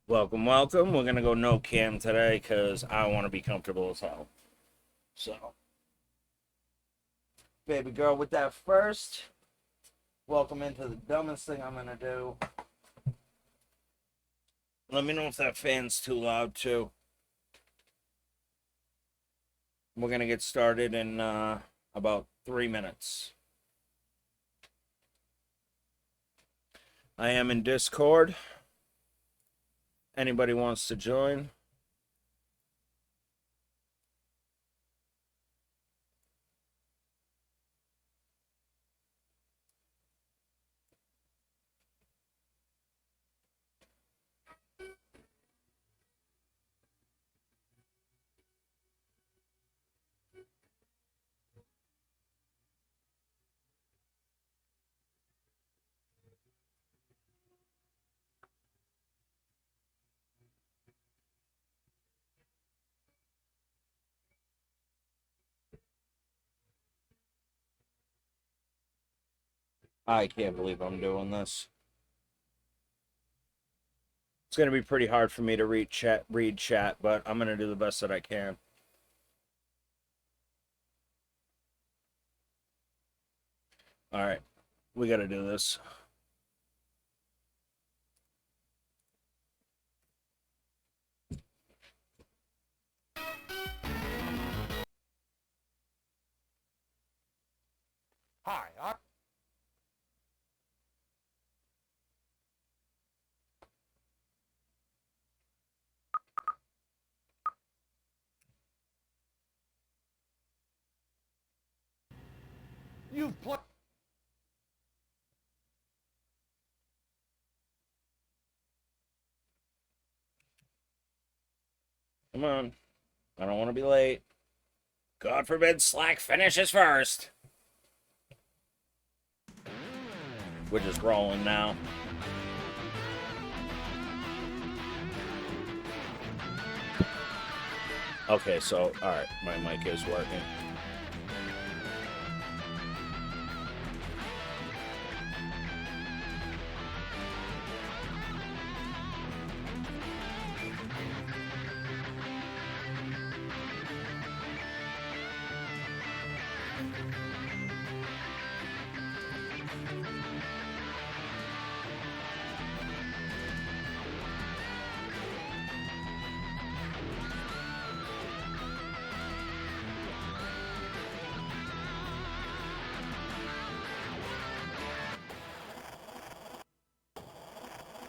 Welcome, welcome. We're gonna go no cam today because I want to be comfortable as hell. So, baby girl, with that first, welcome into the dumbest thing I'm gonna do. Let me know if that fan's too loud too. We're gonna get started in about 3 minutes. I am in Discord. Anybody wants to join? I can't believe I'm doing this. It's gonna be pretty hard for me to read chat, but I'm gonna do the best that I can. All right, we gotta do this. Hi, you've played. Come on. I don't want to be late. God forbid Slack finishes first. We're just rolling now. Okay, so, alright, my mic is working.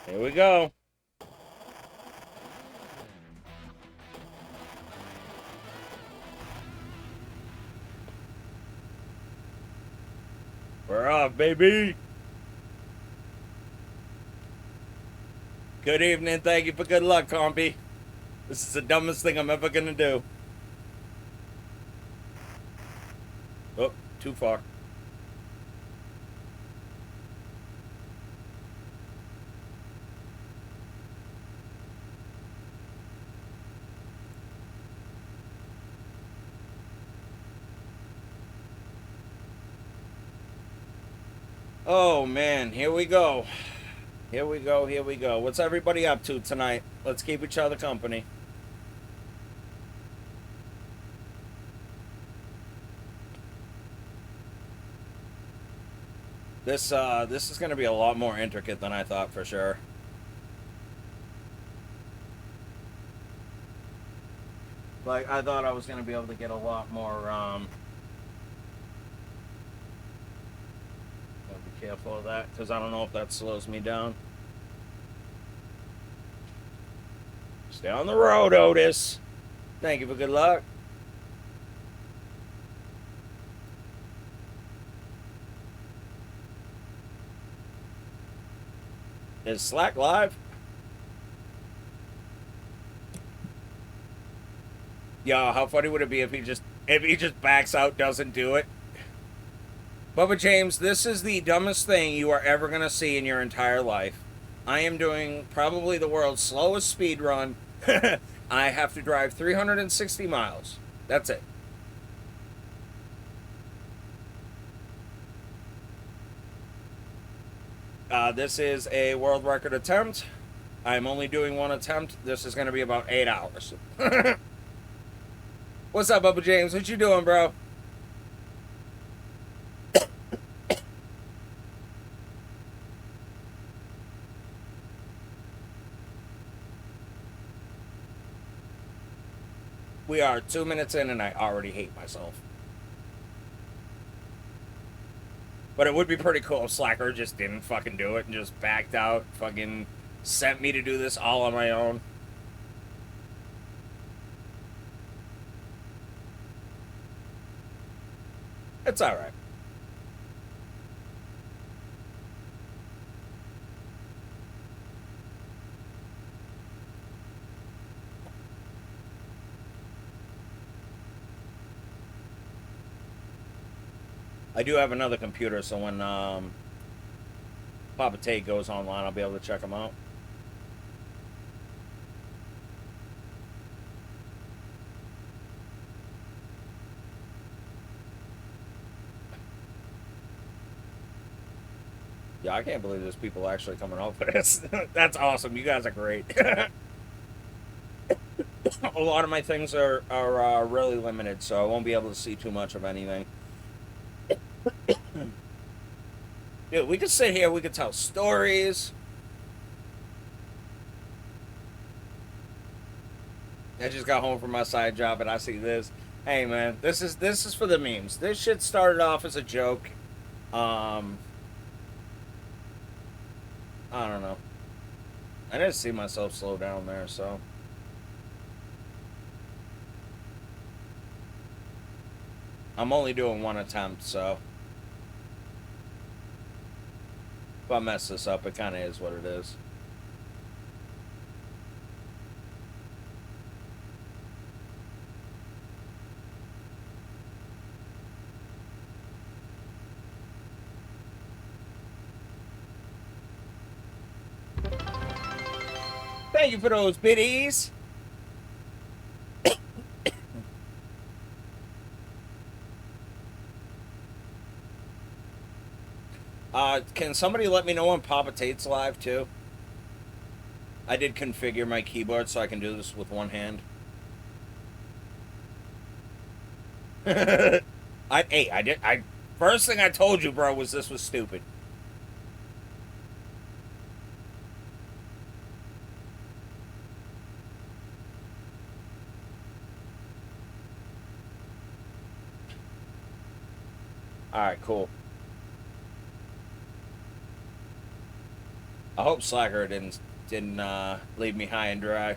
Here we go. We're off, baby. Good evening. Thank you for good luck, compy. This is the dumbest thing I'm ever gonna do. Oh, too far. Oh, man. Here we go. Here we go. Here we go. What's everybody up to tonight? Let's keep each other company. This is gonna be a lot more intricate than I thought for sure. Like, I thought I was gonna be able to get a lot more, gotta be careful of that, because I don't know if that slows me down. Stay on the road, Otis. Thank you for good luck. Is Slack live? Yo, how funny would it be if he just backs out, doesn't do it? Bubba James, this is the dumbest thing you are ever gonna see in your entire life. I am doing probably the world's slowest speed run. I have to drive 360 miles. That's it. This is a world record attempt. I'm only doing one attempt. This is going to be about 8 hours. What's up, Bubba James? What you doing, bro? We are 2 minutes in and I already hate myself. But it would be pretty cool if Slacker just didn't fucking do it and just backed out, fucking sent me to do this all on my own. It's alright. I do have another computer, so when Papa Tate goes online, I'll be able to check them out. Yeah, I can't believe there's people actually coming up with this. That's awesome. You guys are great. A lot of my things are really limited, so I won't be able to see too much of anything. Dude, we could sit here, we could tell stories. I just got home from my side job and I see this. Hey man, this is for the memes. This shit started off as a joke. I don't know. I didn't see myself slow down there, so I'm only doing one attempt, so if I mess this up, it kind of is what it is. Thank you for those biddies. Can somebody let me know when Papa Tate's live too? I did configure my keyboard so I can do this with one hand. I first thing I told you, bro, was this was stupid. All right, cool. I hope Slacker didn't leave me high and dry.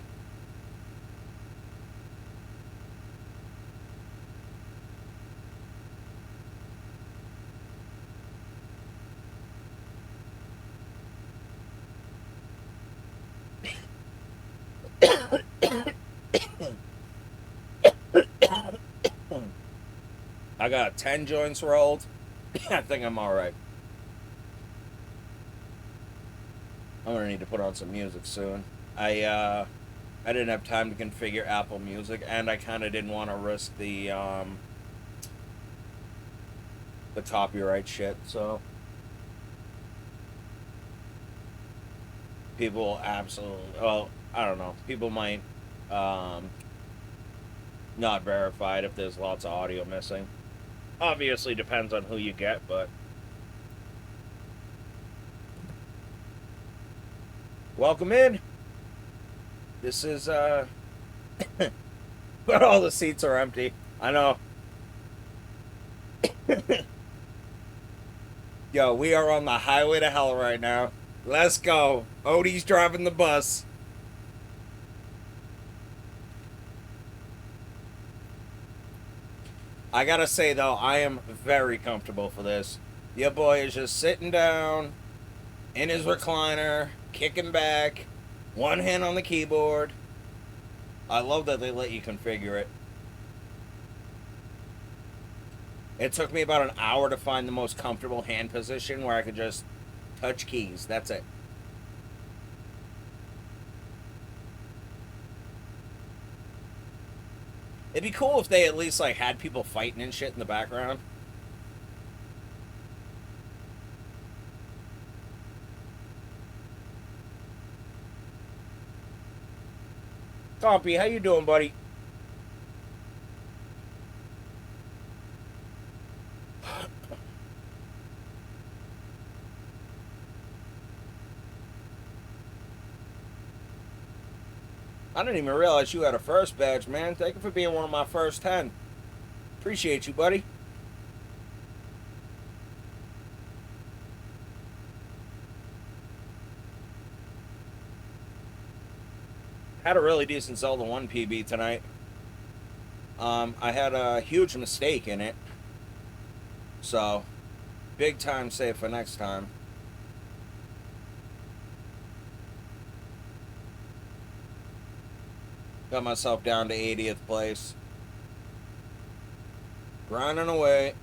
I got 10 joints rolled. I think I'm all right. I'm gonna need to put on some music soon. I didn't have time to configure Apple Music, and I kind of didn't want to risk the copyright shit. So people absolutely, well, I don't know. People might not verify it if there's lots of audio missing. Obviously, depends on who you get, but welcome in. This is but all the seats are empty. I know. Yo, we are on the highway to hell right now. Let's go. Odie's driving the bus. I gotta say though, I am very comfortable for this. Your boy is just sitting down in his recliner, kicking back, one hand on the keyboard. I love that they let you configure it. It took me about an hour to find the most comfortable hand position where I could just touch keys. That's it. It'd be cool if they at least like had people fighting and shit in the background. Compy, how you doing, buddy? I didn't even realize you had a first badge, man. Thank you for being one of my first 10. Appreciate you, buddy. Had a really decent Zelda 1 PB tonight. I had a huge mistake in it. So, big time save for next time. Got myself down to 80th place. Grinding away.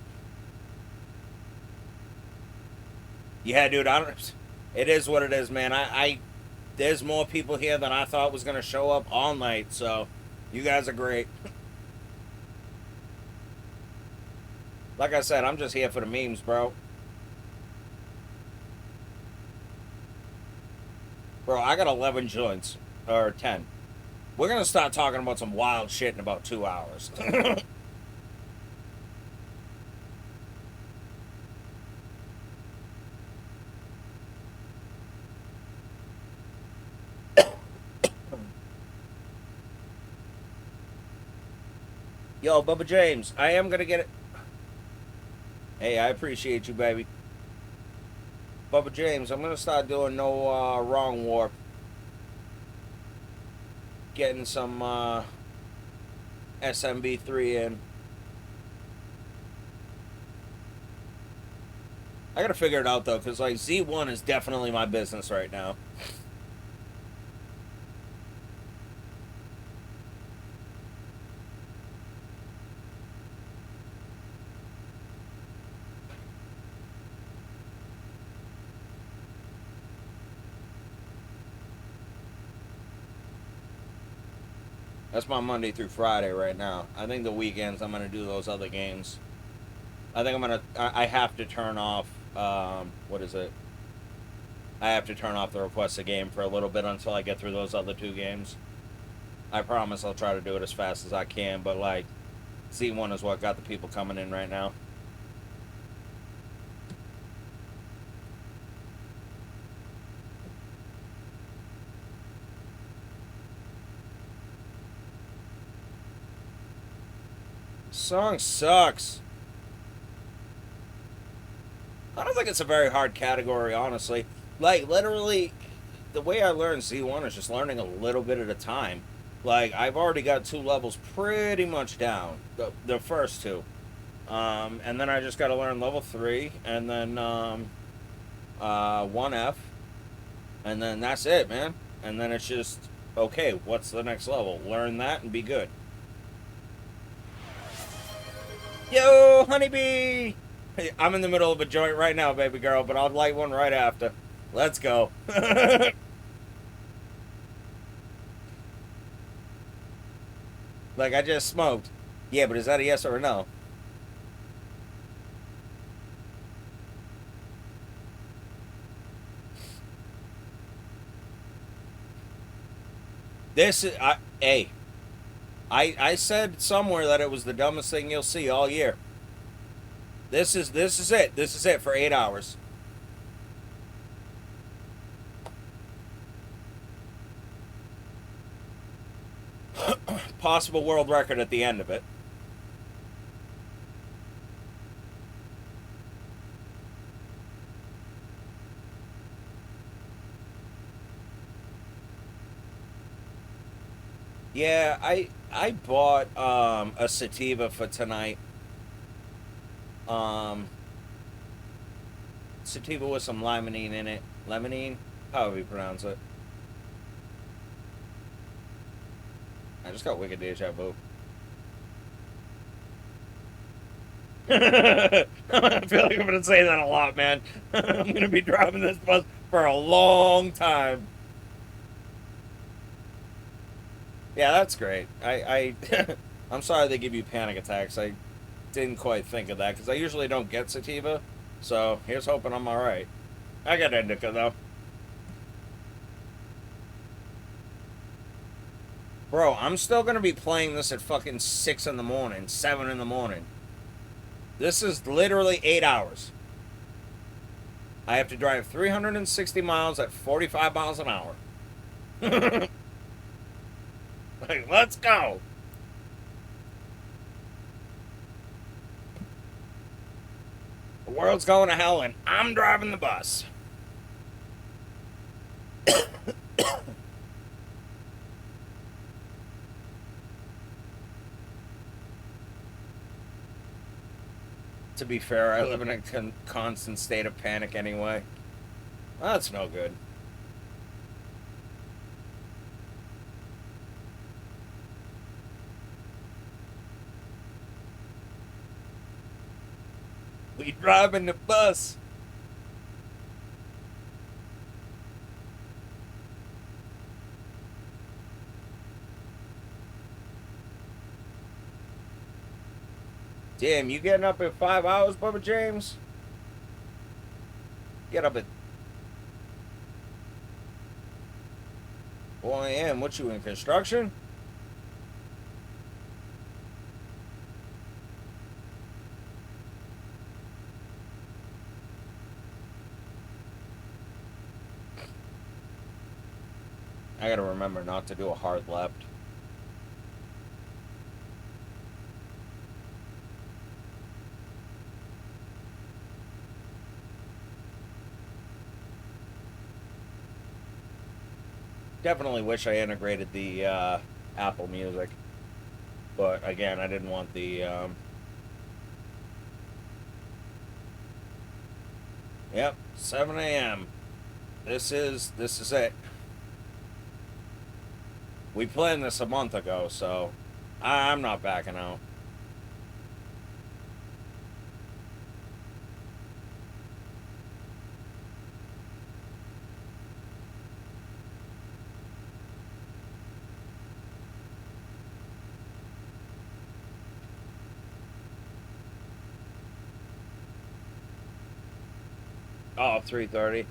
Yeah, dude, it is what it is, man. There's more people here than I thought was gonna show up all night, so you guys are great. Like I said, I'm just here for the memes, bro. Bro, I got 11 joints. Or 10. We're gonna start talking about some wild shit in about 2 hours. Yo, Bubba James, I am gonna get it. Hey, I appreciate you, baby. Bubba James, I'm gonna start doing no wrong warp. Getting some SMB3 in. I gotta figure it out though, because like Z1 is definitely my business right now. That's my Monday through Friday right now. I think the weekends I'm gonna do those other games. I think I have to turn off, what is it? I have to turn off the requested game for a little bit until I get through those other 2 games. I promise I'll try to do it as fast as I can, but like, Z1 is what got the people coming in right now. The song sucks. I don't think it's a very hard category, honestly. Like, literally, the way I learned Z1 is just learning a little bit at a time. Like, I've already got 2 levels pretty much down. The first 2. And then I just got to learn level 3, and then 1F. And then that's it, man. And then it's just, okay, what's the next level? Learn that and be good. Yo, honeybee! I'm in the middle of a joint right now, baby girl, but I'll light one right after. Let's go. Like, I just smoked. Yeah, but is that a yes or a no? This is, hey, I said somewhere that it was the dumbest thing you'll see all year. This is it. This is it for 8 hours. Possible world record at the end of it. Yeah, I bought a sativa for tonight. Um Sativa with some limonene in it. Lemonine? However you pronounce it. I just got wicked deja vu. I feel like I'm gonna say that a lot, man. I'm gonna be driving this bus for a long time. Yeah, that's great. I'm sorry they give you panic attacks. I didn't quite think of that because I usually don't get sativa. So here's hoping I'm all right. I got indica though. Bro, I'm still gonna be playing this at fucking 6 in the morning, 7 in the morning. This is literally 8 hours. I have to drive 360 miles at 45 miles an hour. Like, let's go. The world's going to hell and I'm driving the bus. To be fair, I live in a constant state of panic anyway. Well, that's no good. We driving the bus. Damn, you getting up at 5 hours, Bubba James? Get up at 4 a.m. What, you in construction? I gotta remember not to do a hard left. Definitely wish I integrated the Apple Music. But again, I didn't want the... Yep, 7 a.m. This is it. We planned this a month ago, so I'm not backing out. Oh, 3:30.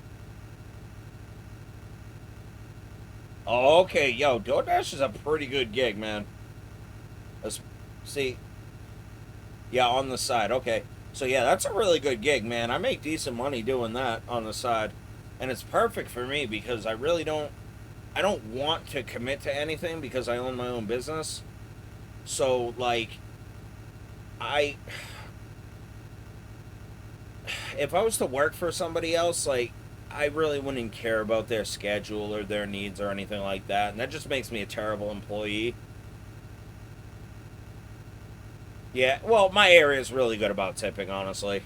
Oh, okay, yo, DoorDash is a pretty good gig, man. Let's see. Yeah, on the side. Okay. So yeah, that's a really good gig, man. I make decent money doing that on the side. And it's perfect for me because I don't want to commit to anything because I own my own business. So like I if I was to work for somebody else, like I really wouldn't care about their schedule or their needs or anything like that. And that just makes me a terrible employee. Yeah, well, my area is really good about tipping, honestly.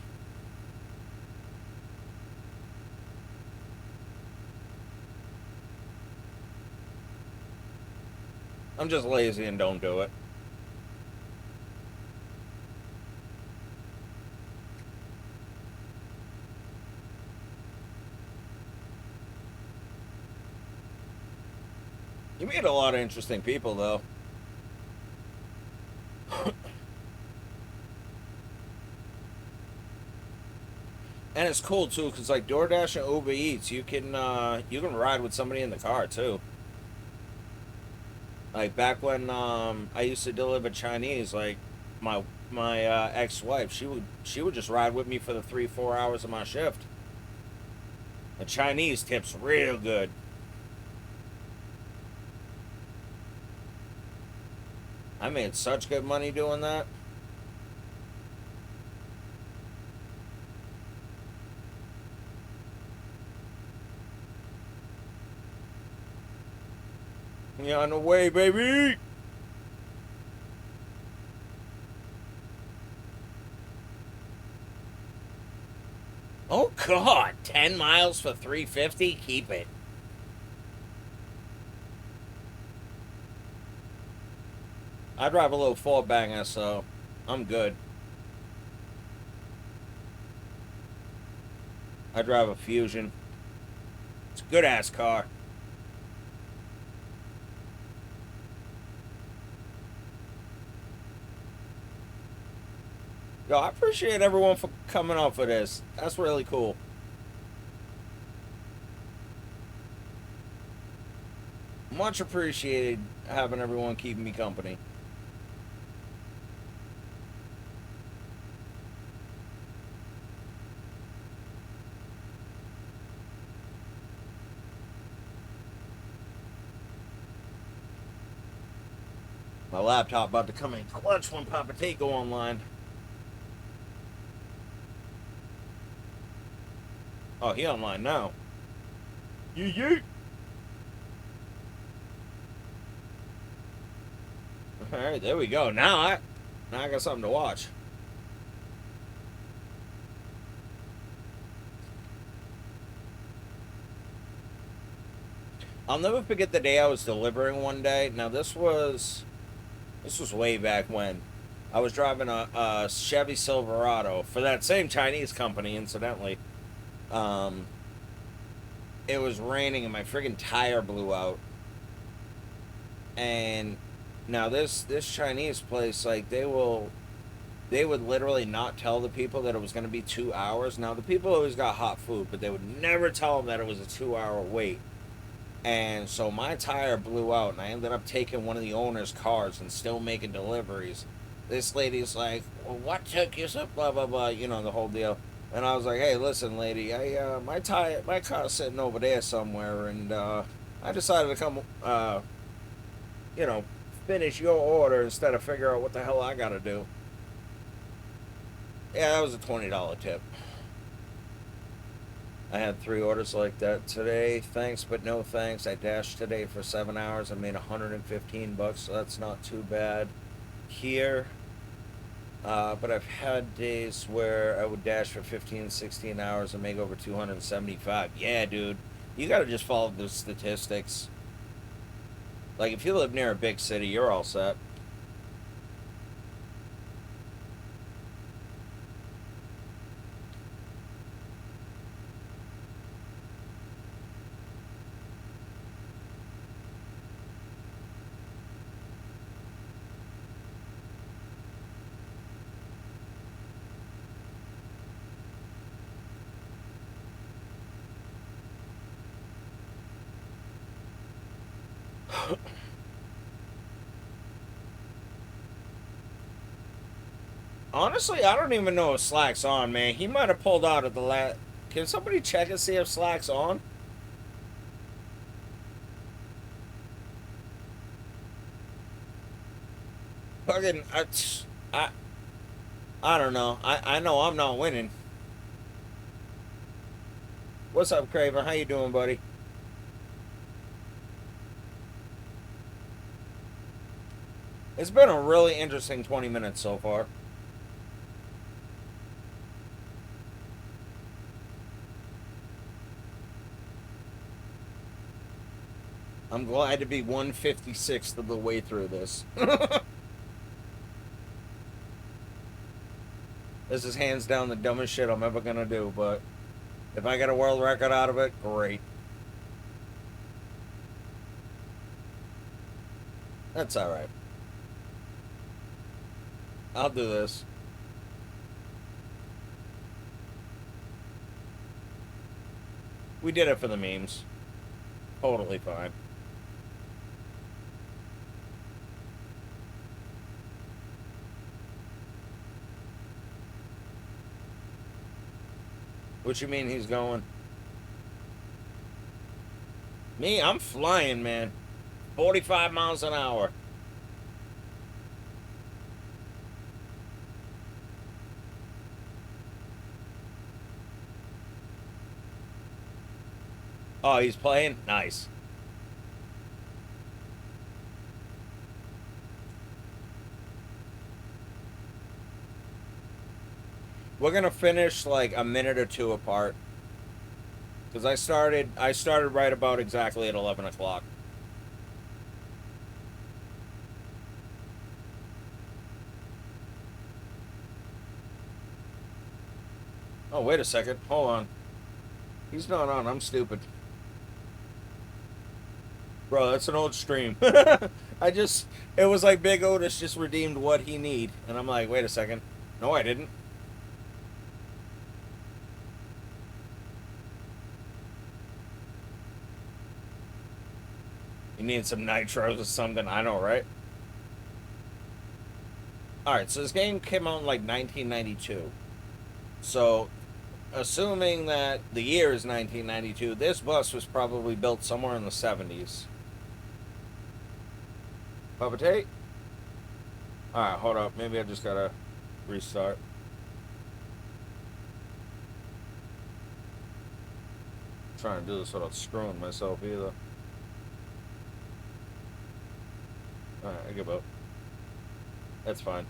I'm just lazy and don't do it. You meet a lot of interesting people, though. And it's cool too, cause like DoorDash and Uber Eats, you can ride with somebody in the car too. Like back when I used to deliver Chinese, like my ex-wife, she would just ride with me for the 3-4 hours of my shift. The Chinese tips real good. I made such good money doing that. You on the way, baby. Oh God, 10 miles for 350. Keep it. I drive a little four banger, so I'm good. I drive a Fusion. It's a good ass car. Yo, I appreciate everyone for coming up for this. That's really cool. Much appreciated having everyone keeping me company. My laptop about to come in clutch when Papa Tate go online. Oh, he online now. Yeet. All right, there we go. Now I got something to watch. I'll never forget the day I was delivering one day. Now this was way back when. I was driving a Chevy Silverado for that same Chinese company, incidentally. Um, it was raining and my friggin' tire blew out. And now this Chinese place, like they would literally not tell the people that it was going to be 2 hours. Now the people always got hot food, but they would never tell them that it was a 2 hour wait. And so my tire blew out, and I ended up taking one of the owner's cars and still making deliveries. This lady's like, "Well, what took you so blah blah blah," you know, the whole deal. And I was like, "Hey, listen, lady, my car's sitting over there somewhere, and I decided to come, you know, finish your order instead of figure out what the hell I gotta do." Yeah, that was a $20 tip. I had 3 orders like that today. Thanks, but no thanks. I dashed today for 7 hours. I made $115, so that's not too bad here. But I've had days where I would dash for 15, 16 hours and make over 275. Yeah, dude. You gotta just follow the statistics. Like, if you live near a big city, you're all set. Honestly, I don't even know if Slack's on, man. He might have pulled out at the last. Can somebody check and see if Slack's on? Fucking, I, I don't know. I know I'm not winning. What's up, Craven? How you doing, buddy? It's been a really interesting 20 minutes so far. I'm glad to be 156th of the way through this. This is hands down the dumbest shit I'm ever gonna do, but if I get a world record out of it, great. That's alright. I'll do this. We did it for the memes. Totally fine. What you mean he's going? Me, I'm flying, man. 45 miles an hour. Oh, he's playing? Nice. We're gonna finish like a minute or two apart. Because I started right about exactly at 11 o'clock. Oh, wait a second. Hold on. He's not on. I'm stupid. Bro, that's an old stream. It was like Big Otis just redeemed what he need. And I'm like, wait a second. No, I didn't. You need some nitros or something. I know, right? Alright, so this game came out in like 1992. So, assuming that the year is 1992, this bus was probably built somewhere in the 70s. Puppet? Alright, hold up. Maybe I just gotta restart. I'm trying to do this without screwing myself either. Alright, I give up. That's fine.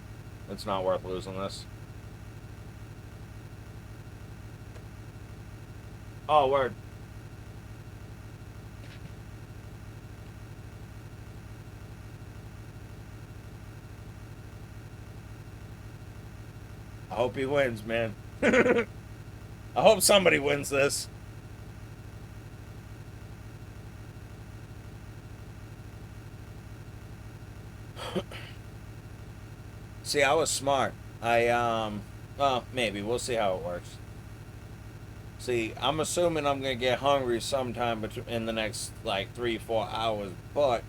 It's not worth losing this. Oh, word. I hope he wins, man. I hope somebody wins this. See, I was smart. Well, maybe. We'll see how it works. See, I'm assuming I'm gonna get hungry sometime in the next, like, 3-4 hours, but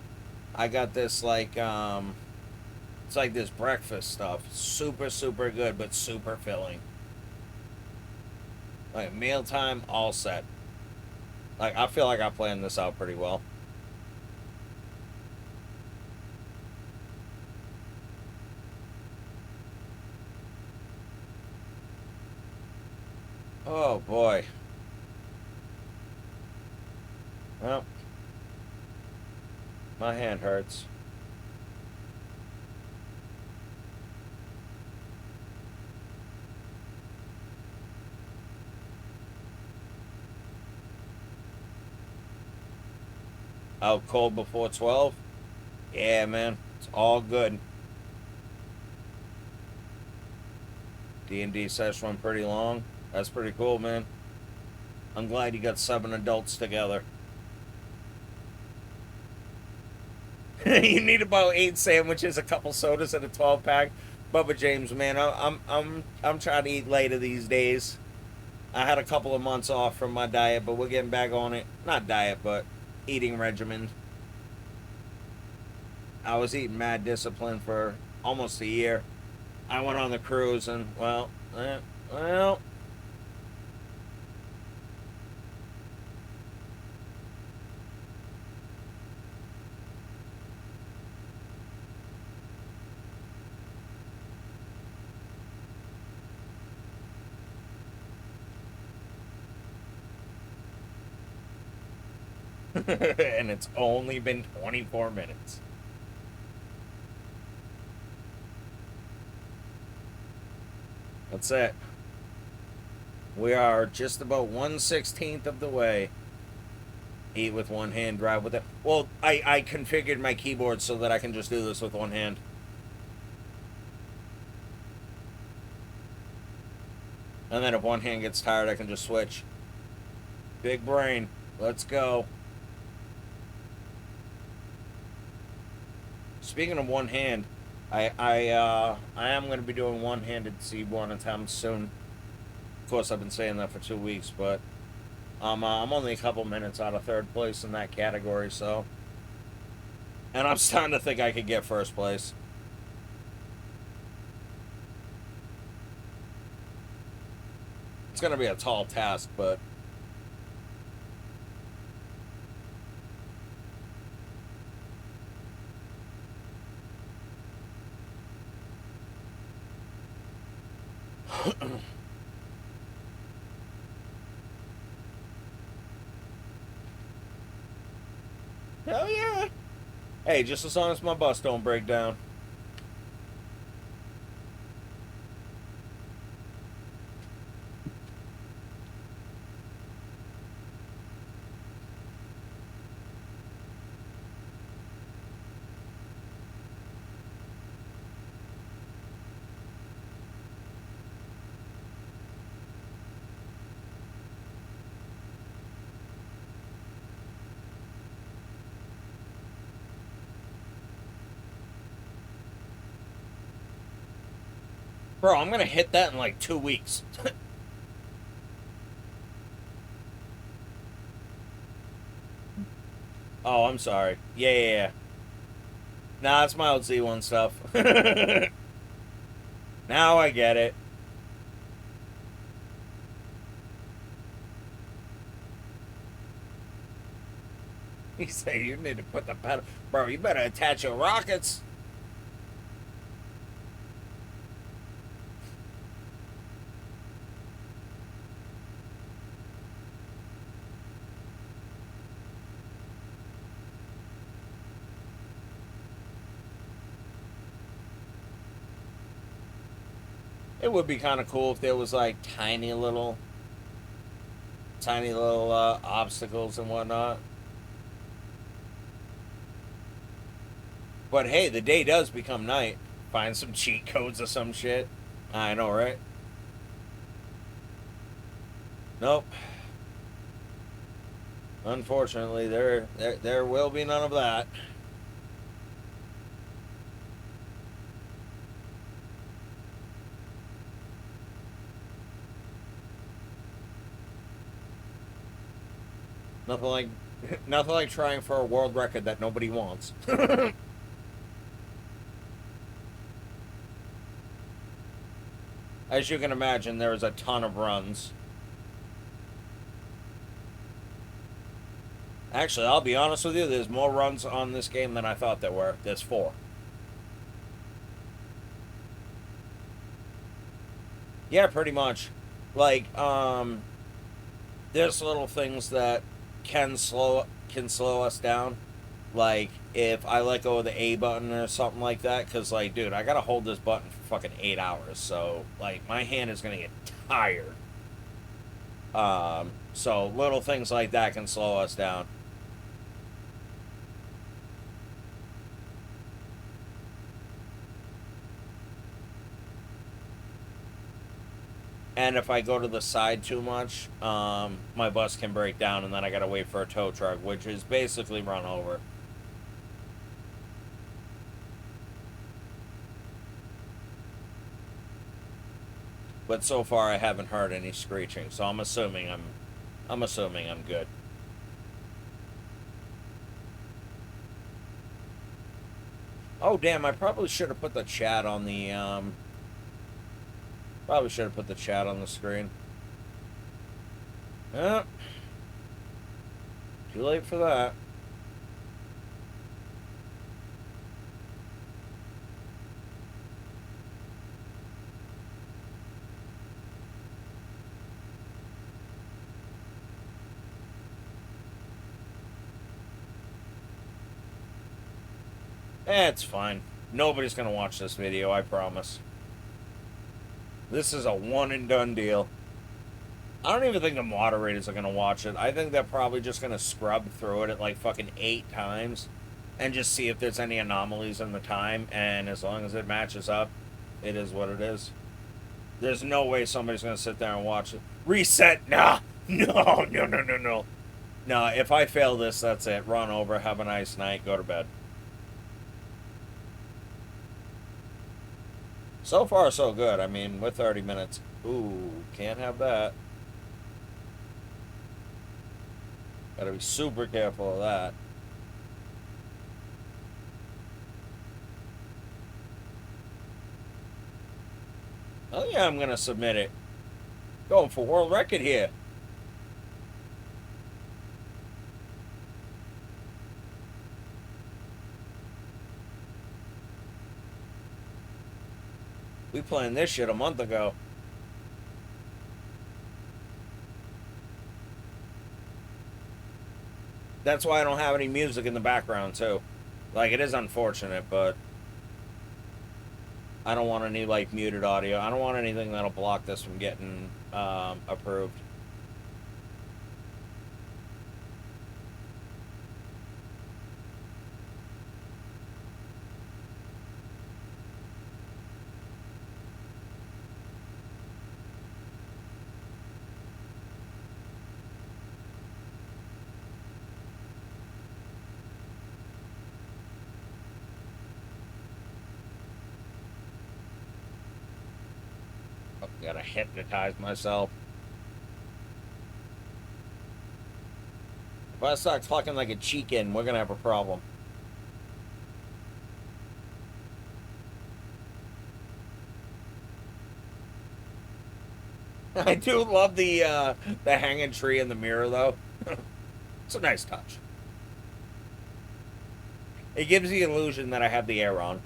I got this, like, it's like this breakfast stuff. Super, super good, but super filling. Like, mealtime, all set. Like, I feel like I planned this out pretty well. Oh, boy. Well, my hand hurts. Out cold before 12? Yeah, man. It's all good. D&D session went pretty long. That's pretty cool, man. I'm glad you got 7 adults together. You need about 8 sandwiches, a couple sodas, and a 12-pack. Bubba James, man, I'm trying to eat later these days. I had a couple of months off from my diet, but we're getting back on it. Not diet, but eating regimen. I was eating mad discipline for almost a year. I went on the cruise, and well. And it's only been 24 minutes. That's it. We are just about 1/16th of the way. Eat with one hand, drive with it. Well, I configured my keyboard so that I can just do this with one hand. And then if one hand gets tired, I can just switch. Big brain. Let's go. Speaking of one hand, I am going to be doing one-handed C1 attempts soon. Of course, I've been saying that for 2 weeks, but I'm only a couple minutes out of third place in that category, so. And I'm starting to think I could get first place. It's going to be a tall task, but. Hell yeah. Hey, just as long as my bus don't break down. Bro, I'm gonna hit that in like 2 weeks. Oh, I'm sorry. Yeah, yeah, yeah. Nah, it's my old Z1 stuff. Now I get it. He said you need to put the pedal. Bro, you better attach your rockets. It would be kind of cool if there was like tiny little obstacles and whatnot. But hey, the day does become night. Find some cheat codes or some shit. I know, right? Nope. Unfortunately, there will be none of that. Nothing like nothing like trying for a world record that nobody wants. As you can imagine, there is a ton of runs. Actually, I'll be honest with you, there's more runs on this game than I thought there were. There's 4. Yeah, pretty much. Like, there's little things that can slow us down. Like if I let go of the A button or something like that, because like, dude, I gotta hold this button for fucking 8 hours. So like, my hand is gonna get tired. So little things like that can slow us down. And if I go to the side too much, my bus can break down, and then I gotta wait for a tow truck, which is basically run over. But so far, I haven't heard any screeching, so I'm assuming I'm good. Oh damn! I probably should have put the chat on the Probably should have put the chat on the screen. Eh, too late for that. It's fine. Nobody's gonna watch this video, I promise. This is a one and done deal. I don't even think the moderators are gonna watch it. I think they're probably just gonna scrub through it at like fucking 8 times and just see if there's any anomalies in the time. And as long as it matches up, it is what it is. There's no way somebody's gonna sit there and watch it. Reset? Nah. No, no, no, no, no. No, if I fail this, that's it. Run over, have a nice night, go to bed. So far, so good. I mean, with 30 minutes. Ooh, can't have that. Gotta be super careful of that. Oh yeah, I'm gonna submit it. Going for world record here. We planned this shit a month ago. That's why I don't have any music in the background too. Like, it is unfortunate, but I don't want any like muted audio. I don't want anything that'll block this from getting approved. Oh, gotta hypnotize myself. If I start clucking like a chicken, we're gonna have a problem. I do love the hanging tree in the mirror though. It's a nice touch. It gives the illusion that I have the air on.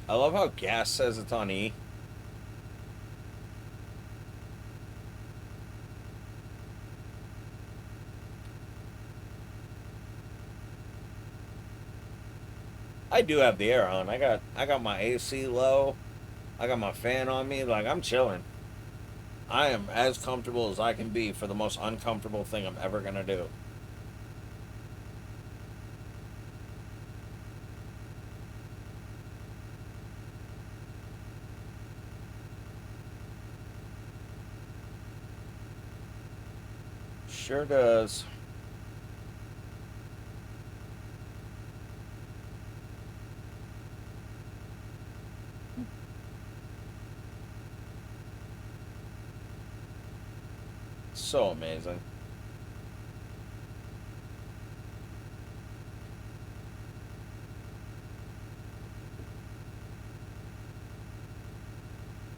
I love how gas says it's on E. I do have the air on. I got my AC low. I got my fan on me. Like I'm chilling. I am as comfortable as I can be for the most uncomfortable thing I'm ever gonna do. Sure does. So amazing.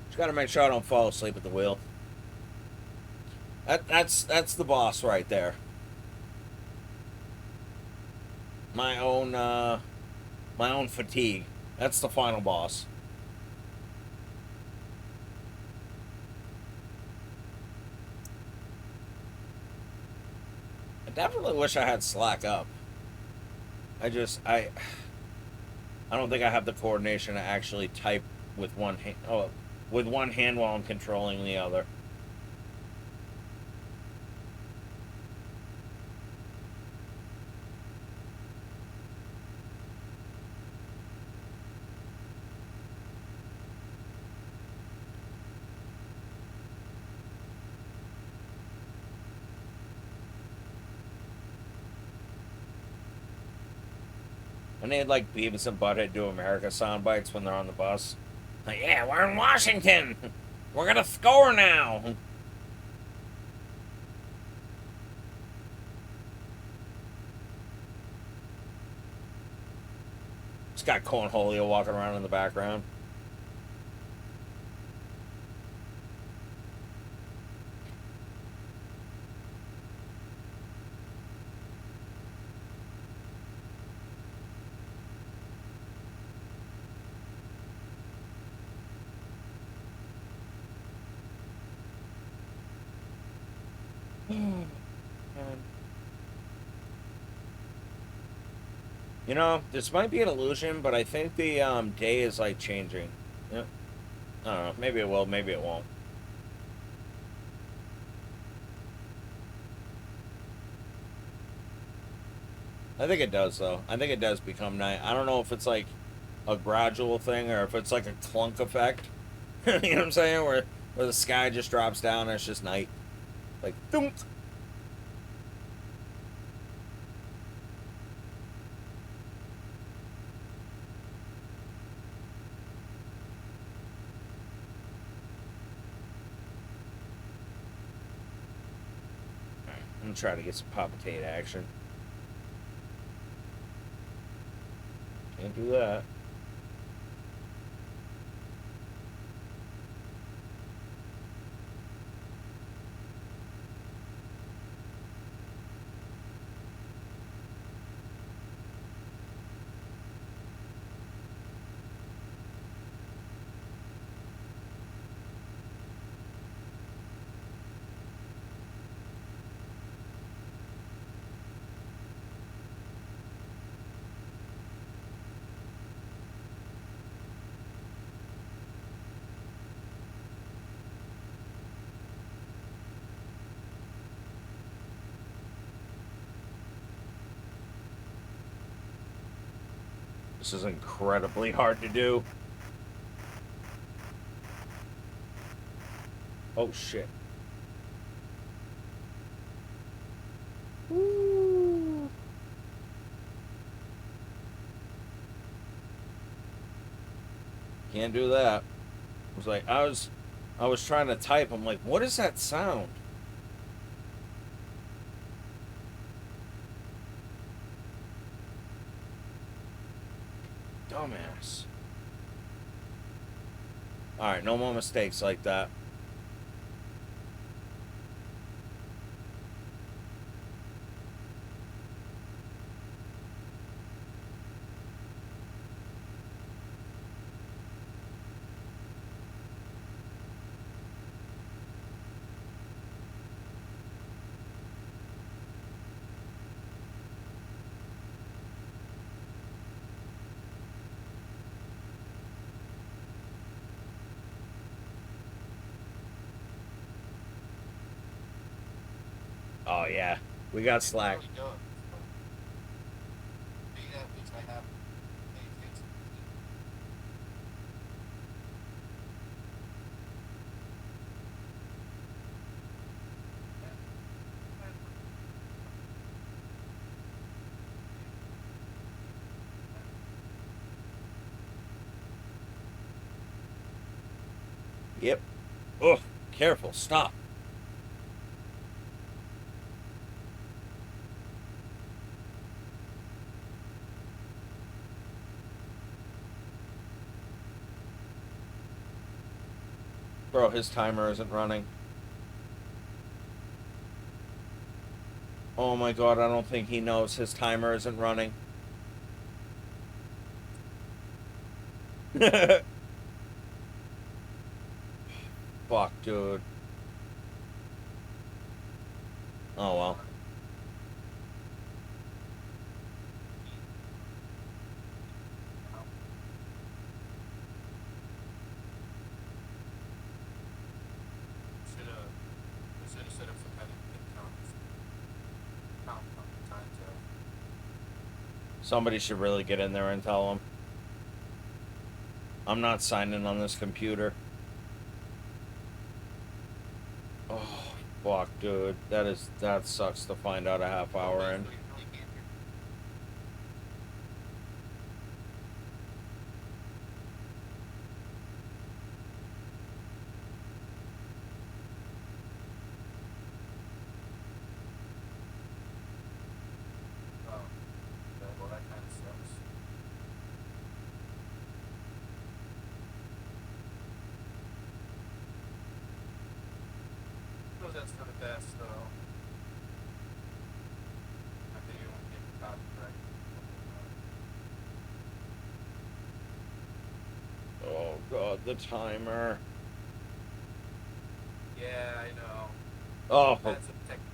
Just gotta make sure I don't fall asleep at the wheel. That's the boss right there. My own my own fatigue. That's the final boss. I definitely wish I had slack up. I just I don't think I have the coordination to actually type with one hand. Oh, with one hand while I'm controlling the other. And they'd like Beavis and Butthead do America sound bites when they're on the bus. Like, yeah, we're in Washington. We're gonna score now. It's got Cornholio walking around in the background. You know, this might be an illusion, but I think the day is like changing. Yeah. I don't know. Maybe it will. Maybe it won't. I think it does, though. I think it does become night. I don't know if it's like a gradual thing or if it's like a clunk effect. You know what I'm saying? Where the sky just drops down and it's just night. Like, thunk. I'm gonna try to get some popitate action. Can't do that. This is incredibly hard to do. Oh shit. Woo. Can't do that. I was like, I was trying to type. I'm like, what is that sound? Dumbass. Alright, no more mistakes like that. Oh, yeah. We got slack. Yep. Oh, careful. Stop. Bro, his timer isn't running. Oh my god, I don't think he knows his timer isn't running. Fuck, dude. Oh well. Somebody should really get in there and tell him. I'm not signing on this computer. Oh, fuck, dude. That sucks to find out a half hour in. Oh god, the timer. Yeah, I know. Oh, That's a technical.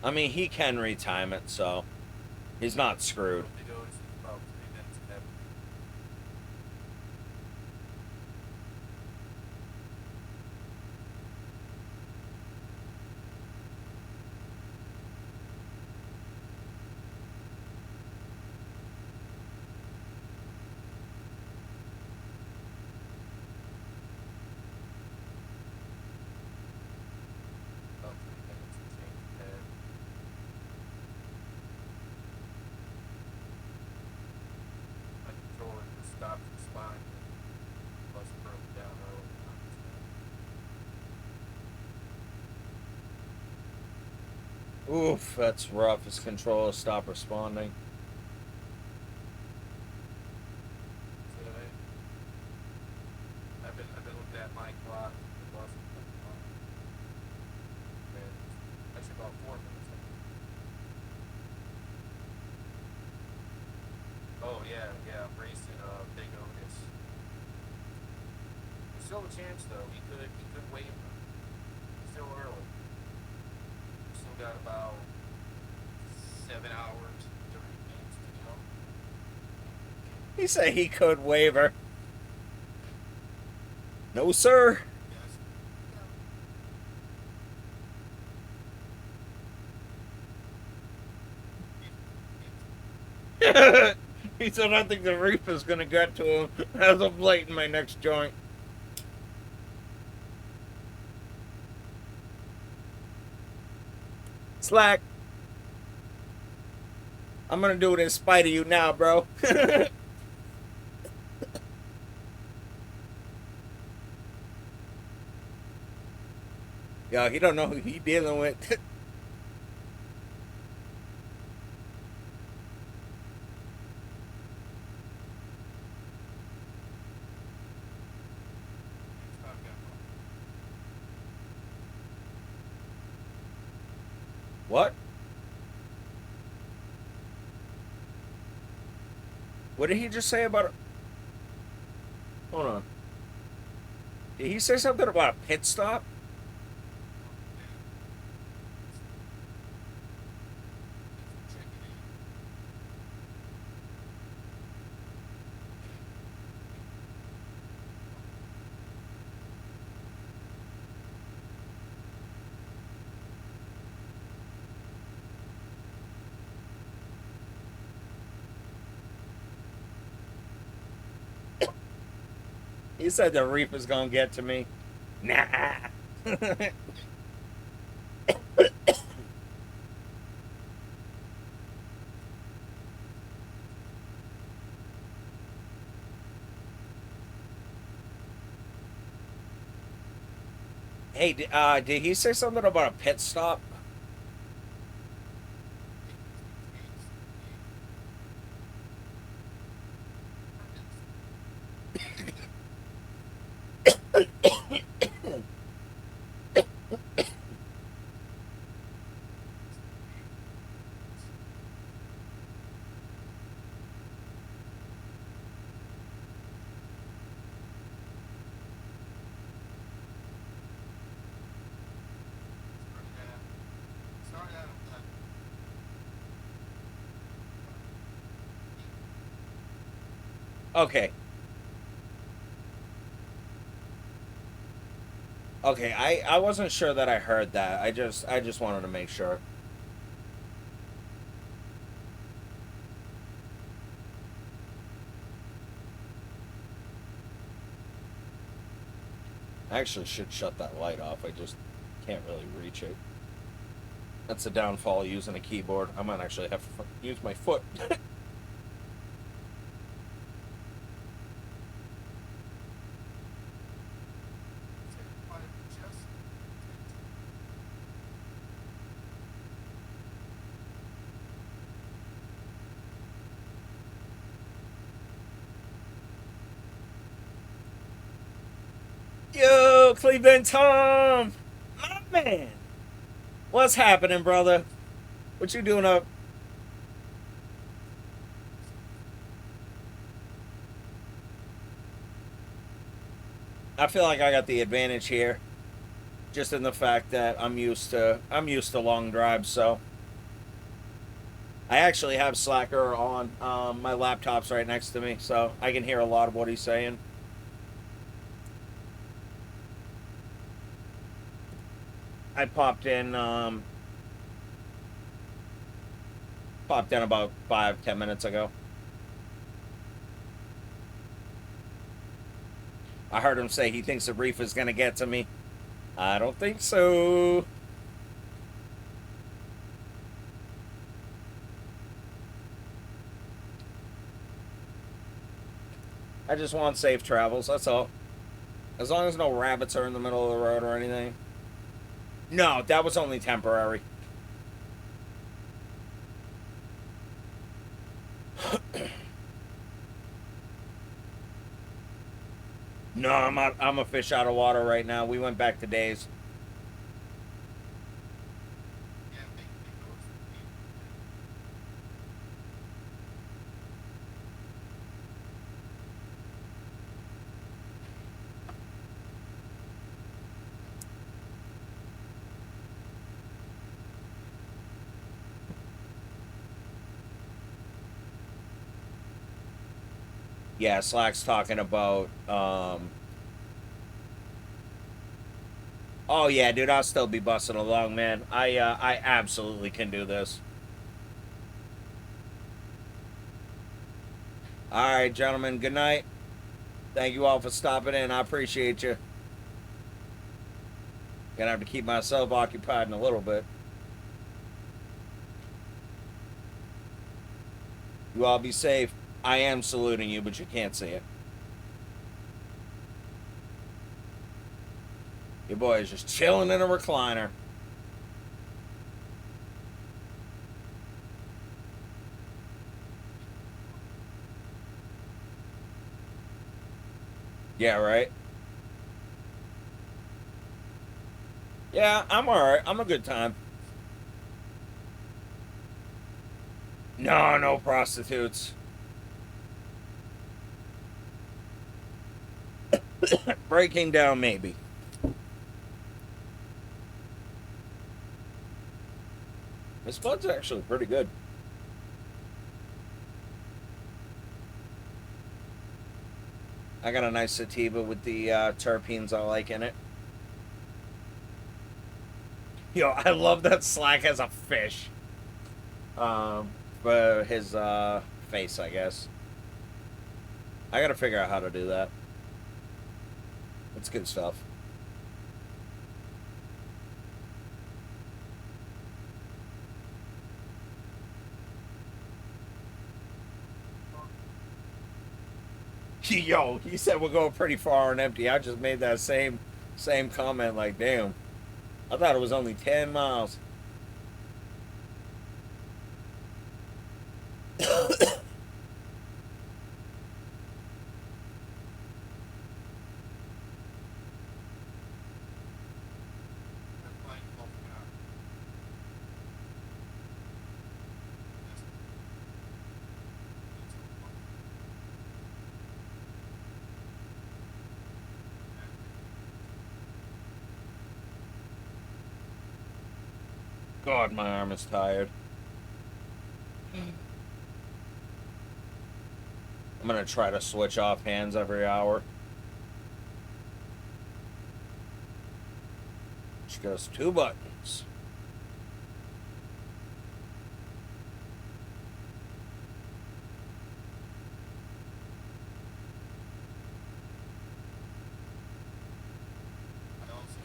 I mean, he can retime it, so he's not screwed. It goes about 3 minutes ahead. About 3 minutes and change ahead. My controller just stopped responding. Plus broke down early on. Oof, that's rough. His controller stopped responding. So I've been looking at my clock. It wasn't actually about 4 minutes. Oh yeah, yeah. I'm racing Bigotassss. There's still a chance though. He could wait. It's still early. Still got about 7 hours, 30 minutes to go. He said he could waiver. No, sir. Yes. He said, I think the reef is going to get to him as of late in my next joint. Slack. I'm gonna do it in spite of you now, bro. Yo, he don't know who he dealing with. What? What did he just say about it? Hold on. Did he say something about a pit stop? He said the reef is gonna get to me. Nah. Hey, did he say something about a pit stop? Okay. Okay, I wasn't sure that I heard that. I just wanted to make sure. I actually should shut that light off. I just can't really reach it. That's the downfall of using a keyboard. I might actually have to use my foot. Yo, Cleveland Tom, my man, what's happening, brother? What you doing up? I feel like I got the advantage here, just in the fact that I'm used to long drives. So I actually have Slacker on. My laptop's right next to me, so I can hear a lot of what he's saying. I popped in about 5-10 minutes ago. I heard him say he thinks the reef is gonna get to me. I don't think so. I just want safe travels. That's all. As long as no rabbits are in the middle of the road or anything. No, that was only temporary. No, I'm a fish out of water right now. We went back to days. Yeah, Slack's talking about. Oh yeah, dude, I'll still be busting along, man. I absolutely can do this. All right, gentlemen. Good night. Thank you all for stopping in. I appreciate you. Gonna have to keep myself occupied in a little bit. You all be safe. I am saluting you, but you can't see it. Your boy is just chilling in a recliner. Yeah, right? Yeah, I'm alright. I'm a good time. No, no prostitutes. Breaking down, maybe. This bud's actually pretty good. I got a nice sativa with the terpenes I like in it. Yo, I love that Slack has a fish. For his face, I guess. I gotta figure out how to do that. It's good stuff. Yo, he said we're going pretty far and empty. I just made that same comment. Like, damn, I thought it was only 10 miles. God, my arm is tired. I'm gonna try to switch off hands every hour. She goes 2 buttons. I also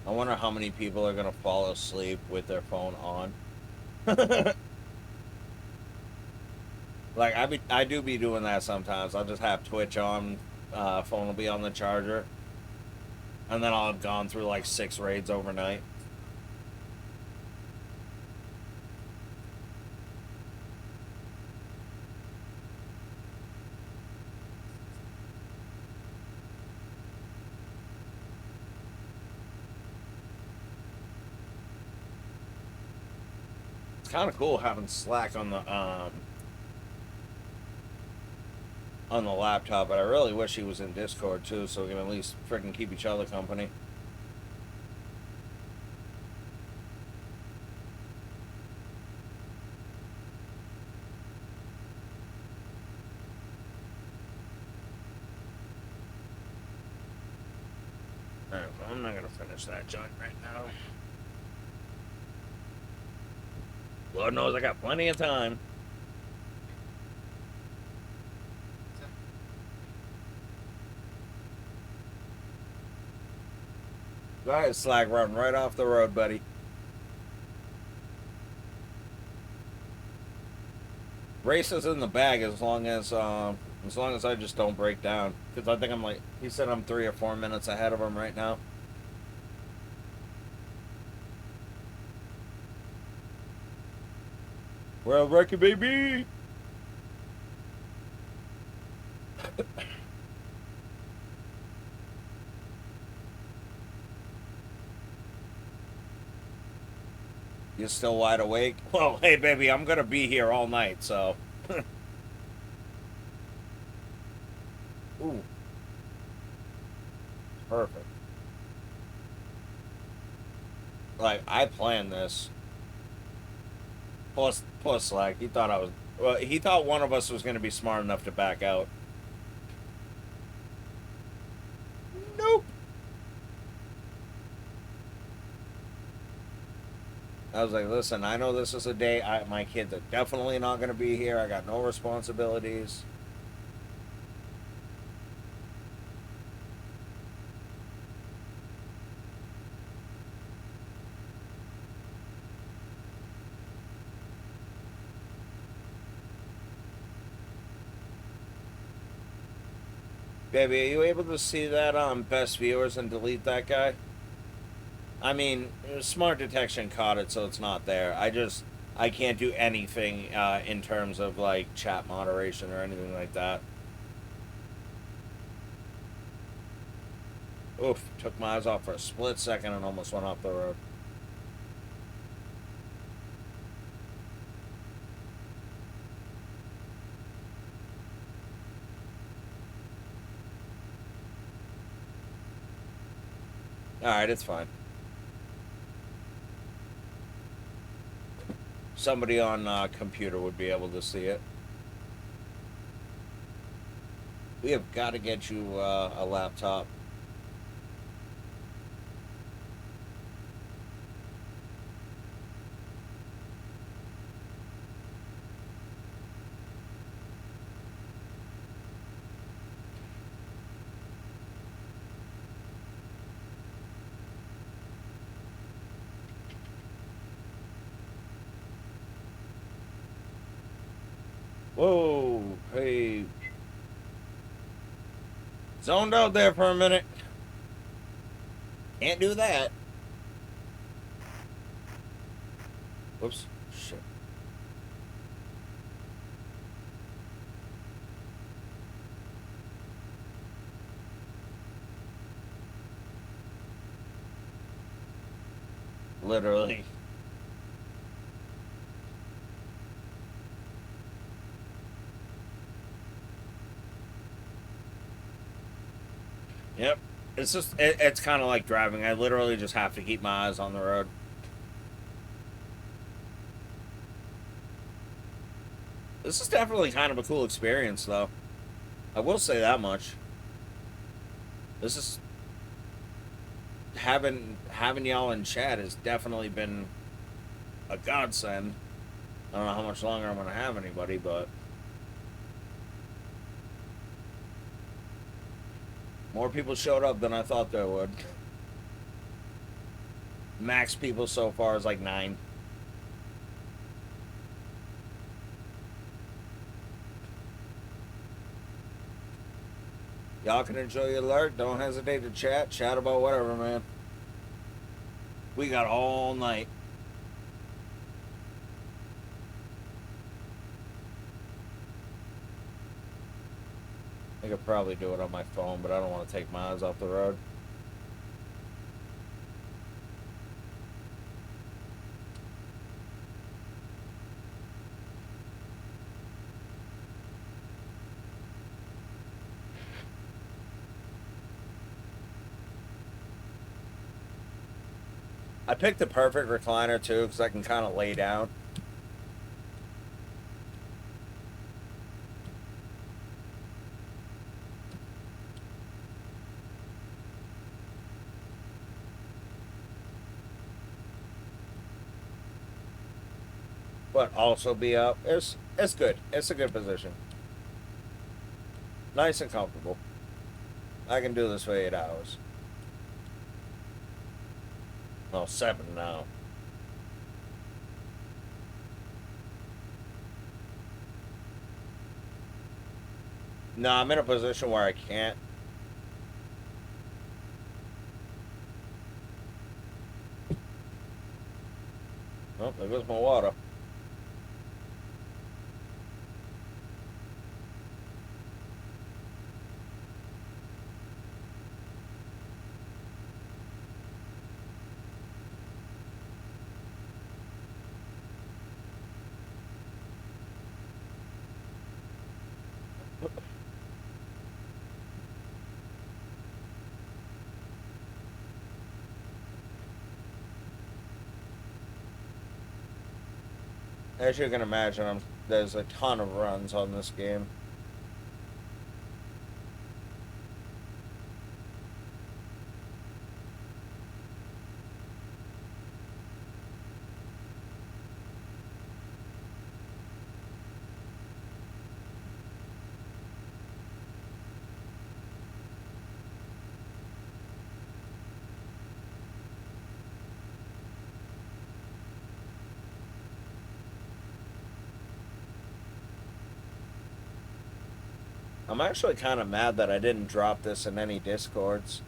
I wonder how many people are gonna fall asleep with their phone on. Like I do be doing that sometimes. I'll just have Twitch on, phone will be on the charger, and then I'll have gone through like 6 raids overnight. It's kind of cool having Slack on the laptop, but I really wish he was in Discord too, so we can at least freaking keep each other company. Alright, well, I'm not gonna finish that joint right now. Lord knows I got plenty of time. Go ahead, Slack, run right off the road, buddy. Race is in the bag as long as I just don't break down. Because I think I'm like, he said I'm 3 or 4 minutes ahead of him right now. World record, baby! You still wide awake? Well, hey, baby, I'm gonna be here all night, so. Ooh. Perfect. Like, I planned this. Plus, like, he thought I was. Well, he thought one of us was gonna be smart enough to back out. Nope. I was like, listen, I know this is a day my kids are definitely not going to be here. I got no responsibilities. Baby, are you able to see that on best viewers and delete that guy? I mean, smart detection caught it, so it's not there. I can't do anything in terms of like chat moderation or anything like that. Oof, took my eyes off for a split second and almost went off the road. Alright, it's fine. Somebody on computer would be able to see it. We have got to get you a laptop. Whoa, hey. Zoned out there for a minute. Can't do that. Whoops. Shit. Literally. Yep. It's kind of like driving. I literally just have to keep my eyes on the road. This is definitely kind of a cool experience, though. I will say that much. This is having y'all in chat has definitely been a godsend. I don't know how much longer I'm gonna have anybody, but more people showed up than I thought there would. Max people so far is like 9. Y'all can enjoy your alert. Don't hesitate to chat. Chat about whatever, man. We got all night. I could probably do it on my phone, but I don't want to take my eyes off the road. I picked the perfect recliner, too, because I can kind of lay down. But also be up. It's good. It's a good position. Nice and comfortable. I can do this for 8 hours. Well, 7 now. No, I'm in a position where I can't. Oh, there goes my water. As you can imagine, there's a ton of runs on this game. I'm actually kind of mad that I didn't drop this in any discords.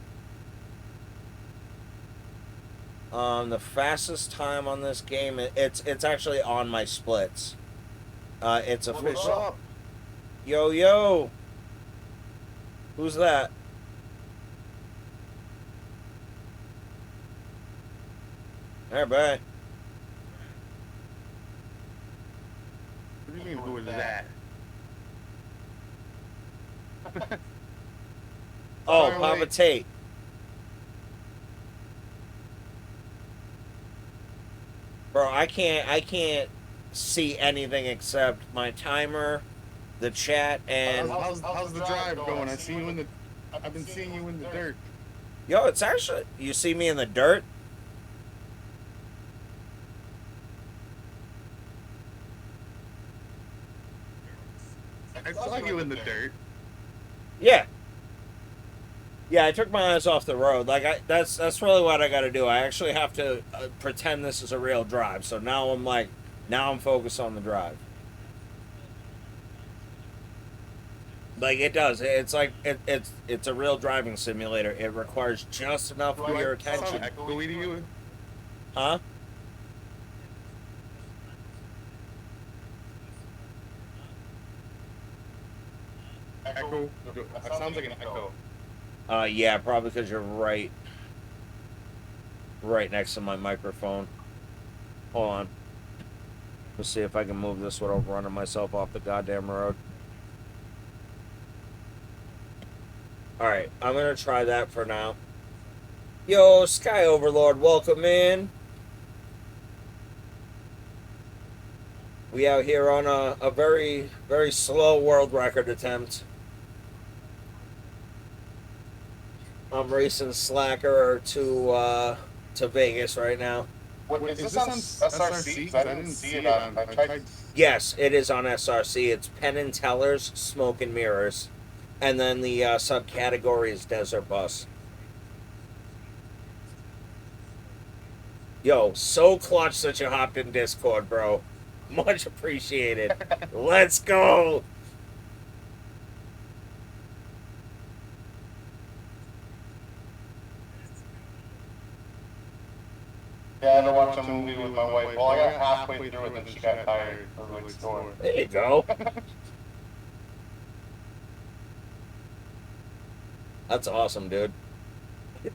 The fastest time on this game, it's actually on my splits. It's What's official. up? Yo yo, who's that? All right, bye. What do you mean, who is that? Oh, Charlie. Papa Tate. Bro, I can't see anything except my timer, the chat, and How's the drive going? I've been seeing you in the dirt. yo, it's actually, you see me in the dirt? I saw you in the dirt. Yeah. Yeah, I took my eyes off the road. That's really what I got to do. I actually have to pretend this is a real drive. So now I'm focused on the drive. Like it does. It's like it's a real driving simulator. It requires just enough of your attention. Echoey to you? Huh? Echo? That sounds like an echo. Yeah, probably because you're right next to my microphone. Hold on. Let's see if I can move this without running myself off the goddamn road. Alright, I'm gonna try that for now. Yo, Sky Overlord, welcome in. We out here on a very, very slow world record attempt. I'm racing Slacker to Vegas right now. What, is this on SRC? 'Cause I didn't see it on. I tried. Yes, it is on SRC. It's Penn and Teller's Smoke and Mirrors. And then the subcategory is Desert Bus. Yo, so clutch that you hopped in Discord, bro. Much appreciated. Let's go. Yeah, I had to watch a movie with my wife. Well, I got halfway through it, and she got tired of the store. There you go. That's awesome, dude.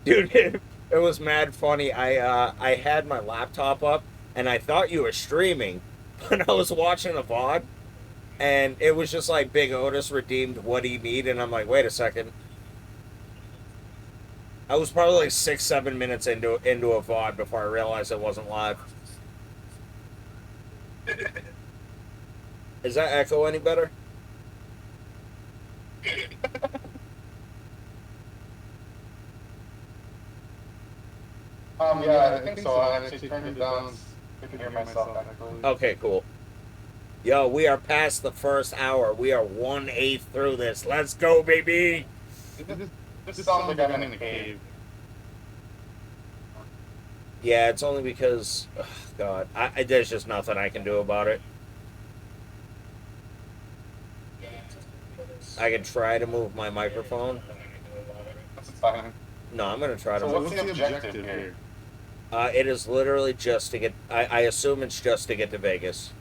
Dude, it was mad funny. I had my laptop up and I thought you were streaming, but I was watching a VOD and it was just like Big Otis redeemed what he need, and I'm like, wait a second. I was probably like 6-7 minutes into a VOD before I realized it wasn't live. Is that echo any better? Yeah, I think so. I actually turned it down. I can hear myself actually. Okay, cool. Yo, we are past the first hour. We are 1/8 through this. Let's go, baby. This sounds like I'm in a cave. Yeah, it's only because, ugh, God, there's just nothing I can do about it. I can try to move my microphone. That's fine. No, I'm gonna try to So move. what's the objective here? It is literally just to get. I assume it's just to get to Vegas.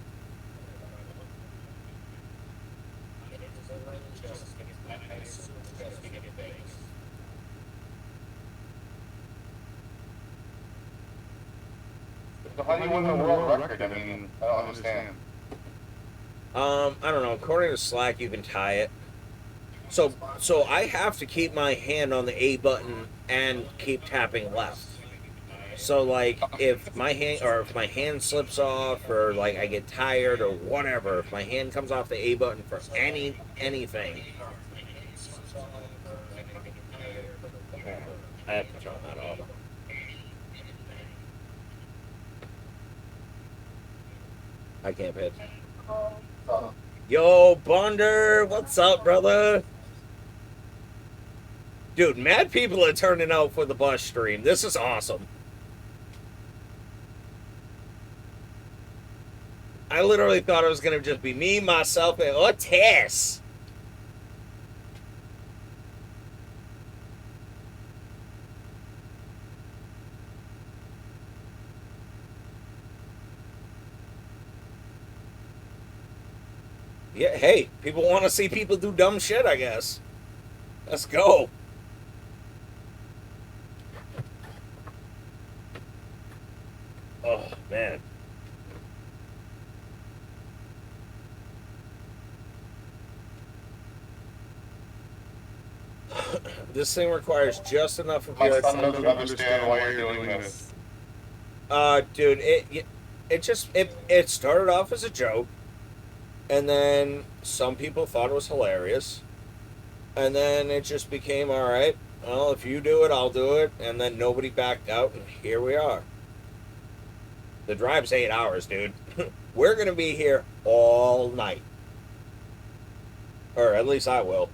So how do you win the world record? I mean, I don't understand. I don't know. According to Slack, you can tie it. So I have to keep my hand on the A button and keep tapping left. So like if my hand slips off, or like I get tired or whatever, if my hand comes off the A button for anything, I have to turn that off. I can't pitch. Yo, Bonder, what's up, brother? Dude, mad people are turning out for the bus stream. This is awesome. I literally thought it was going to just be me, myself, and Otis. Yeah, hey, people want to see people do dumb shit, I guess. Let's go. Oh, man. This thing requires just enough of My your son attention. doesn't understand why you're doing this. Dude, it started off as a joke, and then some people thought it was hilarious, and then it just became all right. Well, if you do it, I'll do it, and then nobody backed out, and here we are. The drive's 8 hours, dude. We're gonna be here all night, or at least I will.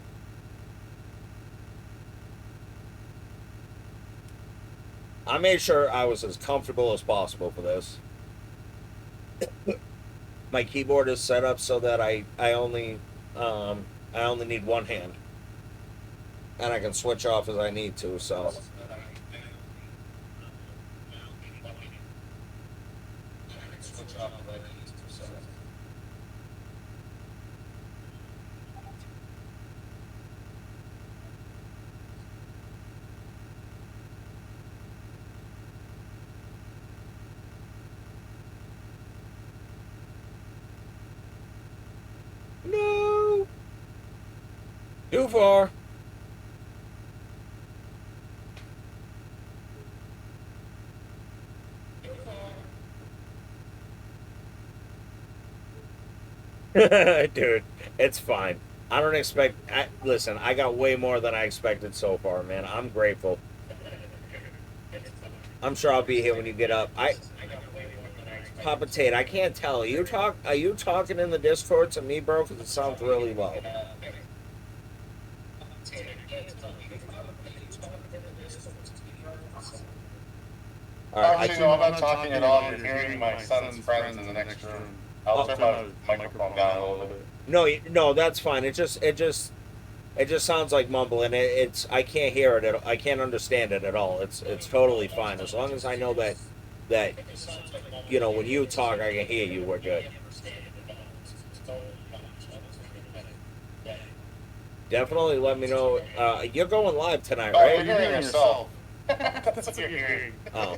I made sure I was as comfortable as possible for this. My keyboard is set up so that I only need one hand, and I can switch off as I need to. So no, too far. Dude, it's fine. I don't expect. Listen, I got way more than I expected so far, man. I'm grateful. I'm sure I'll be here when you get up. Papa Tate, I can't tell. Are you talking in the Discord to me, bro? Because it sounds really low. All right, Actually, no, I'm not talking at all. You're hearing my son's friends in the next room. I'll turn my microphone down a little bit. no, that's fine. It just sounds like mumbling. I can't hear it. I can't understand it at all. It's totally fine as long as I know that when you talk, I can hear you. We're good. Definitely let me know. You're going live tonight, Oh, right? you're hearing yourself. That's what you're hearing. Oh.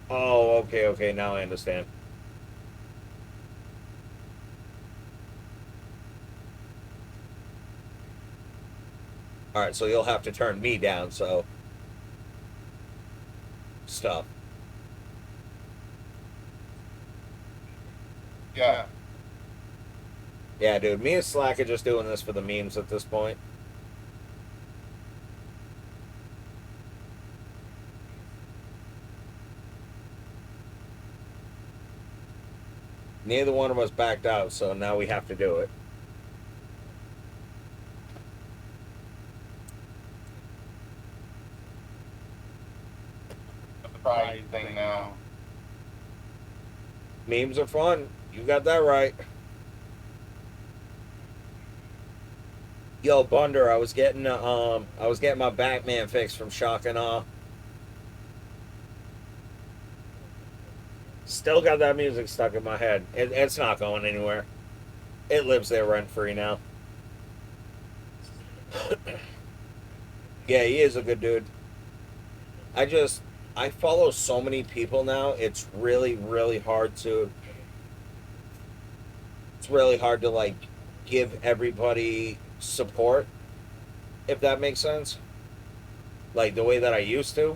Oh, okay. Now I understand. All right, so you'll have to turn me down. So stuff. Yeah. Yeah, dude. Me and Slack are just doing this for the memes at this point. Neither one of us backed out, so now we have to do it. The pride thing now. Memes are fun. You got that right. Yo, Bunder, I was getting my Batman fix from Shock and Awe. Still got that music stuck in my head. It's not going anywhere. It lives there rent free now. Yeah, he is a good dude. I just I follow so many people now. It's really hard to like give everybody support, if that makes sense. Like the way that I used to,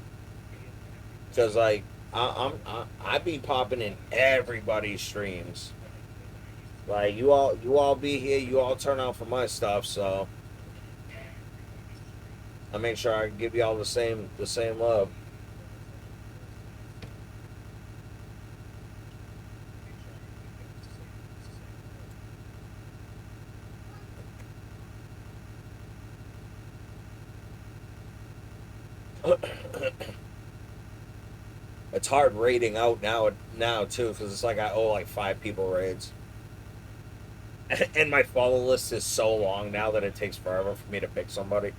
because like I be popping in everybody's streams. Like you all be here, you all turn out for my stuff, so I make sure I give y'all the same love. It's hard raiding out now too, because it's like I owe like 5 people raids, and my follow list is so long now that it takes forever for me to pick somebody.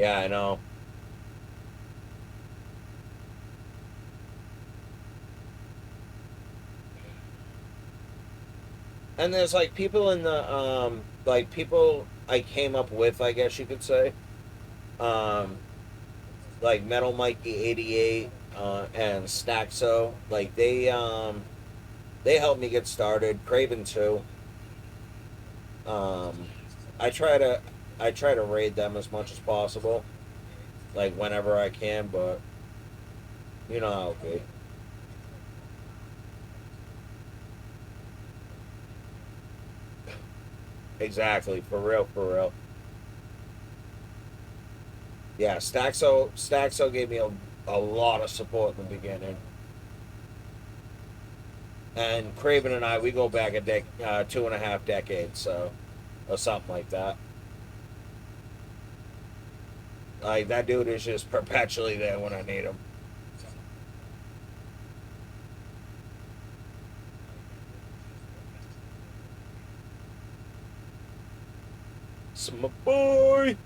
Yeah, I know. And there's like people in the like people I came up with, I guess you could say. Um like Metal Mikey 88 and Staxo. Like they helped me get started. Craven too. Um I try to I try to raid them as much as possible, like whenever I can, but you know how it be. Exactly, for real, for real. Yeah, Staxo gave me a lot of support in the beginning. And Craven and I, we go back 2.5 decades, so or something like that. Like that dude is just perpetually there when I need him. So my boy.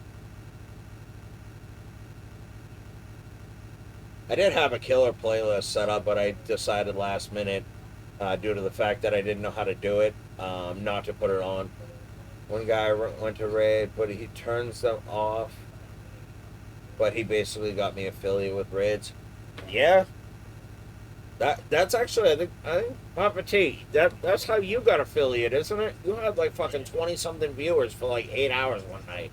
I did have a killer playlist set up, but I decided last minute, due to the fact that I didn't know how to do it, not to put it on. One guy went to raid, but he turns them off. But he basically got me affiliate with raids. Yeah, that's actually I think Papa T. That's how you got affiliate, isn't it? You had like fucking 20 something viewers for like 8 hours one night.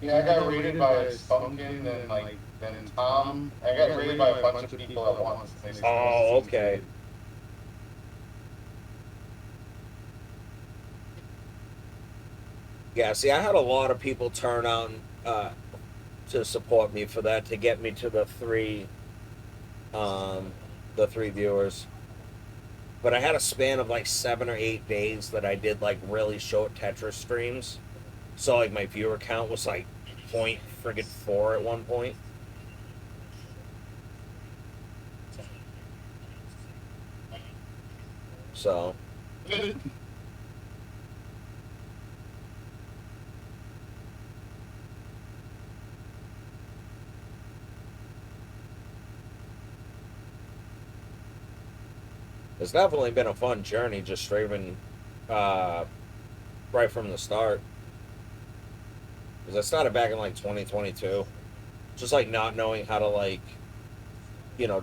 Yeah, I got raided by Spunkin, then Tom. I got raided by a bunch of people at once. They Oh, okay. Yeah, see, I had a lot of people turn out to support me for that to get me to um, the three viewers. But I had a span of like 7 or 8 days that I did like really short Tetris streams. So like my viewer count was like point friggin' four at one point. So it's definitely been a fun journey just streaming uh, right from the start. Because I started back in like 2022. Just like not knowing how to like,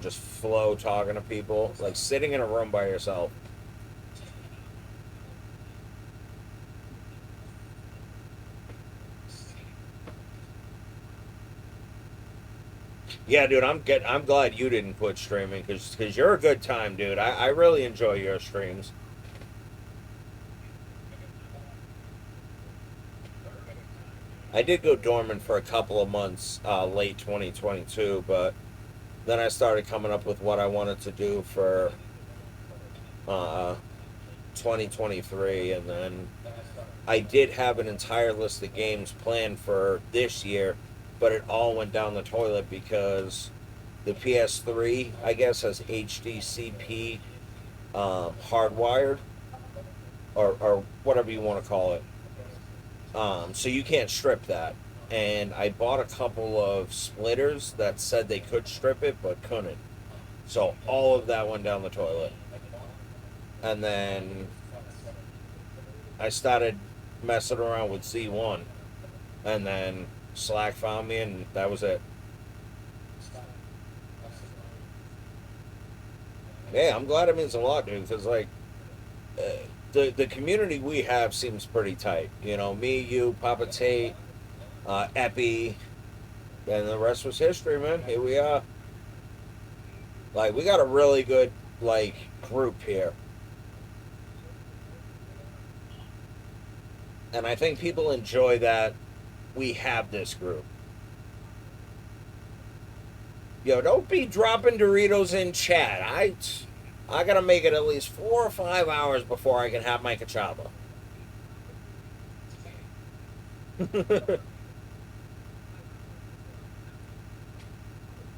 just flow talking to people. Like sitting in a room by yourself. Yeah, dude, I'm glad you didn't quit streaming because you're a good time, dude. I really enjoy your streams. I did go dormant for a couple of months, late 2022, but then I started coming up with what I wanted to do for uh, 2023, and then I did have an entire list of games planned for this year, but it all went down the toilet because the PS3, I guess, has HDCP hardwired or whatever you want to call it. So you can't strip that. And I bought a couple of splitters that said they could strip it but couldn't. So all of that went down the toilet. And then I started messing around with Z1. And then Slack found me, and that was it. Yeah, I'm glad it means a lot, dude, because, like, uh, the community we have seems pretty tight. Me, you, Papa Tate, Epi, and the rest was history, man. Here we are. Like, we got a really good, like, group here. And I think people enjoy that we have this group. Yo, don't be dropping Doritos in chat. I gotta make it at least 4 or 5 hours before I can have my cachava.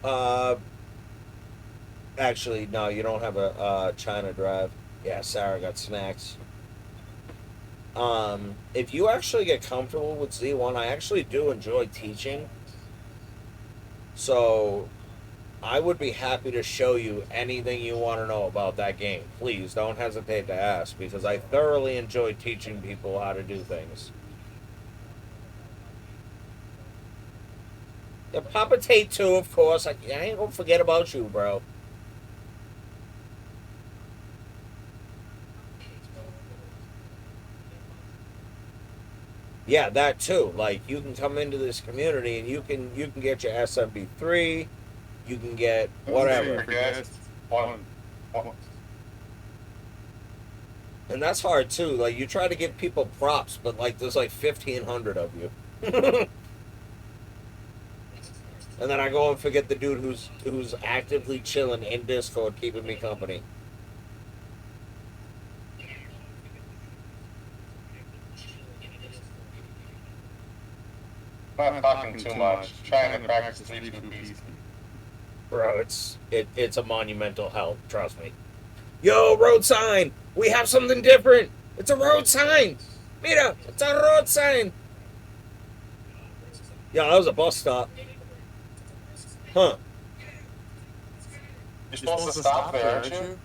uh, Actually, no, you don't have a China drive. Yeah, Sarah got snacks. If you actually get comfortable with Z1, I actually do enjoy teaching. So I would be happy to show you anything you want to know about that game. Please don't hesitate to ask because I thoroughly enjoy teaching people how to do things. Yeah, Papa Tate too, of course. I ain't gonna forget about you, bro. Yeah, that too. Like you can come into this community and you can get your SMB3, you can get whatever. One, one. And that's hard too. Like you try to give people props, but like there's like 1,500 of you. And then I go and forget the dude who's actively chilling in Discord keeping me company. Not talking too much. Trying to practice 3-2 peace. Bro, it's a monumental help, trust me. Yo, road sign! We have something different! It's a road sign! Mira, it's a road sign! Yeah, that was a bus stop. Huh. You're supposed to stop there, aren't you?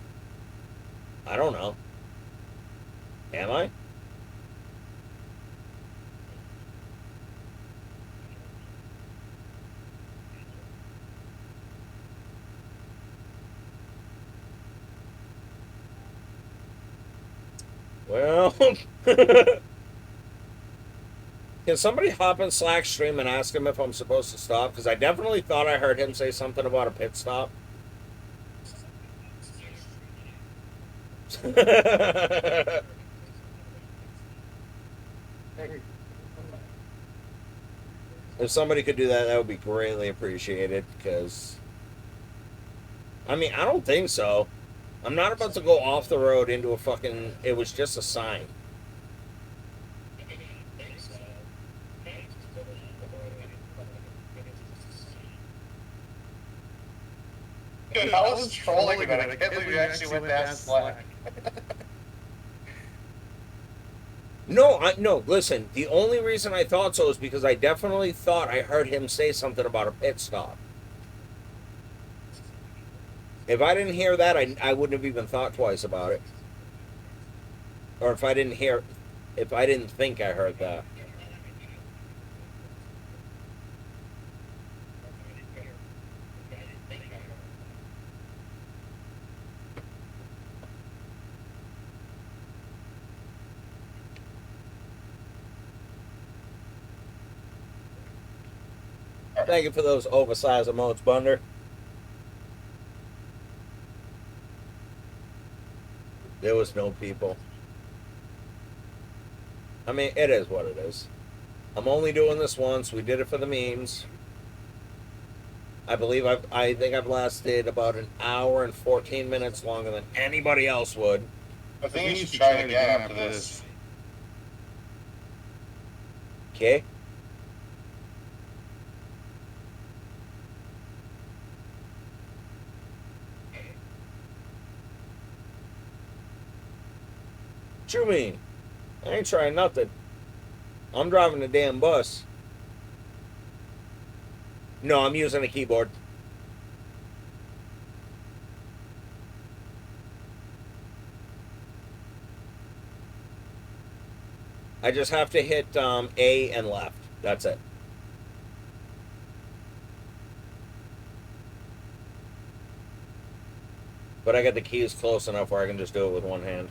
I don't know. Am I? Well, can somebody hop in Slack stream and ask him if I'm supposed to stop? Because I definitely thought I heard him say something about a pit stop. If somebody could do that, that would be greatly appreciated. Because, I mean, I don't think so. I'm not about to go off the road into a fucking. It was just a sign. Dude, I was trolling that. I can't believe you actually went past Slack. No. Listen, the only reason I thought so is because I definitely thought I heard him say something about a pit stop. If I didn't hear that, I wouldn't have even thought twice about it. Or if I didn't think I heard that. Thank you for those oversized emotes, Bunder. There was no people. I mean, it is what it is. I'm only doing this once. We did it for the memes. I think I've lasted about an hour and 14 minutes longer than anybody else would. I think you should try it again after this. Okay? What you mean? I ain't trying nothing. I'm driving the damn bus. No, I'm using a keyboard. I just have to hit A and left. That's it. But I got the keys close enough where I can just do it with one hand.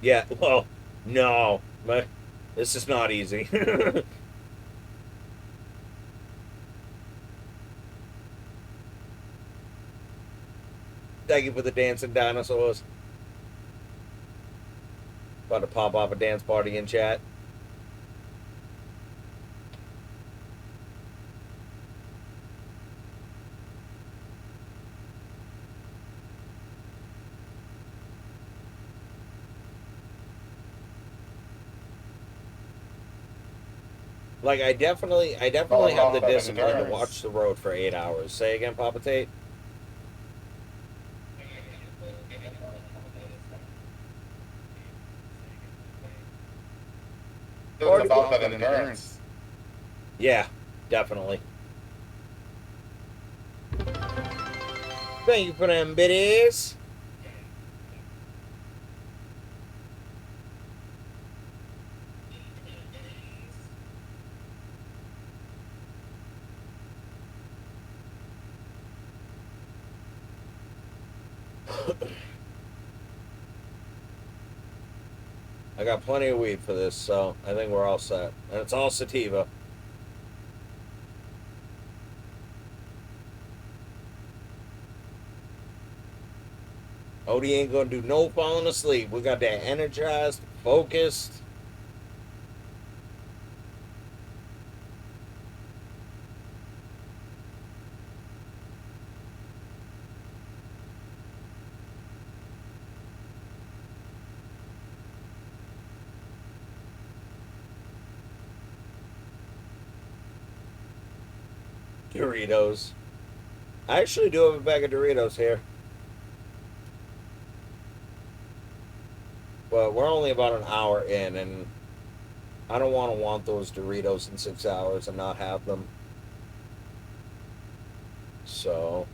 Yeah, well, no. But this is not easy. Thank you for the dancing dinosaurs. About to pop off a dance party in chat. Like I definitely have the that discipline to endurance. watch the road for 8 hours. Say again, Papa Tate. It was about that endurance. Yeah, definitely. Thank you for them biddies. I got plenty of weed for this, so I think we're all set. And it's all sativa. Odie ain't gonna do no falling asleep. We got that energized, focused. Doritos. I actually do have a bag of Doritos here. But we're only about an hour in, and I don't want those Doritos in 6 hours and not have them. So,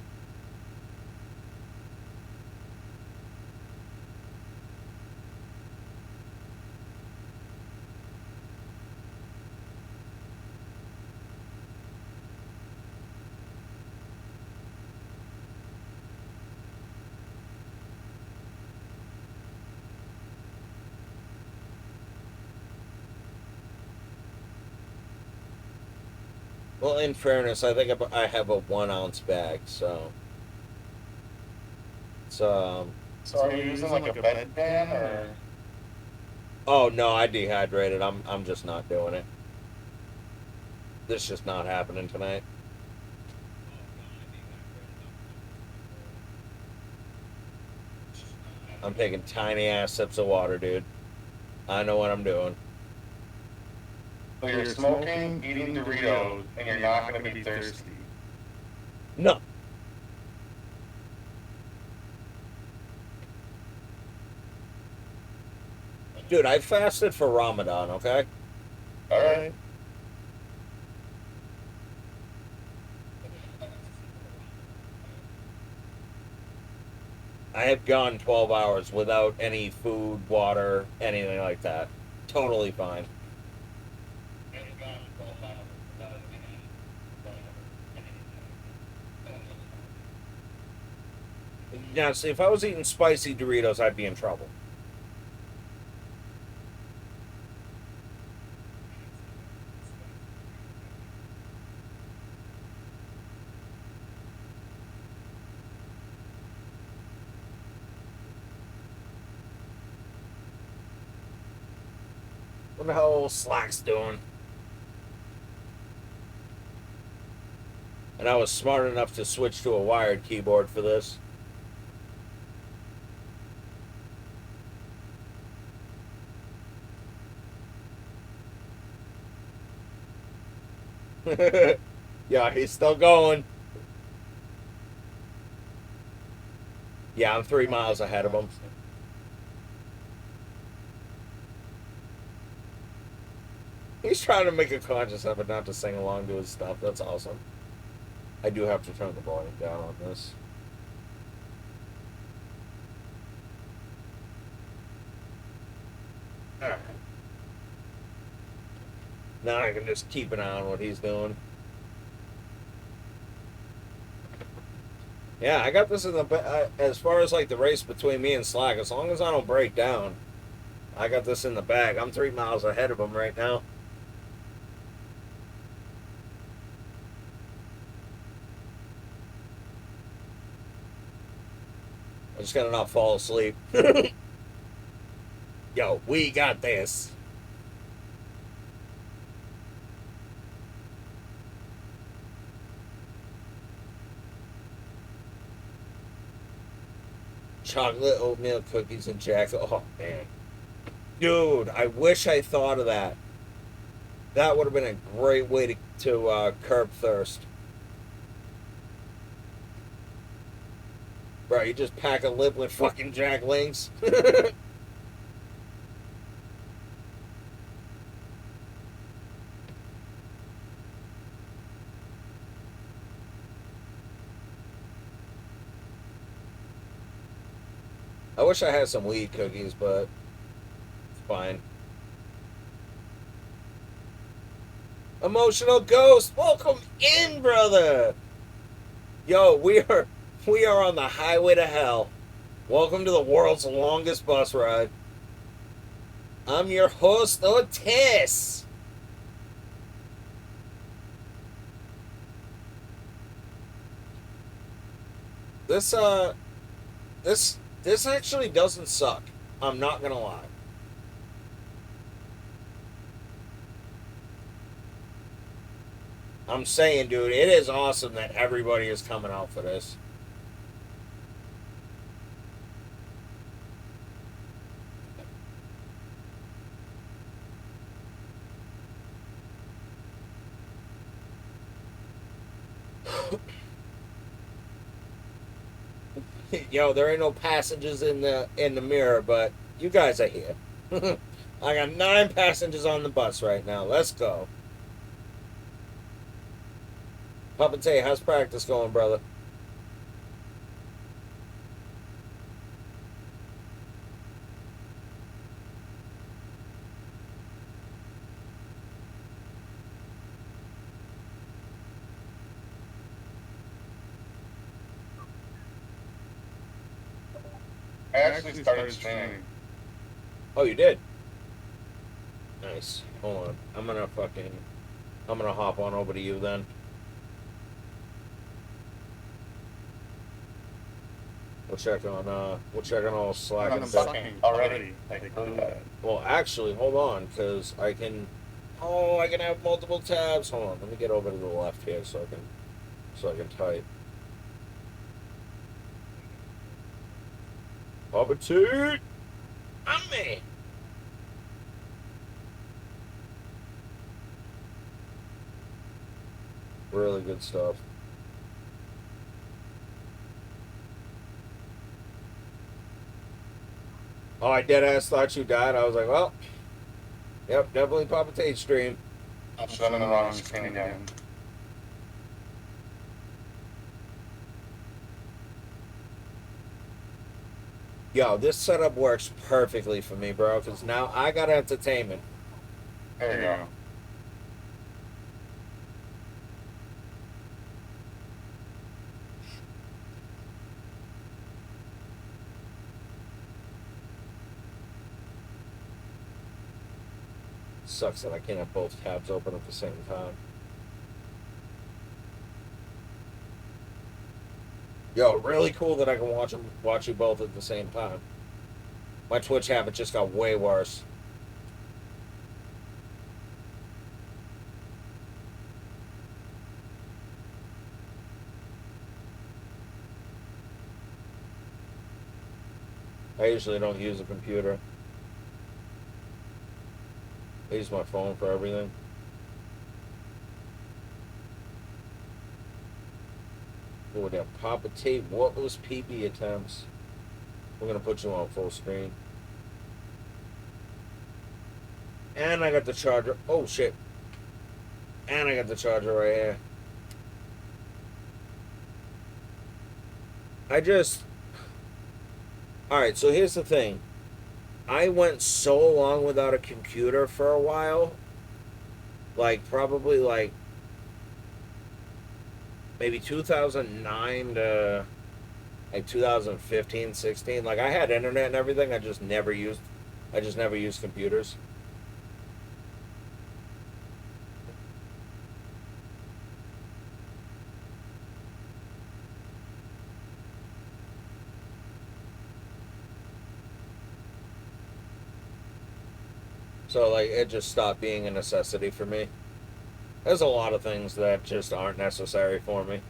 well, in fairness, I think I have a 1 ounce bag, so it's So are you using like a bedpan or? Oh no, I dehydrated. I'm just not doing it. This is just not happening tonight. I'm taking tiny ass sips of water, dude. I know what I'm doing. So you're smoking, eating Doritos, and you're not going to be thirsty. No. Dude, I fasted for Ramadan, okay? All right. I have gone 12 hours without any food, water, anything like that. Totally fine. Now, see, if I was eating spicy Doritos, I'd be in trouble. What the hell old Slack's doing? And I was smart enough to switch to a wired keyboard for this. Yeah, he's still going. Yeah, I'm 3 miles ahead of him. He's trying to make a conscious effort not to sing along to his stuff. That's awesome. I do have to turn the volume down on this. Alright. Now I can just keep an eye on what he's doing. Yeah, I got this in the as far as like the race between me and Slack. As long as I don't break down, I got this in the bag. I'm 3 miles ahead of him right now. I just gotta not fall asleep. Yo, we got this. Chocolate oatmeal cookies and Jack. Oh man, dude, I wish I thought of that. That would have been a great way to curb thirst. Bro, you just pack a lip with fucking Jack Links. I wish I had some weed cookies, but it's fine. Emotional Ghost, welcome in, brother. Yo, we are on the highway to hell. Welcome to the world's longest bus ride. I'm your host, Otis. This this actually doesn't suck. I'm not gonna lie. I'm saying, dude, it is awesome that everybody is coming out for this. Yo, there ain't no passengers in the mirror, but you guys are here. I got 9 passengers on the bus right now. Let's go. Papa Tay, how's practice going, brother? I actually started streaming. Oh, you did? Nice. Hold on. I'm gonna hop on over to you then. We'll check on all Slack I'm and Bit. sucking already. Well, actually, hold on, because I can have multiple tabs. Hold on, let me get over to the left here so I can type. Opportunity! I'm me! Really good stuff. Oh, I deadass thought you died. I was like, well, yep, definitely Papa Tate stream. I'm in the wrong screen again. Yo, this setup works perfectly for me, bro, because now I got entertainment. There you go. Sucks that I can't have both tabs open at the same time. Yo, really cool that I can watch you both at the same time. My Twitch habit just got way worse. I usually don't use a computer. I use my phone for everything. Oh, damn. Papa Tate, what was PB attempts? We're going to put you on full screen. And I got the charger. Oh, shit. And I got the charger right here. Alright, so here's the thing. I went so long without a computer for a while. Probably maybe 2009 to 2015, 16. I had internet and everything. I just never used computers. So it just stopped being a necessity for me. There's a lot of things that just aren't necessary for me.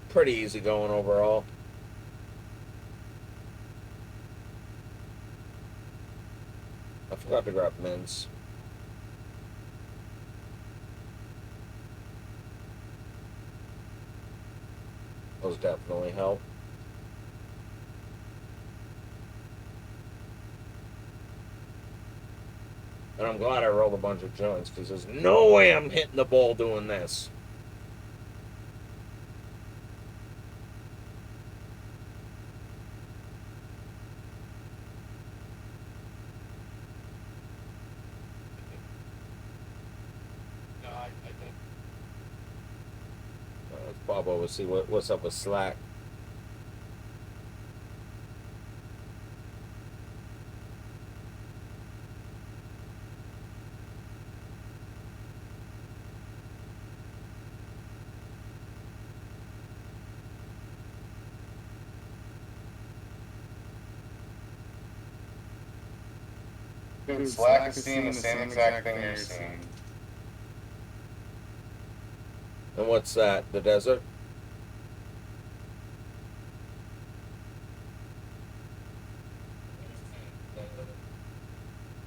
Pretty easy going overall. I forgot to grab mints. Those definitely help. And I'm glad I rolled a bunch of joints because there's no way I'm hitting the ball doing this. No, I think. Let's pop over see what's up with Slack. Dude, Slack is seeing the same exact thing you're seeing. And what's that? The desert?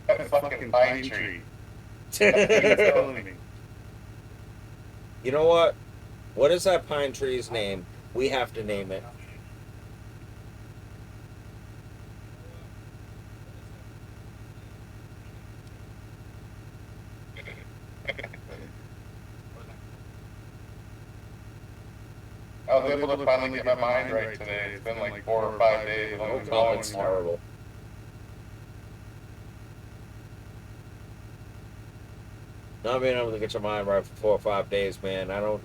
That fucking pine tree. It's killing me. You know what? What is that pine tree's name? We have to name it. I was able to finally get my mind right today. It's been like 4 or 5 days. I don't even know It's anymore. terrible. Not being able to get your mind right for 4 or 5 days, man. I don't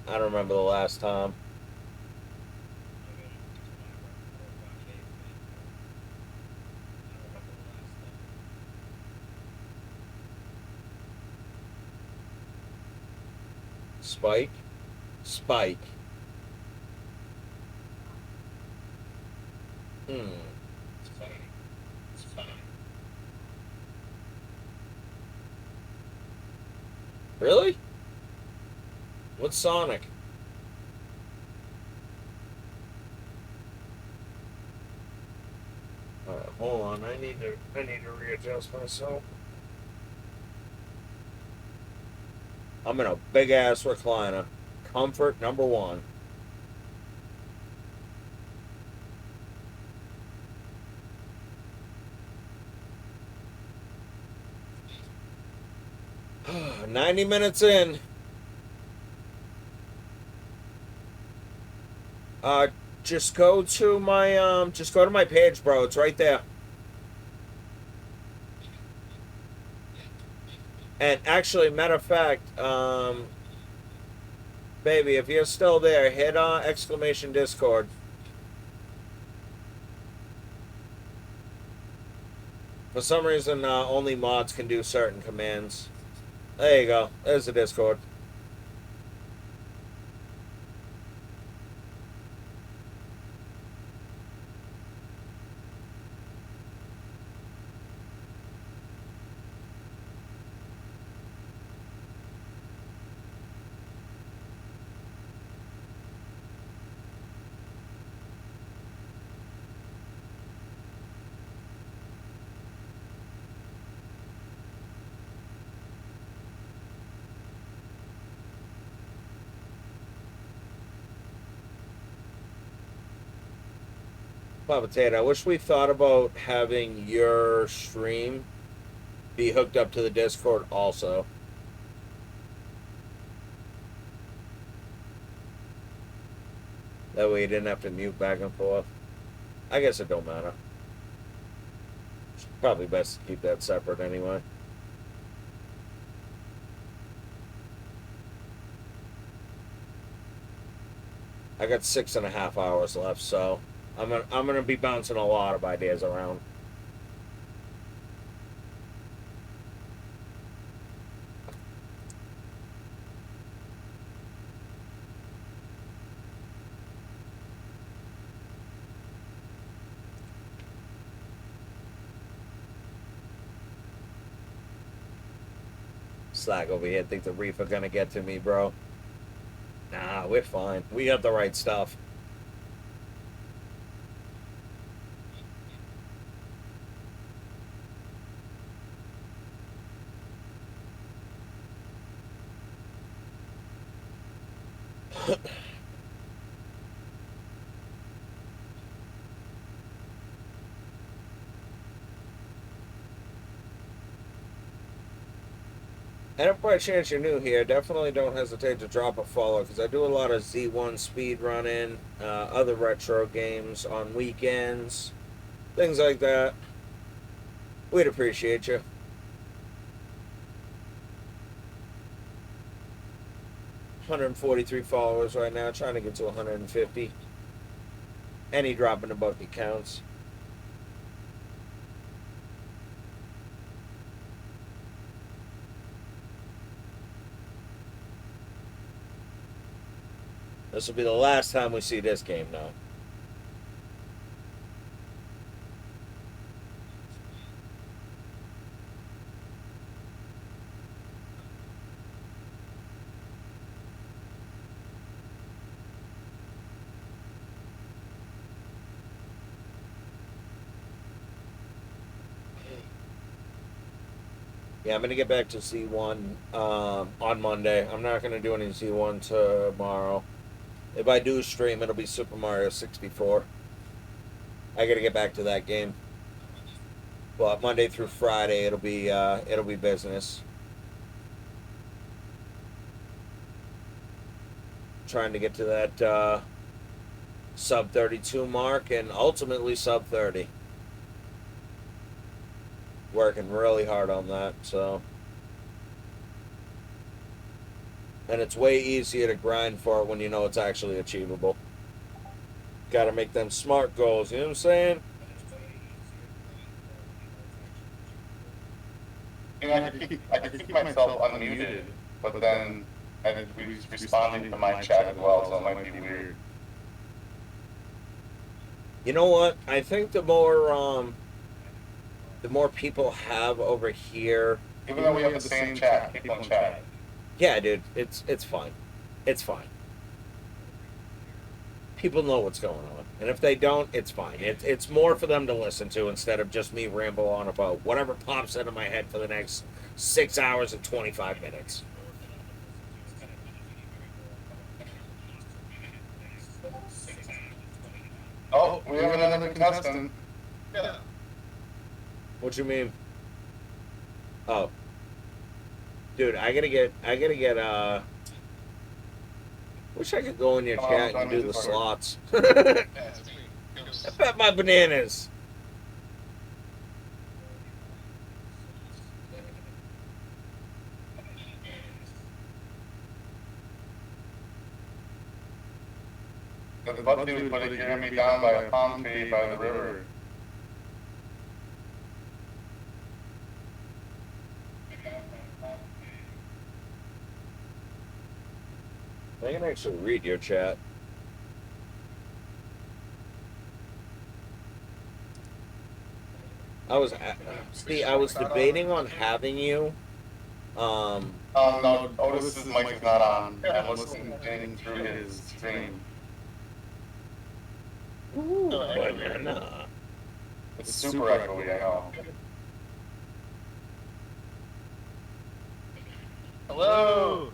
remember the last time. Spike? Spike. Really? What's Sonic? Alright, hold on. I need to readjust myself. I'm in a big ass recliner. Comfort number one. $90 in. Just go to my page, bro. It's right there. And actually, matter of fact, baby, if you're still there, hit exclamation Discord. For some reason, only mods can do certain commands. There you go. There's the Discord. Papa Tate, I wish we thought about having your stream be hooked up to the Discord also. That way you didn't have to mute back and forth. I guess it don't matter. It's probably best to keep that separate anyway. I got 6.5 hours left, so I'm gonna be bouncing a lot of ideas around. Slack over here think the reefer gonna get to me, bro. Nah, we're fine. We got the right stuff. And if by chance you're new here, definitely don't hesitate to drop a follow because I do a lot of Z1 speed running, other retro games on weekends, things like that. We'd appreciate you. 143 followers right now, trying to get to 150. Any drop in the bucket counts. This will be the last time we see this game now. Yeah, I'm going to get back to Z1 on Monday. I'm not going to do any Z1 tomorrow. If I do stream, it'll be Super Mario 64. I got to get back to that game. But Monday through Friday, it'll be business. Trying to get to that sub 32 mark and ultimately sub 30. Working really hard on that, so. And it's way easier to grind for it when you know it's actually achievable. Got to make them smart goals, you know what I'm saying? You know, I could keep myself unmuted, but then I'd be responding to my chat as well, so it might be weird. You know what? I think the more people have over here. Even though we have the same chat, keep on chatting. Yeah, dude, it's fine. It's fine. People know what's going on, and if they don't, it's fine. It's more for them to listen to instead of just me ramble on about whatever pops into my head for the next 6 hours and 25 minutes. Oh, we have another contestant. Yeah. What you mean? Oh. Dude, I gotta get wish I could go in your chat and do the slots. Yeah, it's me. I bet my bananas. The butt dude put it carrying me down by a palm tree by the river. I can actually read your chat. I was debating on having you. No, Otis's mic is not on. I'm listening through his stream. Ooh, banana. It's super echoey, I know. Hello.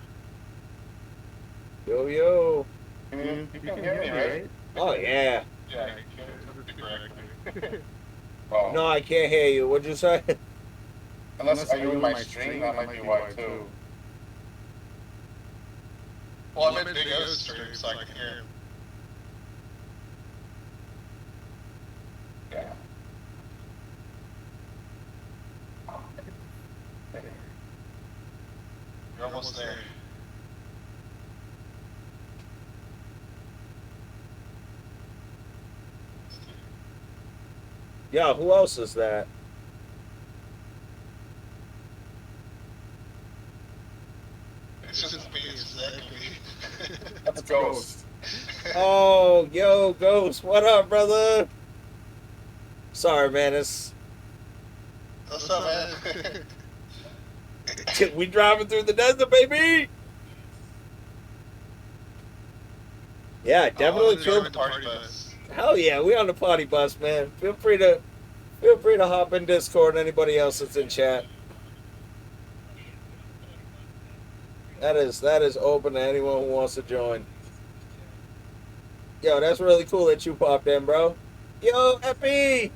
Yo yo. You can hear me, right? Oh yeah. Yeah, I can correctly. Well, No, I can't hear you. What'd you say? unless are you in my stream, that might be why too. Well, I'm in Big O's stream, so I can hear him. Yeah. You're almost there. Yeah, who else is that? It's just me, exactly. That's Ghost. Oh, yo, Ghost, what up, brother? Sorry, man, it's What's up, man? we driving through the desert, baby. Yeah, definitely feel. the party bus. Hell yeah, we on the party bus, man. Feel free to hop in Discord. Anybody else that's in chat. That is open to anyone who wants to join. Yo, that's really cool that you popped in, bro. Yo, Epi!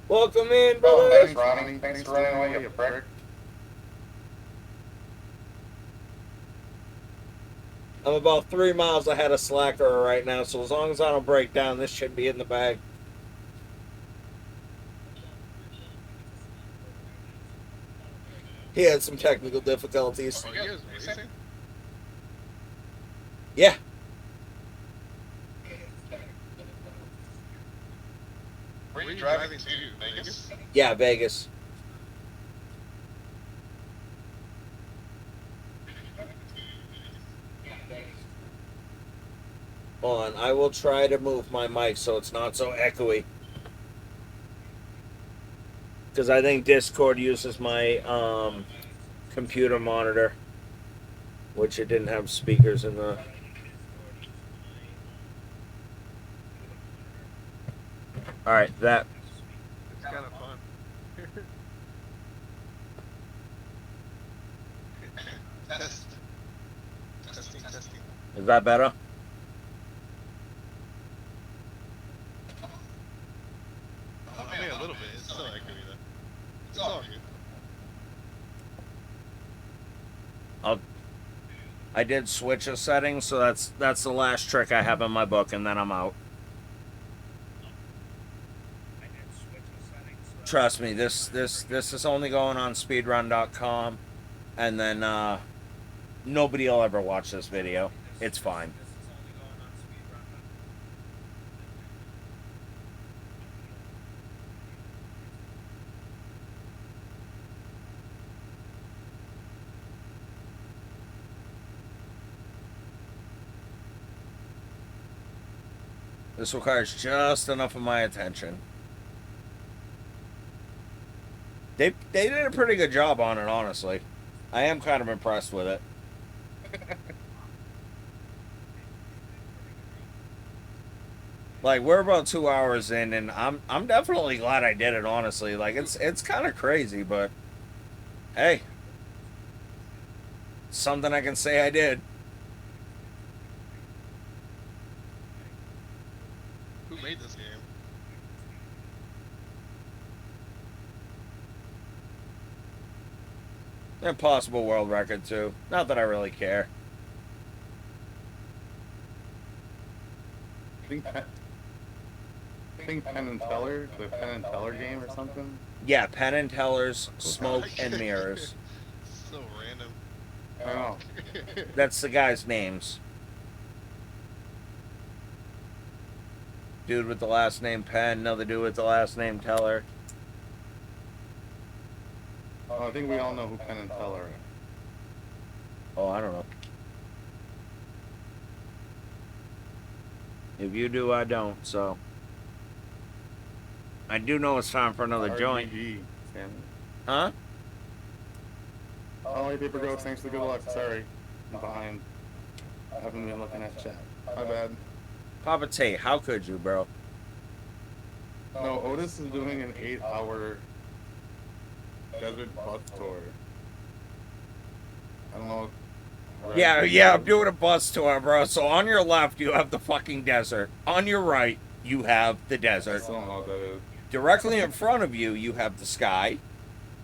Welcome in, brother. Oh, thanks, Ronnie. Thanks for running away, you prick. I'm about 3 miles ahead of Slacker right now, so as long as I don't break down, this should be in the bag. He had some technical difficulties. Oh, you guys racing? Yeah. Where are you driving to? Vegas? Yeah, Vegas. Hold on, I will try to move my mic so it's not so echoey. Because I think Discord uses my computer monitor, which it didn't have speakers in the. All right, that. It's kind of fun. Test. Testing. Is that better? I mean, a little bit. It's still echoey though. It's all good. I did switch a setting, so that's the last trick I have in my book, and then I'm out. Trust me, this is only going on speedrun.com, and then nobody will ever watch this video. It's fine. This requires just enough of my attention. They did a pretty good job on it, honestly. I am kind of impressed with it. Like, we're about 2 hours in, and I'm definitely glad I did it, honestly. Like, it's kind of crazy, but hey, something I can say I did. Who made this game? Impossible world record, too. Not that I really care. I think Penn and Teller, the Penn and Teller game or something. Yeah, Penn and Teller's Smoke and Mirrors. So random. I don't know. That's the guys' names. Dude with the last name Penn, another dude with the last name Teller. I think we all know who Penn and Teller are. Oh, I don't know. If you do, I don't, so. I do know it's time for another joint. RGG, Sammy. Huh? Oh, hey, Paper Ghost, thanks for the good luck. Sorry, I'm behind. I haven't been looking at chat. My bad. Papa Tate, how could you, bro? No, Otis is doing an 8-hour desert bus tour. I don't know. Yeah, I'm doing a bus tour, bro. So on your left, you have the fucking desert. On your right, you have the I desert. still don't know what that is. Directly in front of you, you have the sky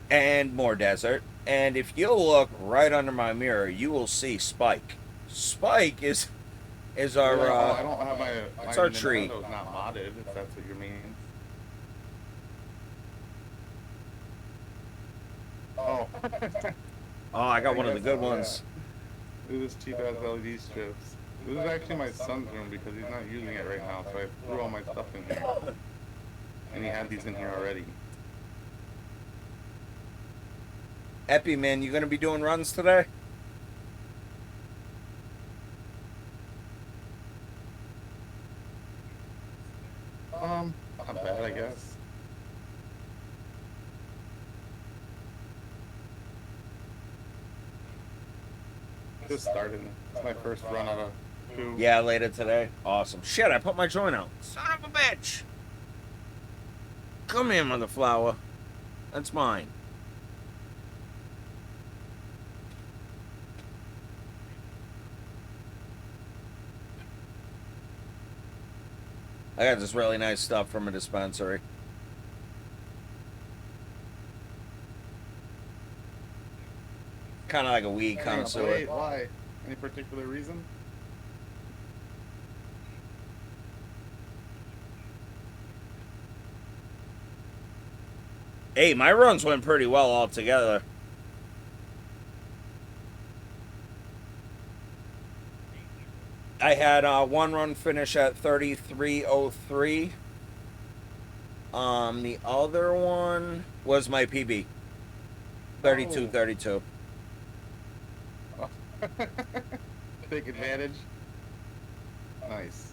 and more desert. And if you look right under my mirror, you will see Spike. Spike is our I don't have my it's our tree. Nintendo's not modded, if that's what you mean. Oh. oh, I got one of the good ones. It was cheap ass LED strips. This is actually my son's room because he's not using it right now, so I threw all my stuff in here. And he had these in here already. Epi, man, you gonna be doing runs today? Not bad, I guess. Just started. It's my first run out of 2. Yeah, later today. Awesome. Shit, I put my joint out. Son of a bitch. Come here, motherflower. That's mine. I got this really nice stuff from a dispensary. Kind of like a weed connoisseur. Wait, why? Any particular reason? Hey, my runs went pretty well altogether. I had one run finish at 33:03. The other one was my PB, 32:32. Oh. Take advantage. Nice.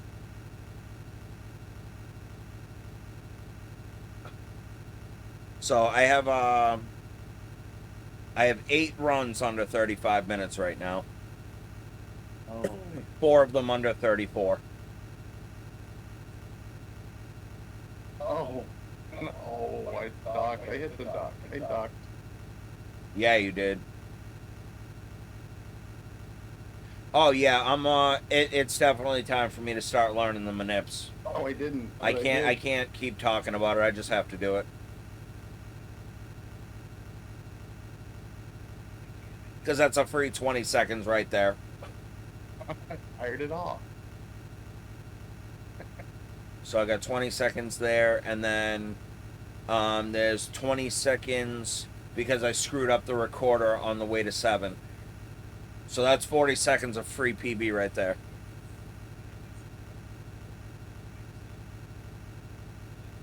So I have 8 runs under 35 minutes right now. Oh. 4 of them under 34. Oh. Oh, I docked. I hit the dock. I docked. Yeah, you did. Oh yeah, it's definitely time for me to start learning the manips. Oh, I didn't. I but can't I did. can't keep talking about it. I just have to do it. Cuz that's a free 20 seconds right there. I heard it all. So I got 20 seconds there, and then there's 20 seconds because I screwed up the recorder on the way to 7. So that's 40 seconds of free PB right there.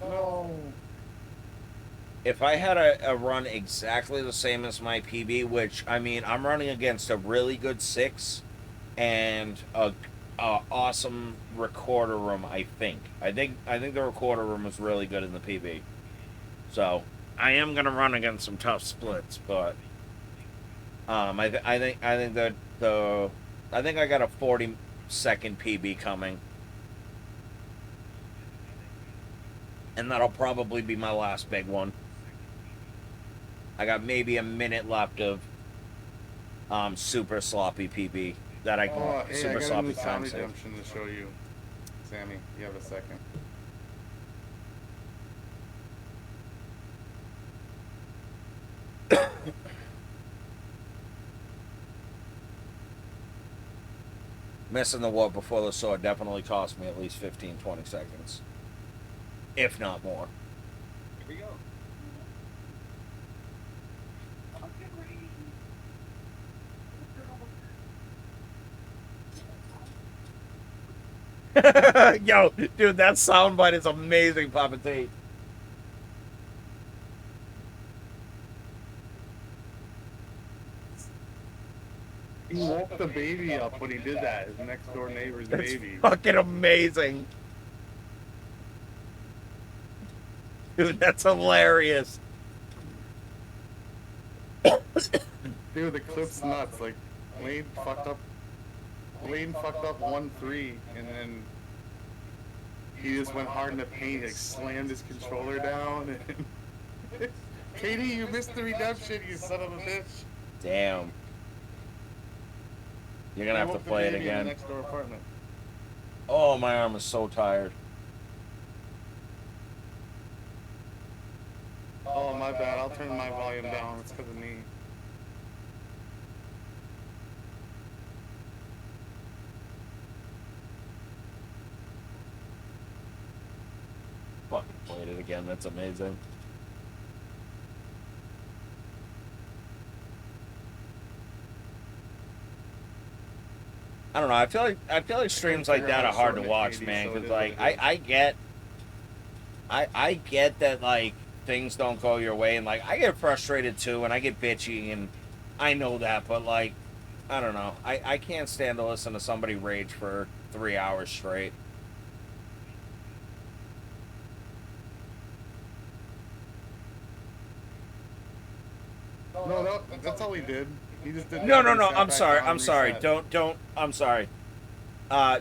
No. If I had a run exactly the same as my PB, which, I mean, I'm running against a really good 6 and a awesome recorder room, I think. I think the recorder room is really good in the PB. So I am gonna run against some tough splits, but I think that I think I got a 40-second PB coming, and that'll probably be my last big one. I got maybe a minute left of super sloppy PB that I can Oh, hey, I super got a sloppy new time sound save. redemption to show you. Sammy, you have a second. Missing the whoop before the sword definitely cost me at least 15, 20 seconds, if not more. Here we go. Yo, dude, that soundbite is amazing, Papa T. He woke the baby up when he did that. His next door neighbor's It's baby. fucking amazing. Dude, that's hilarious. Dude, the clip's nuts. Like, Lane fucked up. Lane fucked up 1-3, and then he just went hard in the paint. Like, slammed his controller down. And Katie, you missed the redemption, you son of a bitch. Damn. You're gonna He have to woke the play it baby in the again. next door apartment. Oh, my arm is so tired. Oh, my bad. I'll turn my volume down. It's because of me. Fucking played it again. That's amazing. I don't know. I feel like streams like that are hard to watch, man. Because like I get that like things don't go your way, and like I get frustrated too, and I get bitchy, and I know that, but like I don't know. I can't stand to listen to somebody rage for 3 hours straight. No, no, that's all he did. He just did. No, that no, and no. sat I'm back sorry. down I'm and sorry. reset. Don't. I'm sorry.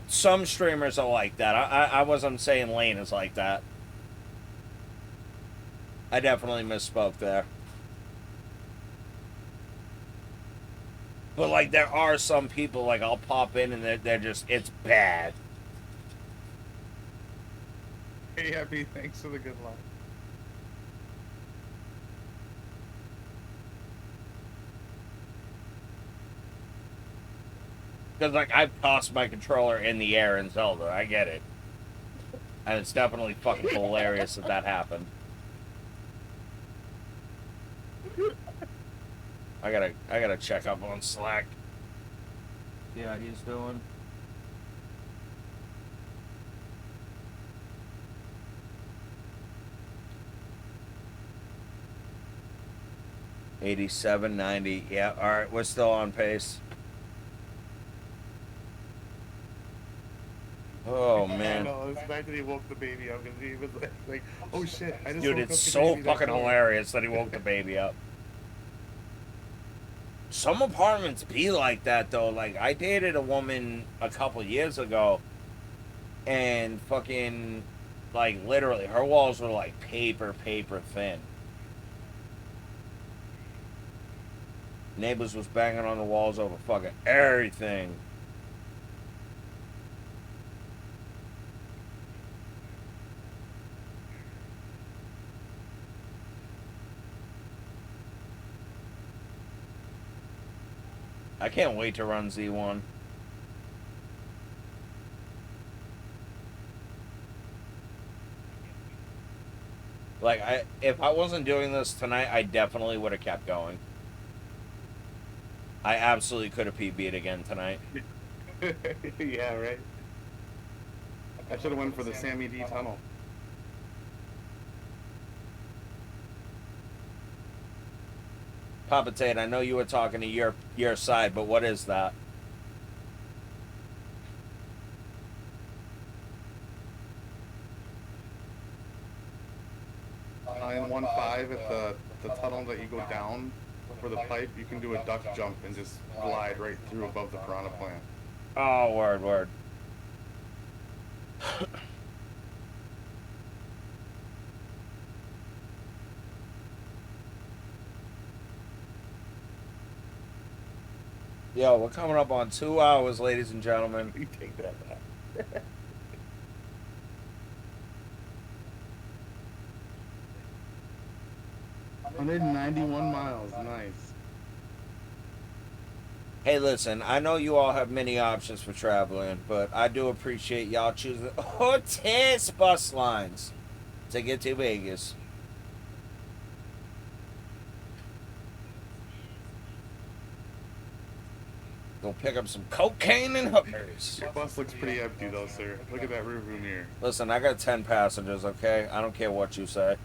Some streamers are like that. I wasn't saying Lane is like that. I definitely misspoke there. But like, there are some people like I'll pop in and they're just it's bad. Hey, Happy, thanks for the good luck. Because like I've tossed my controller in the air in Zelda. I get it, and it's definitely fucking hilarious that that happened. I gotta check up on Slack. See how he's doing. $87, $90. Yeah, all right, we're still on pace. Oh I man, know. It's back that he woke the baby up because he was like, oh shit, I just dude, woke it's up the so baby next fucking door. hilarious that he woke the baby up. Some apartments be like that though. Like I dated a woman a couple years ago, and fucking, like literally, her walls were like paper thin. Neighbors was banging on the walls over fucking everything. I can't wait to run Z1. Like if I wasn't doing this tonight, I definitely would have kept going. I absolutely could have PB'd again tonight. Yeah, right. I should have went for the Sammy D tunnel. Papa Tate, I know you were talking to your side, but what is that? 915 at the tunnel that you go down for the pipe, you can do a duck jump and just glide right through above the piranha plant. Oh, word. Yo, we're coming up on 2 hours, ladies and gentlemen. You take that back. 191 miles, nice. Hey, listen, I know you all have many options for traveling, but I do appreciate y'all choosing Otis bus lines to get to Vegas. Go pick up some cocaine and hookers. Your bus looks pretty empty though, sir. Look at that rearview mirror. Listen, I got 10 passengers, okay? I don't care what you say.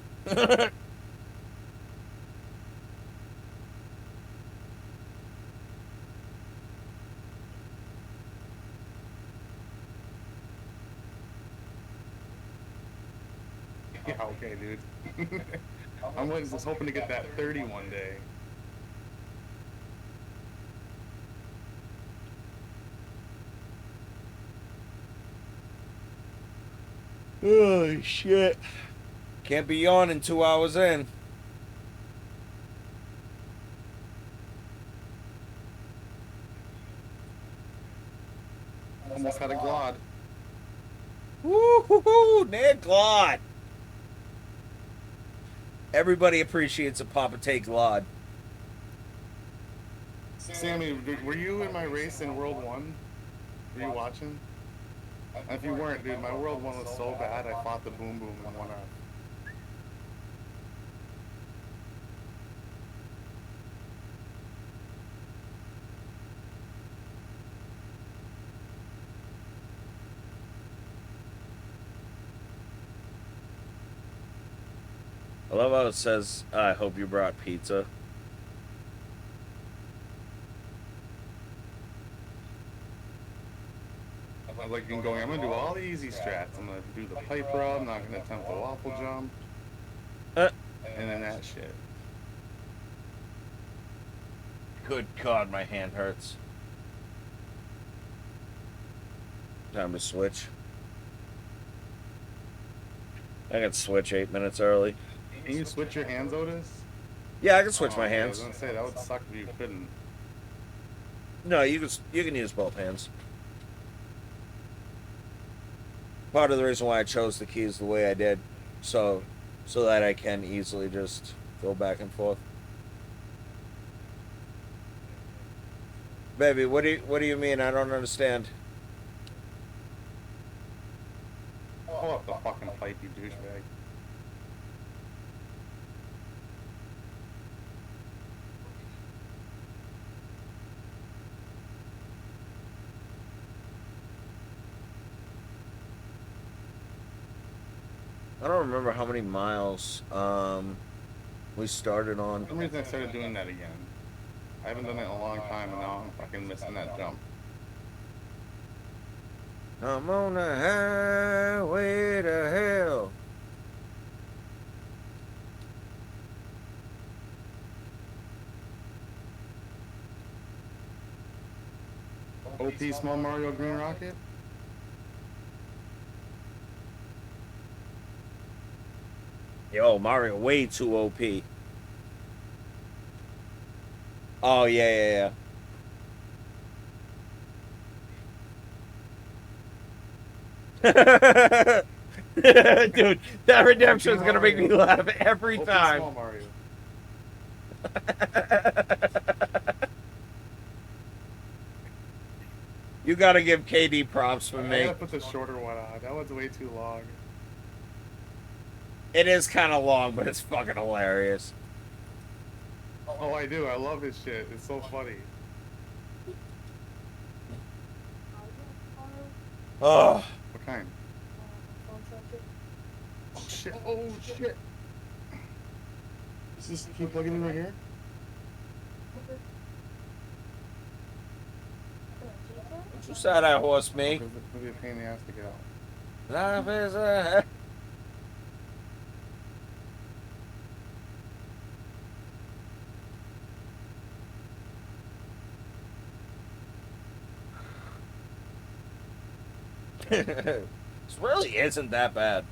Yeah, okay, dude. I'm just hoping to get that 30 one day. Oh, shit. Can't be yawning 2 hours in. Almost had a glod. Woo-hoo-hoo, Nick Glod. Everybody appreciates a Papa Take Glod. Sammy, were you in my race in World 1? Were you watching? If you weren't, dude, my World 1 was so bad, I fought the Boom Boom and won out. I love how it says, I hope you brought pizza. I'm like, I'm gonna do all the easy strats. I'm gonna do the pipe rub, I'm not gonna attempt the waffle jump. And then that shit. Good God, my hand hurts. Time to switch. I can switch 8 minutes early. Can you switch your hands, Otis? Yeah, I can switch my Okay, hands. I was gonna say, that would suck if you couldn't. No, you can use both hands. Part of the reason why I chose the keys the way I did, so that I can easily just go back and forth. Baby, what do you mean? I don't understand. Pull up the fucking pipe, you douchebag. I don't remember how many miles we started on. For some reason I started doing that again. I haven't done it in a long time, and now I'm fucking missing that jump. I'm on the highway to hell. OP Small Mario Green Rocket? Yo, Mario way too OP. Oh yeah. Dude, that redemption's gonna make me laugh every OP time. Small Mario. You gotta give KD props for I me. gotta put the shorter one on. That one's way too long. It is kind of long, but it's fucking hilarious. Oh, I do. I love his shit. It's so funny. Oh, What kind? Oh shit. Oh shit. Is this keep plugging in right here? what you said, that horse me? Because it's gonna be a pain in the ass to get out. Life is a. This really isn't that bad.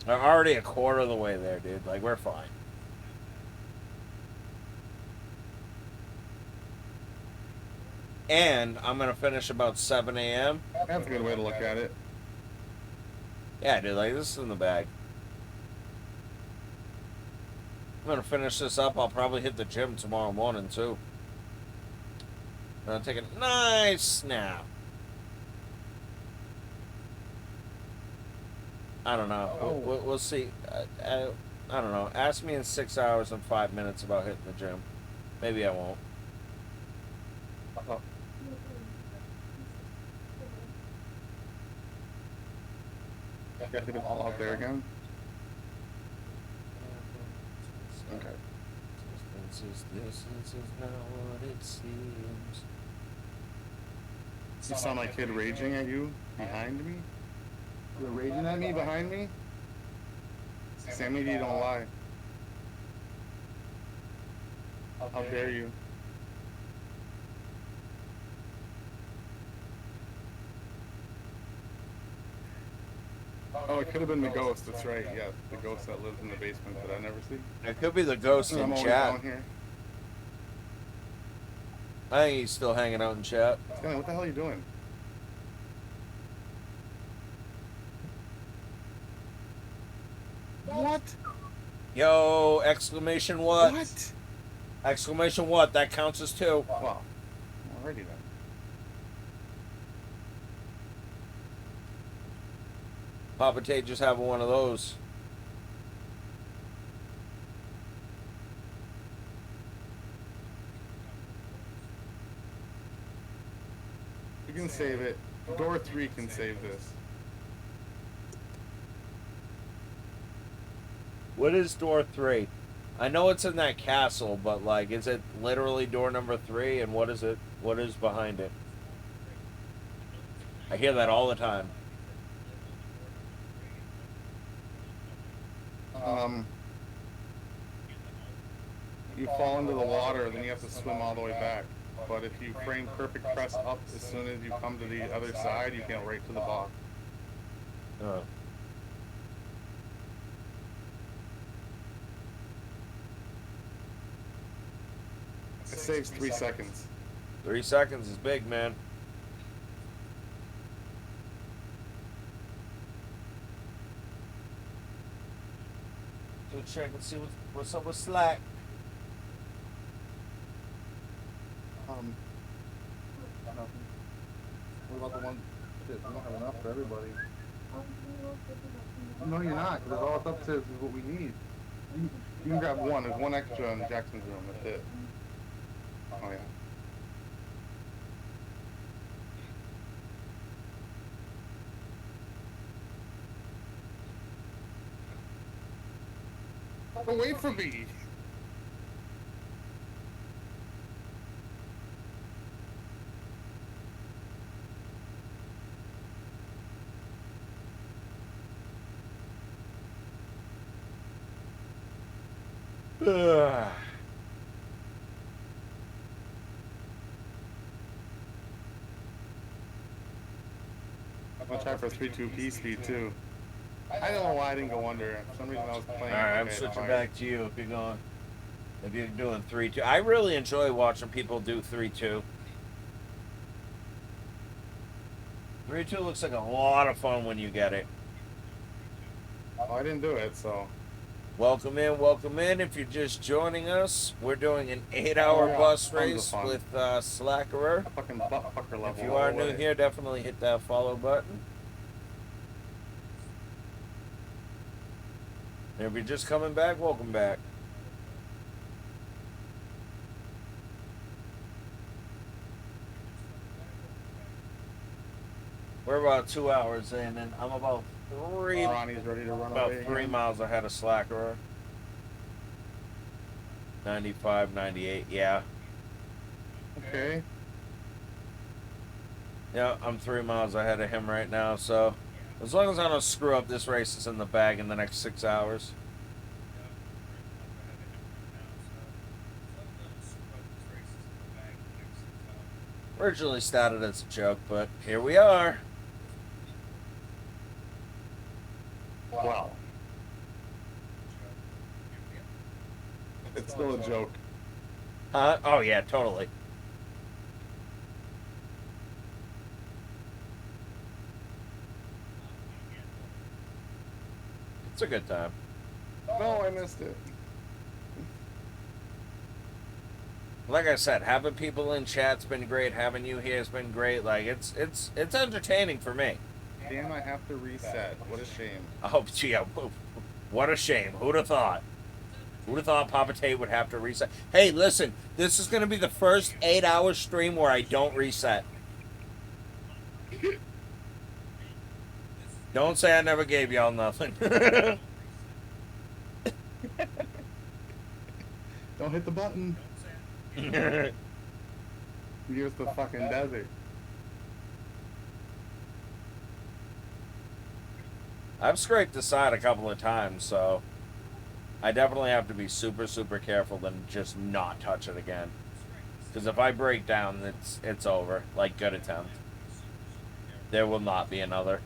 We're already a quarter of the way there, dude. Like, we're fine. And I'm gonna finish about 7 a.m. That's a good way to look at it. Yeah, dude, like, this is in the bag. I'm gonna finish this up. I'll probably hit the gym tomorrow morning, too. And I'll take a nice nap. I don't know. We'll see. I don't know. Ask me in 6 hours and 5 minutes about hitting the gym. Maybe I won't. Oh. You have to do all out there again? Okay. Distance is not what it seems. You sound like kid raging at you behind me? You're raging at me behind me? Sammy D, don't lie. How dare you? Oh, it could have been the ghost. That's right. Yeah, the ghost that lives in the basement that I never see. It could be the ghost I'm in always chat. down here. I think he's still hanging out in chat. Skyline, what the hell are you doing? What? Yo, exclamation what? What? Exclamation what? That counts as 2. Well, alrighty then. Papa Tate just having one of those. You can save it. Door 3 can save this. What is door 3? I know it's in that castle, but like, is it literally door number 3? And what is it? What is behind it? I hear that all the time. You fall into the water, then you have to swim all the way back. But if you frame perfect press up as soon as you come to the other side, you get right to the box. Oh. It saves 3 seconds. 3 seconds is big, man. Go check and see what's up with Slack. Nothing. What about the one? Shit, we don't have enough for everybody. No, you're not, because all it's up to is what we need. You can grab one. There's one extra in Jackson's room. That's it. Oh, yeah. away from me. Ugh. I'm gonna try for 3-2 speed too. I don't know why I didn't go under. For some reason I was playing. All right, like I'm I had switching fire. back to you if you're going. If you're doing 3-2, I really enjoy watching people do 3-2. 3-2 looks like a lot of fun when you get it. Oh, I didn't do it, so. Welcome in, welcome in. If you're just joining us, we're doing an 8-hour Yeah, bus tons of race fun. with Slackerer. A fucking butt fucker level. If you all are the new way. here, definitely hit that follow button. And if you're just coming back, welcome back. We're about 2 hours in, and I'm about Ronnie's ready to run away 3 again. miles ahead of Slackerer. 95, 98, yeah. Okay. Yeah, I'm 3 miles ahead of him right now, so as long as I don't screw up, this race is in the bag in the next 6 hours. Originally started as a joke, but here we are. Well, it's still a joke. Huh? Oh, yeah, totally. It's a good time. No, I missed it. Like I said, having people in chat's been great. Having you here has been great. Like it's entertaining for me. Damn, I have to reset. What a shame. Oh, gee, what a shame. Who'd have thought? Who'd have thought Papa Tate would have to reset? Hey, listen, this is going to be the first 8-hour stream where I don't reset. Don't say I never gave y'all nothing. Don't hit the button. Here's the fucking desert. I've scraped the side a couple of times, so I definitely have to be super, super careful and just not touch it again. Because if I break down, it's over. Like, good attempt. There will not be another.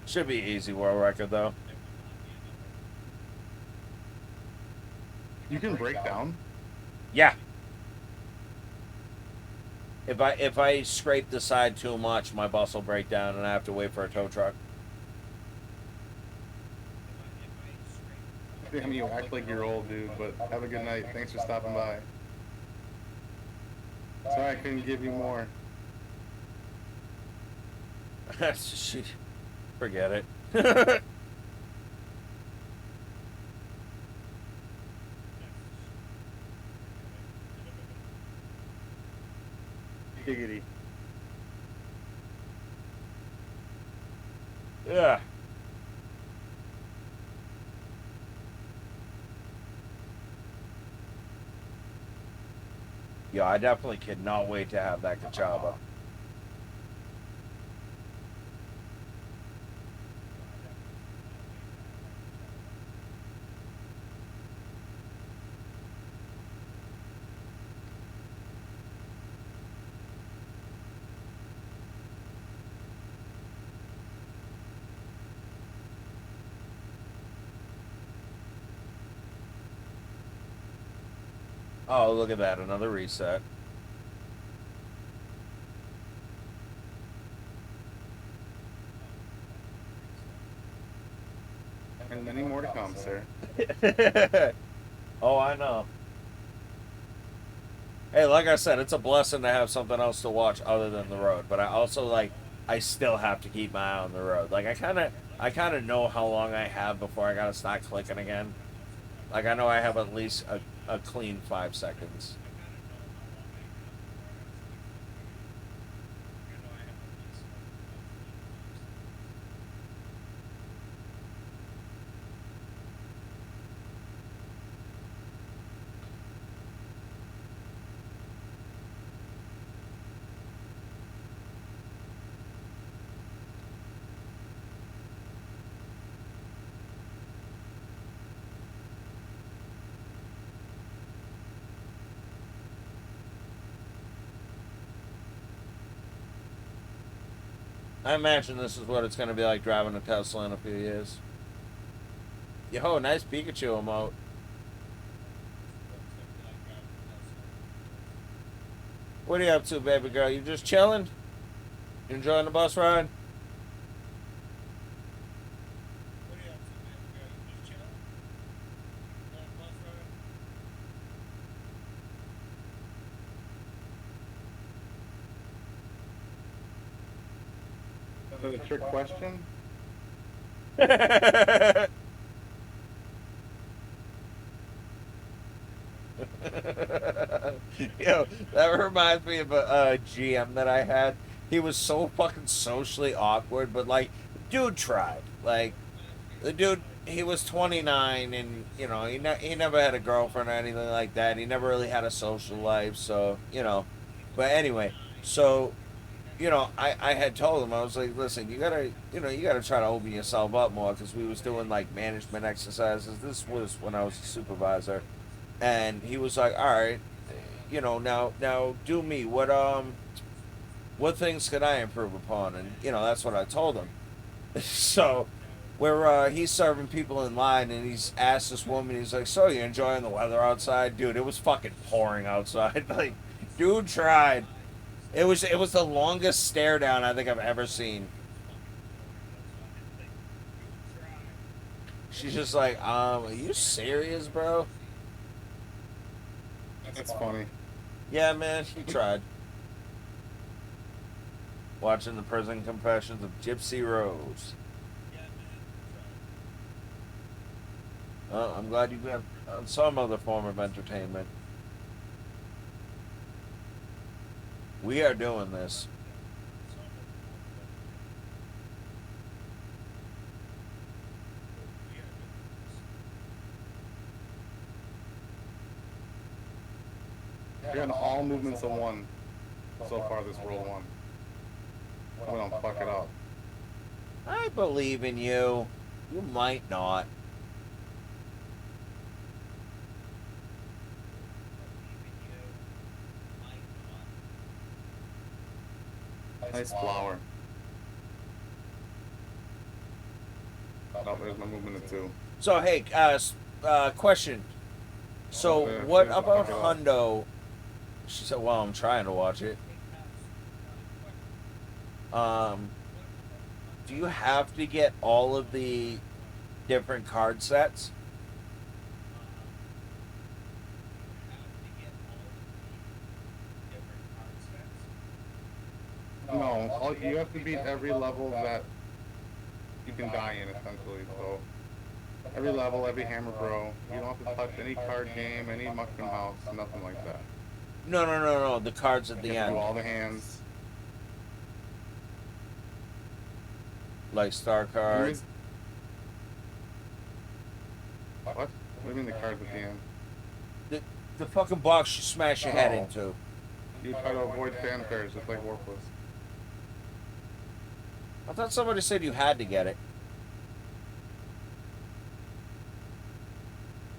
Should be easy world record, though. You can break down. Yeah. If I scrape the side too much, my bus will break down and I have to wait for a tow truck. Damn, you act like you're old, dude, but have a good night. Thanks for stopping by. Sorry I couldn't give you more. Forget it. Giggity. Yeah. Yeah, I definitely cannot wait to have that Kachaba. Oh, look at that. Another reset. And many more to come, sir. Oh, I know. Hey, like I said, it's a blessing to have something else to watch other than the road. But I also, like, I still have to keep my eye on the road. Like, I kind of know how long I have before I gotta start clicking again. Like, I know I have at least a clean 5 seconds. I imagine this is what it's going to be like driving a Tesla in a few years. Yo, nice Pikachu emote. What are you up to, baby girl? You just chilling? You enjoying the bus ride? What are you up to, baby girl? You just chilling? Enjoying the bus Is that a trick question? ride? Yo, that reminds me of a GM that I had. He was so fucking socially awkward, but like, dude tried. Like, the dude, he was 29, and you know, he never had a girlfriend or anything like that. He never really had a social life, so you know. But anyway, so you know, I had told him, I was like, listen, you gotta try to open yourself up more, because we was doing like management exercises. This was when I was a supervisor, and he was like, all right, you know, now do me. What things could I improve upon? And you know, that's what I told him. So where he's serving people in line, and he's asked this woman, he's like, so you enjoying the weather outside? Dude, it was fucking pouring outside. Like, dude tried. It was the longest stare down I think I've ever seen. She's just like, are you serious, bro? That's funny. Yeah, man, she tried. Watching the prison confessions of Gypsy Rose. I'm glad you have some other form of entertainment. We are doing this. You're getting all movements of one so far this roll one. We don't fuck it up. I believe in you. You might not. Nice flower. Oh, there's my movement of two. So hey, question. So Okay, what okay, about fuck it up. Hundo? She said, "Well, I'm trying to watch it." Um, do you have to get all of the different card sets? No, you have to beat every level that you can die in, essentially. So every level, every hammer bro. You don't have to touch any card game, any mushroom house, nothing like that. No. The cards at the You have to end, do all the hands. like Star Card. What? What do you mean the cards at the end? The fucking box you smash your head Oh. into. You try to avoid fanfares just like Warpless. I thought somebody said you had to get it.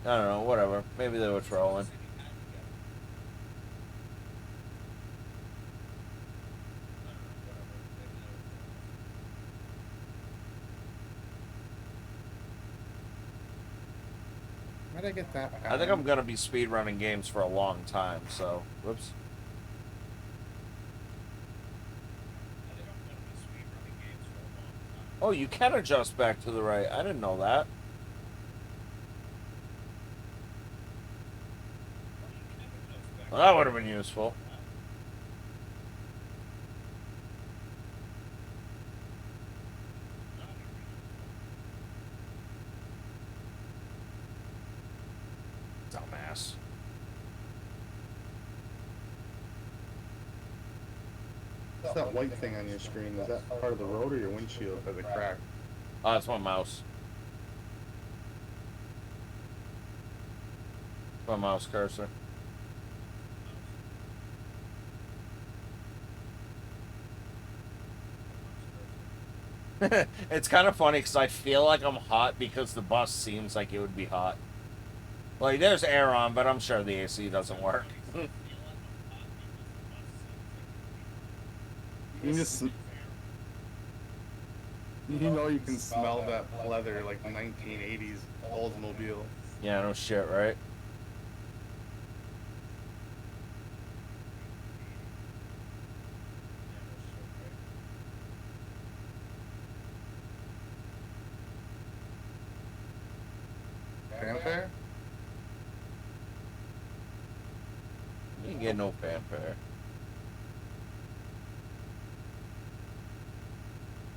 I don't know. Whatever. Maybe they were trolling. Where'd I get that? I think I'm gonna be speedrunning games for a long time. So, whoops. Oh, you can adjust back to the right. I didn't know that. Well, that would have been useful. Dumbass. What's that white thing on your screen? Is that part of the road or your windshield? Has it cracked? Oh, that's my mouse. My mouse cursor. It's kind of funny because I feel like I'm hot because the bus seems like it would be hot. Like, there's air on, but I'm sure the AC doesn't work. You can just You know you can smell that leather like 1980s Oldsmobile. Yeah, no shit, right? Fanfare? You ain't get no fanfare.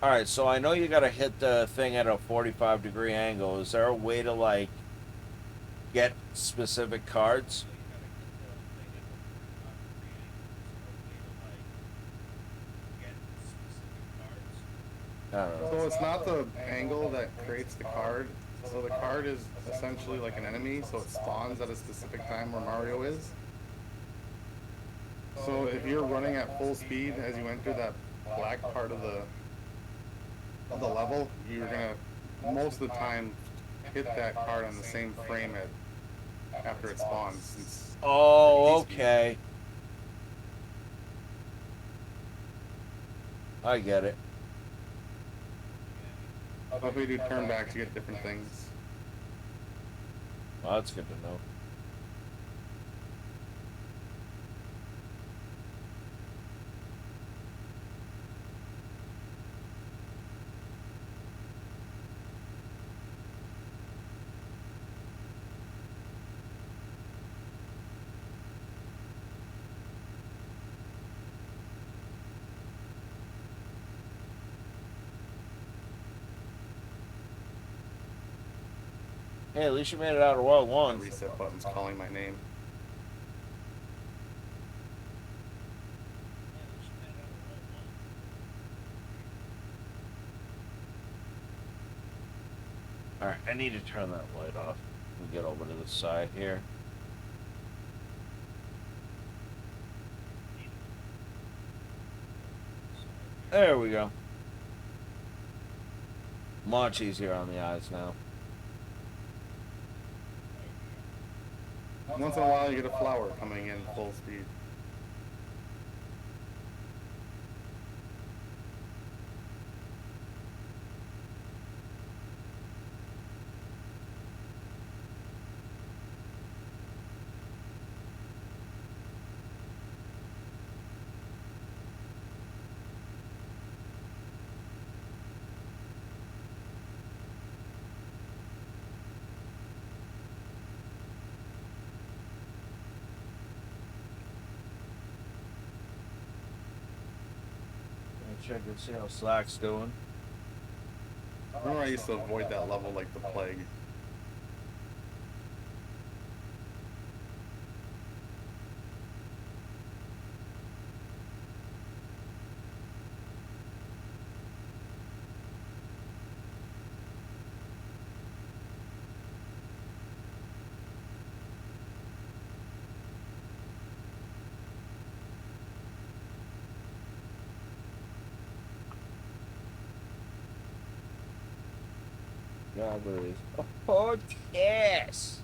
Alright, so I know you gotta hit the thing at a 45-degree angle. Is there a way to, like, get specific cards? I don't know. So it's not the angle that creates the card. So the card is essentially like an enemy, so it spawns at a specific time where Mario is. So if you're running at full speed as you enter that black part of the level, you're gonna most of the time hit that card on the same frame after it spawns. Since Oh, okay. I get it. if we do turnbacks, you get different things. Well, that's good to know. Hey, at least you made it out of World The 1. reset button's calling my name. Alright, I need to turn that light off and get over to the side here. There we go. Much easier on the eyes now. Once in a while, you get a flower coming in full speed. Check and see how Slack's doing. Remember, I used to avoid that level like the plague. Yeah, there it is. Oh, yes!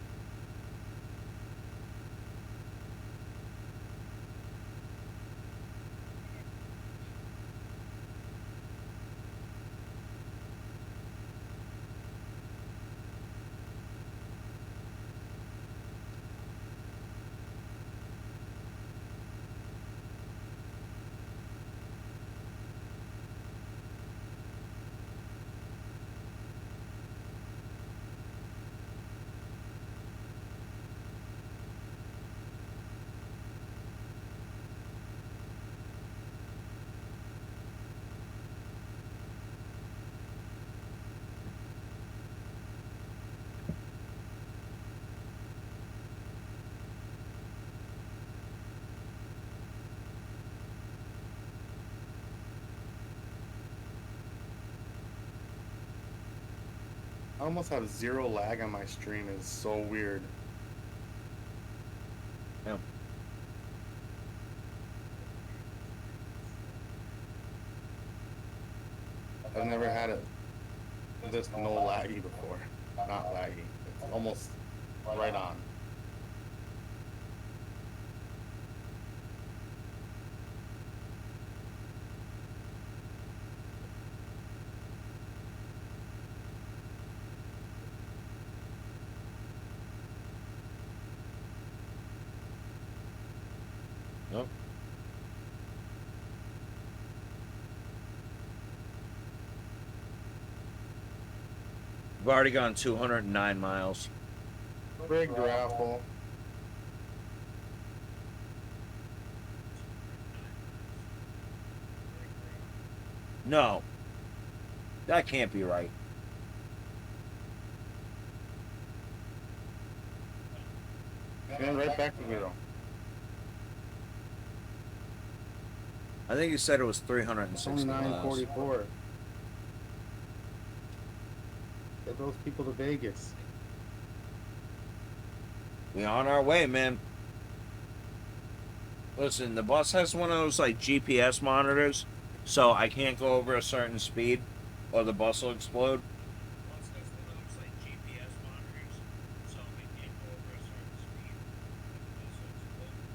I almost have zero lag on my stream. It's so weird. Yeah. I've never had it this no laggy before. Not laggy. It's almost right on. Nope. We've already gone 209 miles. Big raffle. No. That can't be right. And right back to 0. I think you said it was 360 miles. 29:44. Get those people to Vegas. We on our way, man. Listen, the bus has one of those like GPS monitors, so I can't go over a certain speed or the bus will explode. The bus has one of those like GPS monitors, so I can't go over a certain speed or the bus will explode.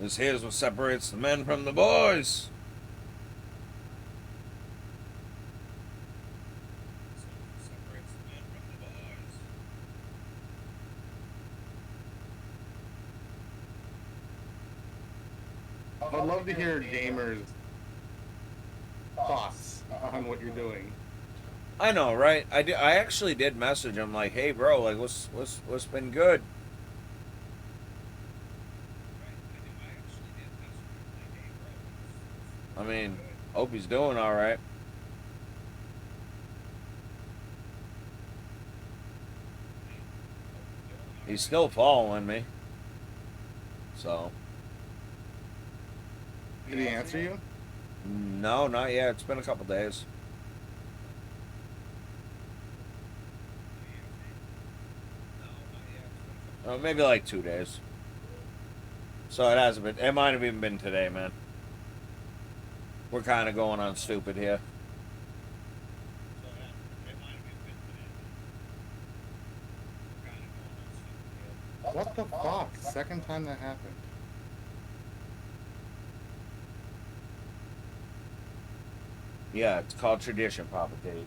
This here's what separates the men from the boys. I'd love to hear gamers' thoughts on what you're doing. I know, right? I actually did message him like, "Hey, bro, like, what's been good?" I mean, hope he's doing all right. He's still following me, so. Did he answer you? No, not yet. It's been a couple days. Maybe like 2 days. So it hasn't been. It might have even been today, man. We're kind of going on stupid here. What the fuck? Second time that happened. Yeah, it's called tradition, Papa Dave.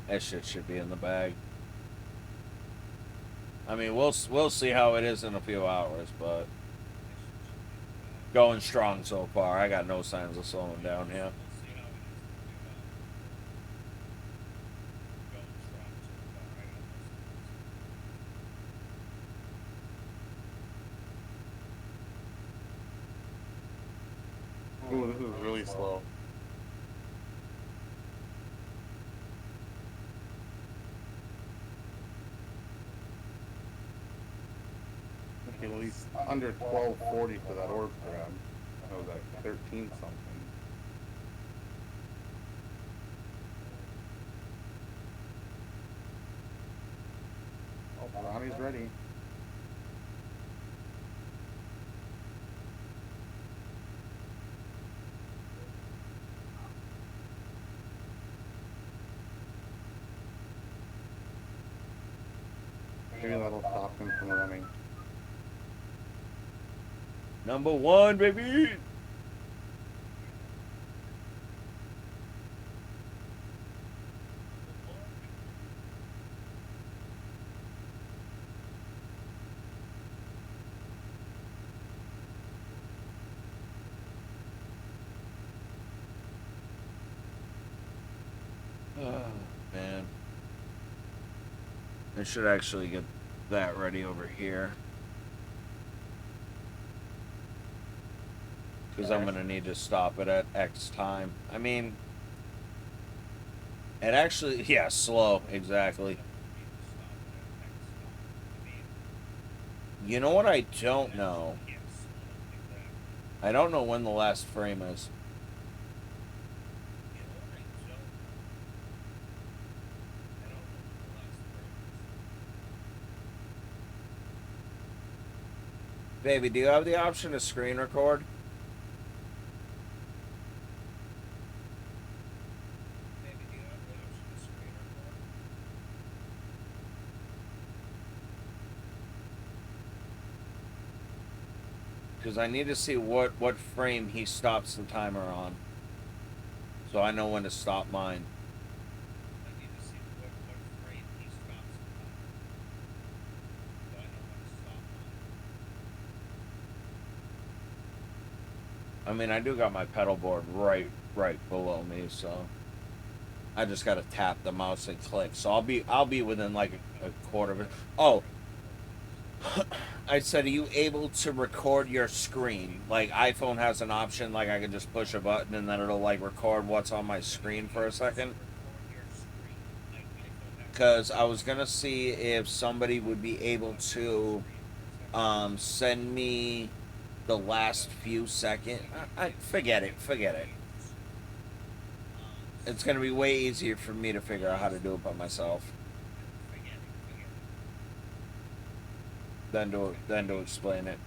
That shit should be in the bag. I mean, we'll see how it is in a few hours, but going strong so far. I got no signs of slowing down here. Ooh, this is really slow. Okay, well he's under 1240 for that orb grab. That was like 13 something. Oh, Ronnie's ready. Maybe that'll stop him from running. Number 1, baby. Oh, man. I should actually get that ready over here. Because I'm going to need to stop it at X time. I mean, it actually, yeah, slow, exactly. You know what I don't know? I don't know when the last frame is. Baby, do you have the option to screen record? Because I need to see what frame he stops the timer on. So I know when to stop mine. I need to see what frame he stops the timer. So I know when to stop mine. I mean, I do got my pedal board right below me, so I just gotta tap the mouse and click. So I'll be within like a quarter of it. Oh, I said, are you able to record your screen? Like iPhone has an option, like I can just push a button and then it'll like record what's on my screen for a second. Because I was gonna see if somebody would be able to send me the last few seconds. Forget it, forget it. It's gonna be way easier for me to figure out how to do it by myself than to explain it.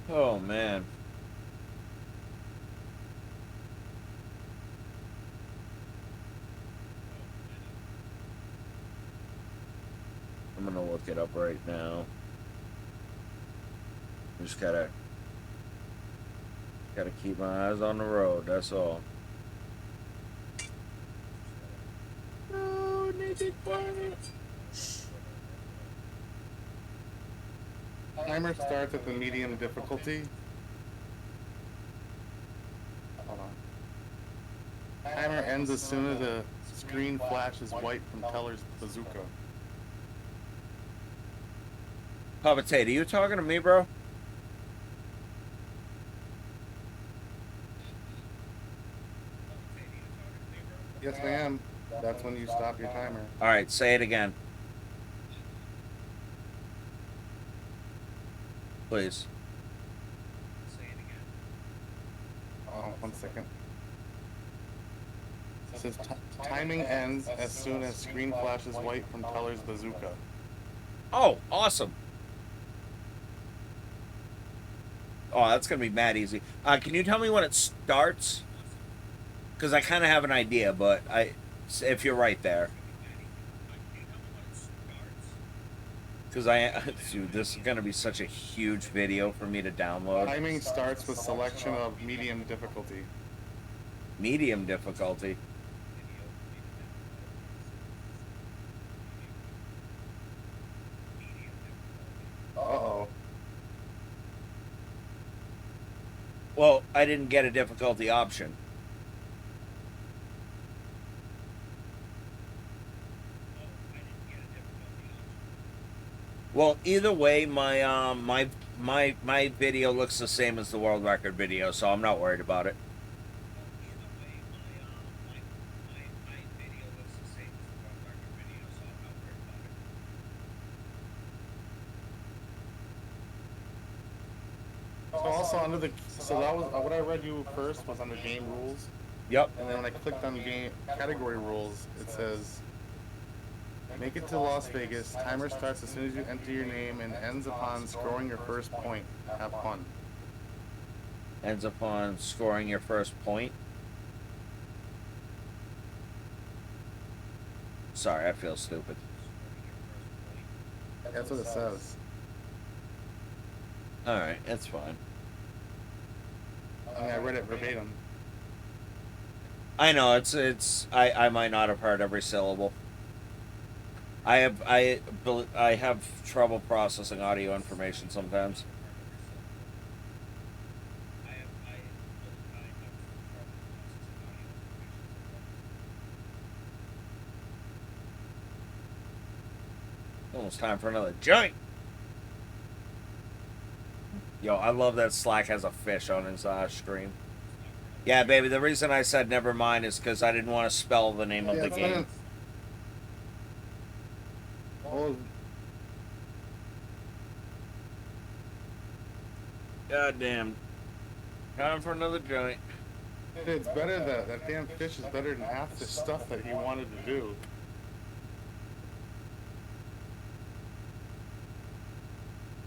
Oh man. I'm gonna look it up right now. Just gotta keep my eyes on the road, that's all. No, naked planet. Timer starts at the medium difficulty. Hold on. Timer ends as soon as the screen flashes white from Teller's bazooka. Papa Tate, are you talking to me, bro? Yes, ma'am. That's when you stop your timer. Alright, say it again. Please. Say it again. Oh, 1 second. It says timing ends as soon as screen flashes white from Teller's bazooka. Oh, awesome. Oh, that's gonna be mad easy. Can you tell me when it starts? Because I kind of have an idea, but if you're right there. Because dude, this is gonna be such a huge video for me to download. Timing starts with selection of medium difficulty. Medium difficulty. Uh-oh. Well, I didn't get a difficulty option. Well, either way, my video looks the same as the world record video, so I'm not worried about it. So also under the that was what I read you first was under game rules, Yep. and then when I clicked on game category rules, it says make it to Las Vegas. Timer starts as soon as you enter your name and ends upon scoring your first point. Have fun. Ends upon scoring your first point. Sorry, I feel stupid. That's what it says. Alright, that's fine. I mean, I read it verbatim. I know, I might not have heard every syllable. I have trouble processing audio information sometimes. Almost time for another joint. Yo, I love that Slack has a fish on his screen. Yeah, baby, the reason I said never mind is because I didn't want to spell the name of the game. Oh, God damn. Time for another joint. it's better that damn fish is better than half the stuff that he wanted to do.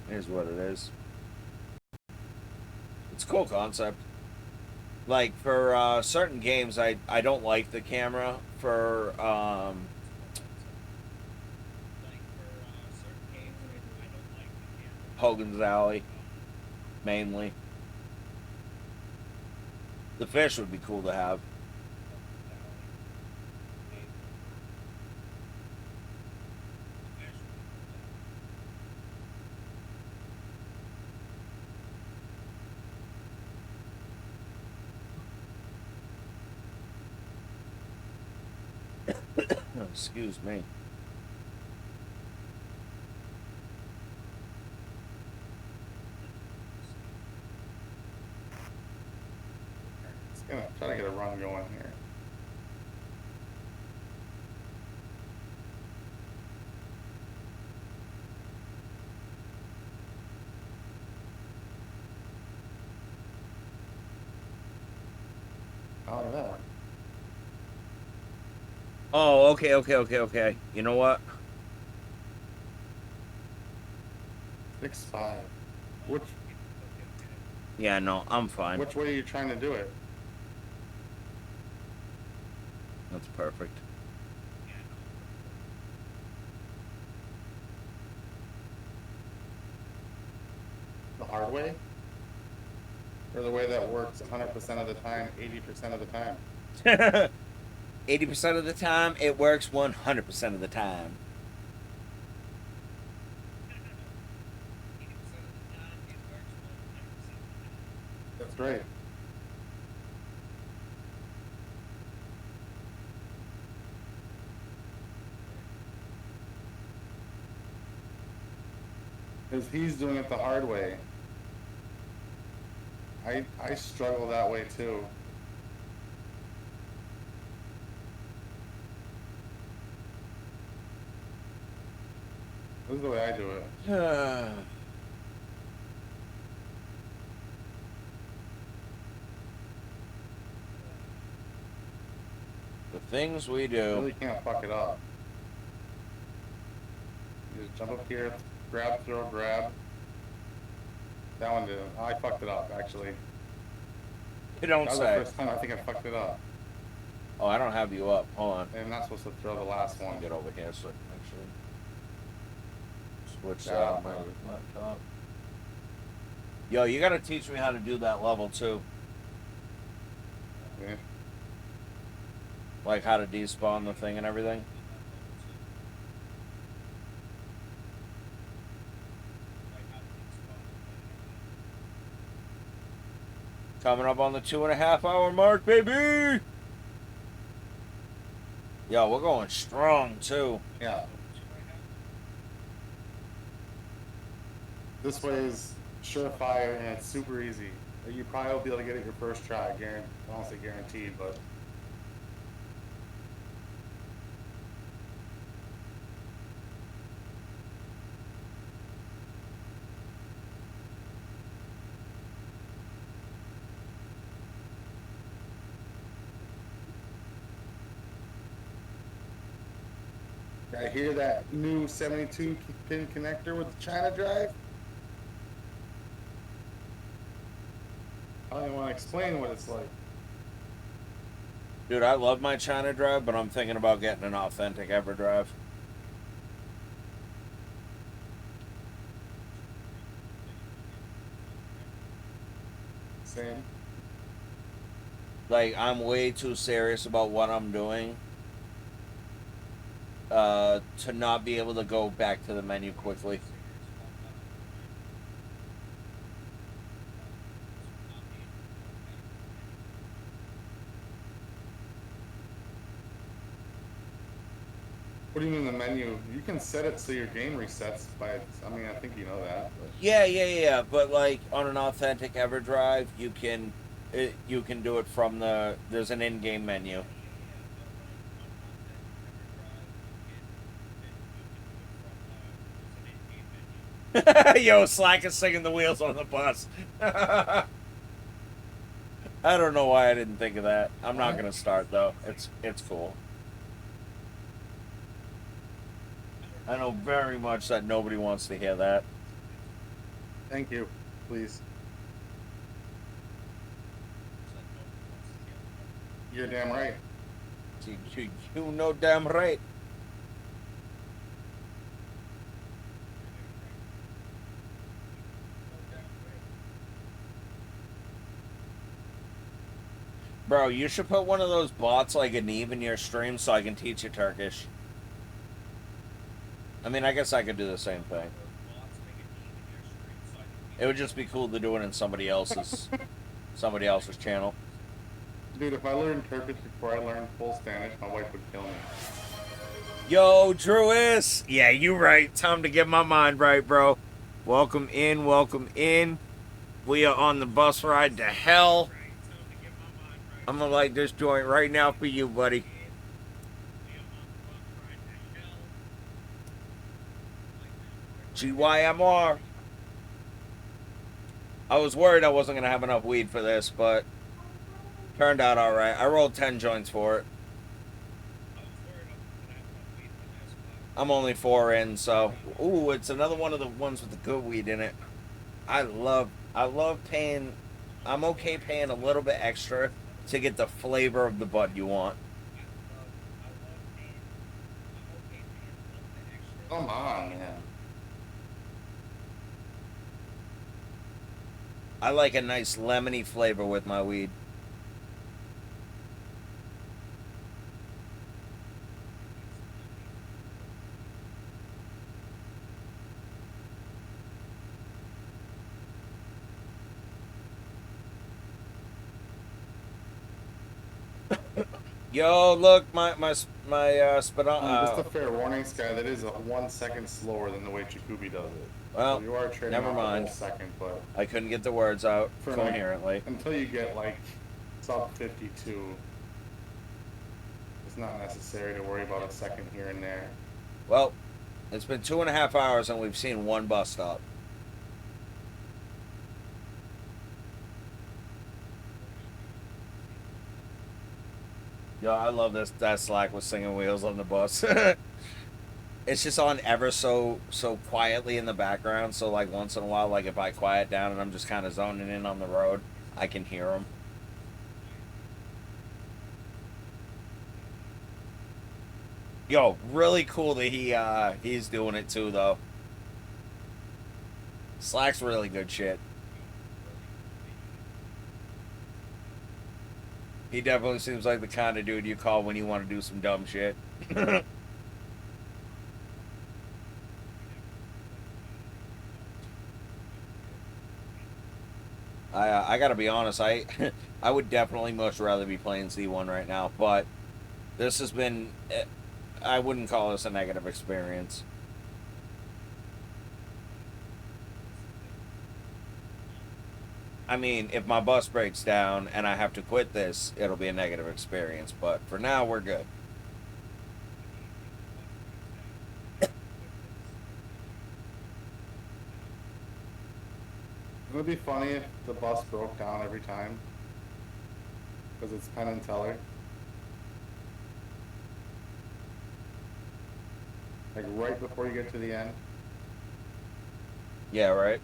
Here's what it is. It's a cool concept. Like for certain games, I don't like the camera for Hogan's Alley mainly. The fish would be cool to have. Excuse me. Just gonna try to get a run going here. Oh, yeah. Oh, okay. You know what? 6-5. Which Yeah, no, I'm fine. which way are you trying to do it? That's perfect. The hard way? Or the way that works 100% of the time, 80% of the time? 80% of the time, it works 100% of the time. That's right. Because he's doing it the hard way. I struggle that way too. This is the way I do it. The things we You do. really can't fuck it up. You just jump up here, grab, throw, grab. That one didn't. I fucked it up, actually. You don't That was the say. first time I think I fucked it up. Oh, I don't have you up. Hold on. I'm not supposed to throw the last one. Get over here, so actually switch Yeah. that on my laptop. Yo, you gotta teach me how to do that level too. Yeah. Like how to despawn the thing and everything. Coming up on the 2.5 hour mark, baby! Yo, we're going strong too. Yeah. This way is surefire and it's super easy. You probably will be able to get it your first try, I won't say guaranteed, but I hear that new 72 pin connector with the China drive. I don't even want to explain what it's like. Dude, I love my China drive, but I'm thinking about getting an authentic EverDrive. Same. Like, I'm way too serious about what I'm doing to not be able to go back to the menu quickly. What do you mean the menu? You can set it so your game resets by, I mean, I think you know that. But. Yeah. But like on an authentic EverDrive, you can do it from there's an in-game menu. Yo, Slack is singing the wheels on the bus. I don't know why I didn't think of that. I'm not gonna start though. It's cool. I know very much that nobody wants to hear that. Thank you, please. You're damn right. You know damn right. Bro, you should put one of those bots like an Eve in your stream so I can teach you Turkish. I mean, I guess I could do the same thing. It would just be cool to do it in somebody else's channel. Dude, if I learned Turkish before I learned full Spanish, my wife would kill me. Yo, Drewis! Yeah, you right. Time to get my mind right, bro. Welcome in, welcome in. We are on the bus ride to hell. I'm gonna light this joint right now for you, buddy. GYMR. I was worried I wasn't gonna have enough weed for this, but turned out alright. I rolled 10 joints for it. I'm only 4 in, so... Ooh, it's another one of the ones with the good weed in it. I love paying... I'm okay paying a little bit extra to get the flavor of the bud you want. Come on, man. I like a nice lemony flavor with my weed. Yo, look, Just a fair warning, Sky, that is 1 second slower than the way Jacoby does it. well, So you are trading never off mind. a whole second, but I couldn't get the words out for coherently. until you get like sub 52, it's not necessary to worry about a second here and there. Well, it's been 2.5 hours and we've seen 1 bus stop. Yo, I love that Slack with singing wheels on the bus. It's just on ever so quietly in the background, so like once in a while, like if I quiet down and I'm just kind of zoning in on the road, I can hear them. Yo, really cool that he's doing it too, though. Slack's really good shit. He definitely seems like the kind of dude you call when you want to do some dumb shit. I gotta be honest, I would definitely much rather be playing C1 right now, but this has been, I wouldn't call this a negative experience. I mean, if my bus breaks down and I have to quit this, it'll be a negative experience, but for now, we're good. It would be funny if the bus broke down every time, because it's Penn and Teller. Like right before you get to the end. Yeah, right?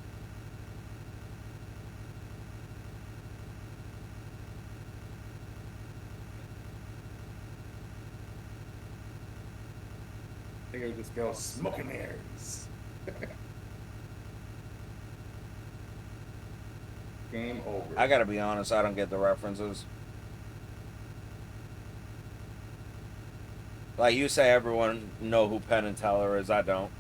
I think it would just go smoking mirrors. Game over. I gotta be honest, I don't get the references. Like you say, everyone know who Penn and Teller is. I don't.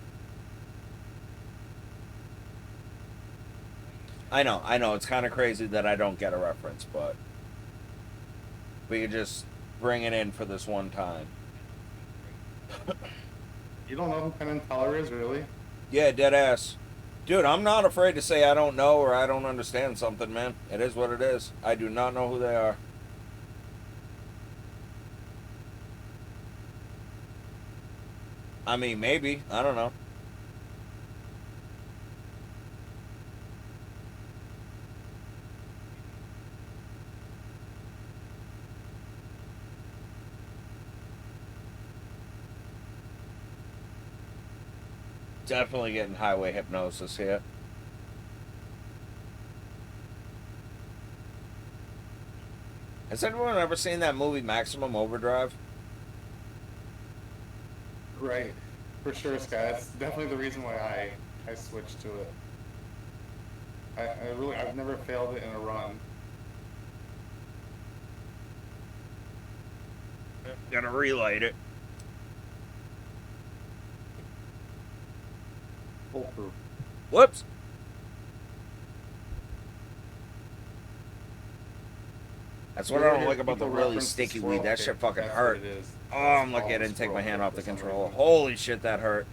I know. It's kind of crazy that I don't get a reference, but we could just bring it in for this one time. You don't know who Penn and Teller is, really? Yeah, dead ass. Dude, I'm not afraid to say I don't know or I don't understand something, man. It is what it is. I do not know who they are. I mean, maybe. I don't know. Definitely getting highway hypnosis here. Has anyone ever seen that movie Maximum Overdrive? Right. For sure, Sky. That's definitely the reason why I switched to it. I've never failed it in a run. Gotta relight it. Foolproof. Whoops. That's what I don't like about the really sticky weed. That shit fucking hurt. Oh, I'm lucky I didn't take my hand off the controller. Holy shit, that hurt.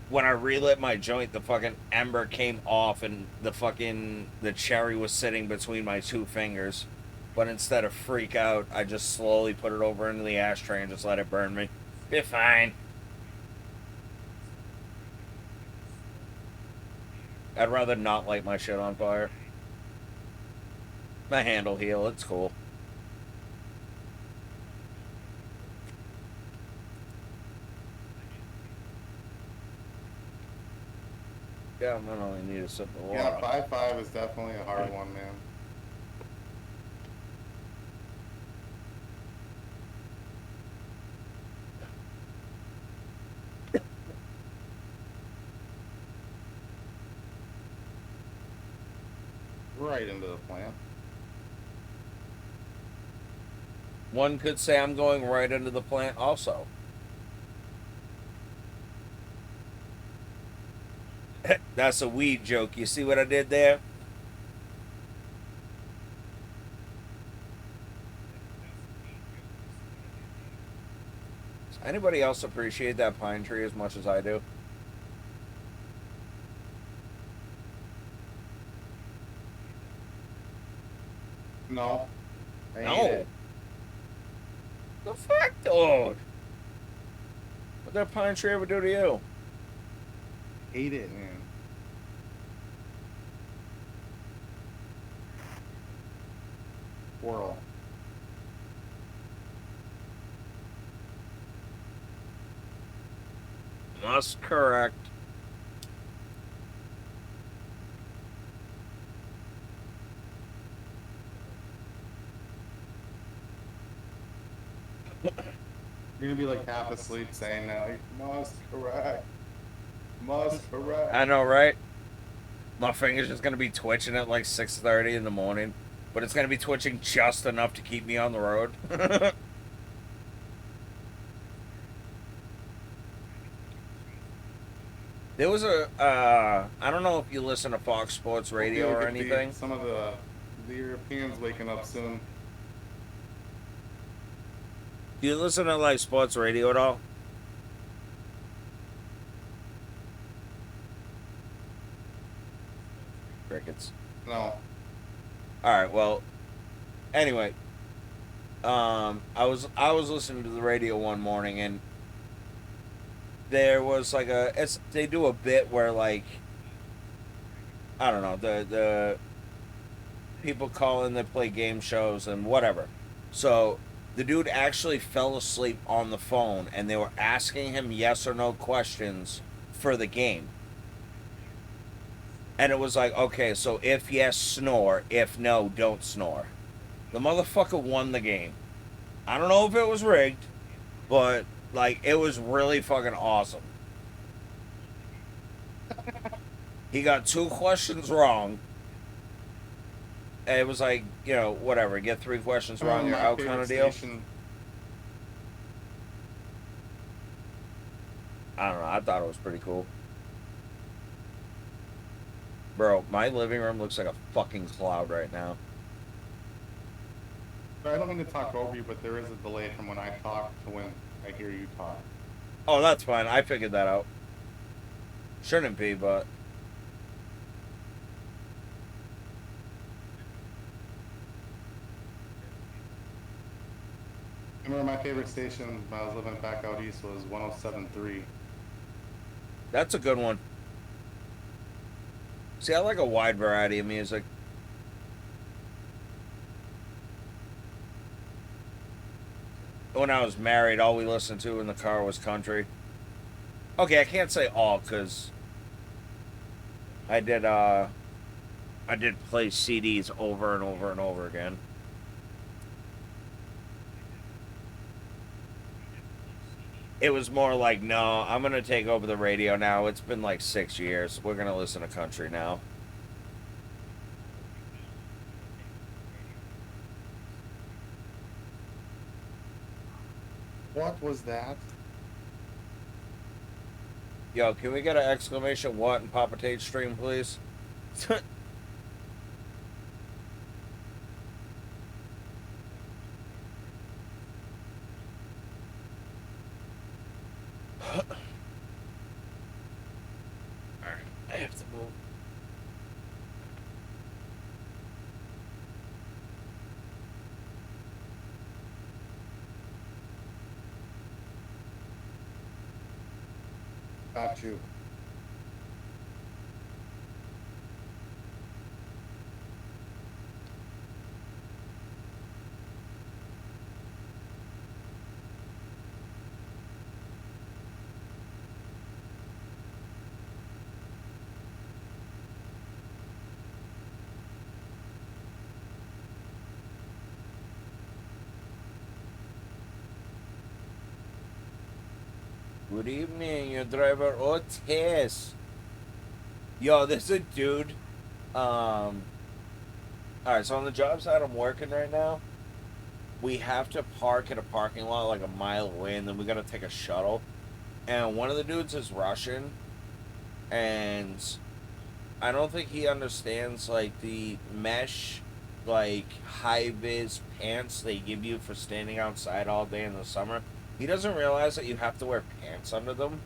When I relit my joint, the fucking ember came off and the cherry was sitting between my two fingers. But instead of freak out, I just slowly put it over into the ashtray and just let it burn me. Be fine. I'd rather not light my shit on fire. My hand will heal, it's cool. Yeah, I'm gonna only need a sip of water. Yeah, 5-5 is definitely a hard one, man. Right into the plant. One could say I'm going right into the plant also. That's a weed joke. You see what I did there? Does anybody else appreciate that pine tree as much as I do? No. I hate No. it. The fuck, dude? What that pine tree ever do to you? Hate it, man. Squirrel. Must correct. You're gonna be like half asleep saying that, like, must correct. Must correct. I know, right? My finger's just gonna be twitching at like 6:30 in the morning, but it's gonna be twitching just enough to keep me on the road. There was a, I don't know if you listen to Fox Sports Radio or anything. Some of the Europeans waking up soon. Do you listen to like sports radio at all? Crickets. No. All right. Well, anyway, I was listening to the radio one morning and there was like they do a bit where like I don't know the people call in, they play game shows and whatever. So the dude actually fell asleep on the phone and they were asking him yes or no questions for the game. And it was like, okay, so if yes, snore. If no, don't snore. The motherfucker won the game. I don't know if it was rigged, but like it was really fucking awesome. He got 2 questions wrong. And it was like, you know, whatever. Get 3 questions wrong, you're out kind of deal. I don't know. I thought it was pretty cool. Bro, my living room looks like a fucking cloud right now. I don't mean to talk over you, but there is a delay from when I talk to when I hear you talk. Oh, that's fine. I figured that out. Shouldn't be, but... I remember my favorite station when I was living back out east was 107.3. That's a good one. See, I like a wide variety of music. When I was married, all we listened to in the car was country. Okay, I can't say all, because I did I did play CDs over and over and over again. It was more like, no, I'm gonna take over the radio now. It's been like 6 years. We're gonna listen to country now. What was that? Yo, can we get an exclamation what in Papa Tate's stream, please? Alright, I have to move. Got you. Good evening, your driver Otis. Yo, there's a dude. Alright, so on the job site I'm working right now, we have to park at a parking lot like a mile away, and then we gotta take a shuttle. And one of the dudes is Russian, and I don't think he understands like the mesh, like high vis pants they give you for standing outside all day in the summer. He doesn't realize that you have to wear pants under them.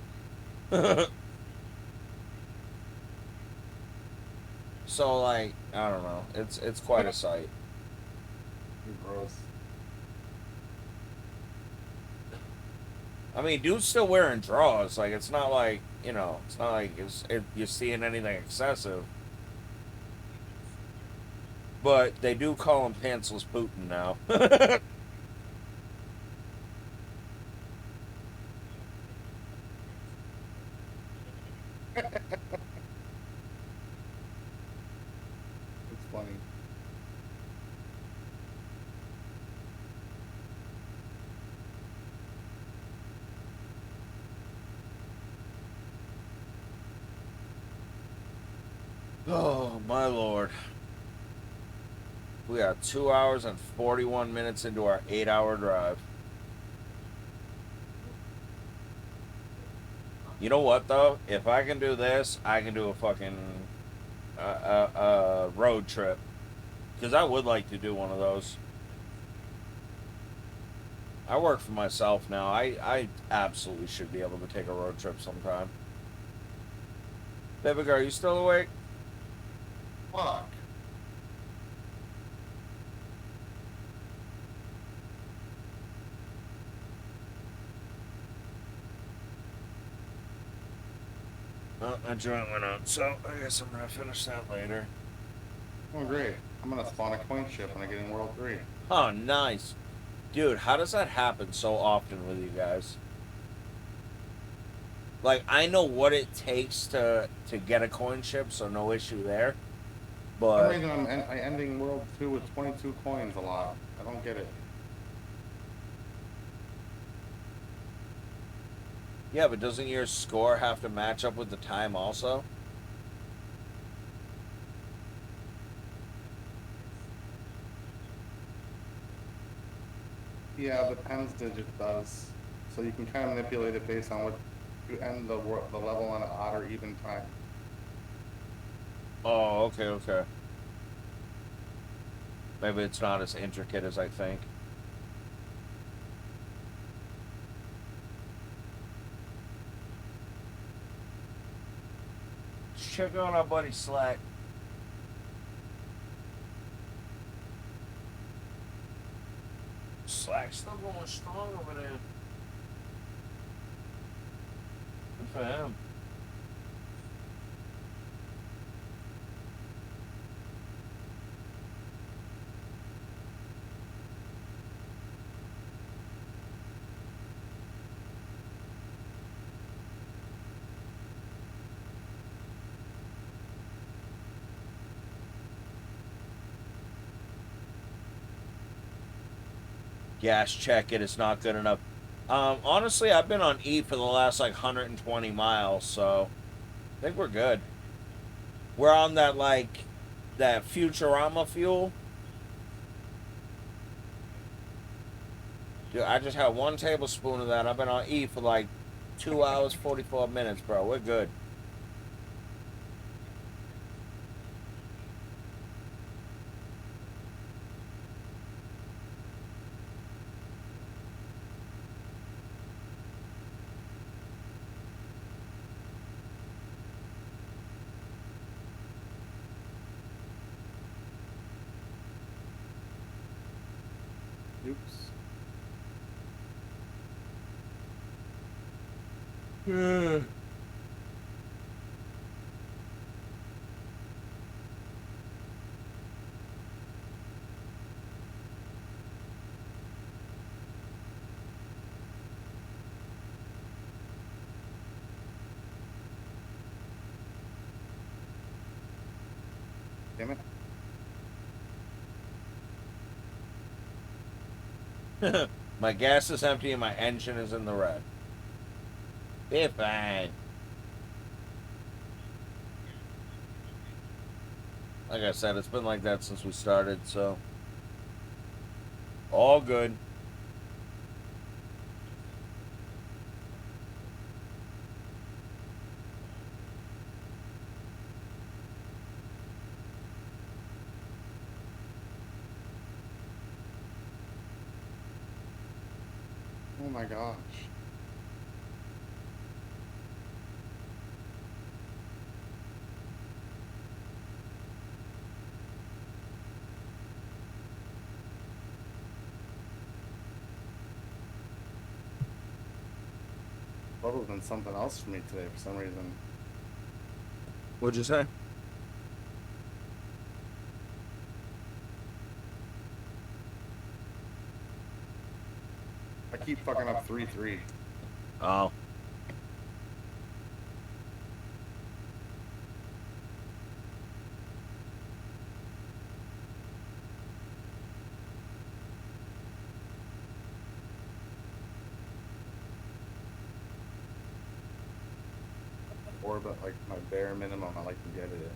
So like, I don't know. It's quite a sight. You're gross. I mean, dude's still wearing drawers. Like, it's not like, it's not like you're seeing anything excessive. But they do call him Pantsless Putin now. It's funny. Oh, my lord. We are 2 hours and 41 minutes into our 8-hour drive. You know what, though? If I can do this, I can do a fucking road trip. Because I would like to do one of those. I work for myself now. I absolutely should be able to take a road trip sometime. Baby girl, you still awake? Fuck. Oh, my joint went out, so I guess I'm gonna finish that later. Oh, great. I'm gonna spawn a coin ship when I get in World 3. Oh, nice. Dude, how does that happen so often with you guys? Like, I know what it takes to get a coin ship, so no issue there. For some But reason, I'm ending World 2 with 22 coins a lot. I don't get it. yeah, but doesn't your score have to match up with the time also? Yeah, the pens digit does. So you can kind of manipulate it based on what you end the level on an odd or even time. Oh, okay, okay. Maybe it's not as intricate as I think. Just check on our buddy Slack. Slack's still going strong over there. Good for him. gas check it. It's not good enough. Honestly, I've been on E for the last like 120 miles, so I think we're good. We're on that like that Futurama fuel. Dude, I just had 1 tablespoon of that. I've been on E for like 2 hours 44 minutes, bro. We're good. Oops. Damn it. My gas is empty and my engine is in the red. Be fine. Like I said, it's been like that since we started, so all good. Oh my gosh. Thought it would have been something else for me today for some reason. What'd you say? I keep fucking up 3-3. Oh. Or but like my bare minimum I like to get it.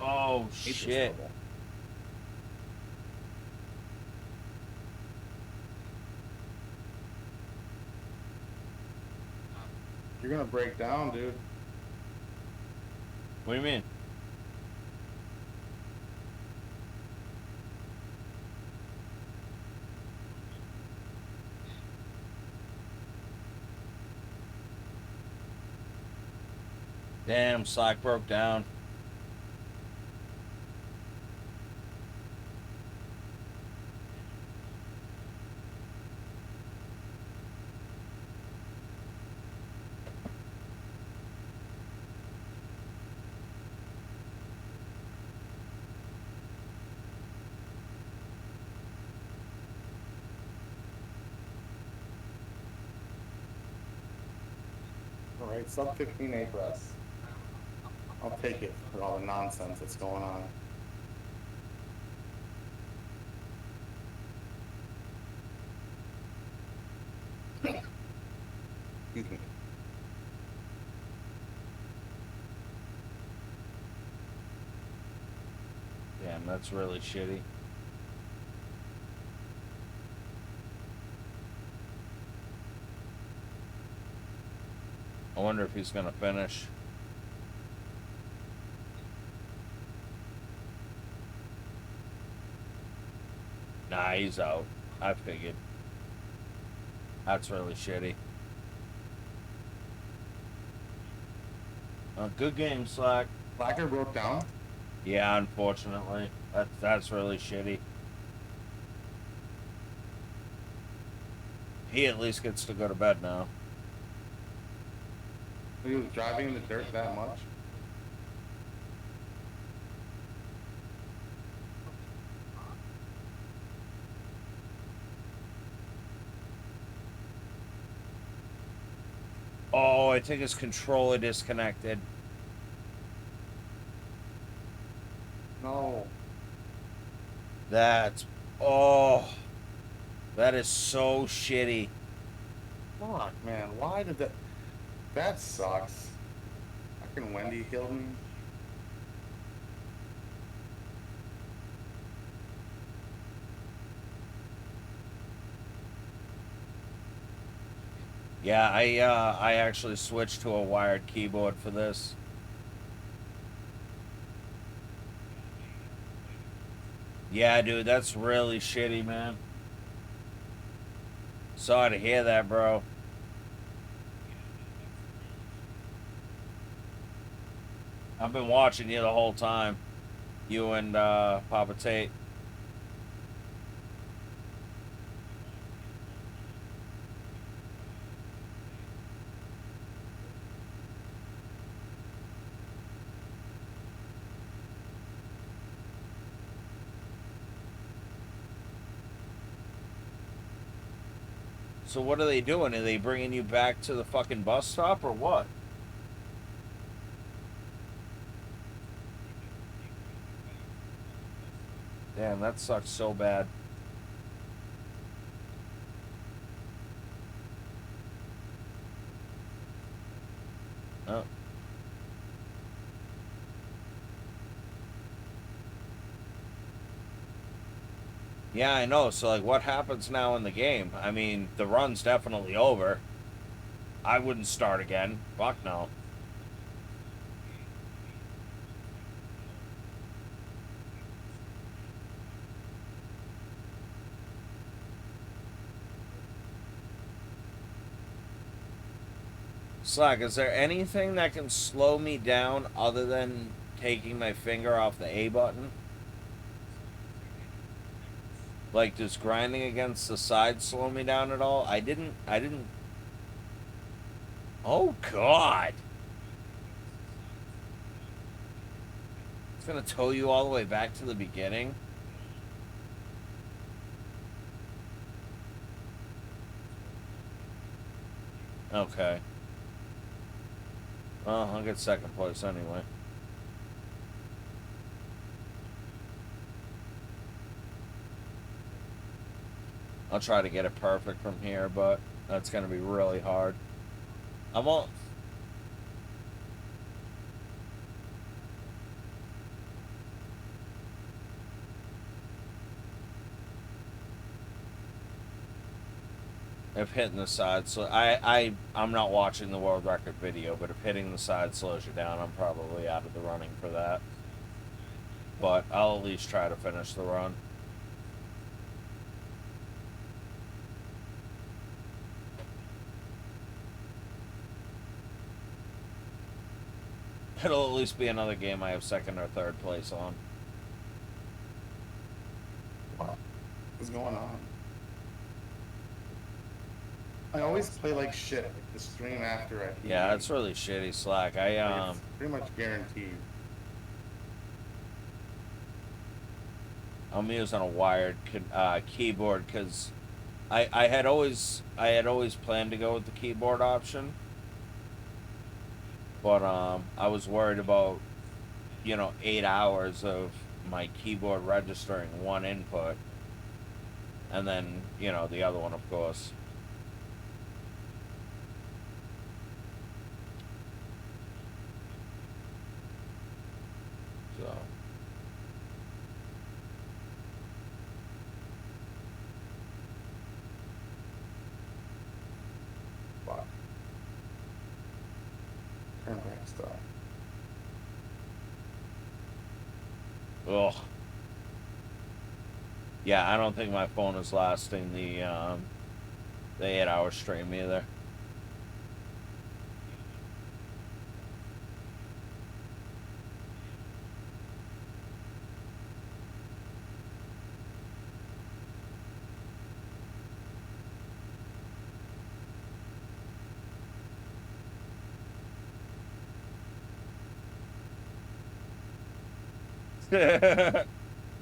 Oh Hate this shit. level. You're gonna break down, dude. What do you mean? Damn, Slack broke down. Alright, sub 15 A press. I'll take it for all the nonsense that's going on. Damn, that's really shitty. I wonder if he's gonna finish. Nah, he's out. I figured. That's really shitty. Good game, Slack. Slacker broke down. Yeah, unfortunately. That's really shitty. He at least gets to go to bed now. He was driving in the dirt that much. Oh, I think his controller disconnected. No. That's... Oh. That is so shitty. Fuck, man. Why did that... That sucks. Fucking Wendy killed me. Yeah, I actually switched to a wired keyboard for this. Yeah, dude, that's really shitty, man. Sorry to hear that, bro. I've been watching you the whole time. You and Papa Tate. So what are they doing? Are they bringing you back to the fucking bus stop or what? Damn, that sucks so bad. Oh. Yeah, I know. So, like, what happens now in the game? I mean, the run's definitely over. I wouldn't start again. Fuck no. Slack, is there anything that can slow me down other than taking my finger off the A button? Like, does grinding against the side slow me down at all? I didn't... Oh, God! It's gonna tow you all the way back to the beginning? Okay. Well, I'll get second place anyway. I'll try to get it perfect from here, but that's gonna be really hard. I won't... If hitting the side, so I'm not watching the world record video, but if hitting the side slows you down, I'm probably out of the running for that. But I'll at least try to finish the run. It'll at least be another game I have second or third place on. Wow. What's going on? I always play like shit, like the stream after I. Yeah, that's really shitty, Slack. Like, it's pretty much guaranteed. I'm using a wired keyboard because I had always planned to go with the keyboard option, but I was worried about 8 hours of my keyboard registering one input, and then the other one, of course. So stuff. Ugh. Yeah, I don't think my phone is lasting the 8-hour stream either.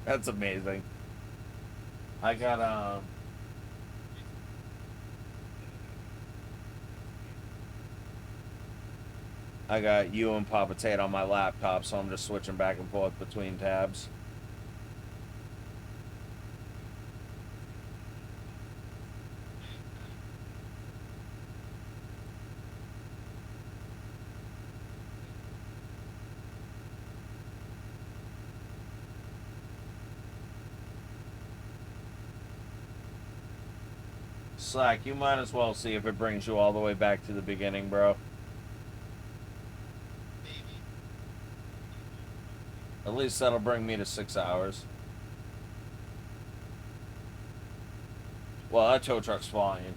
That's amazing. I got I got you and Papa Tate on my laptop, so I'm just switching back and forth between tabs. Slack, you might as well see if it brings you all the way back to the beginning, bro. At least that'll bring me to 6 hours. Well, that tow truck's flying.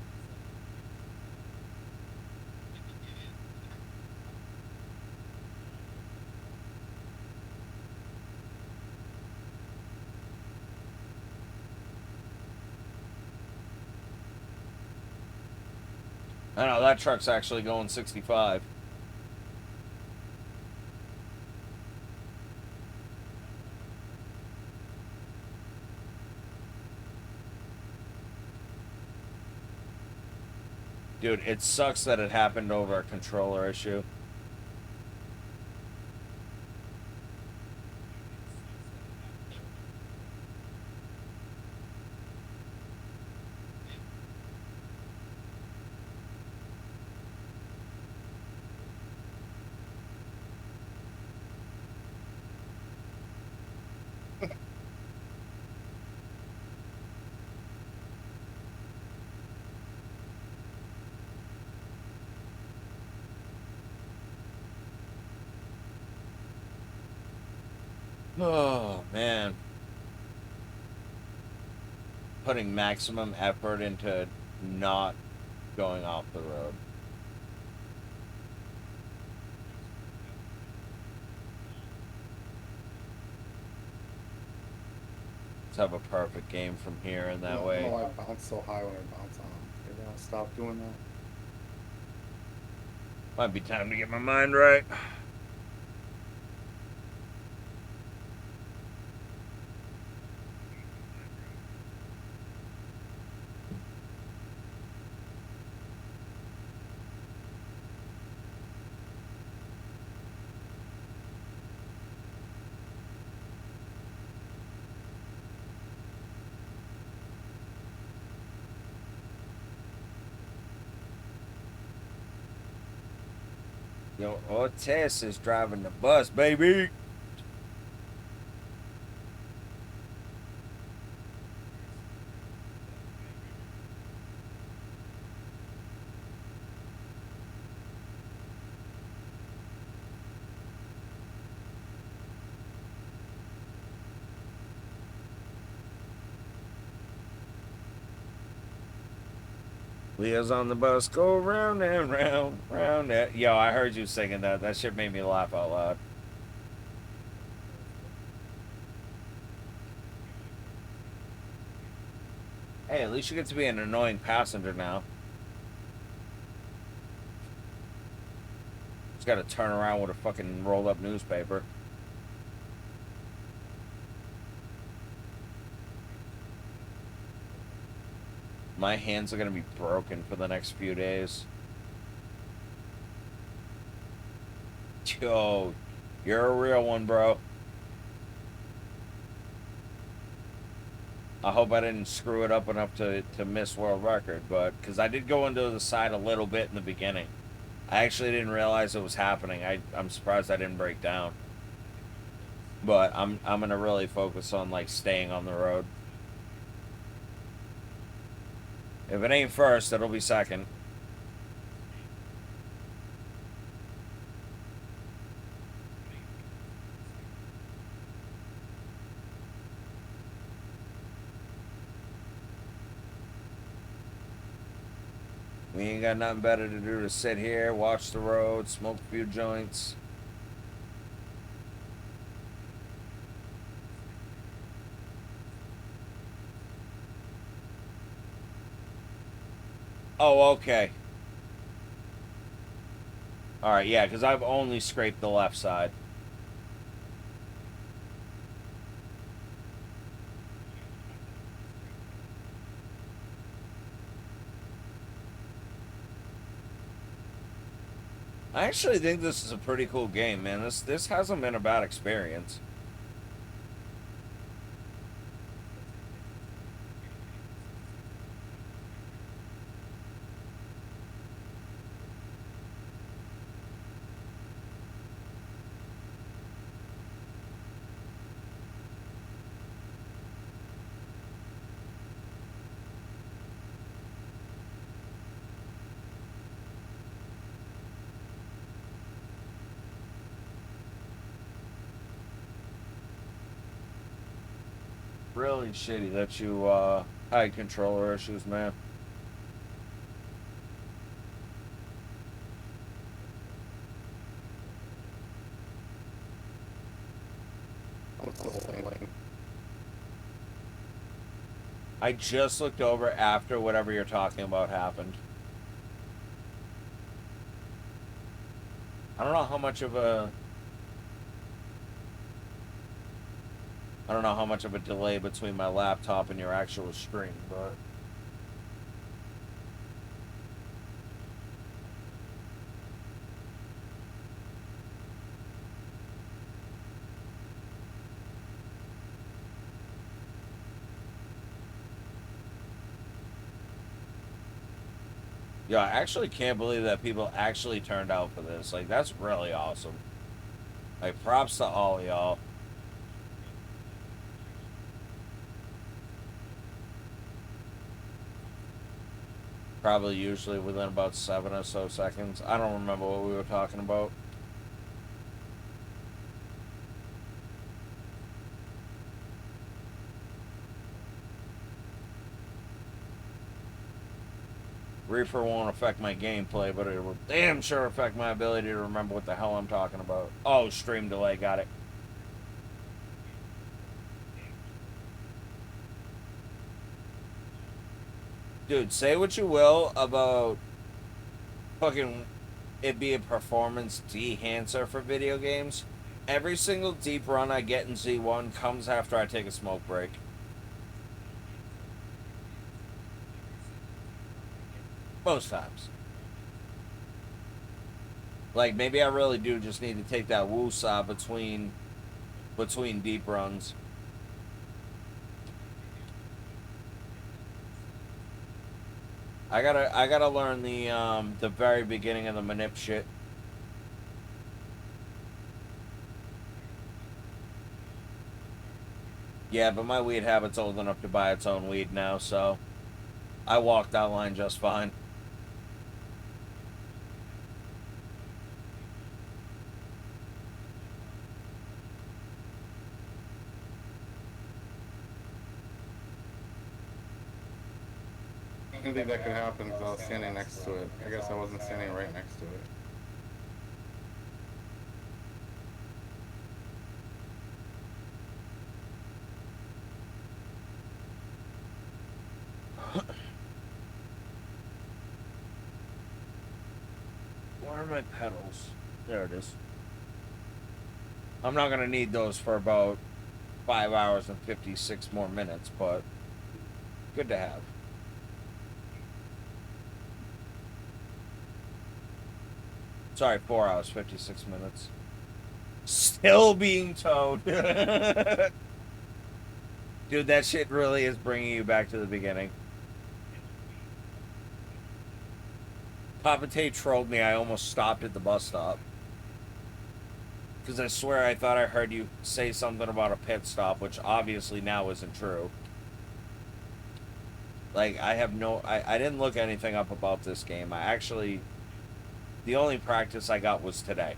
I know, that truck's actually going 65. Dude, it sucks that it happened over a controller issue. Oh, man. Putting maximum effort into not going off the road. Let's have a perfect game from here and that way. No, I bounce so high when I bounce on them. Maybe I'll stop doing that. Might be time to get my mind right. Yo, Ortiz is driving the bus, baby. Wheels on the bus go round and round, round and... Yo, I heard you singing that. That shit made me laugh out loud. Hey, at least you get to be an annoying passenger now. Just gotta turn around with a fucking rolled up newspaper. My hands are gonna be broken for the next few days. Yo, you're a real one, bro. I hope I didn't screw it up enough to miss world record, but because I did go into the side a little bit in the beginning. I actually didn't realize it was happening. I'm surprised I didn't break down. But I'm gonna really focus on like staying on the road. If it ain't first, it'll be second. We ain't got nothing better to do to sit here, watch the road, smoke a few joints. Oh, okay. Alright, yeah, because I've only scraped the left side. I actually think this is a pretty cool game, man. This hasn't been a bad experience. Really shitty that you had controller issues, man. What's the whole thing like? I just looked over after whatever you're talking about happened. I don't know how much of a I don't know how much of a delay between my laptop and your actual stream, but yeah, I actually can't believe that people actually turned out for this. Like, that's really awesome. Like, props to all y'all. Probably usually within about 7 or so seconds. I don't remember what we were talking about. Reaper won't affect my gameplay, but it will damn sure affect my ability to remember what the hell I'm talking about. Oh, stream delay, got it. Dude, say what you will about fucking it be a performance de-hancer for video games. Every single deep run I get in Z1 comes after I take a smoke break. Most times. Like, maybe I really do just need to take that woosah between deep runs. I gotta learn the very beginning of the manip shit. Yeah, but my weed habit's old enough to buy its own weed now, so I walked that line just fine. I didn't think that could happen because I was standing next to it. I guess I wasn't standing right next to it. Where are my pedals? There it is. I'm not gonna need those for about 5 hours and 56 more minutes, but good to have. Sorry, 4 hours, 56 minutes. Still being towed. Dude, that shit really is bringing you back to the beginning. Papa Tay trolled me. I almost stopped at the bus stop. Because I swear I thought I heard you say something about a pit stop, which obviously now isn't true. Like, I didn't look anything up about this game. The only practice I got was today.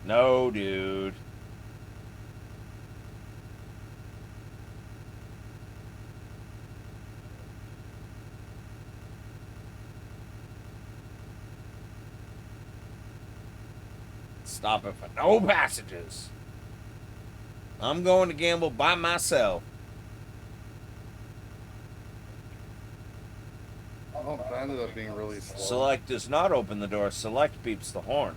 No, dude. Stopping for no passages. I'm going to gamble by myself. Oh, that ended up being really slow. Select does not open the door. Select beeps the horn.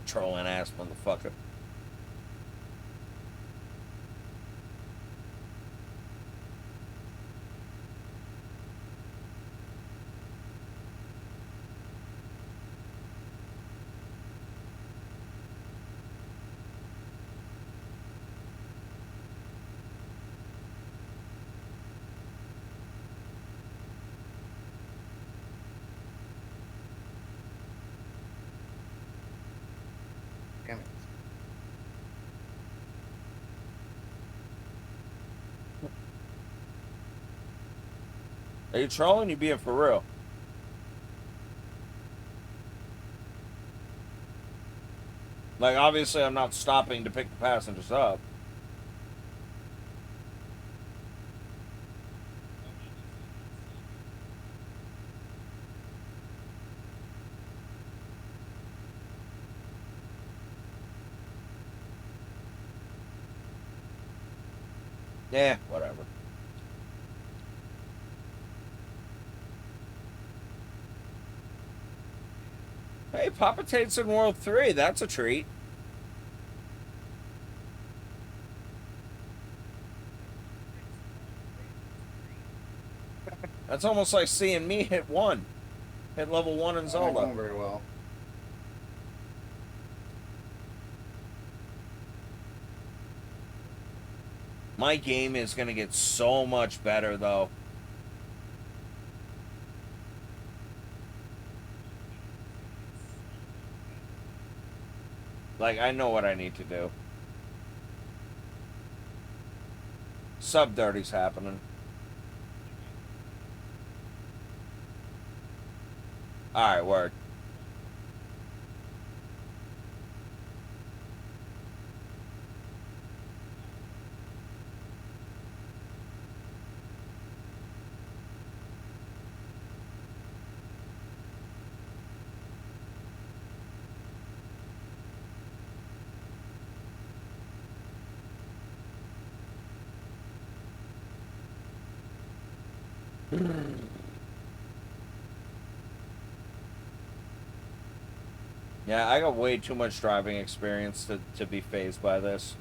Trolling ass motherfucker. Damn it. Are you trolling? You being for real? Like, obviously, I'm not stopping to pick the passengers up. Yeah, whatever. Hey, Papa Tate's in World 3. That's a treat. That's almost like seeing me hit 1. Hit level 1 in Not Zelda. going very well. My game is going to get so much better, though. Like, I know what I need to do. Sub 30's happening. Alright, word. Yeah, I got way too much driving experience to be fazed by this.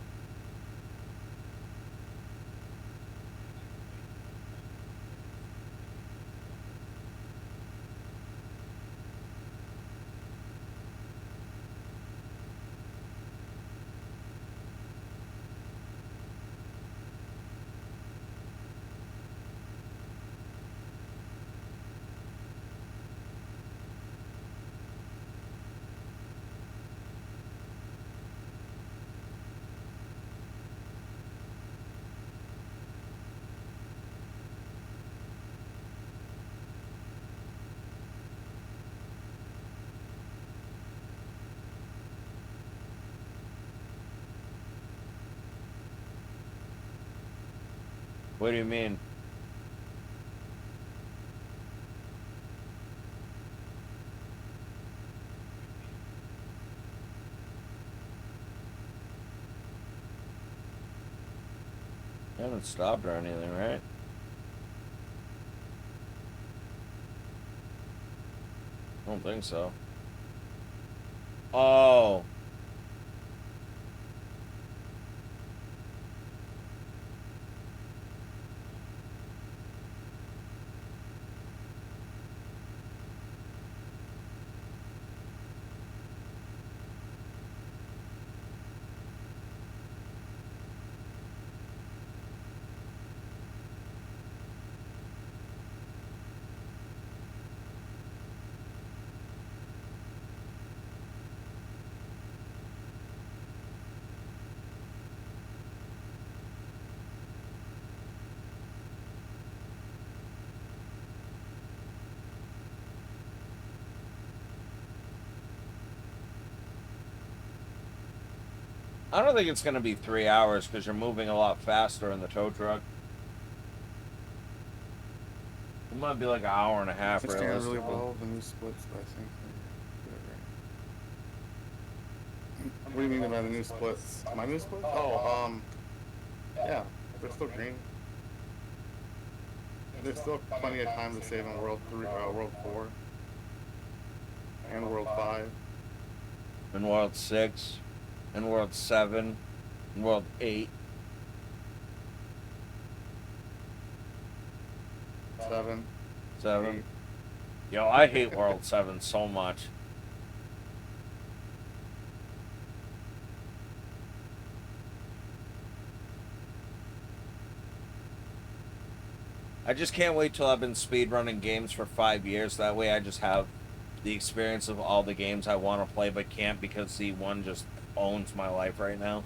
What do you mean? I haven't stopped or anything, right? I don't think so. Oh. I don't think it's going to be 3 hours because you're moving a lot faster in the tow truck. It might be like an hour and a half, Understand really realistically. well the new splits, but I think what do you mean by the new splits? My new splits? Oh, yeah, they're still green. There's still plenty of time to save in World 3, World 4, and World 5. In World 6, in World 7, in World 8. 7. 7. Yo, I hate World 7 so much. I just can't wait till I've been speedrunning games for 5 years. That way I just have the experience of all the games I want to play but can't because Z1 just owns my life right now.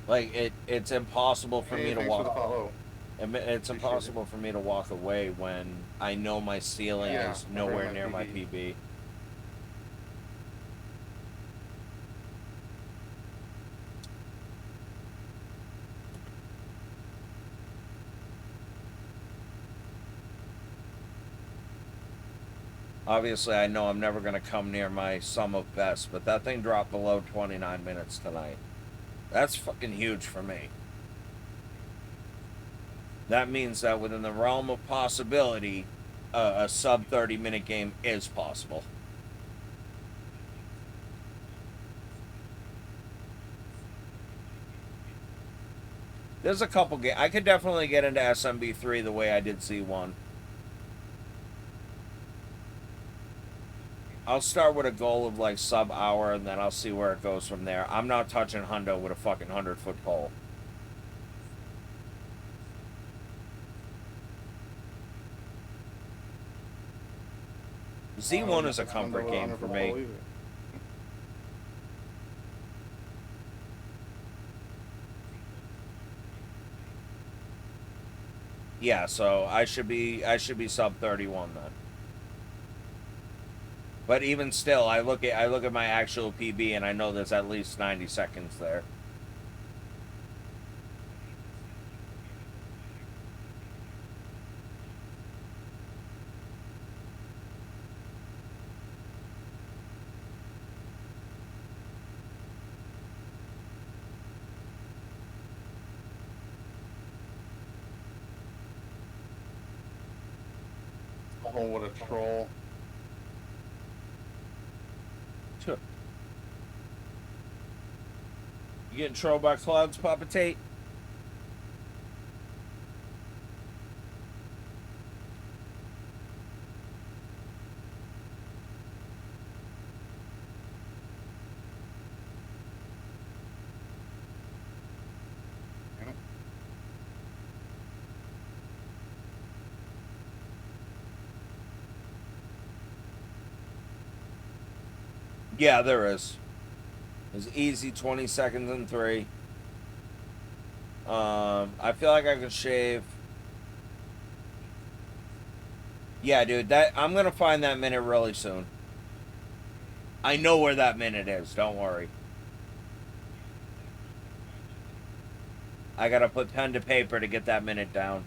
Like, it's impossible for Hey, me to thanks for the walk. follow. It's Appreciate impossible for me to walk away when I know my ceiling Yeah, is I nowhere heard my near my PB. PB. Obviously, I know I'm never going to come near my sum of best, but that thing dropped below 29 minutes tonight. That's fucking huge for me. That means that within the realm of possibility, a sub 30-minute game is possible. There's a couple games. I could definitely get into SMB3 the way I did C1. I'll start with a goal of like sub hour and then I'll see where it goes from there. I'm not touching Hundo with a fucking 100-foot pole. Z1 is a comfort game for me. Yeah, so I should be sub 31 then. But even still, I look at my actual PB and I know there's at least 90 seconds there. Oh, what a troll. Sure. You getting trolled by clouds, Papa Tate? Yeah, there is. There's easy 20 seconds in 3. I feel like I could shave. Yeah, dude, that I'm gonna find that minute really soon. I know where that minute is, don't worry. I gotta put pen to paper to get that minute down.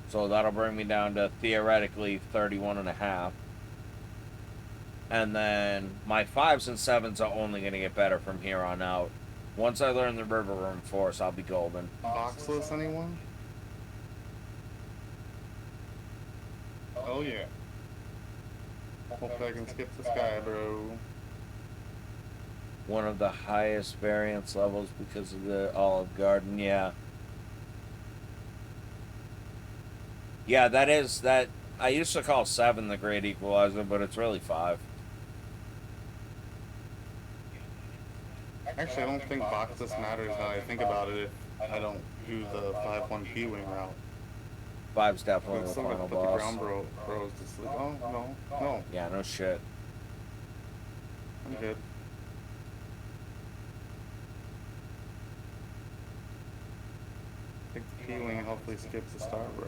So that'll bring me down to theoretically 31 and a half. And then my 5s and 7s are only going to get better from here on out. Once I learn the River Room Force, I'll be golden. Boxless, anyone? Oh yeah. Hope I can skip this guy, bro. One of the highest variance levels because of the Olive Garden, yeah. Yeah, that is that. I used to call 7 the great equalizer, but it's really 5. Actually, I don't think boxless matters now I think about it if I don't do the 5-1 P-Wing route. 5's But definitely it's the still gonna final put the boss. ground bros to sleep. Oh, no, no. Yeah, no shit. I'm good. P-wing and hopefully skip the star, bro.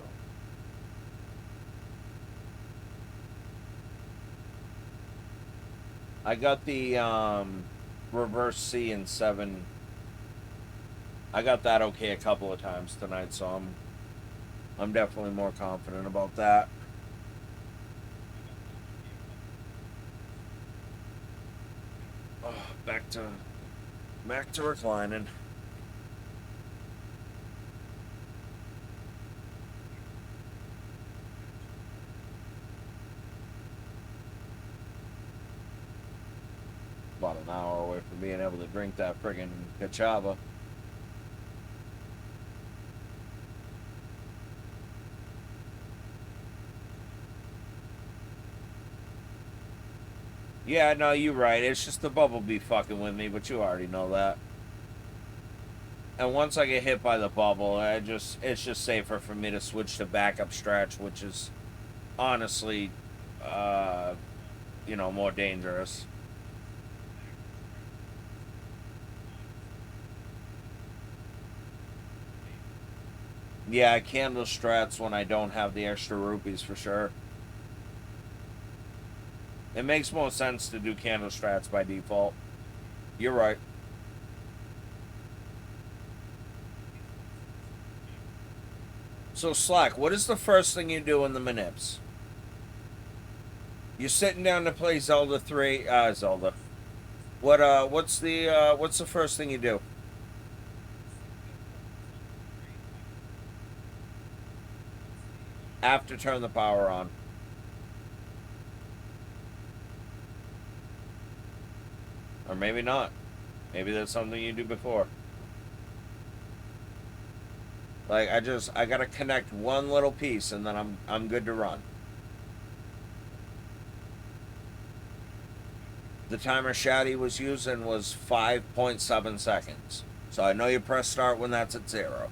I got the reverse C in 7. I got that okay a couple of times tonight, so I'm definitely more confident about that. Oh, back to reclining. About an hour away from being able to drink that friggin' cachava. Yeah, no, you're right. It's just the bubble be fucking with me, but you already know that. And once I get hit by the bubble, it's just safer for me to switch to backup stretch, which is honestly, more dangerous. Yeah, I candle strats when I don't have the extra rupees for sure. It makes more sense to do candle strats by default. You're right. So Slack, what is the first thing you do in the manips? You're sitting down to play Zelda 3, Zelda. What's the first thing you do? After turn the power on. Or maybe not. Maybe that's something you do before. Like I gotta connect one little piece and then I'm good to run. The timer Shaddy was using was 5.7 seconds. So I know you press start when that's at 0.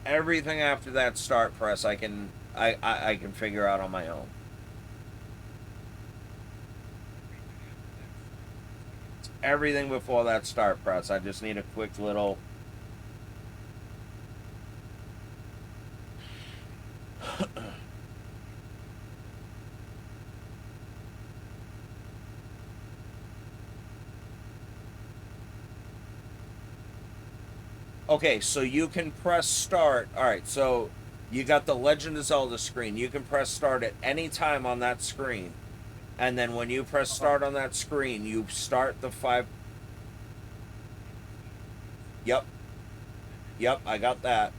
Everything after that start press I can figure out on my own. Everything before that start press, I just need a quick little Okay, so you can press start. Alright, so you got the Legend of Zelda screen. You can press start at any time on that screen. And then when you press start on that screen, you start the 5. Yep. Yep, I got that.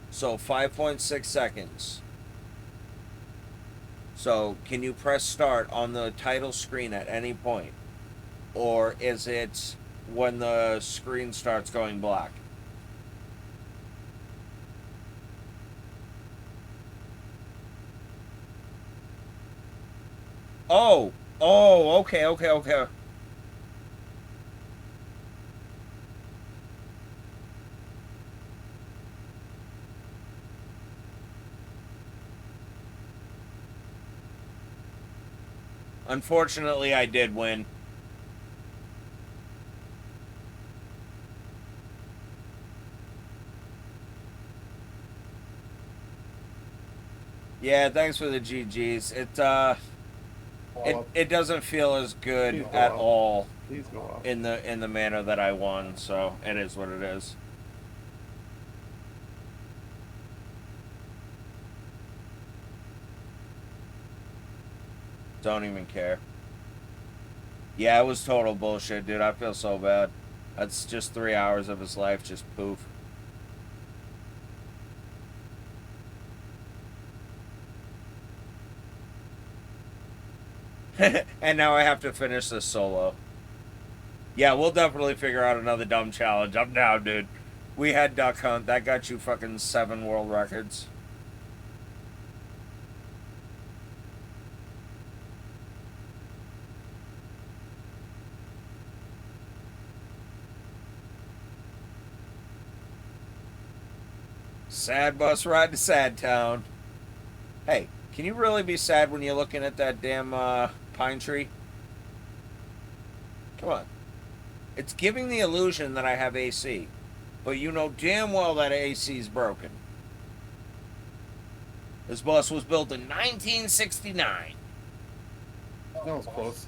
So 5.6 seconds. So can you press start on the title screen at any point? Or is it when the screen starts going black? Okay. Unfortunately, I did win. Yeah, thanks for the GGs. It doesn't feel as good at all Please go off. in the manner that I won, so it is what it is. Don't even care. Yeah, it was total bullshit, dude. I feel so bad. That's just 3 hours of his life, just poof. And now I have to finish this solo. Yeah, we'll definitely figure out another dumb challenge. I'm down, dude. We had Duck Hunt. That got you fucking 7 world records. Sad bus ride to Sad Town. Hey, can you really be sad when you're looking at that damn pine tree? Come on. It's giving the illusion that I have AC. But you know damn well that AC is broken. This bus was built in 1969. That was close.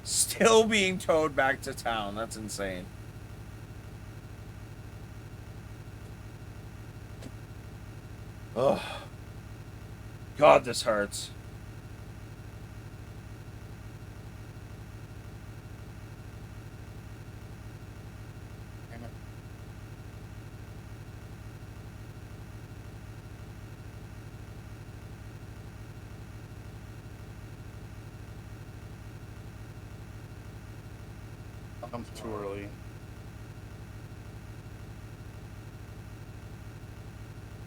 Still being towed back to town. That's insane. Ugh. God, this hurts. Damn it. I'm too early.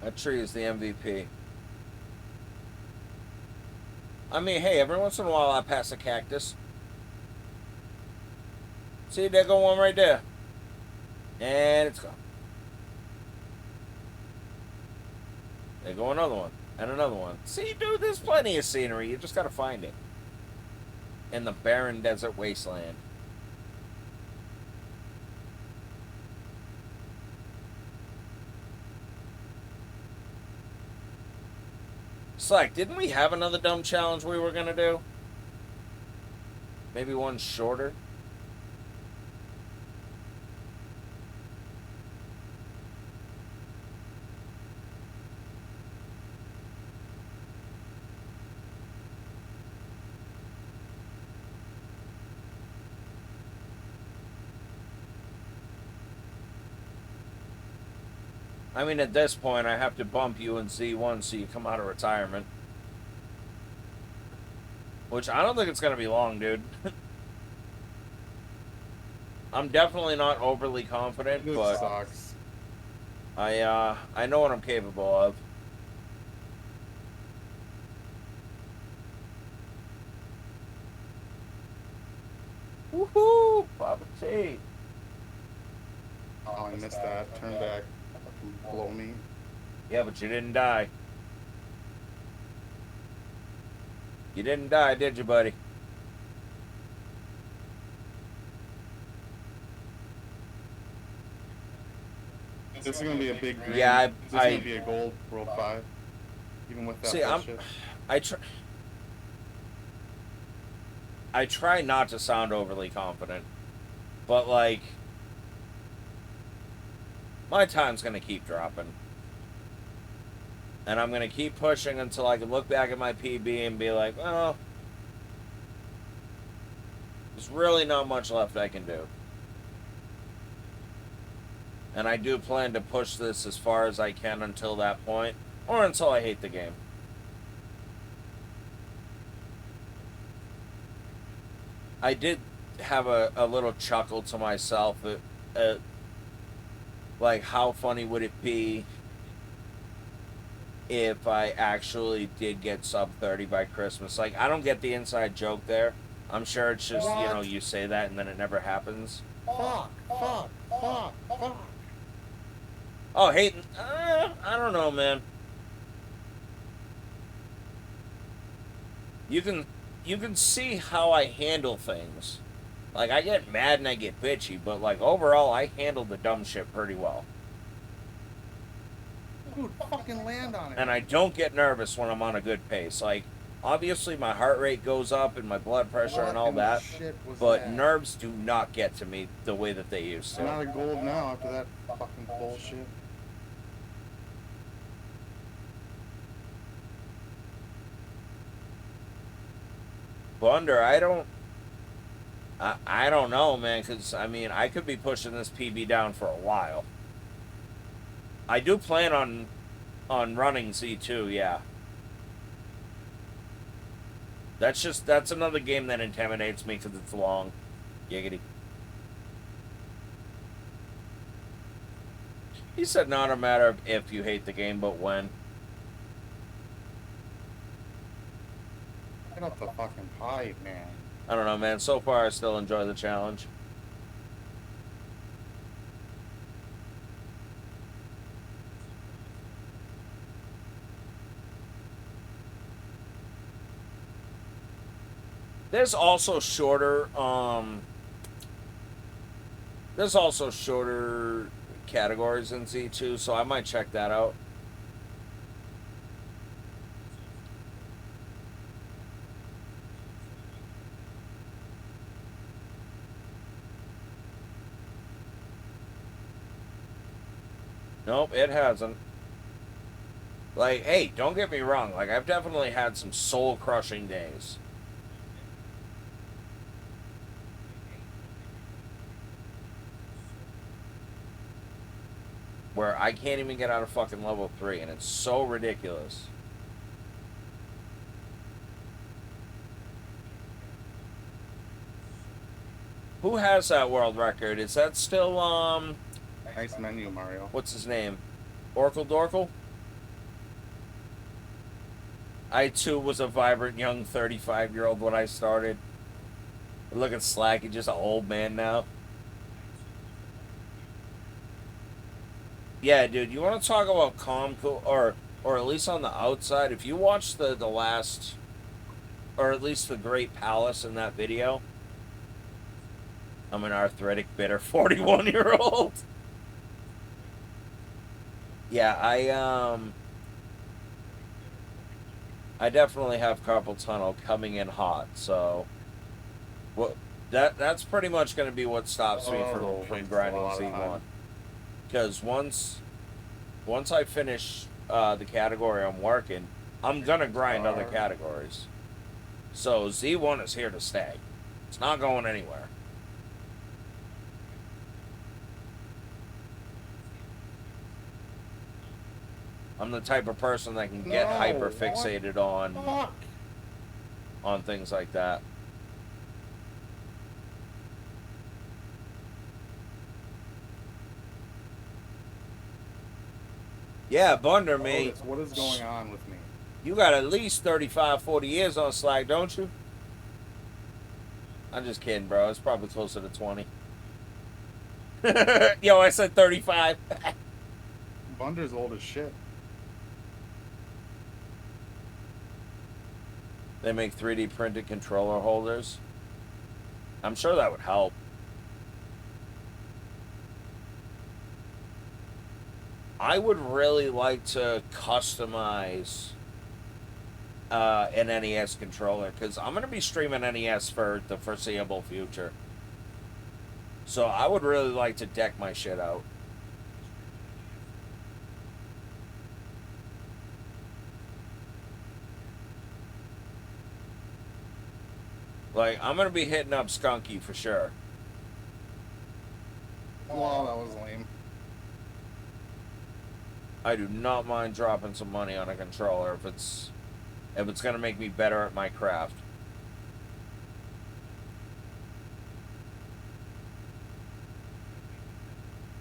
That tree is the MVP. I mean, hey, every once in a while I pass a cactus. See, there go one right there. And it's gone. There go another one. And another one. See, dude, there's plenty of scenery. You just gotta find it. In the barren desert wasteland. Slack, didn't we have another dumb challenge we were gonna do? Maybe one shorter? I mean, at this point, I have to bump you in Z1 so you come out of retirement. Which, I don't think it's going to be long, dude. I'm definitely not overly confident, This but sucks. I know what I'm capable of. Woohoo! Papa T. Oh, I missed that. Turn back. Fucking blow me. Yeah, but you didn't die. You didn't die, did you, buddy? This is gonna be a big green. Yeah, This is gonna be a gold World 5. Even with that See, bullshit. I try not to sound overly confident, but like, my time's gonna keep dropping, and I'm gonna keep pushing until I can look back at my PB and be like, well, there's really not much left I can do. And I do plan to push this as far as I can until that point, or until I hate the game. I did have a little chuckle to myself at like, how funny would it be if I actually did get sub 30 by Christmas. Like, I don't get the inside joke there. I'm sure it's just, you know, you say that and then it never happens. Fuck. Oh, Hayden, I don't know, man. You can see how I handle things. Like, I get mad and I get bitchy, but, like, overall, I handle the dumb shit pretty well. Dude, fucking land on it. And I don't get nervous when I'm on a good pace. Like, obviously, my heart rate goes up and my blood pressure and all that, but nerves do not get to me the way that they used I'm to. out of gold now after that fucking bullshit. Blunder, I don't know, man, because, I mean, I could be pushing this PB down for a while. I do plan on running Z2, yeah. That's another game that intimidates me because it's long. Giggity. He said not a matter of if you hate the game, but when. Get up the fucking pipe, man. I don't know, man. So far, I still enjoy the challenge. There's also shorter There's also shorter categories in Z2, so I might check that out. Nope, it hasn't. Like, hey, don't get me wrong. Like, I've definitely had some soul-crushing days. Where I can't even get out of fucking level 3, and it's so ridiculous. Who has that world record? Is that still, Nice menu, Mario. what's his name? Oracle Dorkle? I, too, was a vibrant young 35-year-old when I started. Look at Slacky, just an old man now. Yeah, dude, you want to talk about calm, cool, or at least on the outside, if you watch the last, or at least the Great Palace in that video, I'm an arthritic, bitter 41-year-old. Yeah, I definitely have carpal tunnel coming in hot, so what that's pretty much going to be what stops me from grinding Z1. Because once I finish the category I'm working, I'm gonna grind other categories. So Z1 is here to stay. It's not going anywhere. I'm the type of person that can get hyper fixated on things like that. Yeah, Bunder me. Otis, what is going on with me? You got at least 35, 40 years on Slack, don't you? I'm just kidding, bro. It's probably closer to 20. Yo, I said 35. Bunder's old as shit. They make 3D printed controller holders. I'm sure that would help. I would really like to customize an NES controller because I'm going to be streaming NES for the foreseeable future. So I would really like to deck my shit out. Like, I'm going to be hitting up Skunky for sure. Well, that was lame. I do not mind dropping some money on a controller if it's going to make me better at my craft.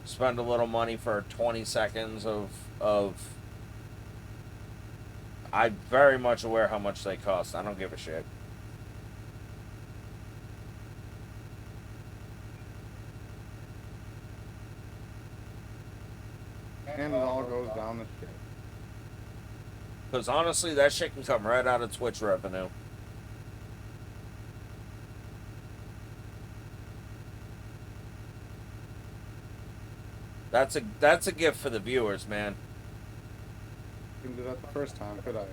Spend a little money for 20 seconds of I'm very much aware how much they cost. I don't give a shit. And it all goes down the shit. Because honestly, that shit can come right out of Twitch revenue. That's a gift for the viewers, man. Didn't do that the first time, could I?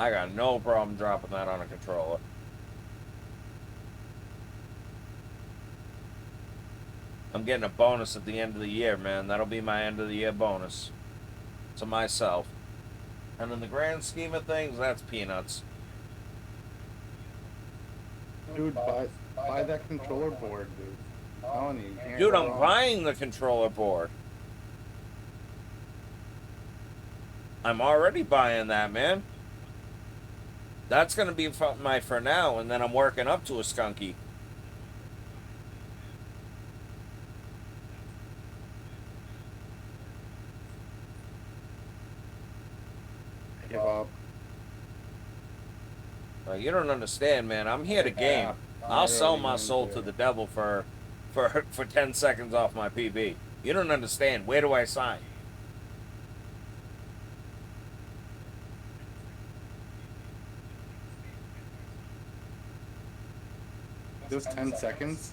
I got no problem dropping that on a controller. I'm getting a bonus at the end of the year, man. That'll be my end of the year bonus to myself. And in the grand scheme of things, that's peanuts. Dude, buy that controller board, dude. I'm telling you, you can't Dude, go I'm wrong. buying the controller board. I'm already buying that, man. That's going to be my for now, and then I'm working up to a Skunky. Give up. You don't understand, man. I'm here to game. I'll sell my soul to the devil for 10 seconds off my PB. You don't understand. Where do I sign? just 10 seconds.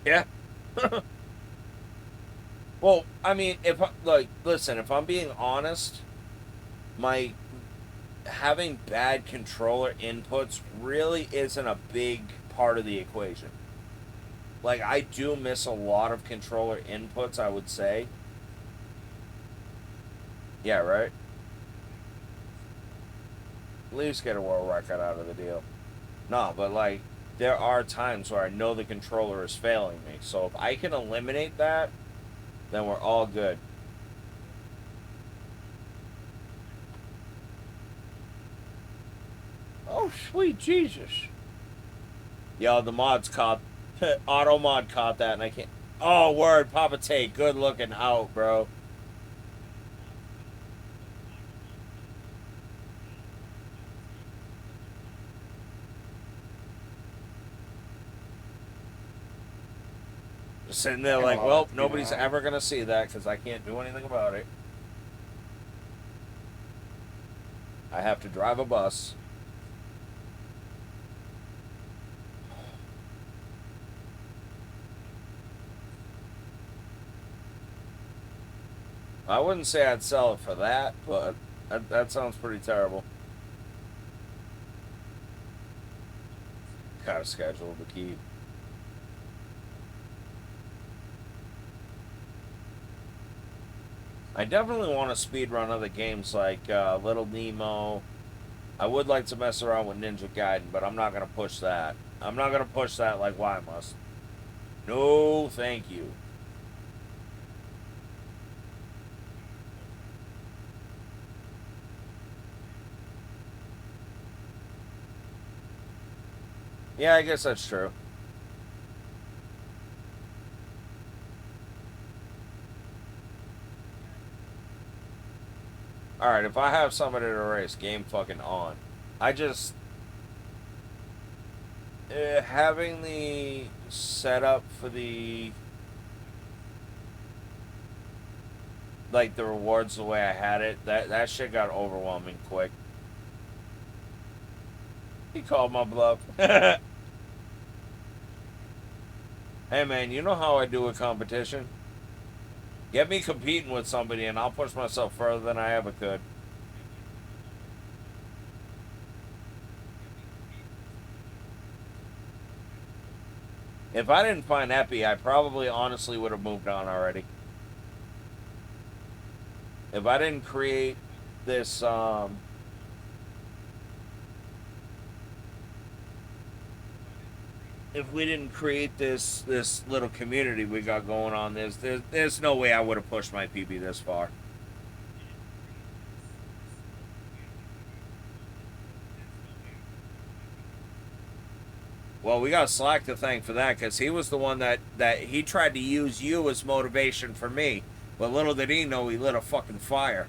Yeah. Well, I mean, if listen, if I'm being honest, my having bad controller inputs really isn't a big part of the equation. Like, I do miss a lot of controller inputs, I would say. Yeah, right? At least get a world record out of the deal. No, but like, there are times where I know the controller is failing me. So if I can eliminate that, then we're all good. Oh, sweet Jesus. Yo, the mods caught, auto mod caught that, and I can't. Oh, word, Papa Tate, good looking out, bro. Just sitting there like, well, nobody's ever gonna see that because I can't do anything about it. I have to drive a bus. I wouldn't say I'd sell it for that, but that sounds pretty terrible. Gotta schedule to keep. I definitely want to speed run other games like Little Nemo. I would like to mess around with Ninja Gaiden, but I'm not gonna push that. I'm not gonna push that like why must. No, thank you. Yeah, I guess that's true. Alright, if I have somebody to race, game fucking on. I just... having the setup for the... like, the rewards the way I had it, that shit got overwhelming quick. He called my bluff. Hey man, you know how I do a competition? Get me competing with somebody and I'll push myself further than I ever could. If I didn't find Epi, I probably honestly would have moved on already. If I didn't create this, if we didn't create this little community we got going on, there's no way I would have pushed my PB this far. Well, we got Slack to thank for that because he was the one that he tried to use you as motivation for me, but little did he know he lit a fucking fire.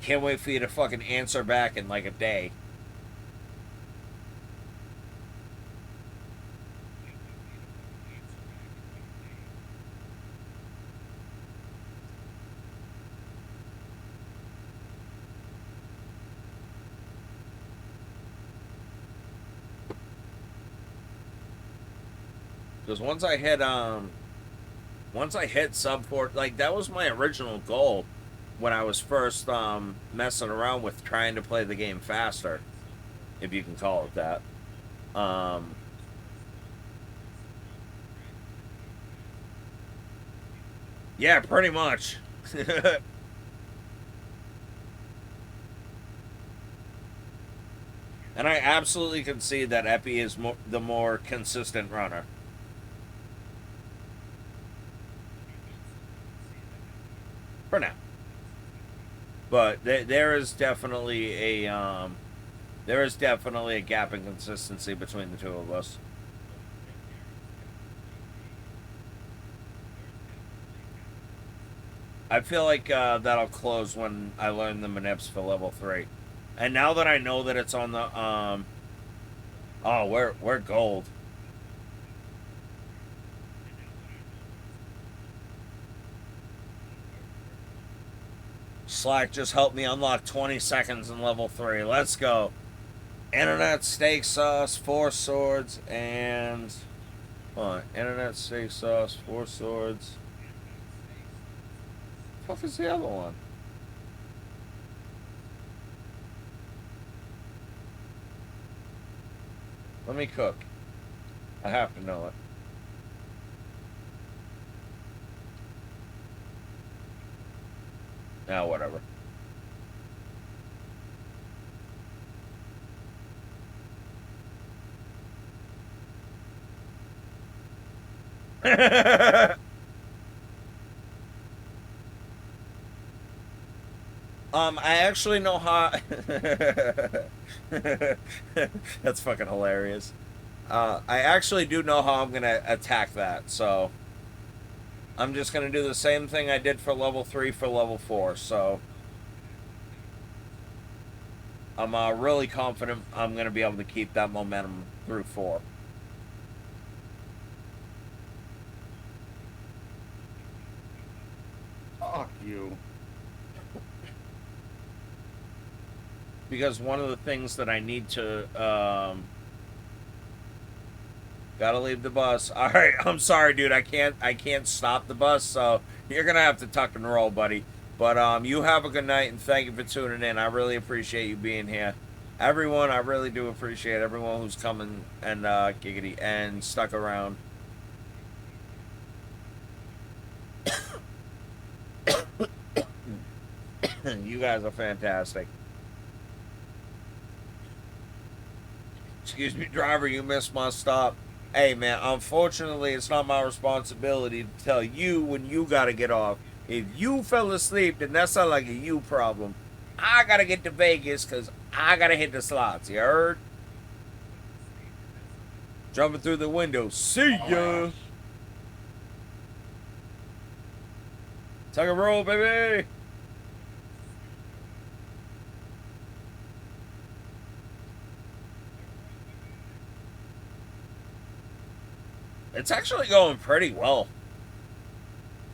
Can't wait for you to fucking answer back in like a day. Because once I hit sub 4, like that was my original goal when I was first messing around with trying to play the game faster, if you can call it that. Yeah, pretty much. And I absolutely concede that Epi is the more consistent runner. For now. But there is definitely a gap in consistency between the two of us. I feel like that'll close when I learn the manips for level 3. And now that I know that it's on the oh, we're gold. Slack just helped me unlock 20 seconds in level 3. Let's go. Internet, steak sauce, 4 swords, and... Hold on. Internet, steak sauce, 4 swords. What the fuck is the other one? Let me cook. I have to know it. Now, whatever. I actually know how. That's fucking hilarious. I actually do know how I'm gonna attack that, so I'm just gonna do the same thing I did for level 3 for level 4. So I'm really confident I'm gonna be able to keep that momentum through 4. Fuck you. Because one of the things that I need to, gotta leave the bus. All right, I'm sorry, dude. I can't stop the bus, so you're gonna have to tuck and roll, buddy. But you have a good night, and thank you for tuning in. I really appreciate you being here, everyone. I really do appreciate everyone who's coming and giggity and stuck around. You guys are fantastic. Excuse me, driver, you missed my stop. Hey, man, unfortunately, it's not my responsibility to tell you when you gotta get off. If you fell asleep, then that's not like a you problem. I gotta get to Vegas because I gotta hit the slots, you heard? Jumping through the window. See ya! Tuck and roll, baby! It's actually going pretty well.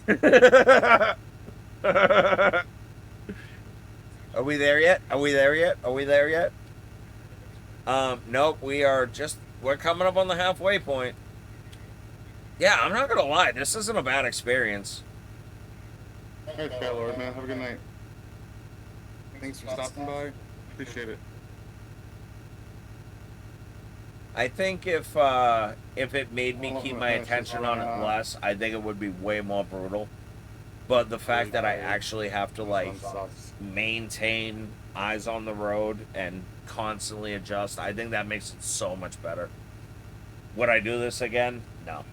Are we there yet? Are we there yet? Are we there yet? Nope, we're coming up on the halfway point. Yeah, I'm not gonna lie, this isn't a bad experience. Alright, Fat Lord, man. Have a good night. Thanks for stopping by. Appreciate it. I think if it made me keep my attention on it less, I think it would be way more brutal. But the fact that I actually have to, like, maintain eyes on the road and constantly adjust, I think that makes it so much better. Would I do this again? No.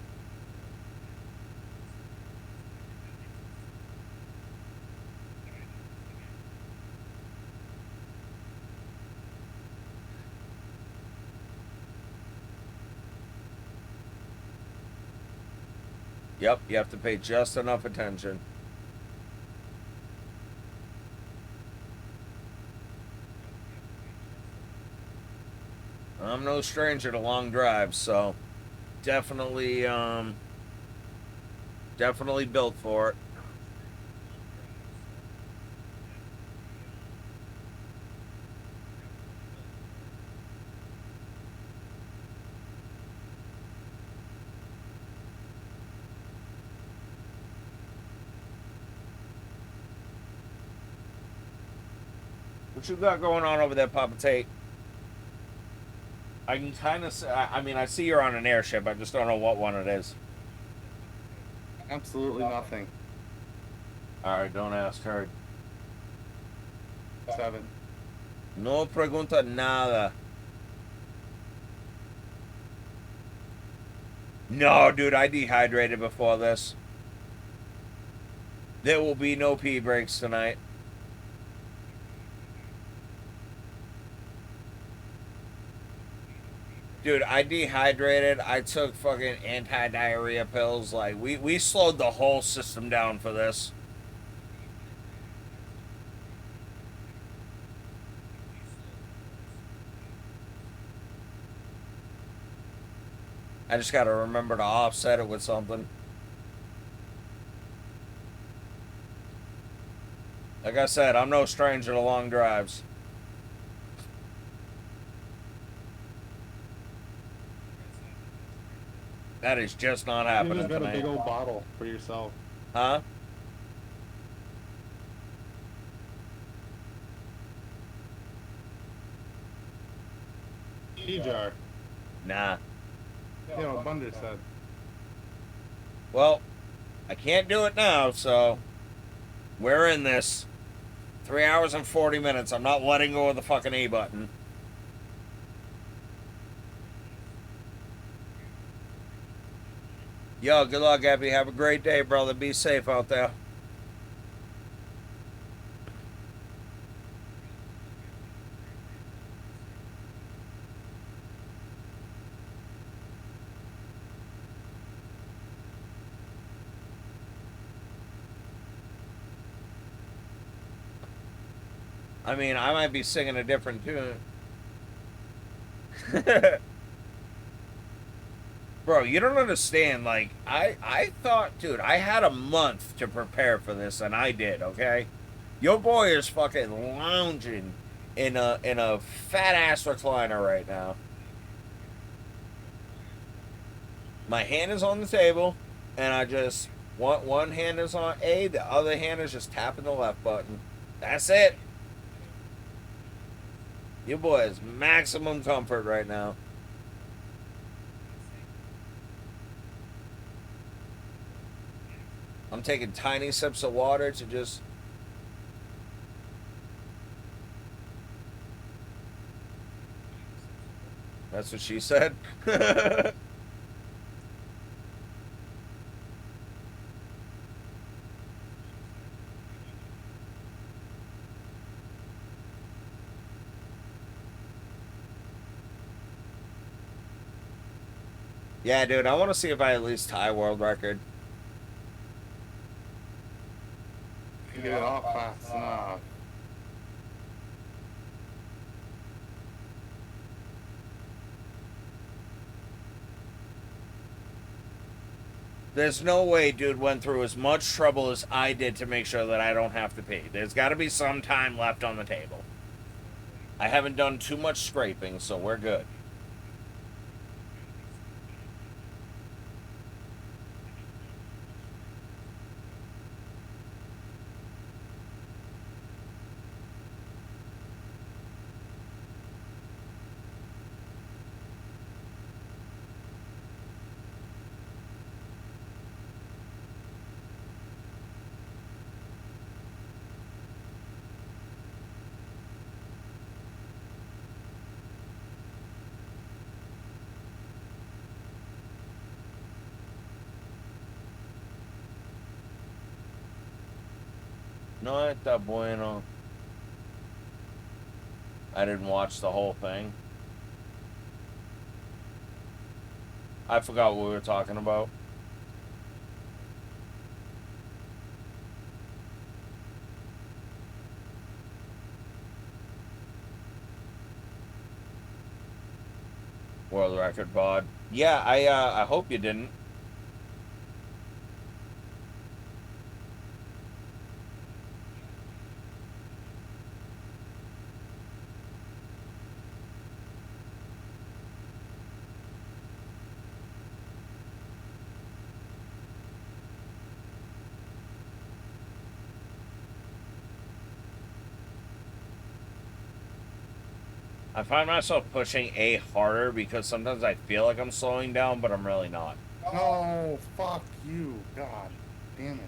Yep, you have to pay just enough attention. I'm no stranger to long drives, so definitely built for it. What you got going on over there, Papa Tate? I can kind of see, I mean, I see you're on an airship. I just don't know what one it is. Absolutely nothing. Alright, don't ask her. 7. No pregunta nada. No, dude, I dehydrated before this. There will be no pee breaks tonight. Dude, I dehydrated. I took fucking anti-diarrhea pills. Like, we slowed the whole system down for this. I just gotta remember to offset it with something. Like I said, I'm no stranger to long drives. That is just not You happening just got a tonight. big old bottle for yourself. Huh? Tea jar. Nah. Yeah, what Bunder said. Well, I can't do it now, so we're in this. 3 hours and 40 minutes. I'm not letting go of the fucking A button. Yo, good luck, Abby. Have a great day, brother. Be safe out there. I mean, I might be singing a different tune. Bro, you don't understand. Like, I thought, dude, I had a month to prepare for this, and I did. Okay, your boy is fucking lounging in a fat ass recliner right now. My hand is on the table, and I just one hand is on A, the other hand is just tapping the left button. That's it. Your boy is maximum comfort right now. I'm taking tiny sips of water to just. That's what she said. Yeah, dude, I want to see if I at least tie world record. You get it off fast enough. There's no way dude went through as much trouble as I did to make sure that I don't have to pee. There's got to be some time left on the table. I haven't done too much scraping, so we're good. No está bueno. I didn't watch the whole thing. I forgot what we were talking about. World record bod. Yeah, I hope you didn't. I find myself pushing A harder because sometimes I feel like I'm slowing down, but I'm really not. No, fuck you. God damn it.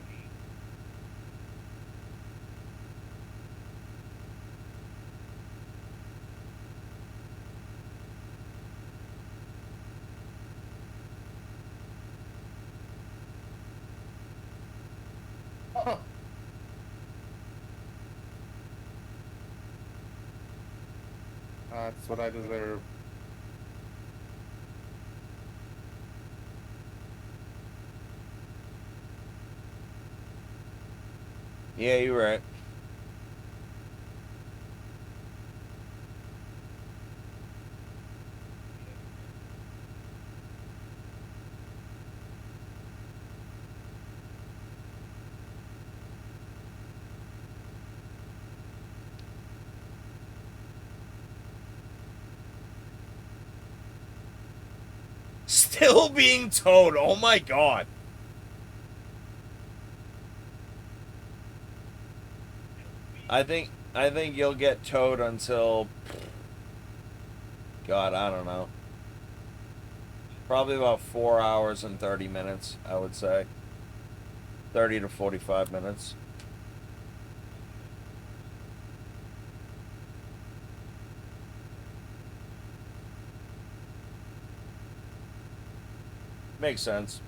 Huh. That's what I deserve. Yeah, you're right. Still being towed. Oh my god. I think you'll get towed until, God, I don't know. Probably about 4 hours and 30 minutes, I would say. 30 to 45 minutes. Makes sense.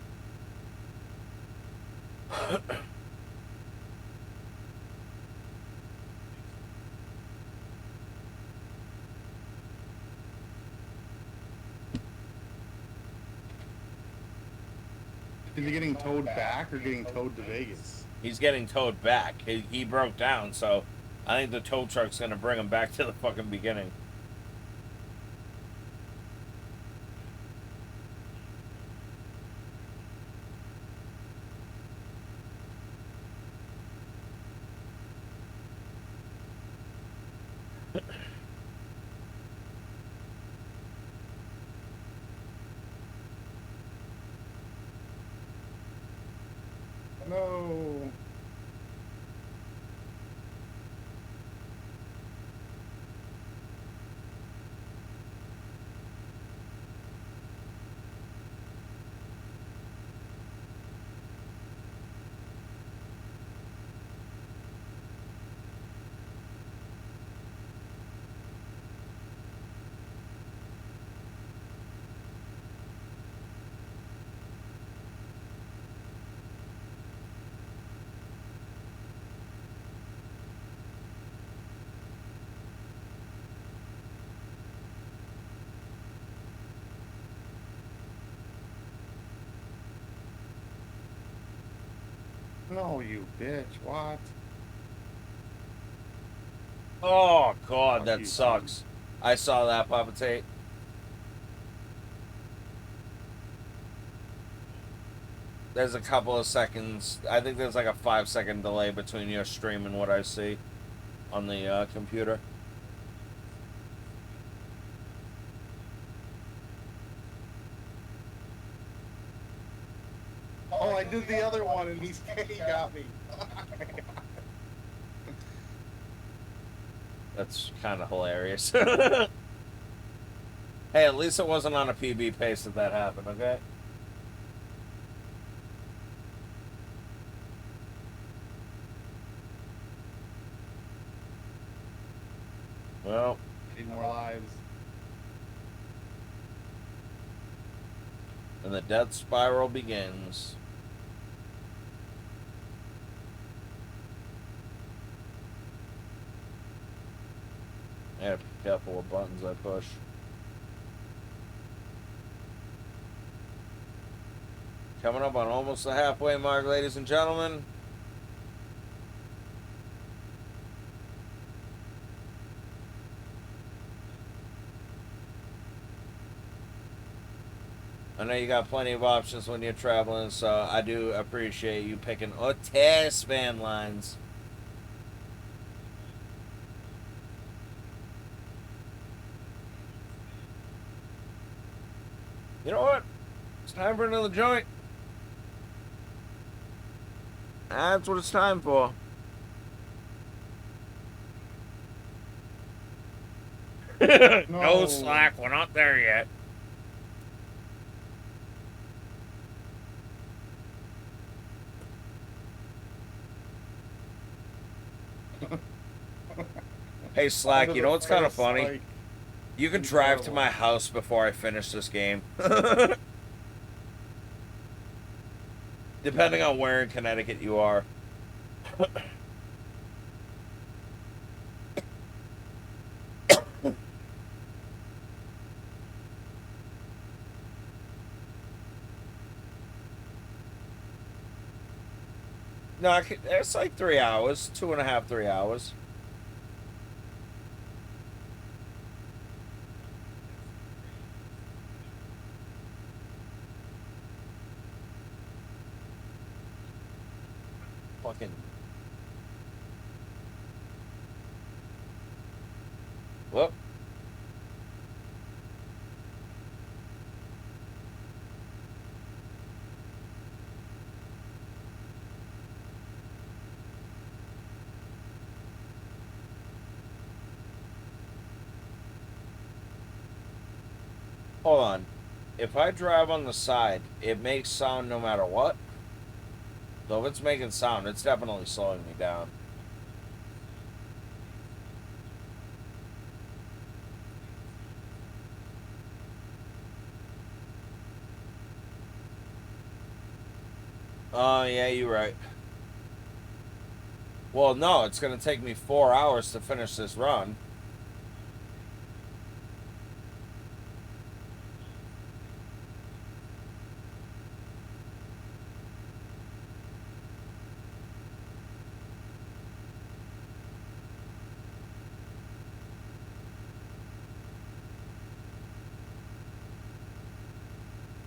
Is he getting towed back or getting towed to Vegas? He's getting towed back. He broke down, so I think the tow truck's gonna bring him back to the fucking beginning. No. No, you bitch. What? Oh god, that you, sucks. I saw that, Papa Tate. There's a couple of seconds. I think there's like a 5-second delay between your stream and what I see on the computer. Oh, I did the other one and he got me. That's kind of hilarious. Hey, at least it wasn't on a PB pace that happened, okay? Well, Need more lives. and the death spiral begins. I gotta be careful what buttons I push. Coming up on almost the halfway mark, ladies and gentlemen. I know you got plenty of options when you're traveling, so I do appreciate you picking Otis van lines. You know what? It's time for another joint. That's what it's time for. No slack, we're not there yet. Hey Slack, you know what's kind of funny? Like, You can drive to my house before I finish this game. Depending on where in Connecticut you are. No, it's like 3 hours, 2.5, 3 hours. Fucking. Whoop. Hold on. If I drive on the side, it makes sound no matter what. So if it's making sound, it's definitely slowing me down. Oh, yeah, you're right. Well, no, it's going to take me 4 hours to finish this run.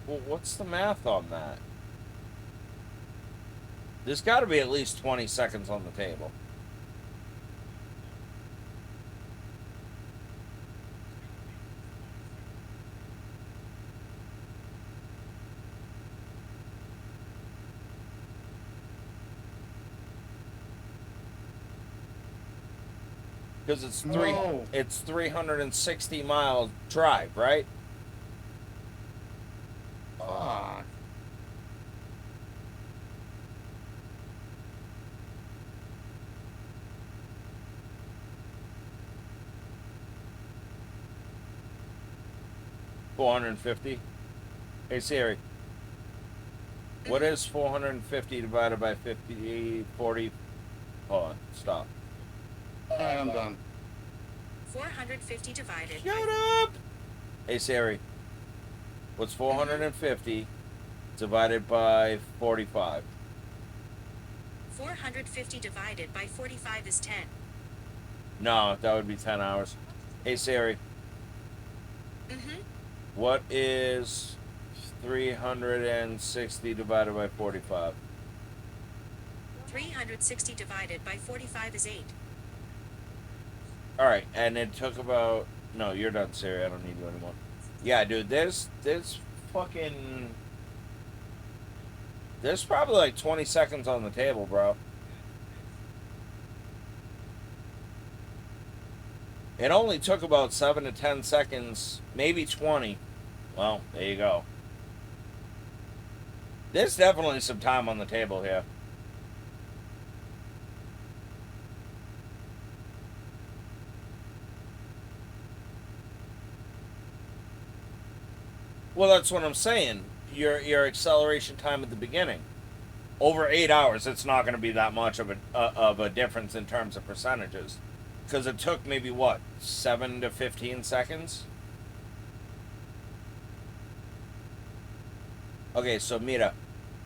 Well, what's the math on that? There's got to be at least 20 seconds on the table. Because No. it's 360-mile drive, right? Fuck. $450. Hey Siri, what is 450 divided by 50, 40? Hold on, stop. Alright, I'm done. 450 divided. Shut up! Hey Siri, what's 450 divided by 45? 450 divided by 45 is 10. No, that would be 10 hours. Hey Siri, what is 360 divided by 45? 360 divided by 45 is 8. Alright, and it took about... No, you're done, Siri. I don't need you anymore. Yeah, dude, there's fucking... There's probably like 20 seconds on the table, bro. It only took about 7 to 10 seconds, maybe 20. Well, there you go. There's definitely some time on the table here. Well, that's what I'm saying. Your acceleration time at the beginning. Over 8 hours, it's not going to be that much of a difference in terms of percentages. Because it took maybe, what, 7 to 15 seconds? Okay, so Mira,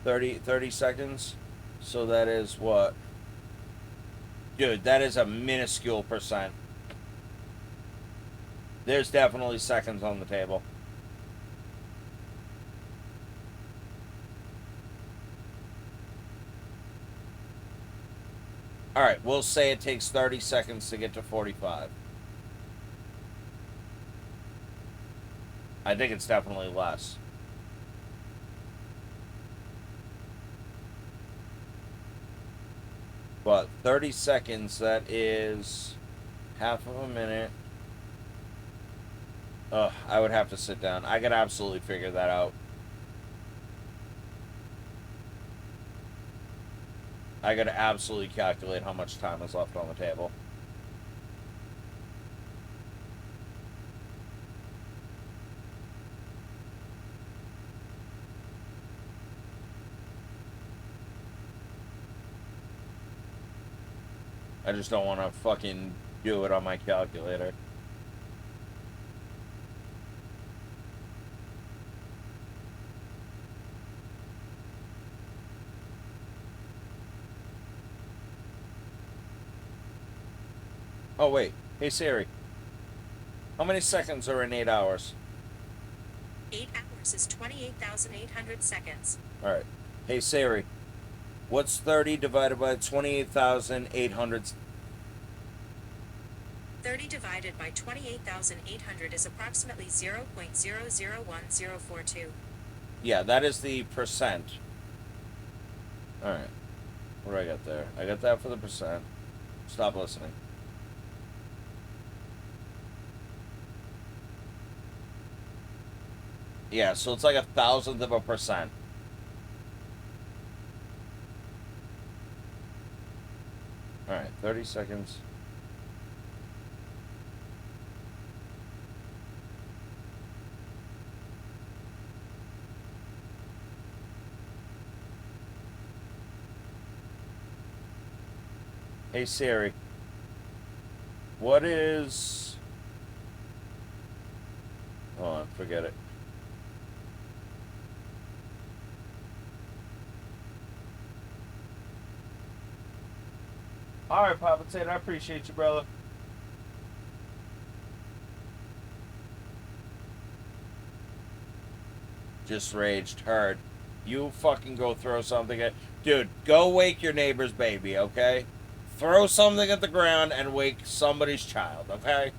30 seconds. So that is what? Dude, that is a minuscule percent. There's definitely seconds on the table. Alright, we'll say it takes 30 seconds to get to 45. I think it's definitely less. But 30 seconds, that is half of a minute. Ugh, I would have to sit down. I could absolutely figure that out. I gotta absolutely calculate how much time is left on the table. I just don't want to fucking do it on my calculator. Oh, wait. Hey, Siri. How many seconds are in 8 hours? 8 hours is 28,800 seconds. Alright. Hey, Siri. What's 30 divided by 28,800? 30 divided by 28,800 is approximately 0.001042. Yeah, that is the percent. Alright. What do I got there? I got that for the percent. Stop listening. Yeah, so it's like 1,000th of a%. Alright, 30 seconds. Hey Siri, what is... Oh, forget it. Alright, Papa Tate, I appreciate you, brother. Just raged. Heard. You fucking go throw something at... Dude, go wake your neighbor's baby, okay? Throw something at the ground and wake somebody's child, okay?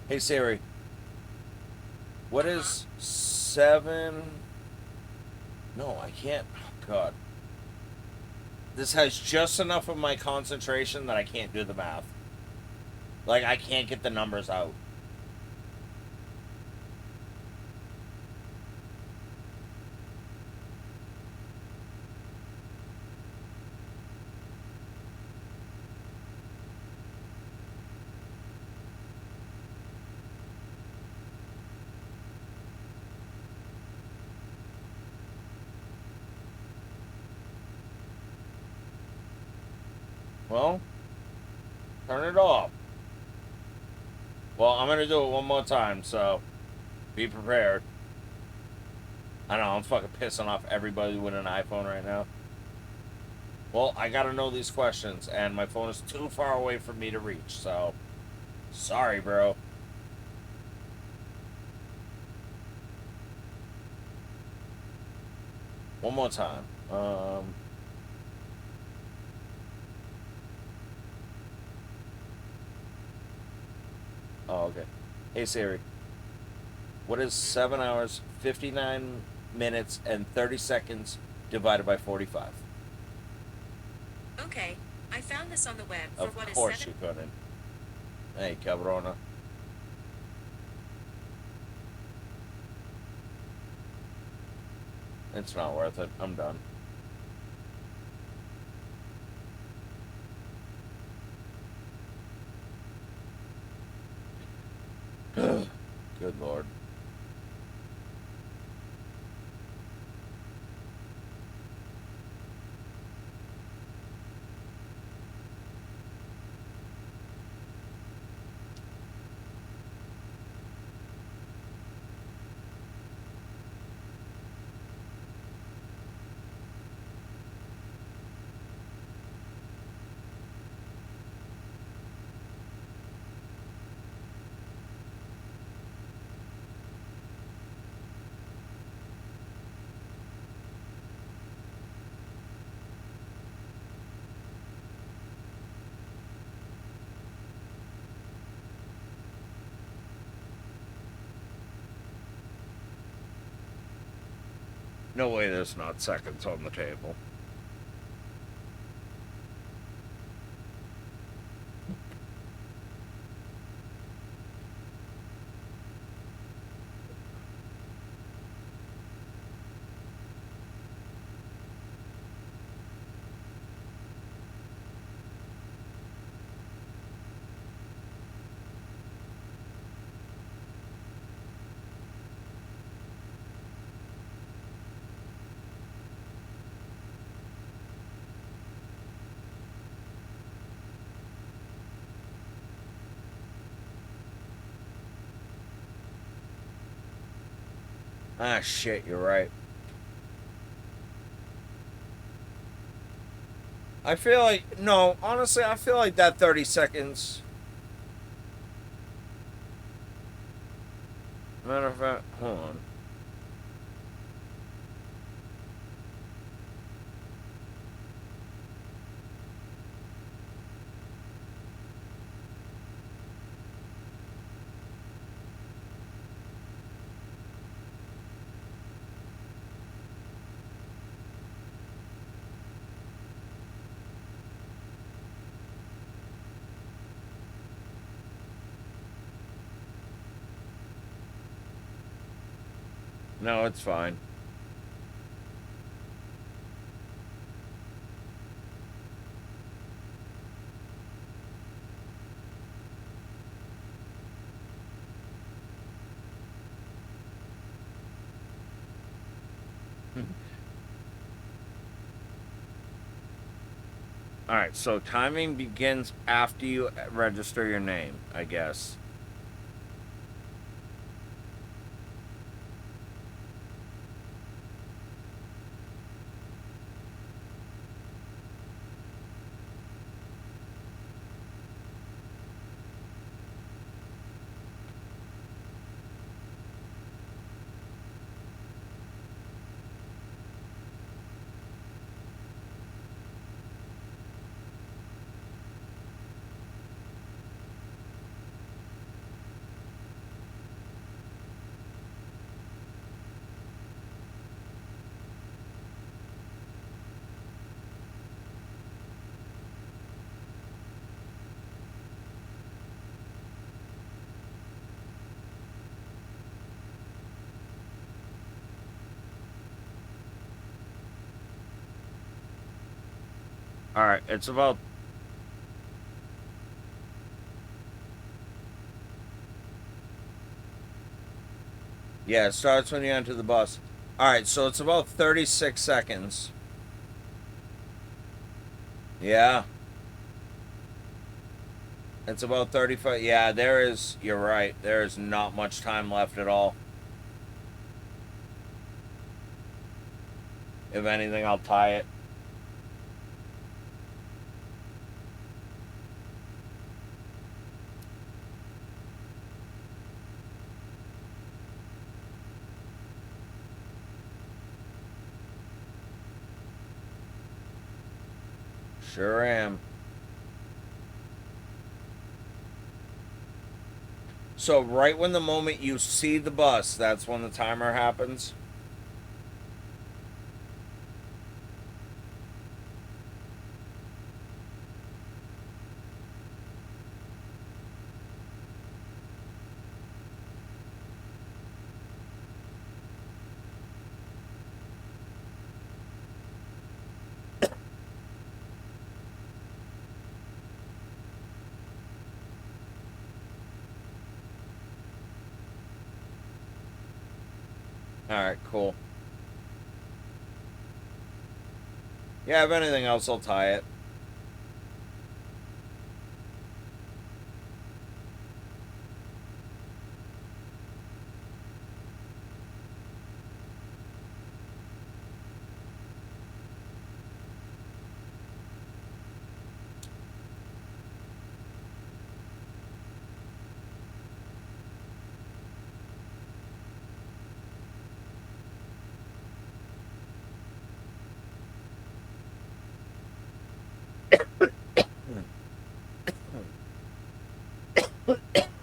Hey Siri, what is 7... No, I can't. Oh, God. This has just enough of my concentration that I can't do the math. Like, I can't get the numbers out. Well, turn it off. Well, I'm gonna do it one more time, so be prepared. I know, I'm fucking pissing off everybody with an iPhone right now. Well, I gotta know these questions, and my phone is too far away for me to reach, so... Sorry, bro. One more time. Oh, okay. Hey, Siri. What is 7 hours, 59 minutes, and 30 seconds divided by 45? Okay, I found this on the web for Of what is course 7. you couldn't. Hey, cabrona. It's not worth it. I'm done. Good Lord. No way there's not seconds on the table. Ah, shit, you're right. I feel like... No, honestly, I feel like that 30 seconds... Matter of fact, hold on. No, it's fine. All right, so timing begins after you register your name, I guess. All right, it's about. Yeah, it starts when you enter the bus. All right, so it's about 36 seconds. Yeah, it's about 35. Yeah, there is. You're right. There is not much time left at all. If anything, I'll tie it. Sure am. So right when the moment you see the bus, that's when the timer happens. All right, cool. Yeah, if anything else, I'll tie it.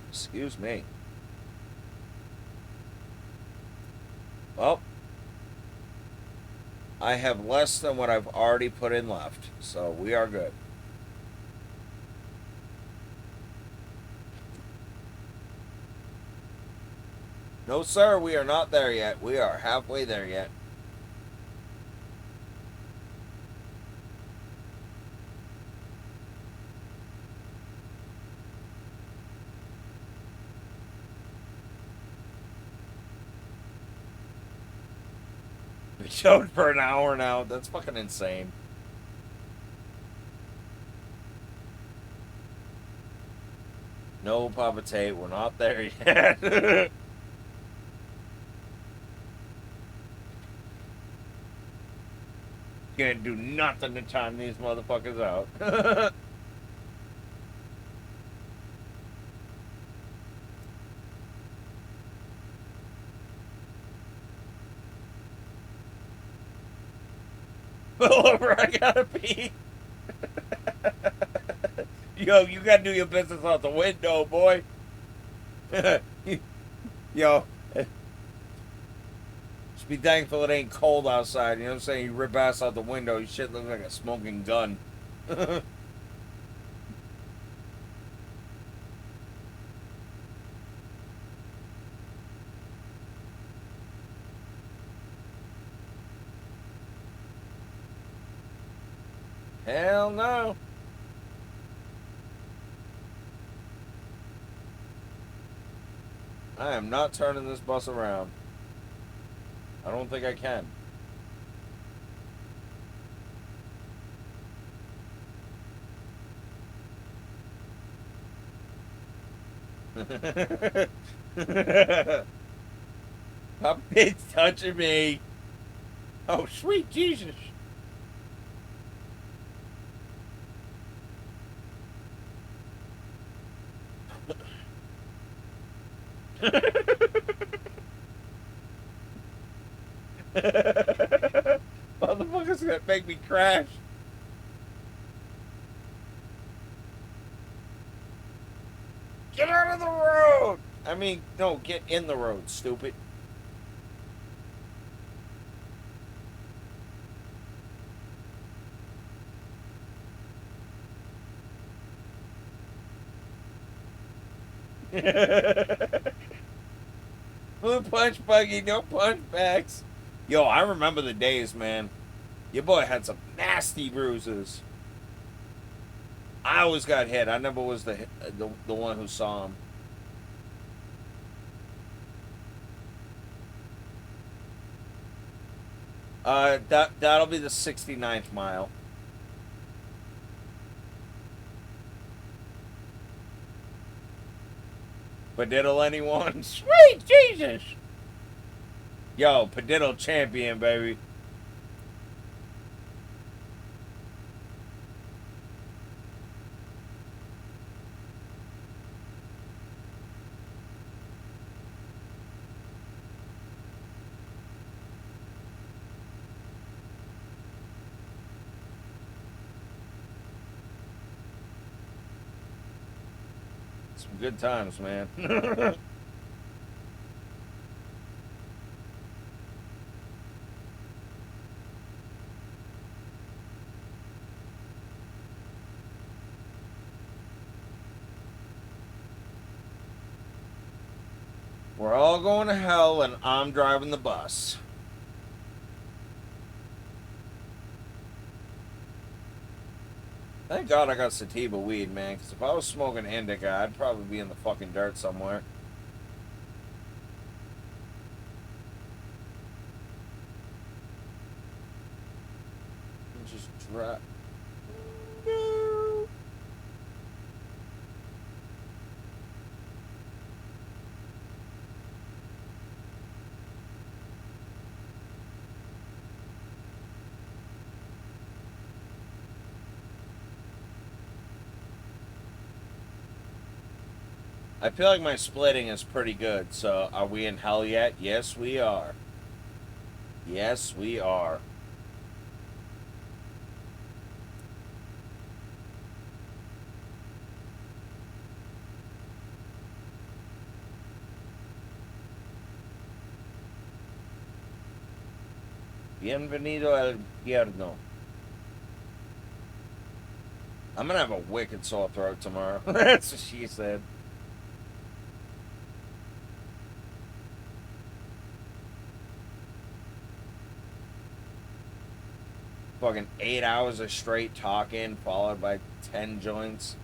Excuse me. Well, I have less than what I've already put in left, so we are good. No, sir, we are not there yet. We are halfway there yet. We showed for an hour now. That's fucking insane. No, Papa Tate, we're not there yet. Can't do nothing to time these motherfuckers out. Pull over, I gotta pee. Yo, you gotta do your business out the window, boy. Yo, just be thankful it ain't cold outside. You know what I'm saying? You rip ass out the window, your shit looks like a smoking gun. Hell no. I am not turning this bus around. I don't think I can. Puppet's touching me. Oh, sweet Jesus. Motherfucker's gonna make me crash. Get out of the road! I mean, no, get in the road, stupid. Blue punch buggy, no punch backs. Yo, I remember the days, man. Your boy had some nasty bruises. I always got hit. I never was the one who saw him. That'll be the 69th mile. Padiddle anyone? Sweet Jesus! Yo, Padiddle champion, baby. Some good times, man. We're all going to hell, and I'm driving the bus. Thank God I got sativa weed, man, because if I was smoking indica, I'd probably be in the fucking dirt somewhere. Just drive. No. I feel like my splitting is pretty good, so are we in hell yet? Yes, we are. Yes, we are. Bienvenido al infierno. I'm gonna have a wicked sore throat tomorrow. That's what she said. Fucking 8 hours of straight talking, followed by 10 joints.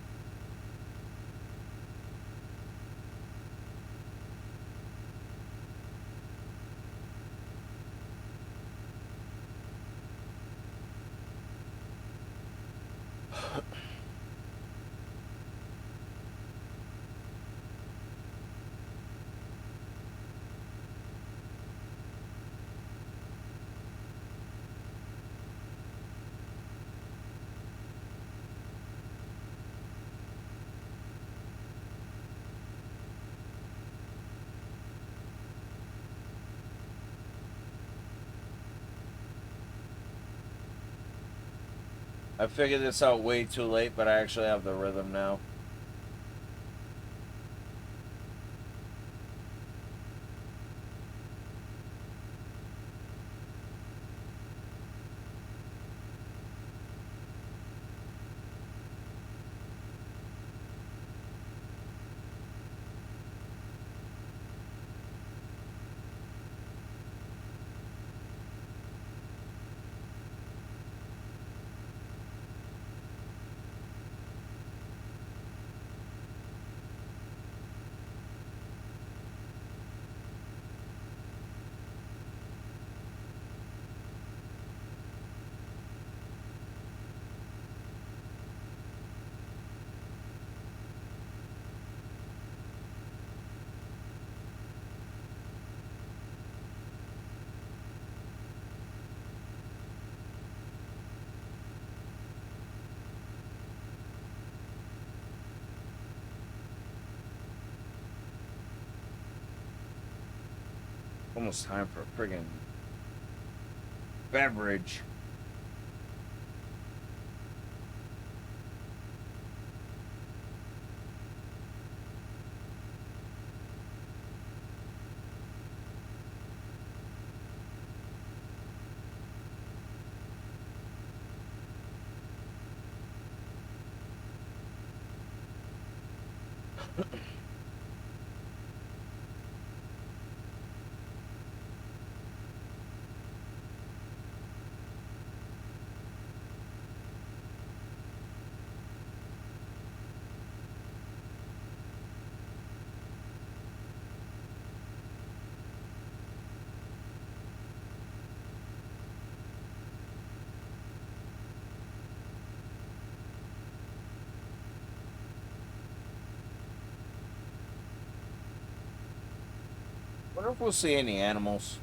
I figured this out way too late, but I actually have the rhythm now. Almost time for a friggin' beverage. Wonder if we'll see any animals.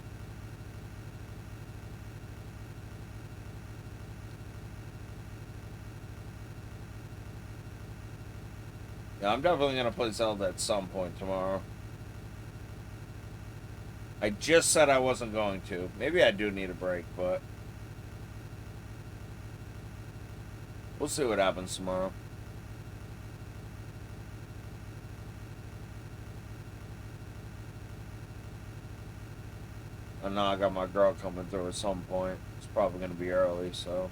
Yeah, I'm definitely gonna play Zelda at some point tomorrow. I just said I wasn't going to. Maybe I do need a break, but we'll see what happens tomorrow. I know I got my girl coming through at some point. It's probably gonna be early, so.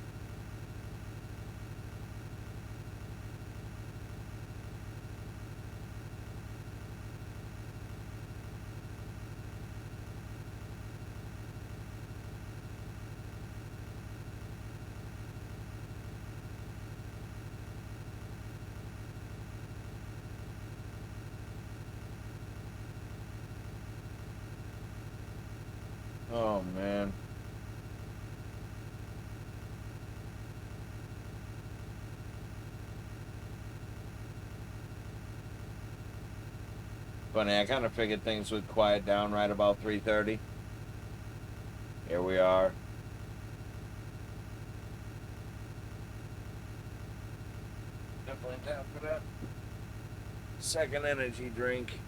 Oh man. Funny, I kind of figured things would quiet down right about 3:30. Here we are. Definitely down for that second energy drink.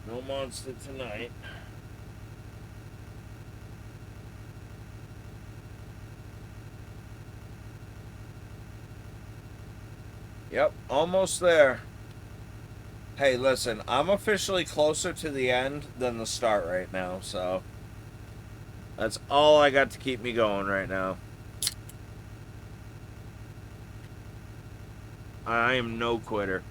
No monster tonight. Yep, almost there. Hey, listen, I'm officially closer to the end than the start right now, so that's all I got to keep me going right now. I am no quitter.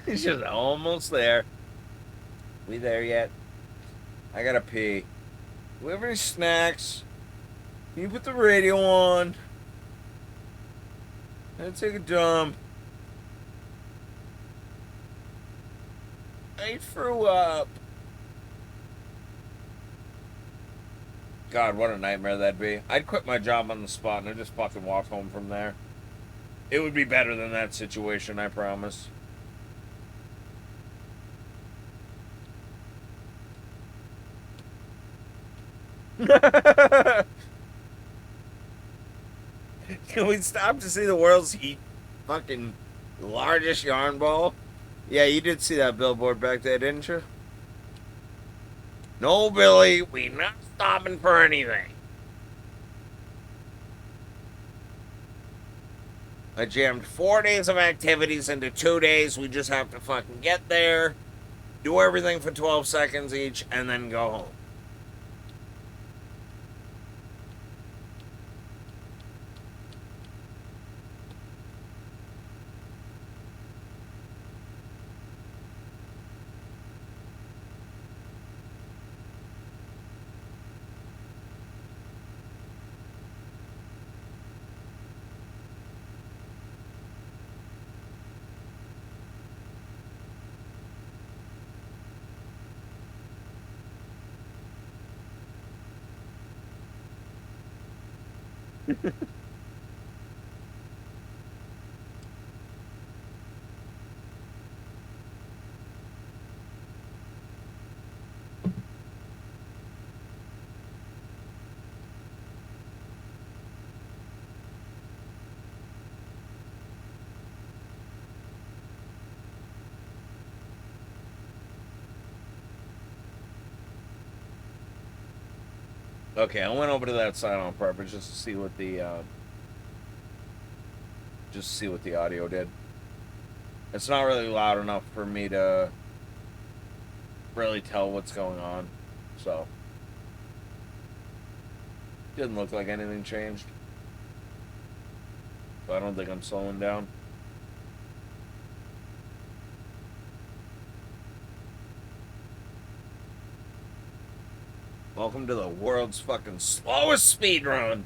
It's just almost there. We there yet? I gotta pee. Do we have any snacks? Can you put the radio on? I gotta take a dump. I threw up. God, what a nightmare that'd be. I'd quit my job on the spot and I'd just fucking walk home from there. It would be better than that situation, I promise. Can we stop to see the world's fucking largest yarn ball? Yeah, you did see that billboard back there, didn't you? No, Billy, we not stopping for anything. I jammed 4 days of activities into 2 days. We just have to fucking get there, do everything for 12 seconds each, and then go home. Okay, I went over to that side on purpose just to see what the audio did. It's not really loud enough for me to really tell what's going on, so didn't look like anything changed. So I don't think I'm slowing down. Welcome to the world's fucking slowest speed run.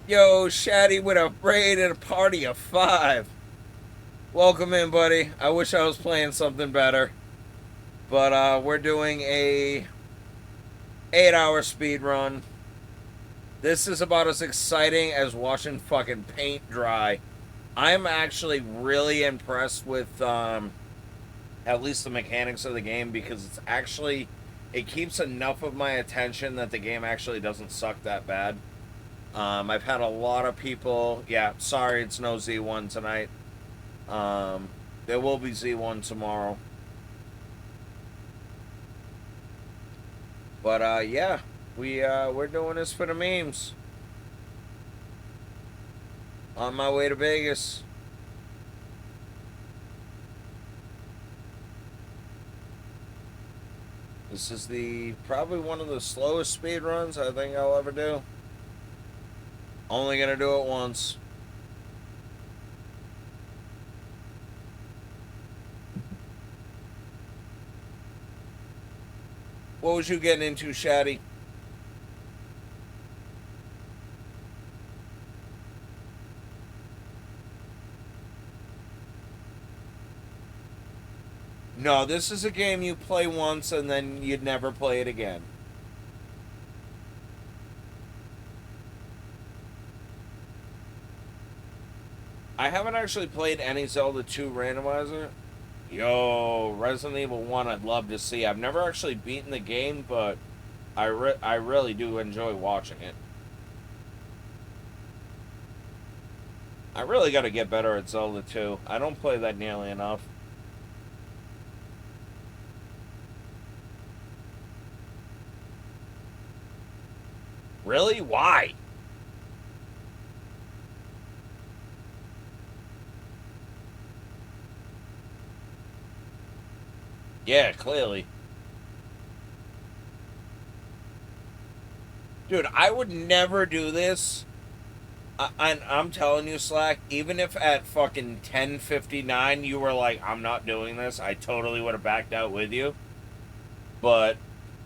Yo, Shaddy with a raid and a party of 5. Welcome in, buddy. I wish I was playing something better. But we're doing a 8-hour speed run. This is about as exciting as watching fucking paint dry. I'm actually really impressed with at least the mechanics of the game, because it keeps enough of my attention that the game actually doesn't suck that bad. I've had a lot of people, yeah, sorry it's no Z1 tonight. There will be Z1 tomorrow. But yeah, we're doing this for the memes. On my way to Vegas. This is probably one of the slowest speed runs I think I'll ever do. Only gonna do it once. What was you getting into, Shaddy? No, this is a game you play once and then you'd never play it again. I haven't actually played any Zelda 2 randomizer. Yo, Resident Evil 1 I'd love to see. I've never actually beaten the game, but I really do enjoy watching it. I really got to get better at Zelda 2. I don't play that nearly enough. Really? Why? Yeah, clearly. Dude, I would never do this. I'm telling you, Slack, even if at fucking 10:59 you were like, I'm not doing this, I totally would have backed out with you. But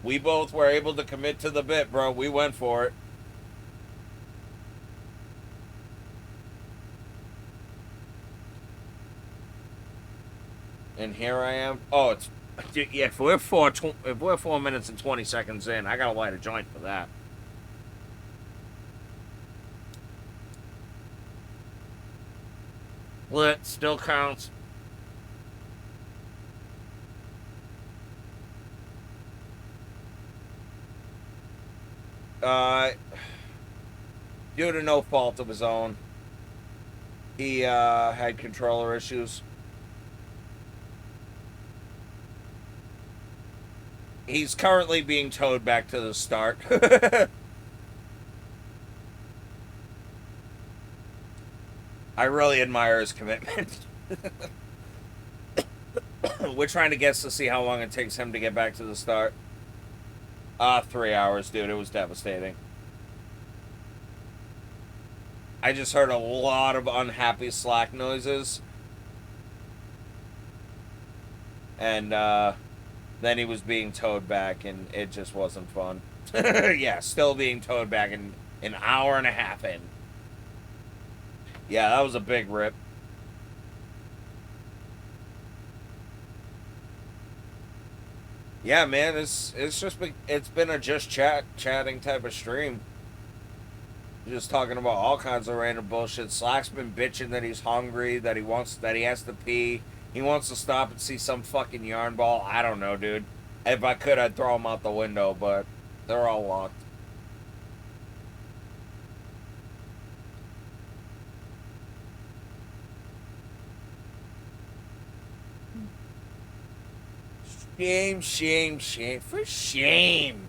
we both were able to commit to the bit, bro. We went for it. And here I am. Oh, it's... Yeah, if we're 4 minutes and 20 seconds in, I gotta light a joint for that. Lit still counts. Due to no fault of his own, he had controller issues. He's currently being towed back to the start. I really admire his commitment. We're trying to guess to see how long it takes him to get back to the start. 3 hours, dude. It was devastating. I just heard a lot of unhappy Slack noises. And, then he was being towed back, and it just wasn't fun. Yeah, still being towed back an hour and a half in. Yeah, that was a big rip. Yeah, man, it's been a just chatting type of stream. Just talking about all kinds of random bullshit. Slack's been bitching that he's hungry, that he has to pee. He wants to stop and see some fucking yarn ball. I don't know, dude. If I could, I'd throw him out the window, but they're all locked. Shame, shame, shame. For shame.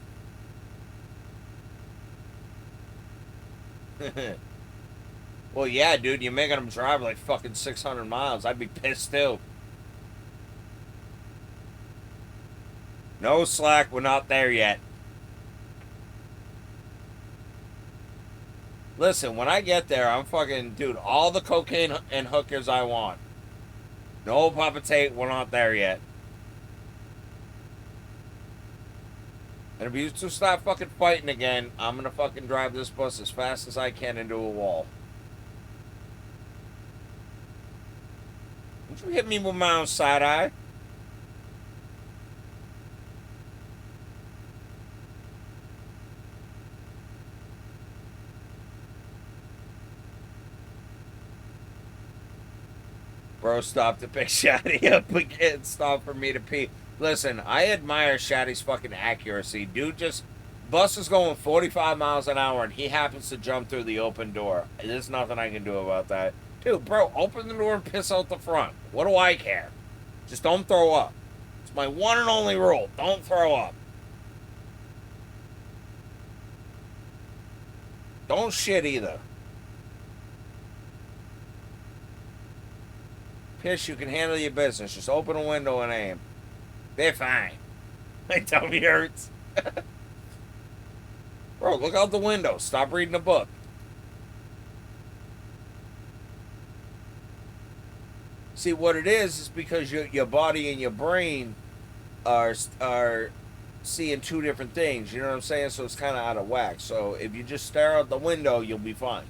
Well, yeah, dude, you're making him drive like fucking 600 miles. I'd be pissed too. No, Slack, we're not there yet. Listen, when I get there, I'm fucking, dude, all the cocaine and hookers I want. No, Papa Tate, we're not there yet. And if you two start fucking fighting again, I'm gonna fucking drive this bus as fast as I can into a wall. Don't you hit me with my own side eye. Bro stopped to pick Shaddy up again. Stop for me to pee. Listen, I admire Shaddy's fucking accuracy. Dude just... Bus is going 45 miles an hour and he happens to jump through the open door. There's nothing I can do about that. Dude, bro, open the door and piss out the front. What do I care? Just don't throw up. It's my one and only rule. Don't throw up. Don't shit either. Piss, you can handle your business. Just open a window and aim. They're fine. My tummy hurts. Bro, look out the window. Stop reading a book. See, what it is because your body and your brain are seeing two different things. You know what I'm saying? So it's kind of out of whack. So if you just stare out the window, you'll be fine.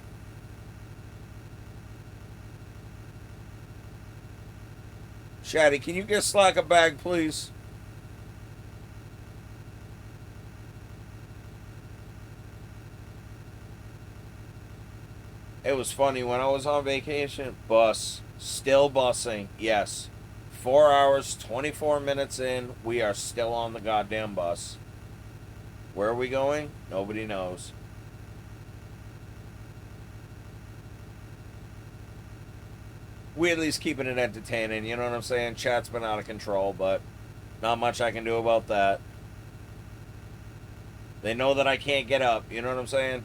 Shaddy, can you get Slack a bag, please? It was funny when I was on vacation. Bus. Still busing. Yes. 4 hours, 24 minutes in. We are still on the goddamn bus. Where are we going? Nobody knows. We at least keeping it entertaining, you know what I'm saying? Chat's been out of control, but not much I can do about that. They know that I can't get up, you know what I'm saying?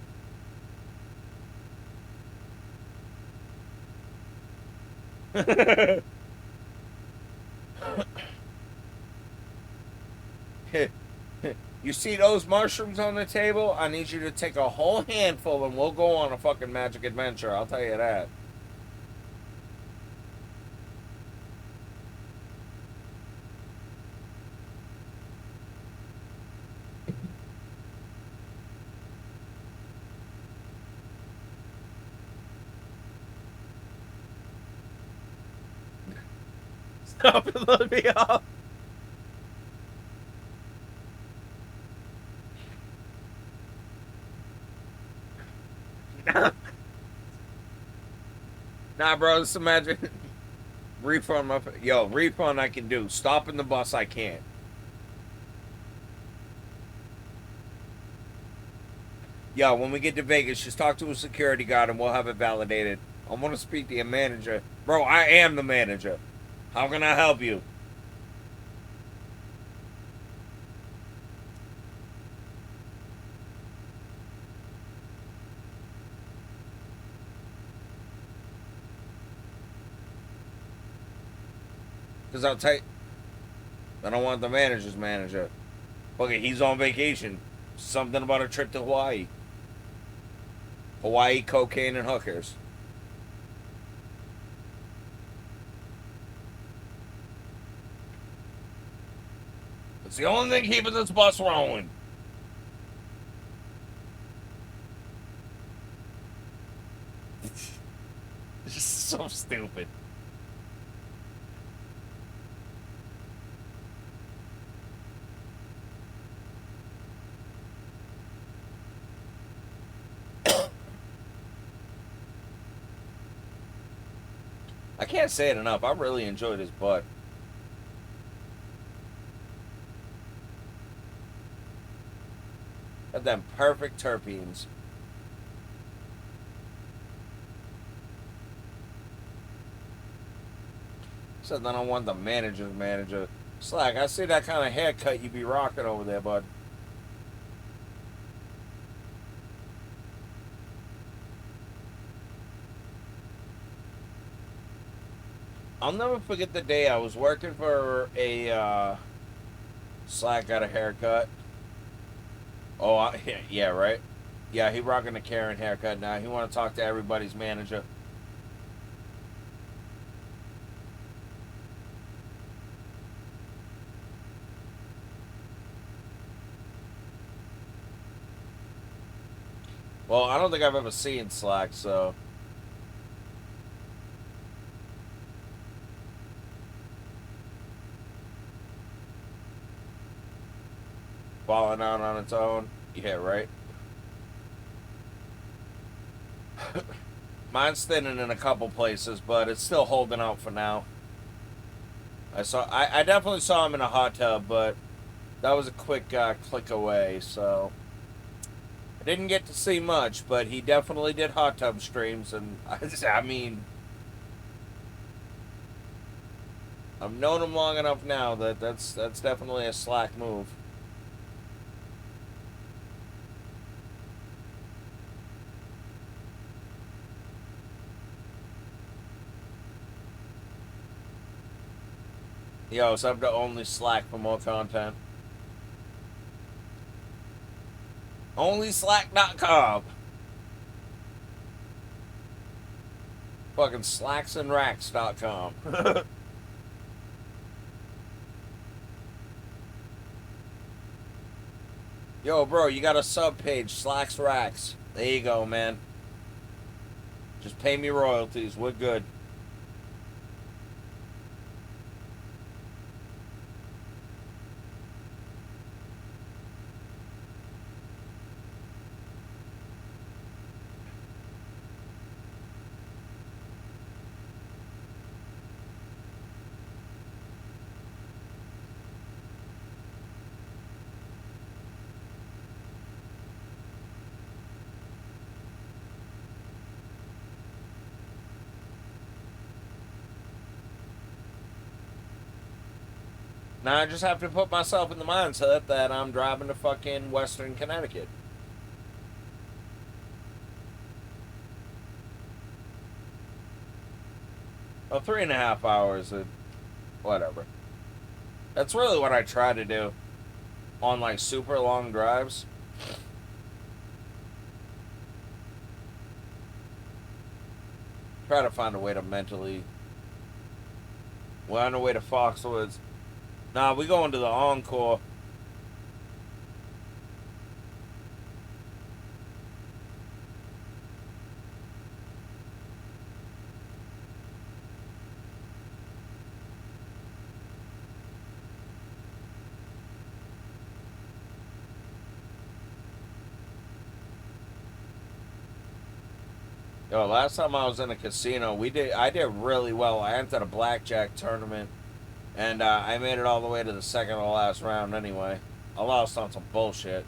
You see those mushrooms on the table? I need you to take a whole handful and we'll go on a fucking magic adventure, I'll tell you that. Stop and let me off. Nah, bro, just imagine. Refund my... Yo, refund I can do. Stopping the bus I can't. Yo, when we get to Vegas, just talk to a security guard and we'll have it validated. I want to speak to your manager. Bro, I am the manager. How can I help you? Because I'll tell you, I don't want the manager's manager. Okay, he's on vacation. Something about a trip to Hawaii. Hawaii, cocaine, and hookers. It's the only thing keeping this bus rolling. so stupid. I can't say it enough. I really enjoyed his butt. Had them perfect terpenes. Said then I want the manager's manager. Slack, I see that kind of haircut you be rocking over there, bud. I'll never forget the day I was working for a Slack got a haircut. Oh, yeah, right. Yeah, he rocking a Karen haircut now. He want to talk to everybody's manager. Well, I don't think I've ever seen Slack, so. Falling out on its own. Yeah, right. Mine's thinning in a couple places, but it's still holding out for now. I definitely saw him in a hot tub, but that was a quick click away, so I didn't get to see much, but he definitely did hot tub streams, and I mean, I've known him long enough now that that's definitely a Slack move. Yo, sub to only Slack for more content. OnlySlack.com. Fucking slacksandracks.com. Yo, bro, you got a sub page, Slacks Racks. There you go, man. Just pay me royalties. We're good. Now I just have to put myself in the mindset that I'm driving to fucking Western Connecticut. Well, 3.5 hours, whatever. That's really what I try to do on like super long drives. Try to find a way to mentally. We're on the way to Foxwoods. Nah, we going to the Encore. Yo, last time I was in a casino, I did really well. I entered a blackjack tournament, and I made it all the way to the second to last round anyway. I lost on some bullshit.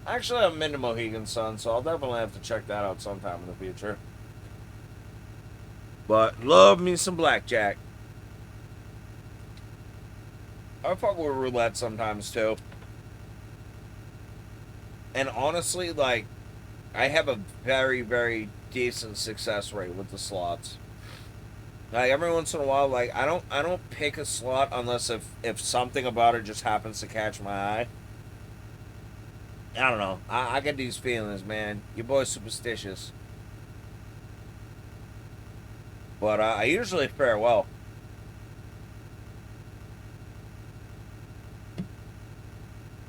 Actually, I'm into Mohegan Sun, so I'll definitely have to check that out sometime in the future. But love me some blackjack. I fuck with roulette sometimes too. And honestly, like, I have a very, very decent success rate with the slots. Like every once in a while, like I don't pick a slot unless if something about it just happens to catch my eye. I don't know. I get these feelings, man. Your boy's superstitious. But I usually fare well.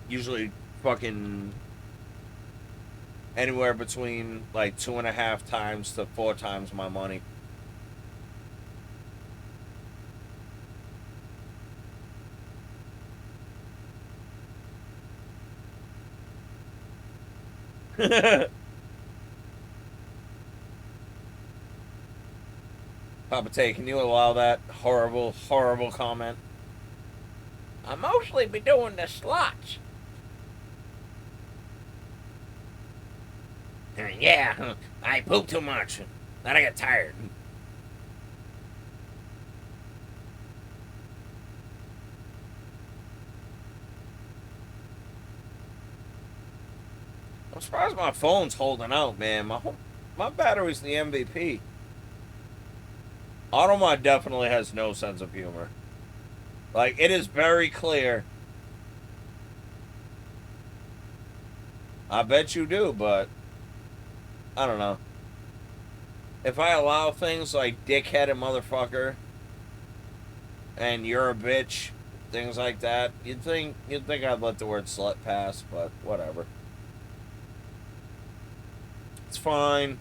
Usually fucking anywhere between like 2.5 times to 4 times my money. Papa Tay, can you allow that horrible, horrible comment? I mostly be doing the slots. Yeah, I poop too much. Then I get tired. I'm surprised my phone's holding out, man. My battery's the MVP. Automod definitely has no sense of humor. Like, it is very clear. I bet you do, but I don't know. If I allow things like dickhead and motherfucker and you're a bitch, things like that, you'd think I'd let the word slut pass, but whatever. It's fine.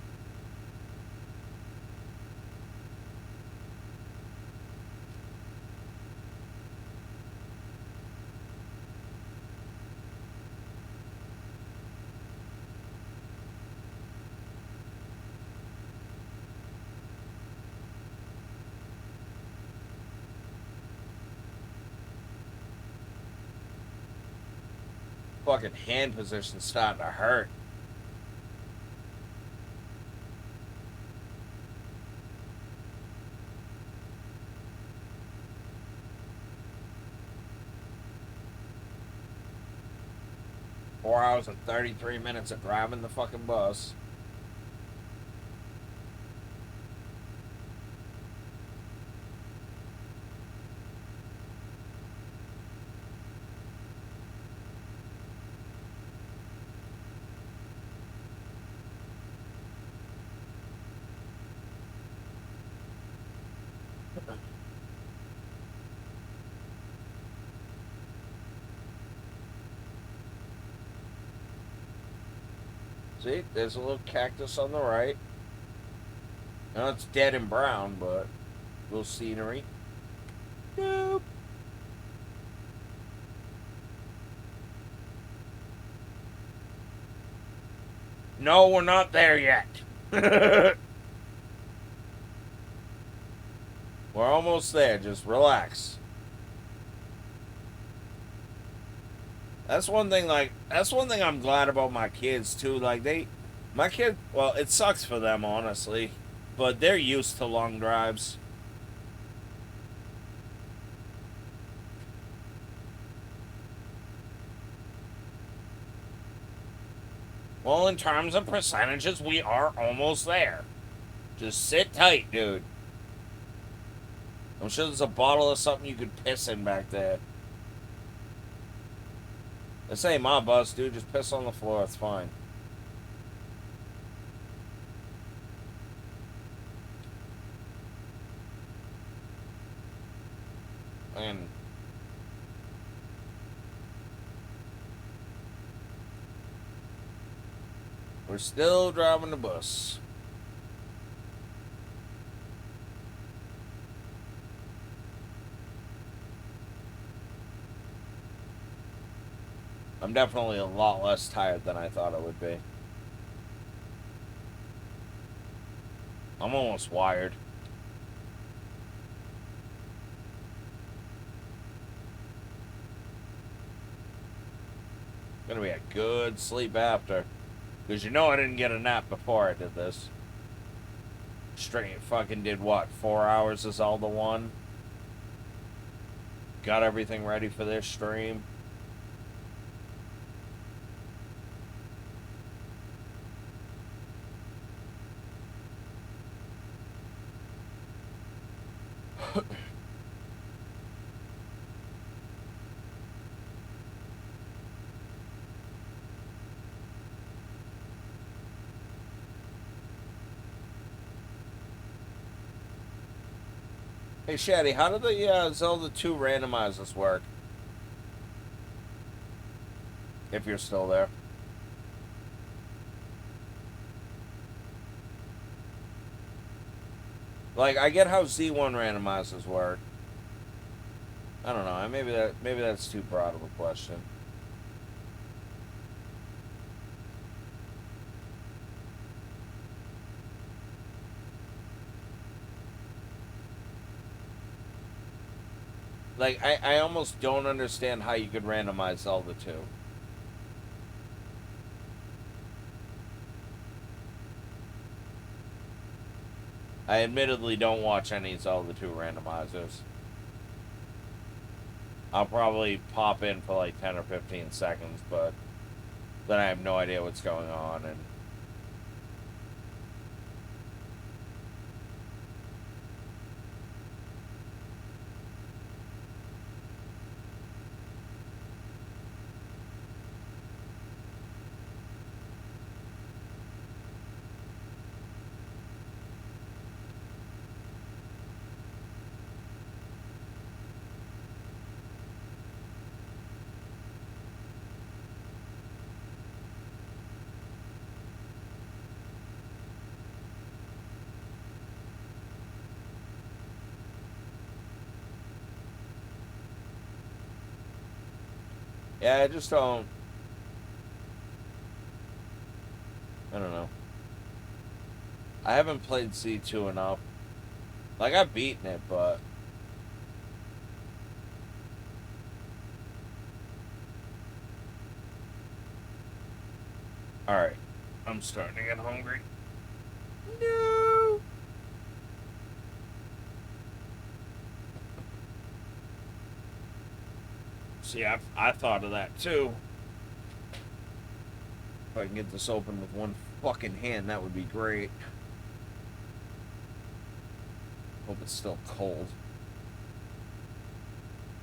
Fucking hand position's starting to hurt. Four hours and 33 minutes of driving the fucking bus. See, there's a little cactus on the right. Now it's dead and brown, but a little scenery. Nope. No, we're not there yet. We're almost there. Just relax. That's one thing. That's one thing I'm glad about my kids too. My kid. Well, it sucks for them, honestly, but they're used to long drives. Well, in terms of percentages, we are almost there. Just sit tight, dude. I'm sure there's a bottle of something you could piss in back there. This ain't my bus, dude. Just piss on the floor. It's fine. And we're still driving the bus. I'm definitely a lot less tired than I thought I would be. I'm almost wired. Gonna be a good sleep after. Because you know I didn't get a nap before I did this. Straight fucking did what? 4 hours of Zelda 1. Got everything ready for this stream. Hey, Shaddy, how did the Zelda 2 randomizers work? If you're still there. Like, I get how Z1 randomizers work. I don't know. Maybe that's too broad of a question. Like, I almost don't understand how you could randomize Zelda 2. I admittedly don't watch any Zelda 2 randomizers. I'll probably pop in for like 10 or 15 seconds, but then I have no idea what's going on. And yeah, I just don't. I don't know. I haven't played C2 enough. Like, I've beaten it, but. Alright. I'm starting to get hungry. No! See, I thought of that too. If I can get this open with one fucking hand, that would be great. Hope it's still cold.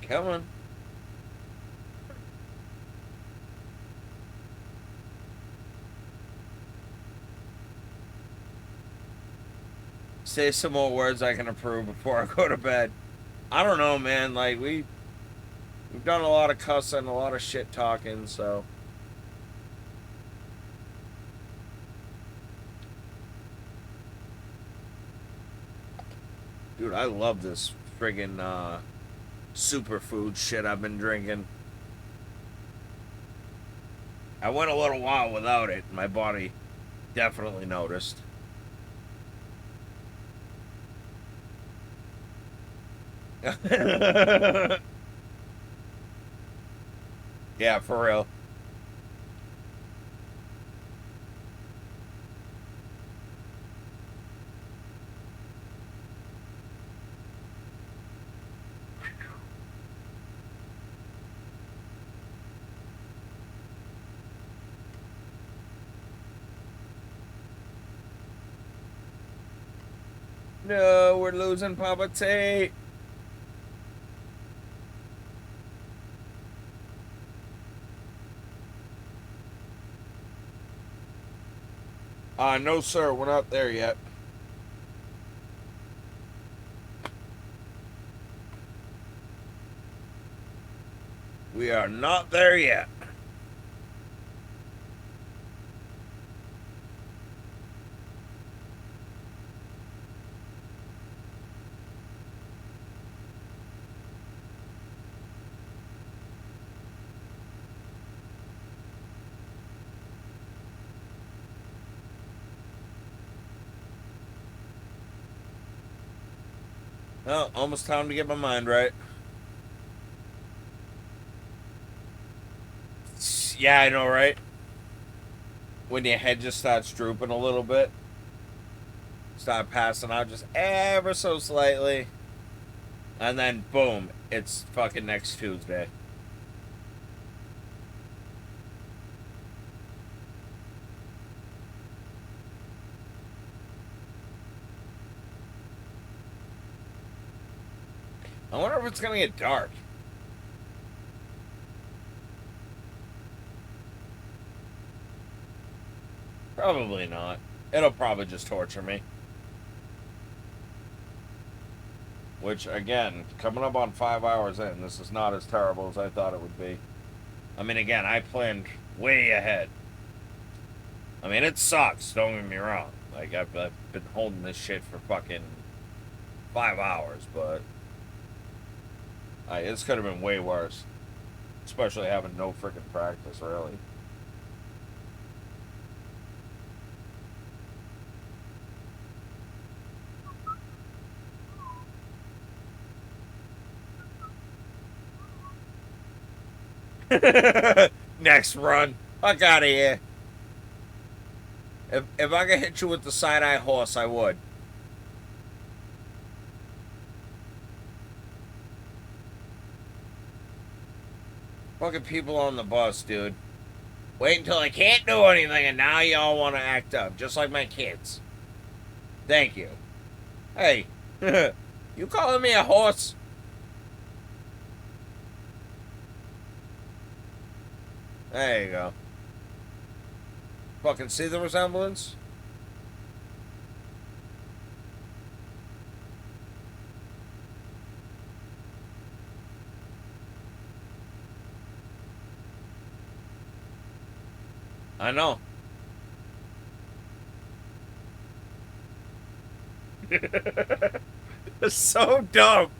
Come on. Say some more words I can approve before I go to bed. I don't know, man. Like, we've done a lot of cussing, a lot of shit talking, so. Dude, I love this friggin' superfood shit I've been drinking. I went a little while without it. My body definitely noticed. Yeah, for real. No, we're losing Papa Tate. No, sir, we're not there yet. We are not there yet. Well, almost time to get my mind right. Yeah, I know, right? When your head just starts drooping a little bit, start passing out just ever so slightly, and then boom, it's fucking next Tuesday. I wonder if it's gonna get dark. Probably not. It'll probably just torture me. Which, again, coming up on 5 hours in, this is not as terrible as I thought it would be. I mean, again, I planned way ahead. I mean, it sucks, don't get me wrong. Like, I've been holding this shit for fucking 5 hours, but this could have been way worse. Especially having no freaking practice, really. Next run. Fuck out of here. If I could hit you with the side-eye horse, I would. Fucking people on the bus, dude. Wait until I can't do anything and now y'all want to act up. Just like my kids. Thank you. Hey. You calling me a horse? There you go. Fucking see the resemblance? I know. It's so dumb.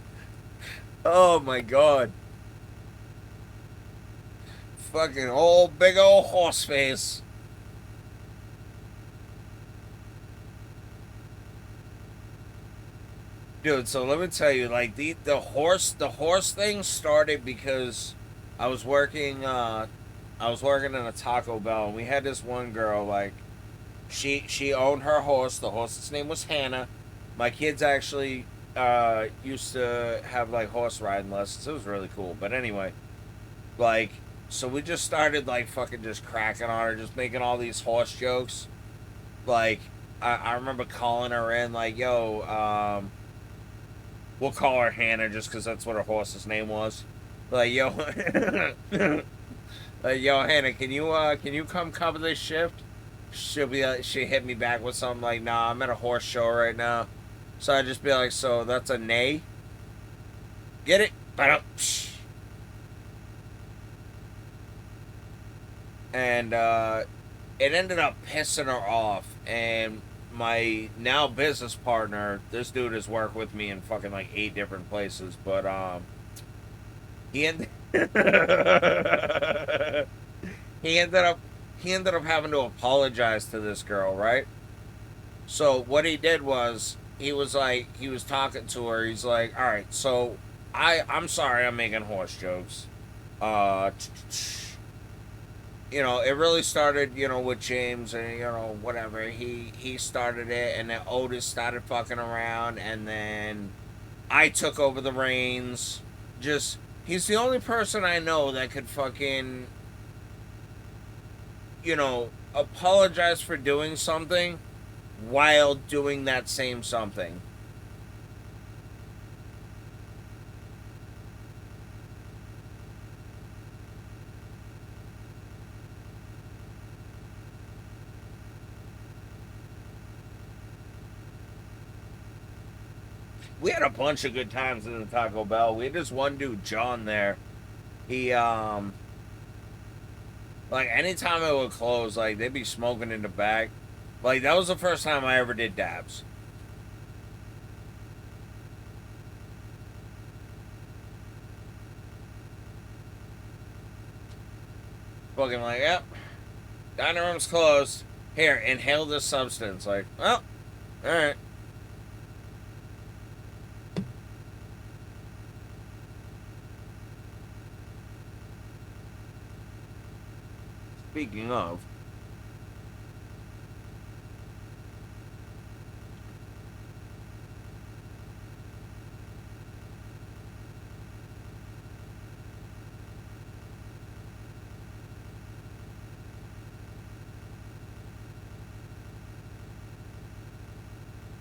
Oh my god. Fucking old big old horse face. Dude, so let me tell you, like the horse thing started because I was working in a Taco Bell and we had this one girl, like she owned her horse. The horse's name was Hannah. My kids actually used to have like horse riding lessons. It was really cool. But anyway, like so we just started like fucking just cracking on her, just making all these horse jokes. Like I remember calling her in like, yo, we'll call her Hannah just because that's what her horse's name was. Like, yo, like, yo, Hannah, can you come cover this shift? She hit me back with something like, nah, I'm at a horse show right now. So I'd just be like, so that's a neigh? Get it? And it ended up pissing her off. And my now business partner, this dude has worked with me in fucking like 8 different places, but he ended he ended up having to apologize to this girl, right? So what he did was he was talking to her. He's like, all right, so I'm sorry, I'm making horse jokes. You know, it really started, you know, with James and, you know, whatever. He started it, and then Otis started fucking around, and then I took over the reins. Just, he's the only person I know that could fucking, you know, apologize for doing something while doing that same something. We had a bunch of good times in the Taco Bell. We had this one dude, John, there. He, like, anytime it would close, like, they'd be smoking in the back. Like, that was the first time I ever did dabs. Fucking like, yep, dining room's closed. Here, inhale this substance. Like, well, alright. Speaking of,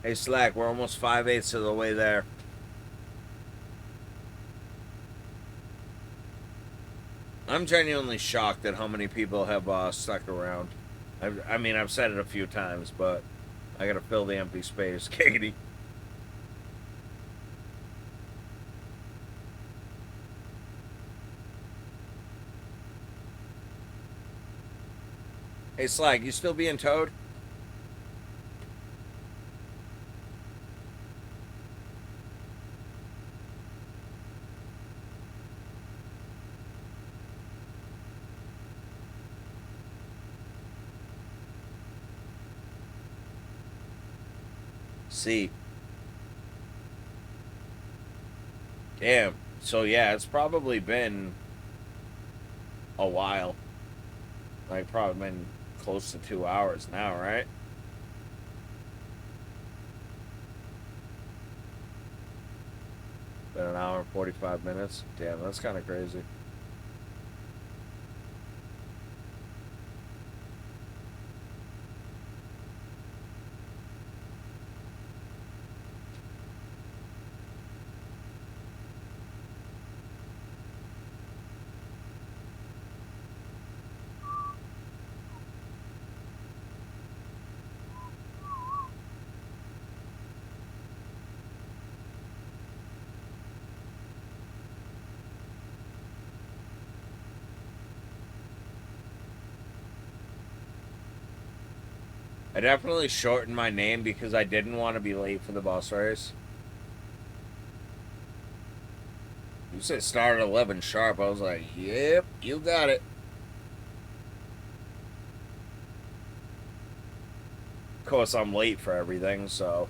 hey Slack, we're almost 5/8 of the way there. I'm genuinely shocked at how many people have stuck around. I mean, I've said it a few times, but I gotta fill the empty space. Katie. Hey Slack, you still being towed? See. Damn. So yeah, it's probably been a while. Like probably been close to 2 hours now, right? Been an hour and 45 minutes. Damn, that's kind of crazy. I definitely shortened my name because I didn't want to be late for the bus race. You said start at 11 sharp. I was like, yep, you got it. Of course, I'm late for everything, so.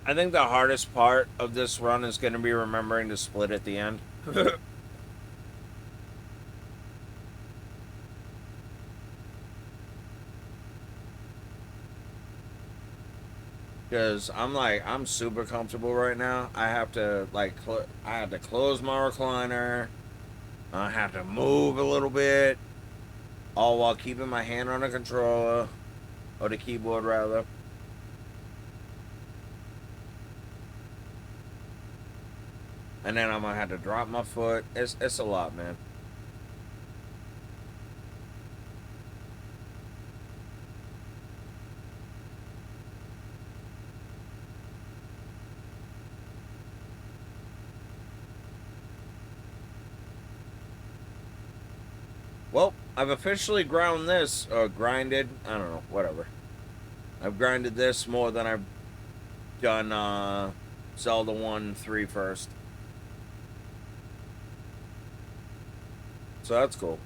I think the hardest part of this run is going to be remembering to split at the end. Because I'm super comfortable right now. I have to, I have to close my recliner. I have to move a little bit. All while keeping my hand on the controller. Or the keyboard, rather. And then I'm going to have to drop my foot. It's a lot, man. Well, I've officially ground this, or grinded, I don't know, whatever. I've grinded this more than I've done Zelda 1 3 first. So that's cool.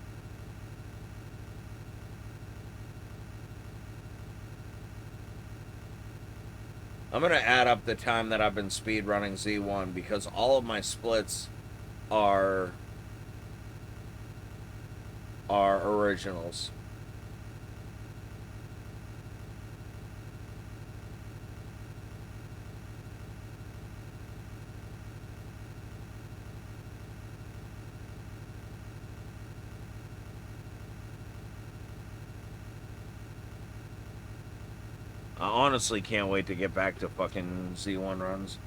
I'm going to add up the time that I've been speedrunning Z1 because all of my splits are originals. I honestly can't wait to get back to fucking Z1 runs.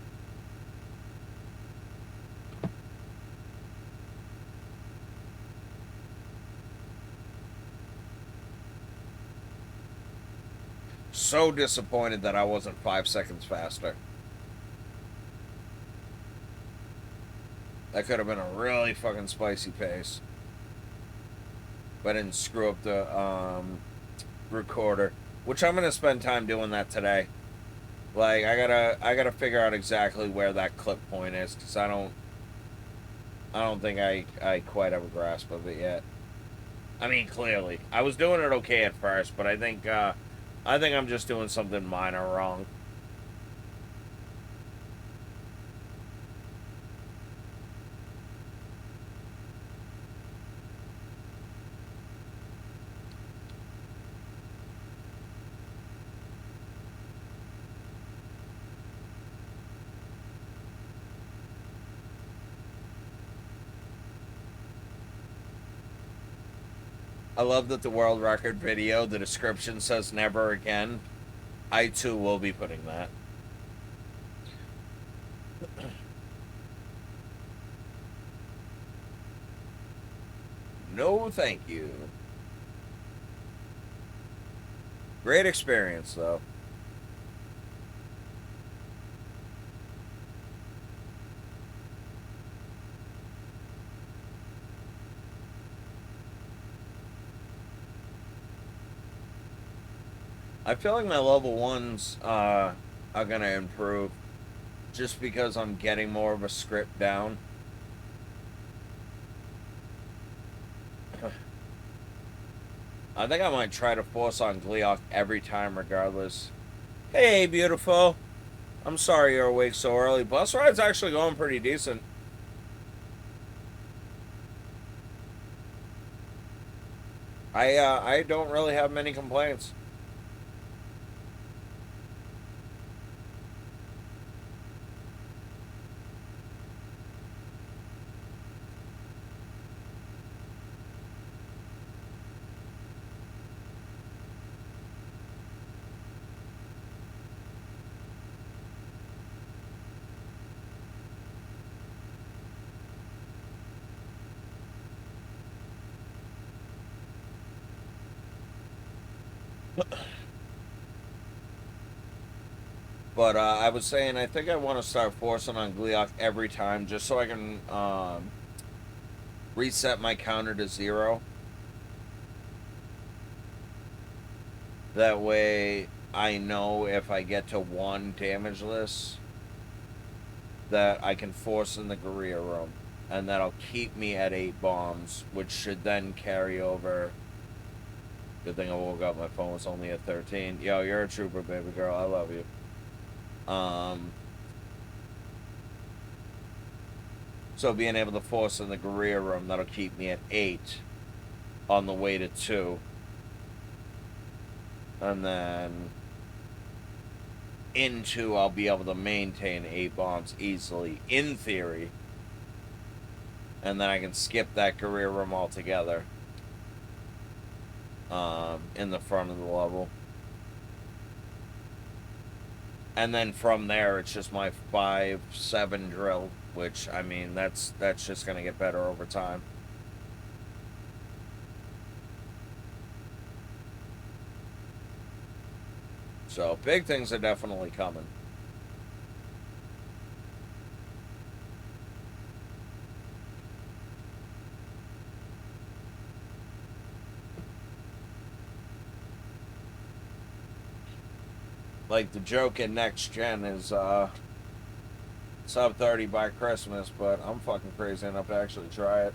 So disappointed that I wasn't 5 seconds faster. That could have been a really fucking spicy pace. But I didn't screw up the recorder. Which I'm gonna spend time doing that today. Like I gotta figure out exactly where that clip point is, because I don't think I quite have a grasp of it yet. I mean, clearly. I was doing it okay at first, but I think I'm just doing something minor wrong. I love that the world record video, the description says never again. I too will be putting that. No, thank you. Great experience, though. I feel like my level ones are gonna improve just because I'm getting more of a script down. I think I might try to force on Gleok every time regardless. Hey, beautiful. I'm sorry you're awake so early. Bus ride's actually going pretty decent. I don't really have many complaints. But I was saying, I think I want to start forcing on Gleok every time just so I can reset my counter to 0. That way I know if I get to 1 damageless that I can force in the Guerrilla room. And that'll keep me at 8 bombs, which should then carry over. Good thing I woke up, my phone was only at 13. Yo, you're a trooper, baby girl. I love you. So being able to force in the Guerrilla room, that'll keep me at 8 on the way to 2. And then in 2, I'll be able to maintain 8 bombs easily, in theory. And then I can skip that Guerrilla room altogether. In the front of the level. And then from there, it's just my 5-7 drill, which, I mean, that's just going to get better over time. So, big things are definitely coming. Like, the joke in next gen is, sub 30 by Christmas, but I'm fucking crazy enough to actually try it.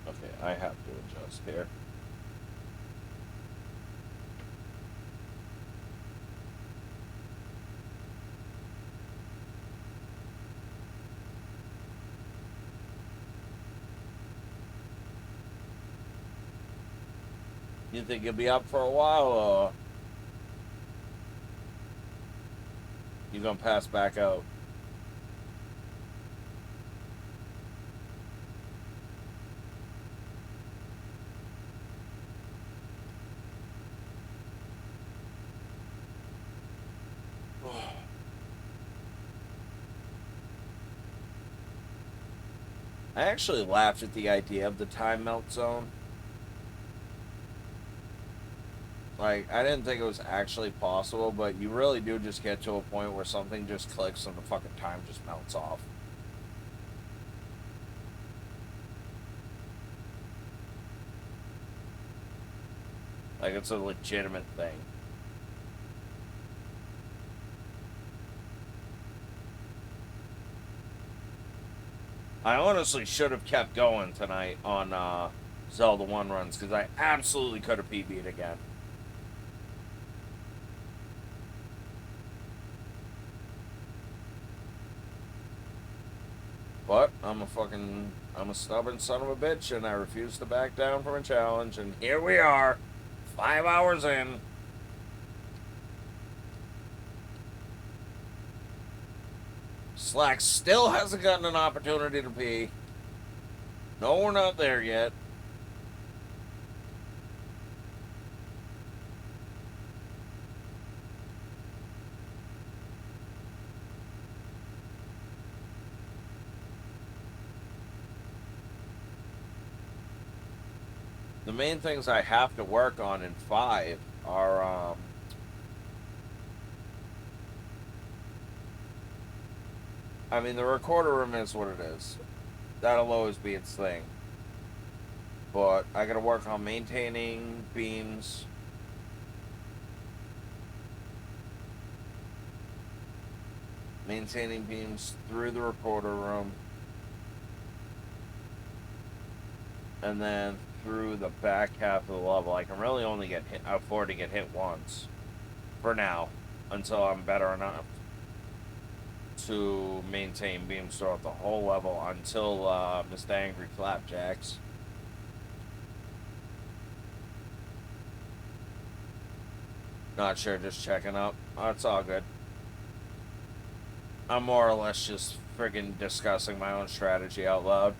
Okay, I have to adjust here. You think you'll be up for a while, or you gonna pass back out? I actually laughed at the idea of the time melt zone. Like, I didn't think it was actually possible, but you really do just get to a point where something just clicks and the fucking time just melts off. Like, it's a legitimate thing. I honestly should have kept going tonight on Zelda 1 runs, because I absolutely could have PB'd again. But I'm a stubborn son of a bitch, and I refuse to back down from a challenge, and here we are, 5 hours in. Slack still hasn't gotten an opportunity to pee. No, we're not there yet. The main things I have to work on in 5 are, I mean, the recorder room is what it is. That'll always be its thing. But I gotta work on maintaining beams. Maintaining beams through the recorder room. And then through the back half of the level. I can really only afford to get hit once. For now. Until I'm better enough to maintain beams throughout the whole level until Mr. Angry Flapjacks. Not sure, just checking up. Oh, it's all good. I'm more or less just friggin' discussing my own strategy out loud.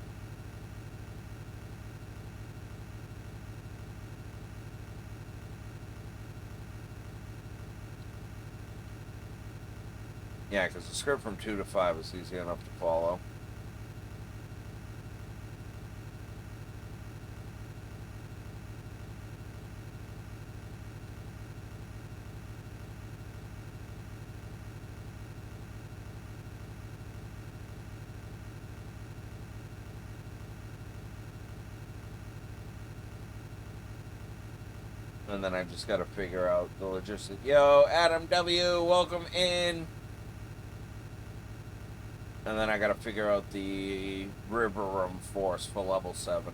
Yeah, because the script from 2 to 5 is easy enough to follow. And then I just gotta figure out the logistics. Yo, Adam W., welcome in. And then I gotta figure out the river room force for level 7.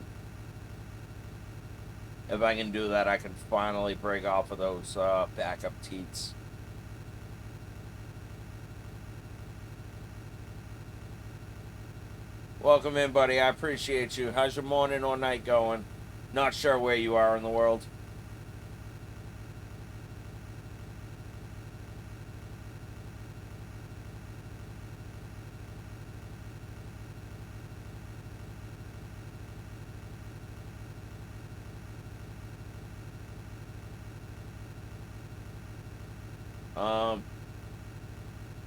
If I can do that, I can finally break off of those backup teats. Welcome in, buddy. I appreciate you. How's your morning or night going? Not sure where you are in the world.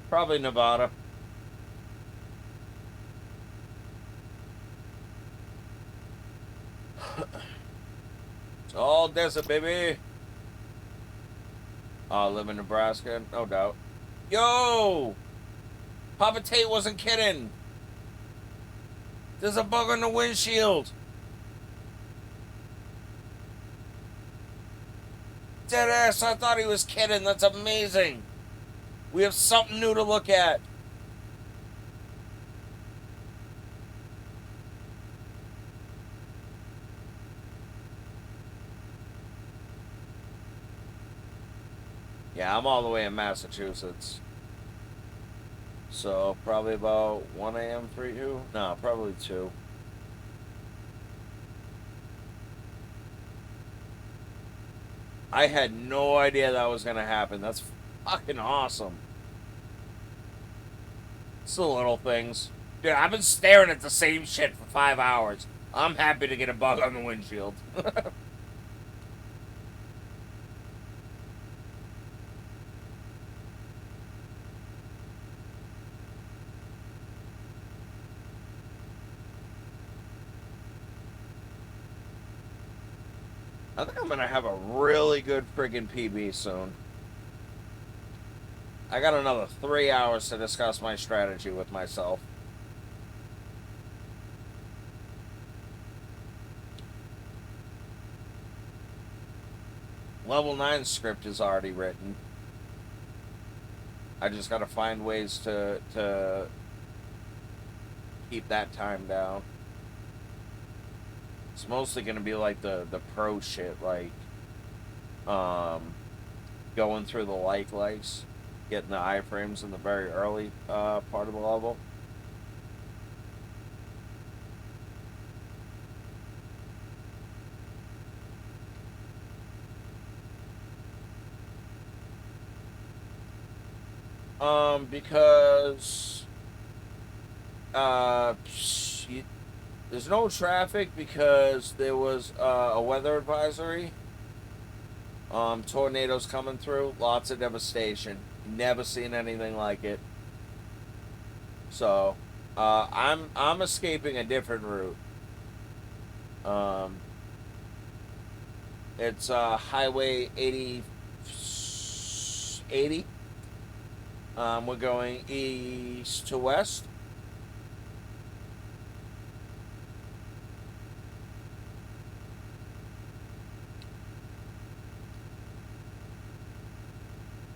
Probably Nevada. It's all desert, baby. Live in Nebraska, no doubt. Yo! Papa Tate wasn't kidding. There's a bug on the windshield. Deadass, I thought he was kidding. That's amazing. We have something new to look at. Yeah, I'm all the way in Massachusetts. So, probably about 1 a.m. for you? No, probably 2. I had no idea that was going to happen. That's fucking awesome. It's the little things. Dude, I've been staring at the same shit for 5 hours. I'm happy to get a bug on the windshield. I think I'm going to have a really good friggin' PB soon. I got another 3 hours to discuss my strategy with myself. Level 9 script is already written. I just gotta find ways to keep that time down. It's mostly gonna be like the pro shit, like going through the lights, getting the iframes in the very early part of the level. Because there's no traffic because there was a weather advisory. Tornadoes coming through, lots of devastation. Never seen anything like it. So, I'm escaping a different route. It's Highway 80. 80. We're going east to west.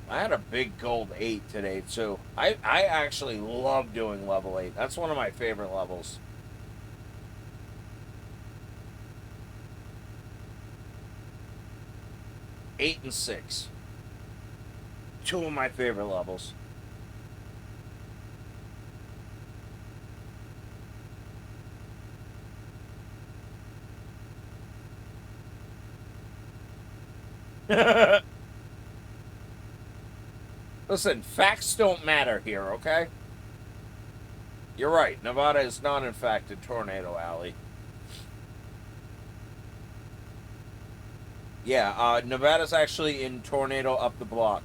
I had a big gold 8 today, too. I actually love doing level 8. That's one of my favorite levels. Eight and 6. Two of my favorite levels. Listen, facts don't matter here, okay? You're right. Nevada is not, in fact, a tornado alley. Yeah, Nevada's actually in tornado up the block.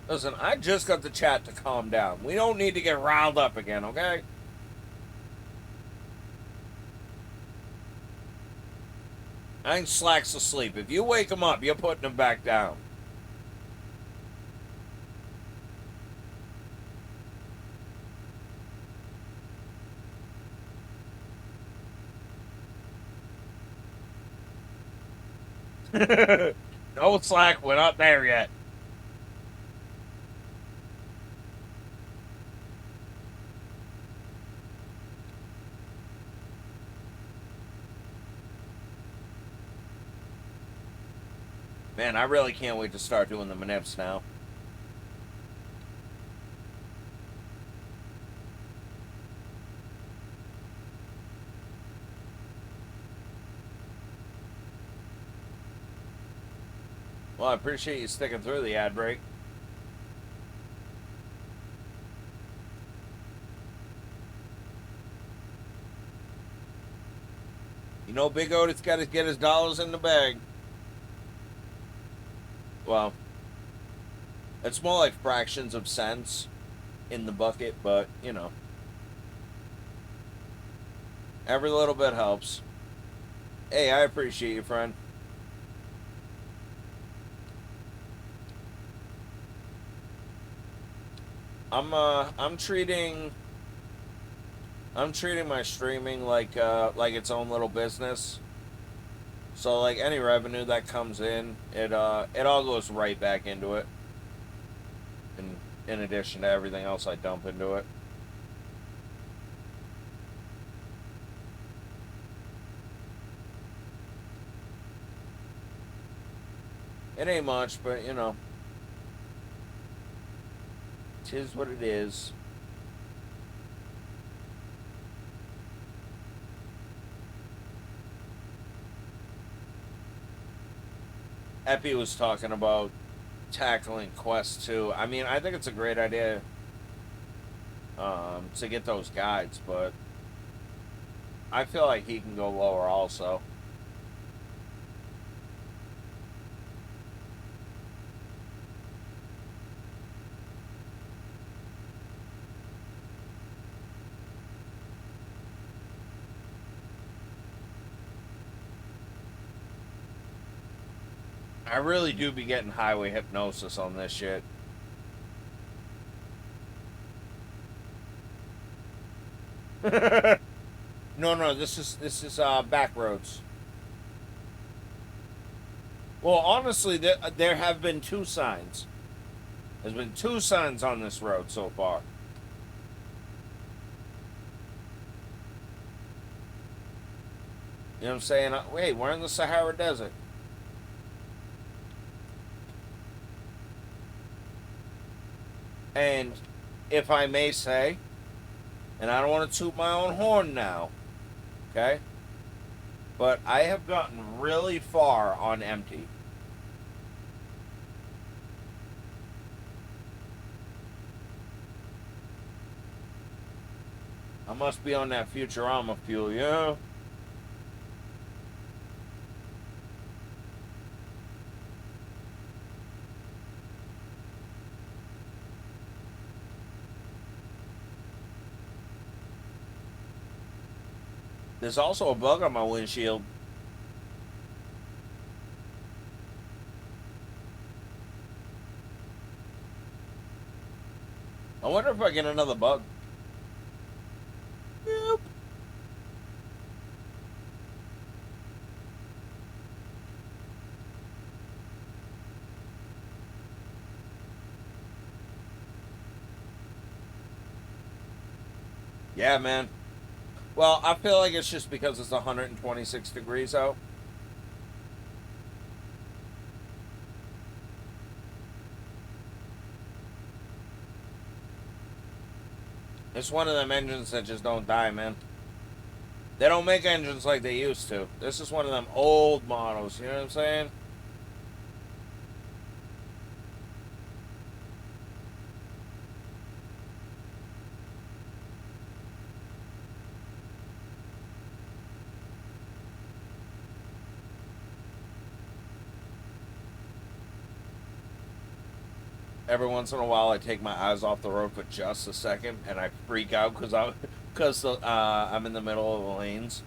Listen, I just got the chat to calm down. We don't need to get riled up again, okay? I think Slack's asleep. If you wake him up, you're putting him back down. No, Slack, we're not there yet. Man, I really can't wait to start doing the manips now. Well, I appreciate you sticking through the ad break. You know, Big Otis got to get his dollars in the bag. Well, it's more like fractions of cents in the bucket, but, you know. Every little bit helps. Hey, I appreciate you, friend. I'm treating my streaming like its own little business. So like any revenue that comes in, it all goes right back into it. In addition to everything else I dump into it. It ain't much, but you know. 'Tis what it is. Epi was talking about tackling Quest 2. I mean, I think it's a great idea to get those guides, but I feel like he can go lower also. I really do be getting highway hypnosis on this shit. No, this is back roads. Well, honestly, there have been 2 signs. There's been 2 signs on this road so far. You know what I'm saying? Wait, we're in the Sahara Desert. And if I may say, and I don't want to toot my own horn now, okay? But I have gotten really far on empty. I must be on that Futurama fuel, yeah? There's also a bug on my windshield. I wonder if I get another bug. Nope. Yeah, man. Well, I feel like it's just because it's 126 degrees out. It's one of them engines that just don't die, man. They don't make engines like they used to. This is one of them old models, you know what I'm saying? Every once in a while, I take my eyes off the road for just a second, and I freak out because I'm in the middle of the lanes.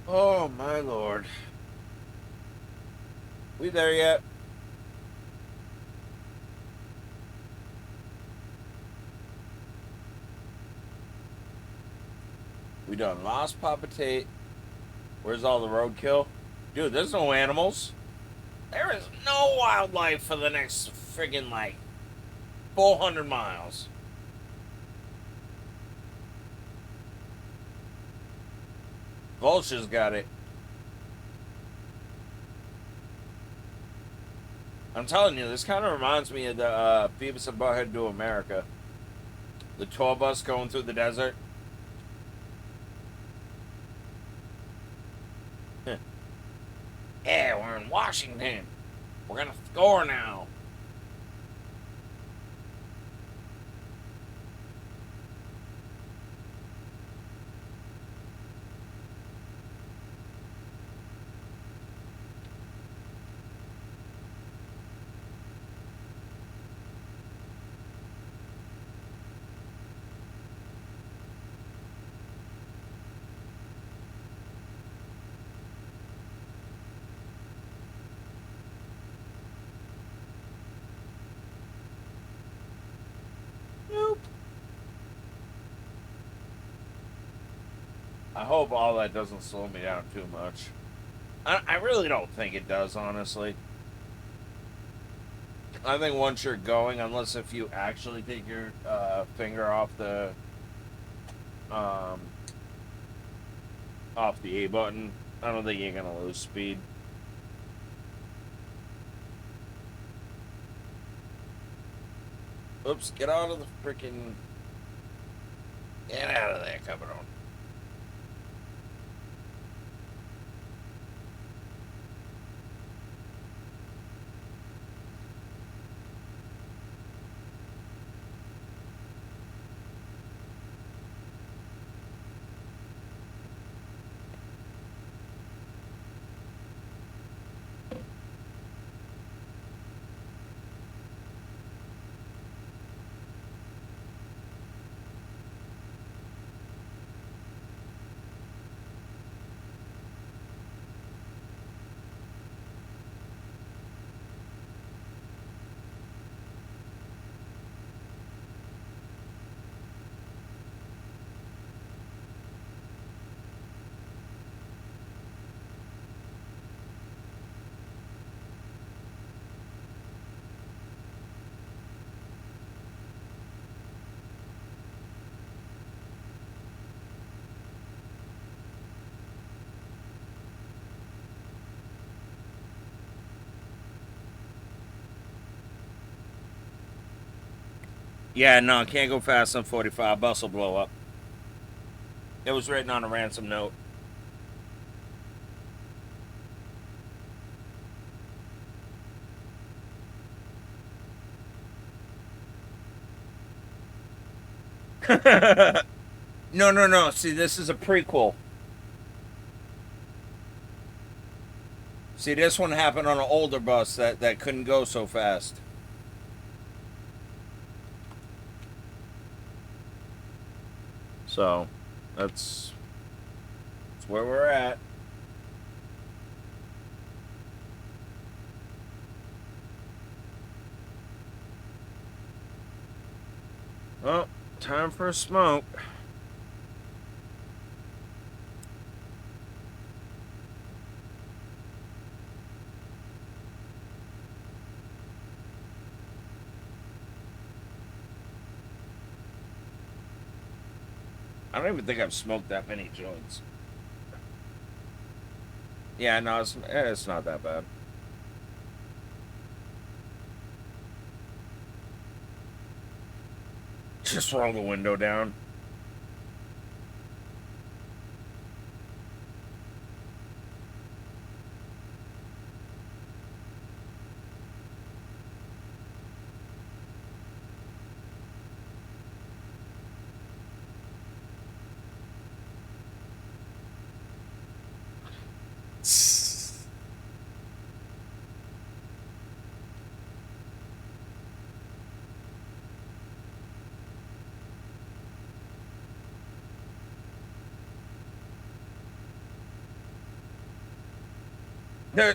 Oh my lord. We there yet? We done lost Papa Tate. Where's all the roadkill? Dude, there's no animals. There is no wildlife for the next friggin' like 400 miles. Vulture's got it. I'm telling you, this kind of reminds me of the Beavis and Butthead Do America. The tour bus going through the desert. Yeah, we're in Washington. We're gonna score now. Nope. I hope all that doesn't slow me down too much. I really don't think it does, honestly. I think once you're going, unless if you actually take your finger um, off the A button, I don't think you're gonna lose speed. Oops, get out of the freaking... Get out of there, coming on. Yeah, no, can't go faster than 45. Bus will blow up. It was written on a ransom note. No, no, no. See, this is a prequel. See, this one happened on an older bus that couldn't go so fast. So, that's where we're at. Well, time for a smoke. I don't even think I've smoked that many joints. Yeah, no, it's not that bad. Just roll the window down.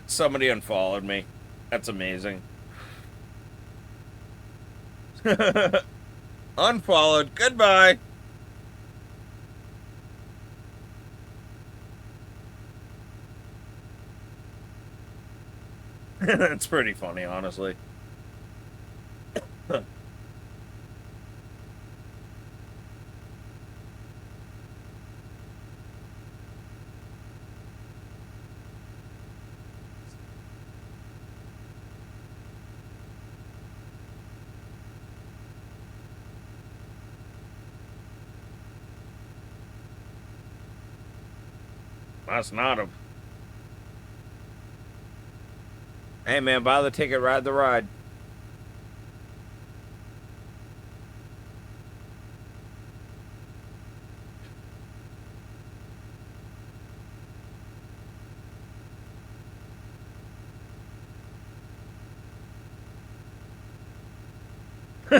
Somebody unfollowed me. That's amazing. Unfollowed. Goodbye. That's pretty funny, honestly. Must not have. Hey, man, buy the ticket, ride the ride.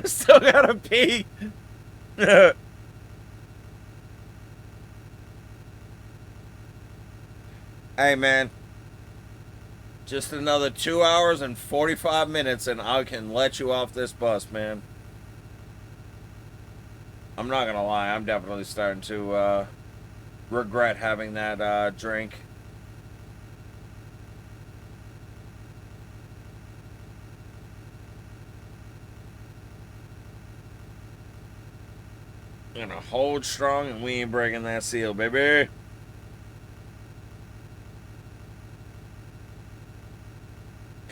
Still gotta pee. Hey, man. Just another 2 hours and 45 minutes, and I can let you off this bus, man. I'm not gonna lie, I'm definitely starting to regret having that drink. I'm gonna hold strong, and we ain't breaking that seal, baby.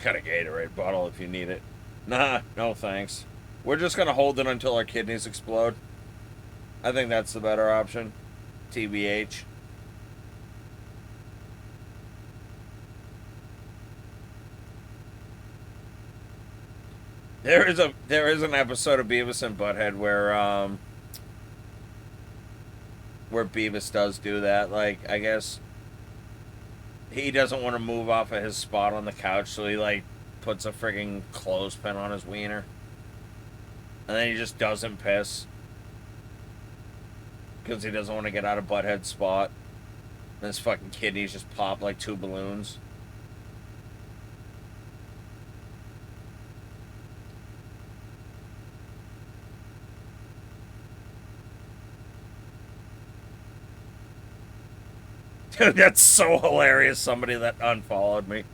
Got a Gatorade bottle if you need it. Nah, no thanks. We're just gonna hold it until our kidneys explode. I think that's the better option. TBH. There is an episode of Beavis and Butthead where Beavis does do that. Like, I guess he doesn't want to move off of his spot on the couch, so he like puts a frigging clothespin on his wiener, and then he just doesn't piss because he doesn't want to get out of Butthead's spot. And his fucking kidneys just pop like two balloons. Dude, that's so hilarious. Somebody that unfollowed me.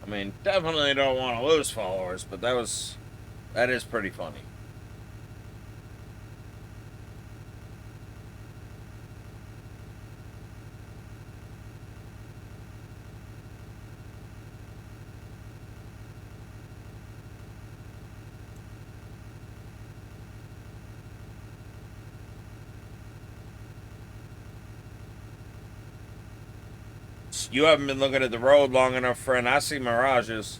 I mean, definitely don't want to lose followers, but that is pretty funny. You haven't been looking at the road long enough, friend. I see mirages.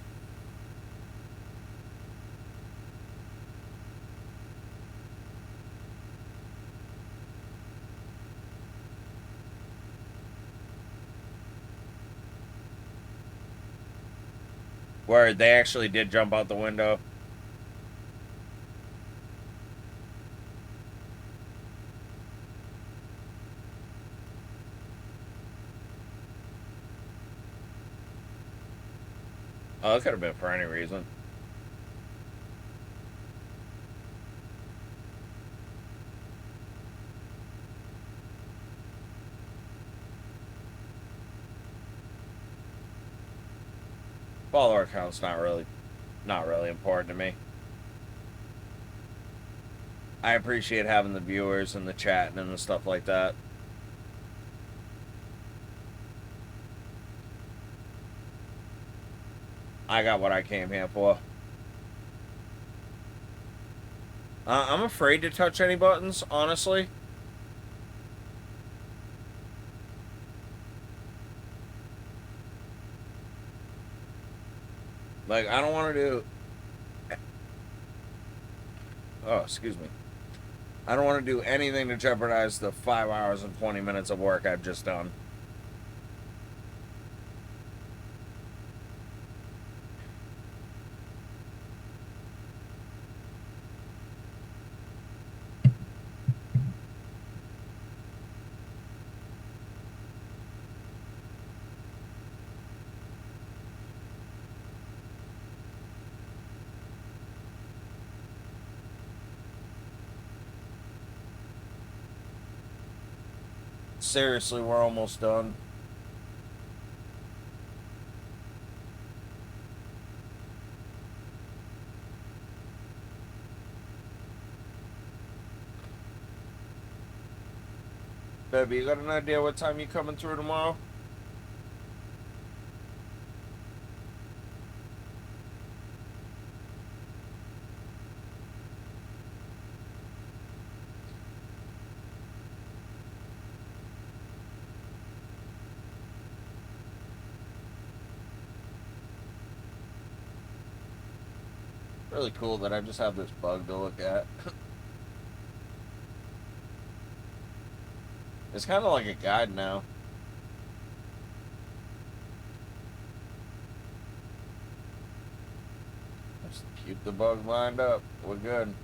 Where they actually did jump out the window. Oh, it could have been for any reason. Follower count's not really important to me. I appreciate having the viewers and the chatting and the stuff like that. I got what I came here for. I'm afraid to touch any buttons, honestly. Like, I don't want to do... Oh, excuse me. I don't want to do anything to jeopardize the 5 hours and 20 minutes of work I've just done. Seriously, we're almost done. Baby, you got an idea what time you coming through tomorrow? Really cool that I just have this bug to look at. It's kind of like a guide now. Just keep the bug lined up. We're good.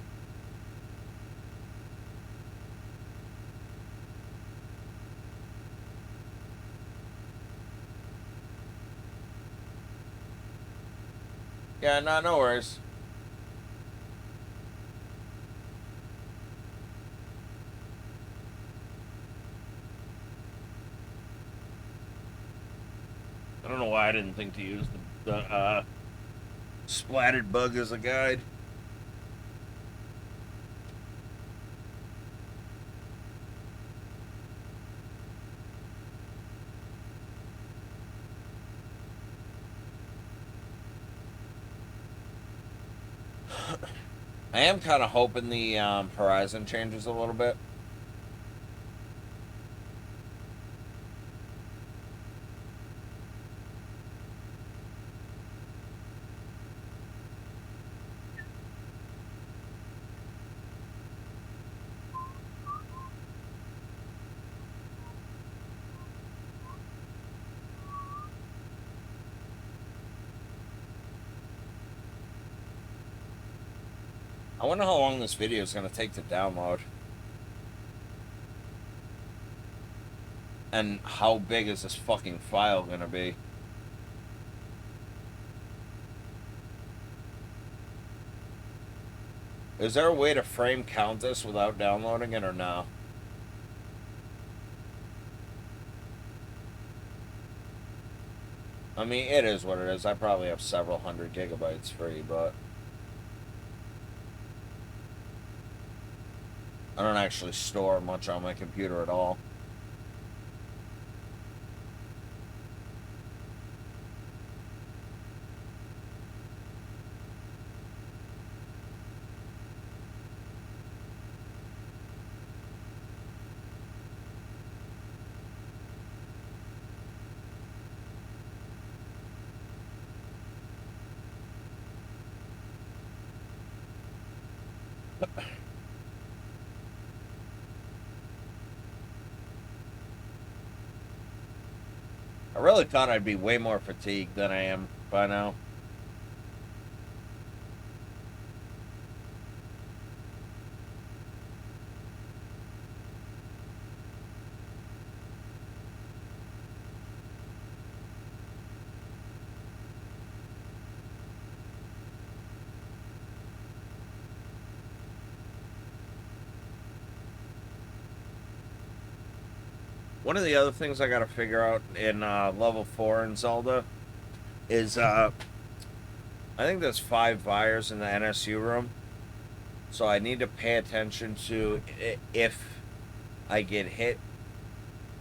Yeah, no worries. I don't know why I didn't think to use the splattered bug as a guide. I am kind of hoping the horizon changes a little bit. I wonder how long this video is going to take to download. And how big is this fucking file going to be? Is there a way to frame count this without downloading it or no? I mean, it is what it is. I probably have several hundred gigabytes free, but I don't actually store much on my computer at all. I really thought I'd be way more fatigued than I am by now. One of the other things I gotta figure out in level 4 in Zelda is I think there's 5 fires in the NSU room. So I need to pay attention to if I get hit,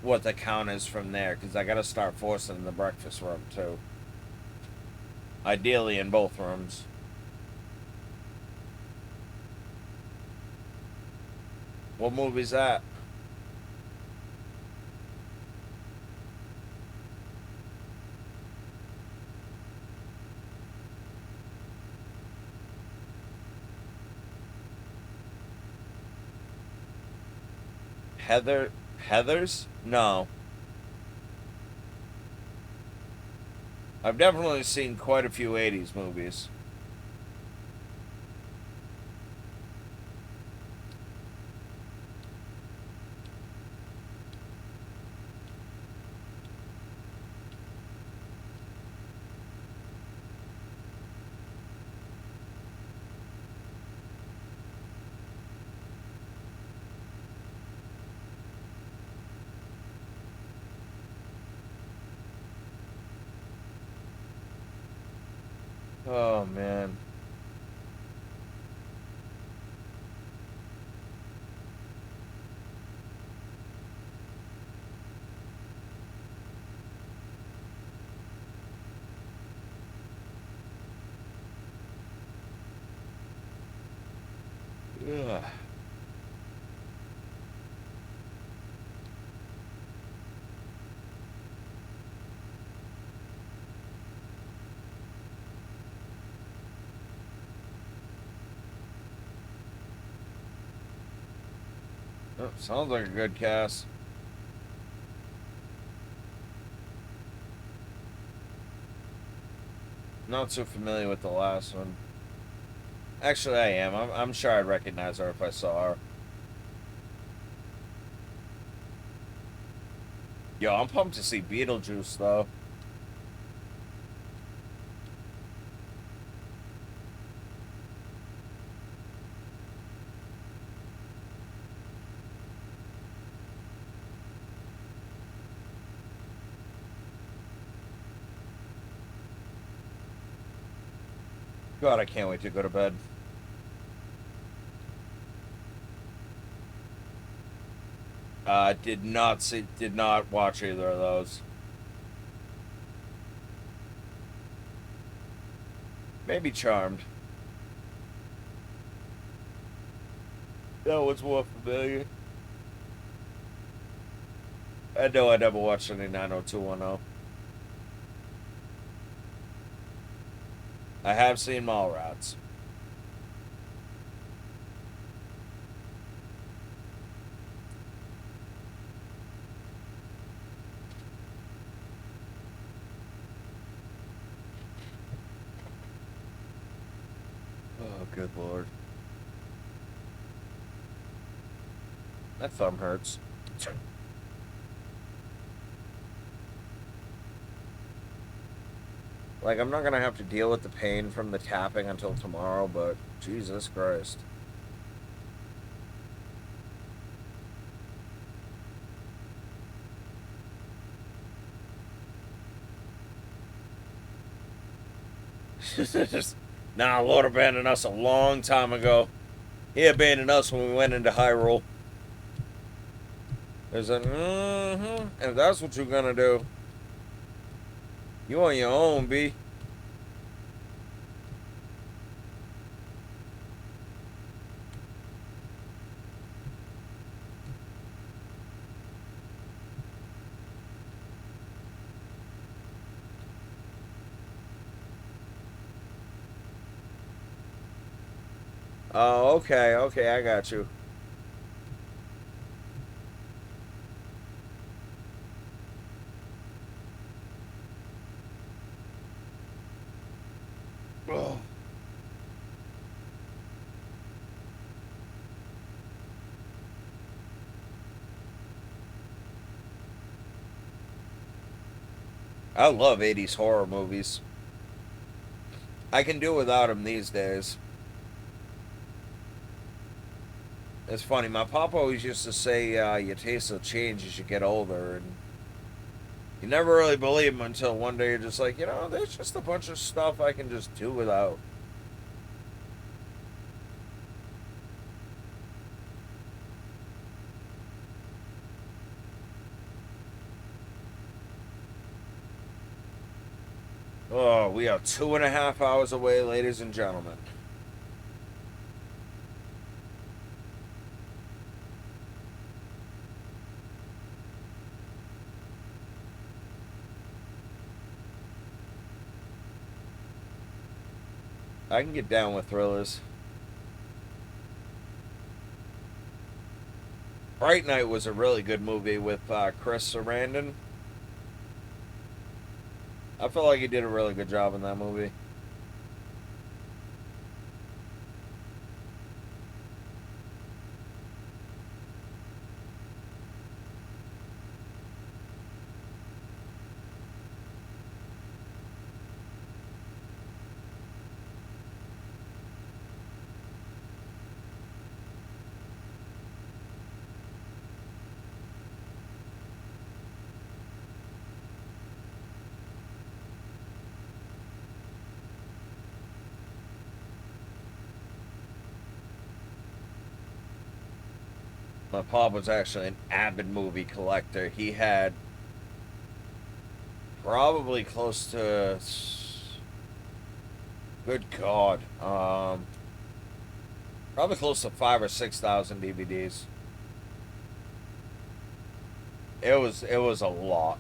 what the count is from there, because I gotta start forcing in the breakfast room too. Ideally in both rooms. What movie's that? Heathers? No. I've definitely seen quite a few 80s movies. Oh man. Ugh. Oh, sounds like a good cast. Not so familiar with the last one. Actually, I am. I'm sure I'd recognize her if I saw her. Yo, I'm pumped to see Beetlejuice, though. God, I can't wait to go to bed. Did not watch either of those. Maybe Charmed. That was more familiar. I know I never watched any 90210. I have seen Mallrats. Oh, good lord. That thumb hurts. Like, I'm not gonna have to deal with the pain from the tapping until tomorrow, but Jesus Christ. Nah, Lord abandoned us a long time ago. He abandoned us when we went into Hyrule. There's a if that's what you're gonna do, you on your own, B. Oh, okay, okay, I got you. Oh. I love 80s horror movies. I can do without them these days. It's funny. My pop always used to say, your taste will change as you get older. And you never really believe him until one day you're just like, there's just a bunch of stuff I can just do without. Oh, we are 2.5 hours away, ladies and gentlemen. I can get down with thrillers. Bright Night was a really good movie with Chris Sarandon. I feel like he did a really good job in that movie. My pop was actually an avid movie collector. He had probably close to, good God, probably close to 5,000 or 6,000 DVDs. It was a lot.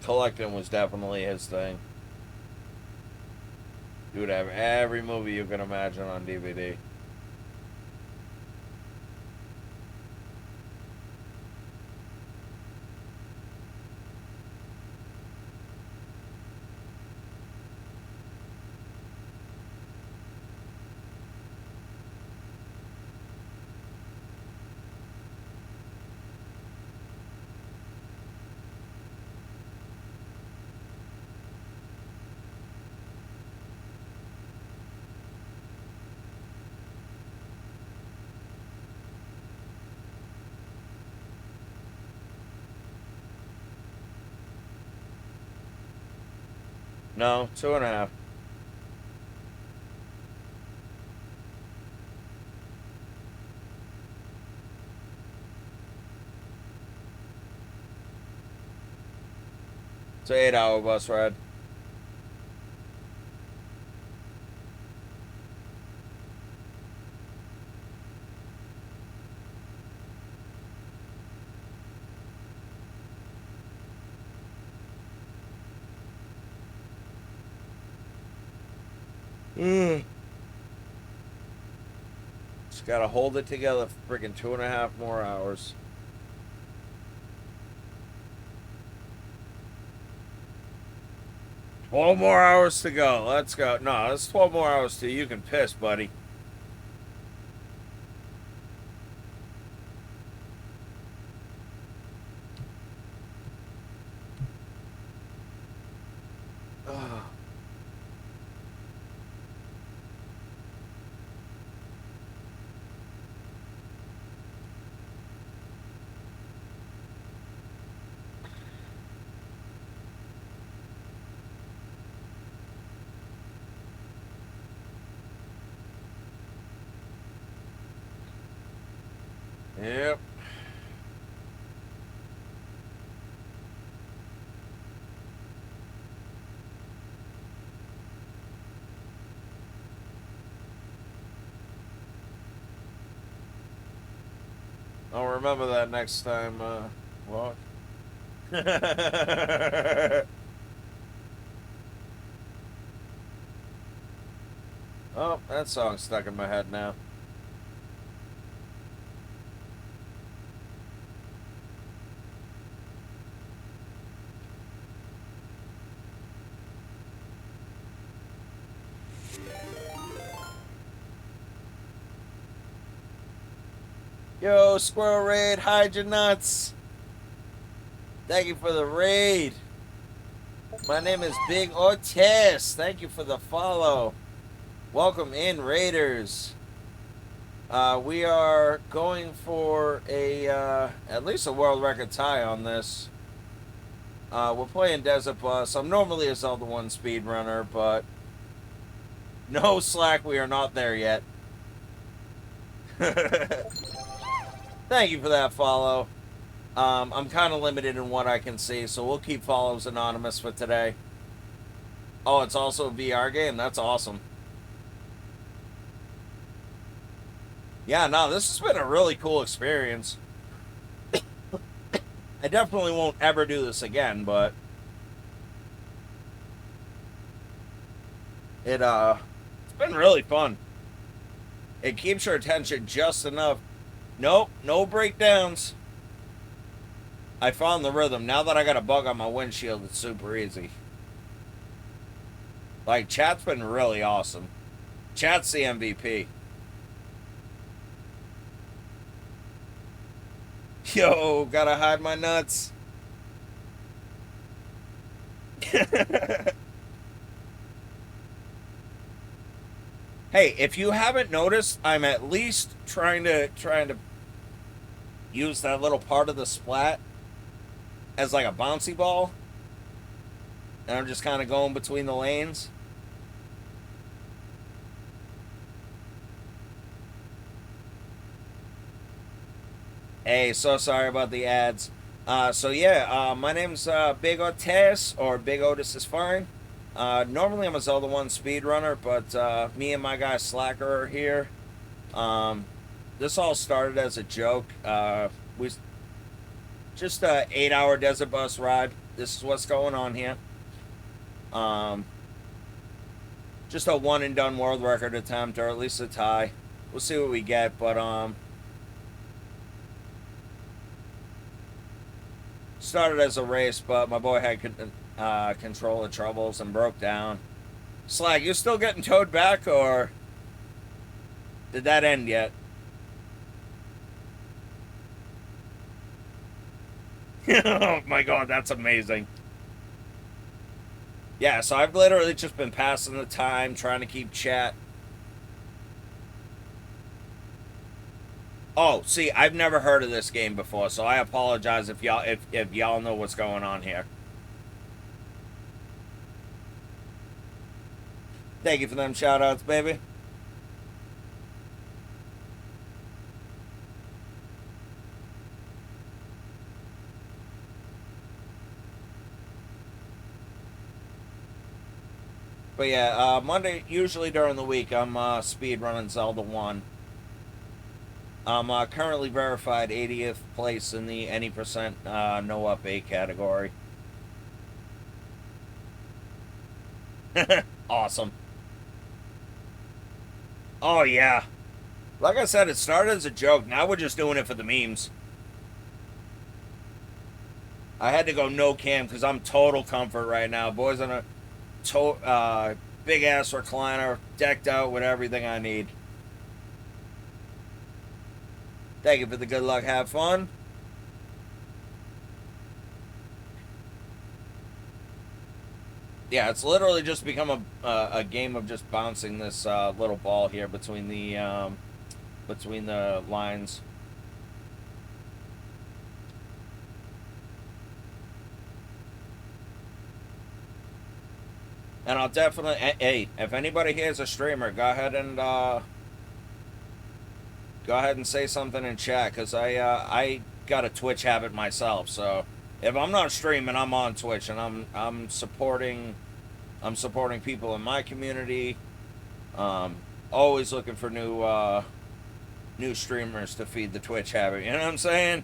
Collecting was definitely his thing. You would have every movie you can imagine on DVD. No, 2.5. It's an 8-hour bus ride. Mm. Just gotta hold it together for freaking 2.5 more hours. 12 more hours to go. Let's go. No, it's 12 more hours till you can piss, buddy. Ugh. Yep. I'll remember that next time, walk. Oh, that song's stuck in my head now. Yo, Squirrel Raid, hide your nuts. Thank you for the raid. My name is Bigotassss. Thank you for the follow. Welcome in, Raiders. We are going for a at least a world record tie on this. We're playing Desert Bus. I'm normally a Zelda 1 speedrunner, but no slack, we are not there yet. Thank you for that follow. I'm kind of limited in what I can see, so we'll keep follows anonymous for today. Oh, it's also a VR game? That's awesome. Yeah, no, this has been a really cool experience. I definitely won't ever do this again, but it's been really fun. It keeps your attention just enough. Nope, no breakdowns. I found the rhythm. Now that I got a bug on my windshield, it's super easy. Like, chat's been really awesome. Chat's the MVP. Yo, gotta hide my nuts. Hey, if you haven't noticed, I'm at least trying to use that little part of the splat as like a bouncy ball. And I'm just kind of going between the lanes. Hey, so sorry about the ads. My name's Bigotassss, or Big Otis is fine. Normally I'm a Zelda 1 speedrunner, but me and my guy Slacker are here. This all started as a joke. We just a 8-hour desert bus ride. This is what's going on here. Just a one and done world record attempt, or at least a tie. We'll see what we get, but started as a race, but my boy had controller troubles and broke down. Slag, you still getting towed back, or did that end yet? Oh my god, that's amazing. Yeah, so I've literally just been passing the time, trying to keep chat. Oh, see, I've never heard of this game before, so I apologize if y'all know what's going on here. Thank you for them shout-outs, baby. But yeah, Monday, usually during the week, I'm speed running Zelda 1. I'm currently verified 80th place in the any percent no update category. Awesome. Oh yeah. Like I said, it started as a joke. Now we're just doing it for the memes. I had to go no cam because I'm total comfort right now. Boys on a big ass recliner, decked out with everything I need. Thank you for the good luck. Have fun. Yeah, it's literally just become a game of just bouncing this little ball here between the lines. And I'll definitely, hey, if anybody here is a streamer, go ahead and say something in chat, because I got a Twitch habit myself. So if I'm not streaming, I'm on Twitch, and I'm supporting people in my community. Always looking for new streamers to feed the Twitch habit. You know what I'm saying?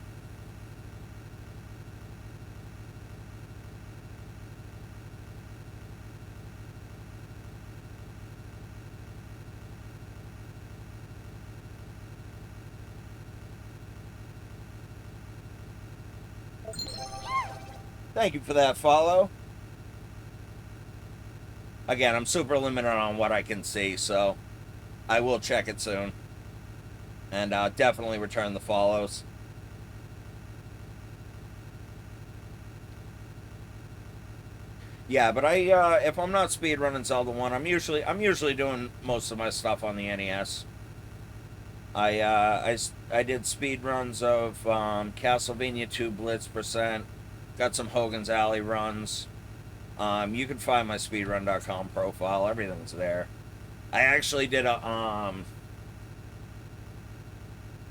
Thank you for that follow. Again, I'm super limited on what I can see, so I will check it soon. And definitely return the follows. Yeah, but if I'm not speedrunning Zelda 1, I'm usually doing most of my stuff on the NES. I did speedruns of Castlevania 2 Blitz%. Got some Hogan's Alley runs. You can find my speedrun.com profile. Everything's there. I actually did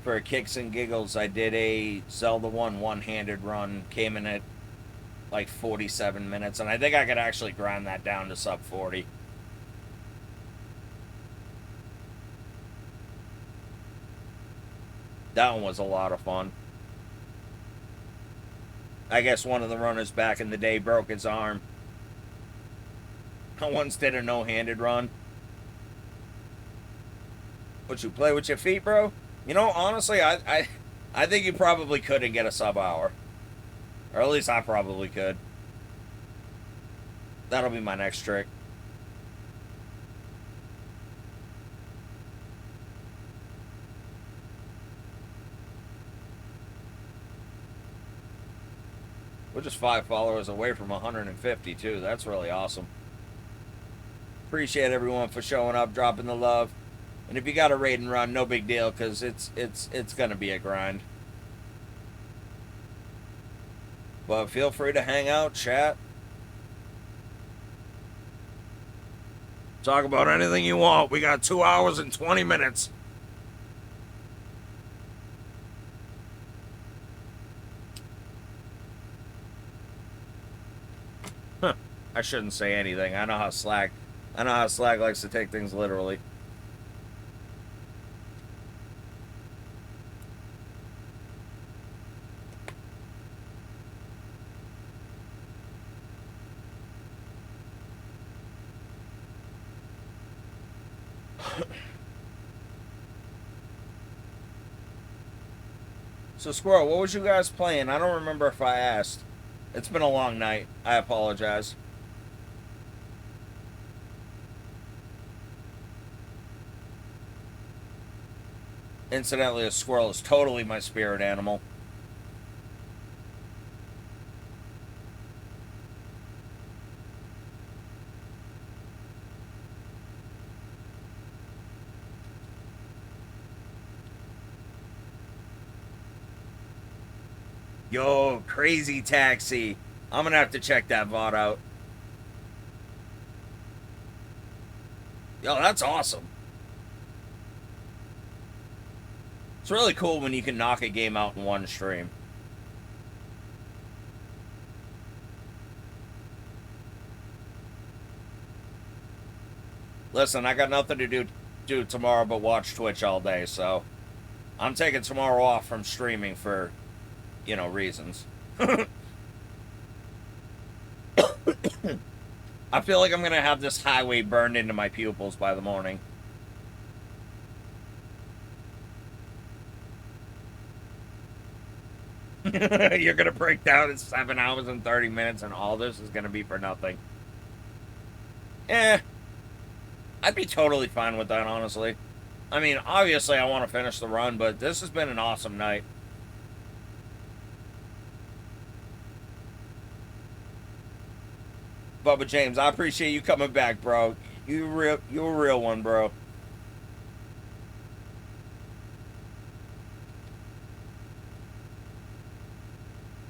for kicks and giggles, I did a Zelda 1 one-handed run. Came in at like 47 minutes, and I think I could actually grind that down to sub 40. That one was a lot of fun. I guess one of the runners back in the day broke his arm. I once did a no-handed run. Would you play with your feet, bro? You know, honestly, I think you probably could and get a sub hour. Or at least I probably could. That'll be my next trick. We're just 5 followers away from 150, too. That's really awesome. Appreciate everyone for showing up, dropping the love. And if you got a raid and run, no big deal, because it's going to be a grind. But feel free to hang out, chat. Talk about anything you want. We got 2 hours and 20 minutes. Huh. I shouldn't say anything. I know how Slag likes to take things literally. So, Squirrel, what was you guys playing? I don't remember if I asked. It's been a long night. I apologize. Incidentally, a squirrel is totally my spirit animal. Yo, Crazy Taxi. I'm gonna have to check that VOD out. Yo, that's awesome. It's really cool when you can knock a game out in one stream. Listen, I got nothing to do tomorrow but watch Twitch all day, so I'm taking tomorrow off from streaming for, reasons. I feel like I'm going to have this highway burned into my pupils by the morning. You're going to break down in 7 hours and 30 minutes and all this is going to be for nothing. I'd be totally fine with that, honestly. I mean, obviously I want to finish the run, but this has been an awesome night. Bubba James, I appreciate you coming back, bro. You a real one, bro.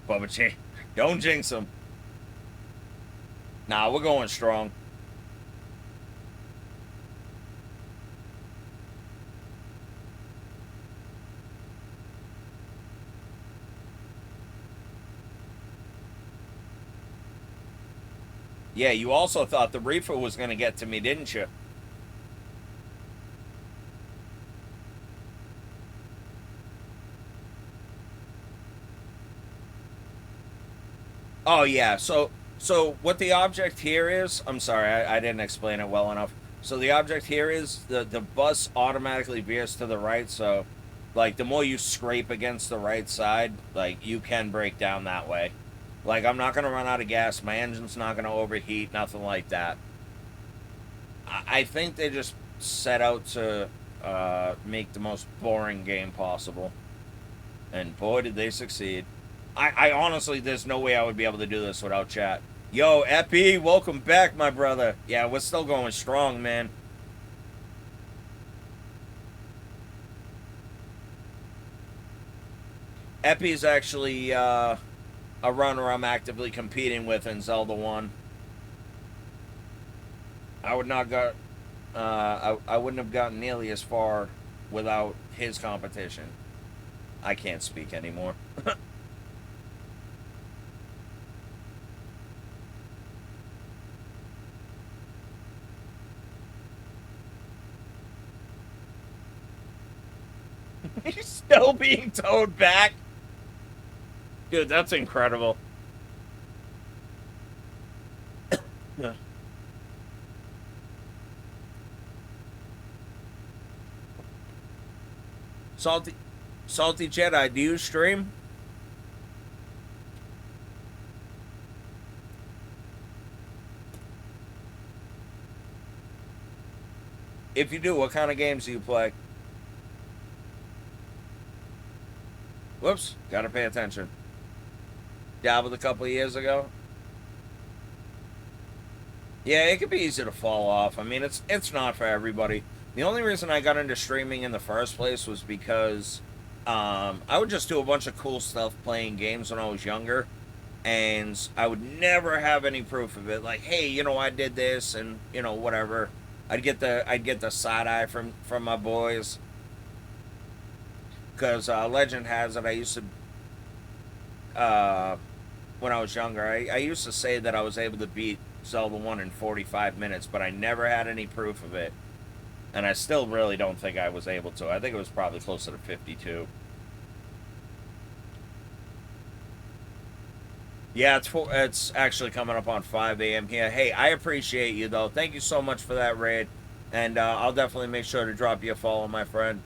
Bubba James, don't jinx him. Nah, we're going strong. Yeah, you also thought the reefer was going to get to me, didn't you? Oh, yeah. So what the object here is, I'm sorry, I didn't explain it well enough. So the object here is the bus automatically veers to the right, so, like, the more you scrape against the right side, like, you can break down that way. Like, I'm not going to run out of gas. My engine's not going to overheat. Nothing like that. I think they just set out to make the most boring game possible. And boy, did they succeed. I honestly, there's no way I would be able to do this without chat. Yo, Epi, welcome back, my brother. Yeah, we're still going strong, man. Epi's actually a runner I'm actively competing with in Zelda 1. I would not got I wouldn't have gotten nearly as far without his competition. I can't speak anymore. He's still being towed back. Dude, that's incredible. Yeah. Salty Jedi, do you stream? If you do, what kind of games do you play? Whoops, gotta pay attention. Dabbled a couple of years ago. Yeah, it could be easy to fall off. I mean, it's not for everybody. The only reason I got into streaming in the first place was because I would just do a bunch of cool stuff playing games when I was younger, and I would never have any proof of it. Like, hey, you know, I did this, and you know, whatever. I'd get the side eye from my boys, because legend has it I used to when I was younger, I used to say that I was able to beat Zelda 1 in 45 minutes, but I never had any proof of it. And I still really don't think I was able to. I think it was probably closer to 52. Yeah, it's actually coming up on 5 a.m. here. Hey, I appreciate you, though. Thank you so much for that raid. And I'll definitely make sure to drop you a follow, my friend.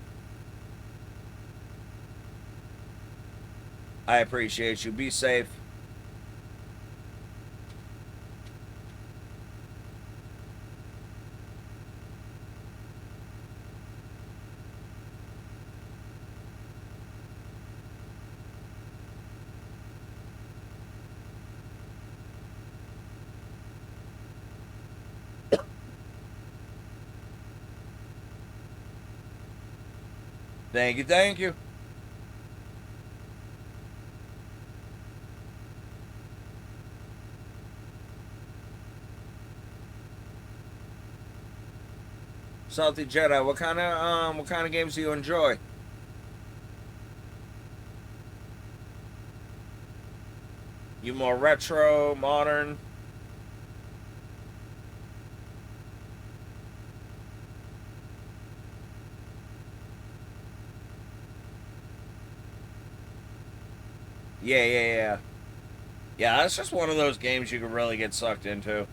I appreciate you. Be safe. Thank you, thank you. Salty Jedi, what kind of games do you enjoy? You more retro, modern? Yeah. Yeah, that's just one of those games you can really get sucked into.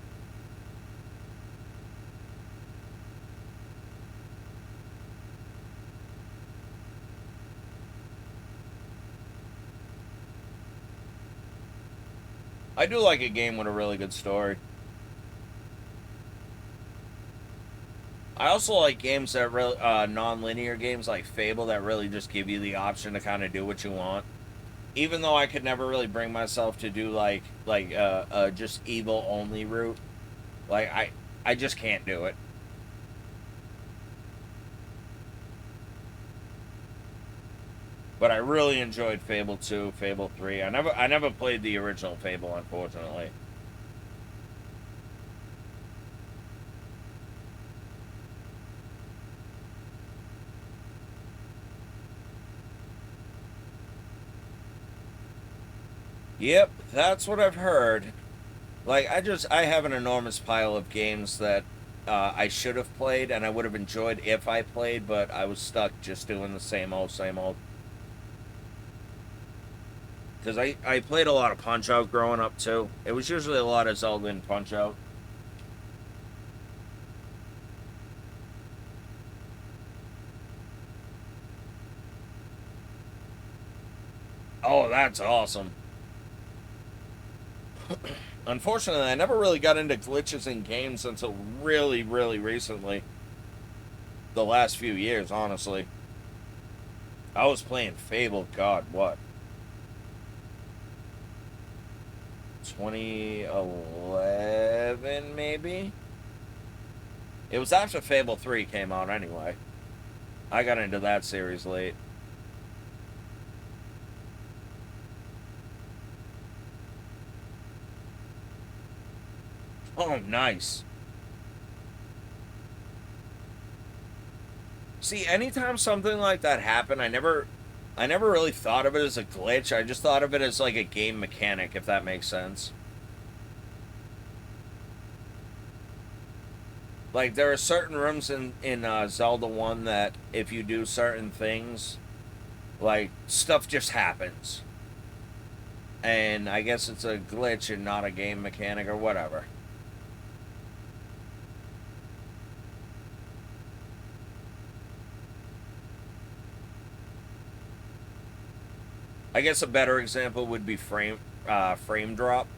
I do like a game with a really good story. I also like games that really non-linear games like Fable that really just give you the option to kind of do what you want. Even though I could never really bring myself to do like just evil only route, like I just can't do it. But I really enjoyed Fable 2, Fable 3. I never played the original Fable, unfortunately. Yep, that's what I've heard. Like, I have an enormous pile of games that I should have played and I would have enjoyed if I played, but I was stuck just doing the same old, same old. Because I played a lot of Punch-Out growing up, too. It was usually a lot of Zelda and Punch-Out. Oh, that's awesome. Unfortunately, I never really got into glitches in games until really, really recently. the last few years, honestly. I was playing Fable, God, what? 2011, maybe? It was after Fable 3 came out, anyway. I got into that series late. Oh, nice. See, anytime something like that happened, I never really thought of it as a glitch. I just thought of it as like a game mechanic, if that makes sense. Like there are certain rooms in Zelda 1 that if you do certain things, like stuff just happens. And I guess it's a glitch and not a game mechanic or whatever. I guess a better example would be frame drop.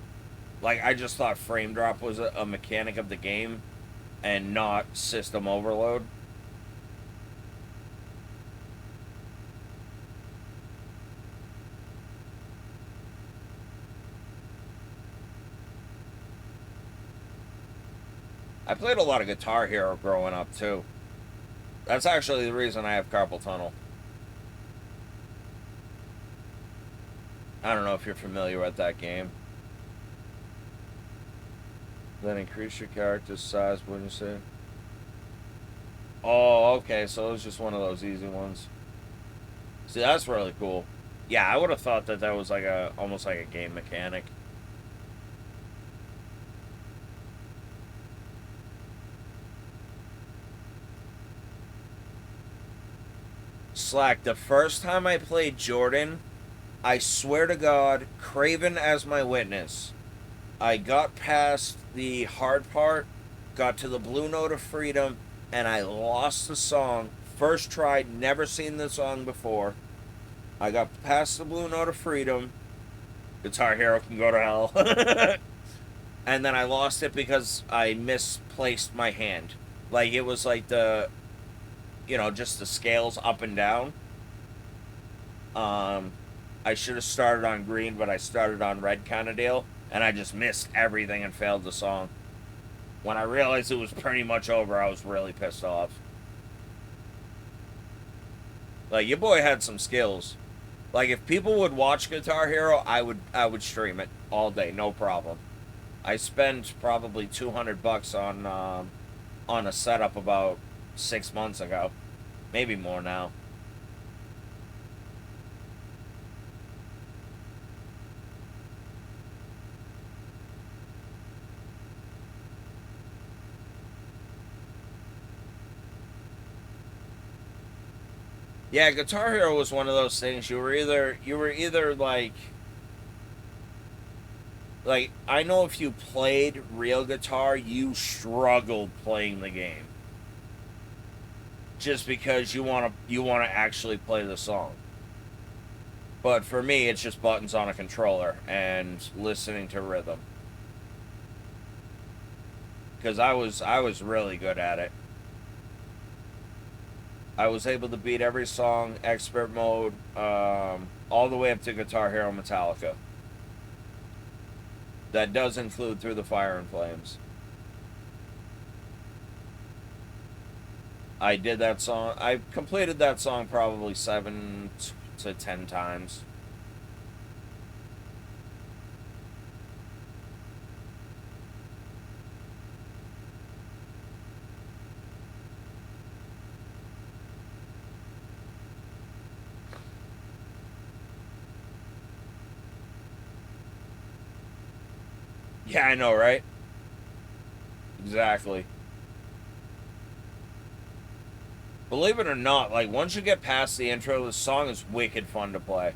Like I just thought frame drop was a mechanic of the game and not system overload. I played a lot of Guitar Hero growing up too. That's actually the reason I have carpal tunnel. I don't know if you're familiar with that game. Then increase your character's size, wouldn't you say? Oh, okay, so it was just one of those easy ones. See, that's really cool. Yeah, I would have thought that that was like almost like a game mechanic. Slack, the first time I played Jordan, I swear to God, Craven as my witness, I got past the hard part, got to the Blue Note of Freedom, and I lost the song. First try, never seen the song before. I got past the Blue Note of Freedom. Guitar Hero can go to hell. And then I lost it because I misplaced my hand. Like, it was like just the scales up and down. I should have started on green, but I started on red kind of deal. And I just missed everything and failed the song. When I realized it was pretty much over, I was really pissed off. Like, your boy had some skills. Like, if people would watch Guitar Hero, I would stream it all day, no problem. I spent probably $200 on a setup about 6 months ago, maybe more now. Yeah, Guitar Hero was one of those things. You were either like I know if you played real guitar, you struggled playing the game. Just because you want to actually play the song. But for me, it's just buttons on a controller and listening to rhythm. Because I was really good at it. I was able to beat every song, expert mode, all the way up to Guitar Hero Metallica. That does include Through the Fire and Flames. I did that song. I completed that song probably 7 to 10 times. Yeah, I know, right? Exactly. Believe it or not, like once you get past the intro, the song is wicked fun to play.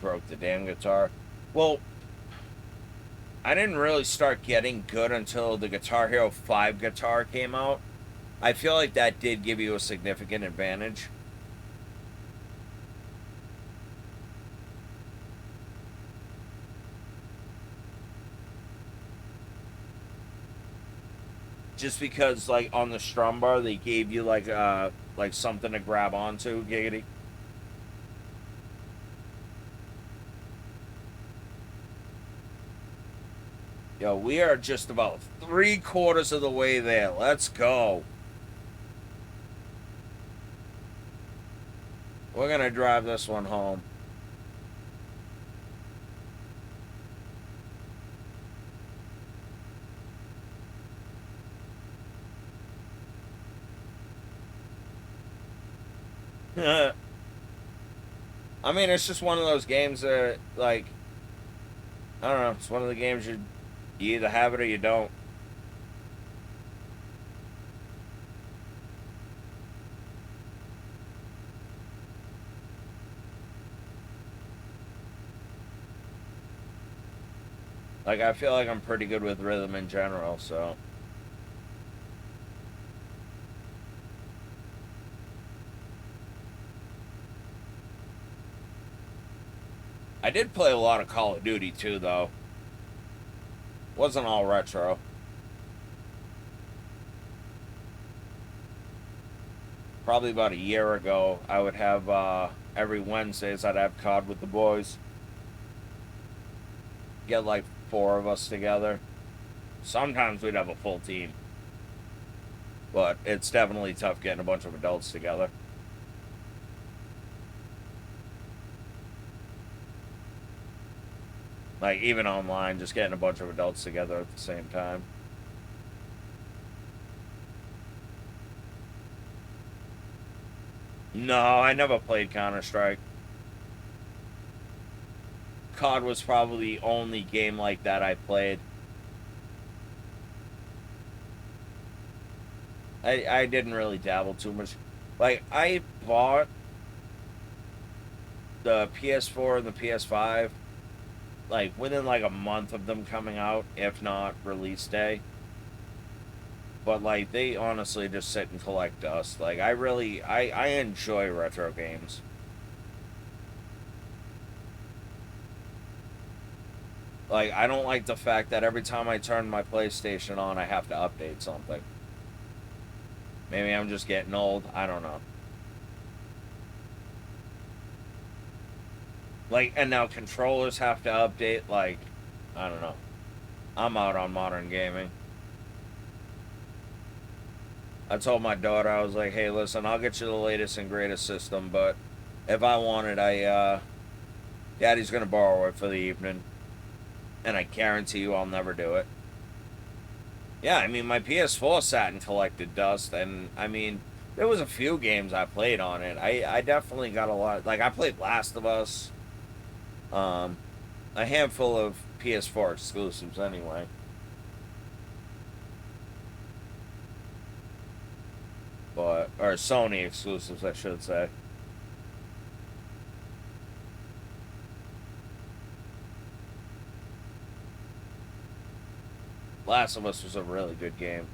Broke the damn guitar. Well, I didn't really start getting good until the Guitar Hero 5 guitar came out. I feel like that did give you a significant advantage. Just because, like, on the strum bar, they gave you, like something to grab onto, giggity. Yo, we are just about 3/4 of the way there. Let's go. We're gonna drive this one home. I mean, it's just one of those games that, like, I don't know. It's one of the games you either have it or you don't. Like, I feel like I'm pretty good with rhythm in general, so. I did play a lot of Call of Duty too, though. Wasn't all retro. Probably about a year ago, I would have, every Wednesdays, I'd have COD with the boys. Get like 4 of us together. Sometimes we'd have a full team. But it's definitely tough getting a bunch of adults together. Like, even online, just getting a bunch of adults together at the same time. No, I never played Counter-Strike. COD was probably the only game like that I played. I didn't really dabble too much. Like, I bought the PS4 and the PS5, like, within, like, a month of them coming out, if not release day. But, like, they honestly just sit and collect dust. Like, I enjoy retro games. Like, I don't like the fact that every time I turn my PlayStation on, I have to update something. Maybe I'm just getting old. I don't know. Like, and now controllers have to update. Like, I don't know. I'm out on modern gaming. I told my daughter, I was like, hey, listen, I'll get you the latest and greatest system, but if I want it, Daddy's gonna borrow it for the evening. And I guarantee you I'll never do it. Yeah, I mean, my PS4 sat and collected dust, and, I mean, there was a few games I played on it. I definitely got a lot. Like, I played Last of Us. A handful of PS4 exclusives, anyway. But, or Sony exclusives, I should say. Last of Us was a really good game.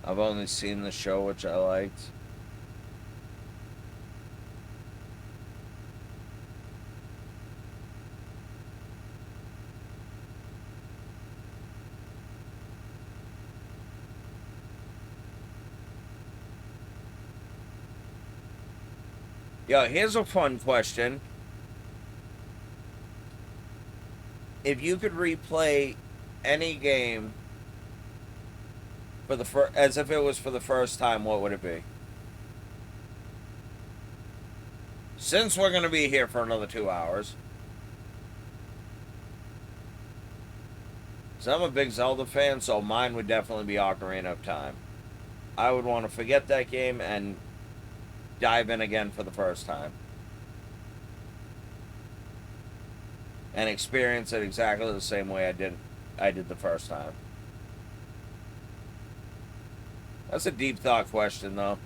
I've only seen the show, which I liked. Yo, here's a fun question. If you could replay any game for the as if it was for the first time, what would it be? Since we're going to be here for another 2 hours. So I'm a big Zelda fan, so mine would definitely be Ocarina of Time. I would want to forget that game and dive in again for the first time. And experience it exactly the same way I did the first time. That's a deep thought question, though.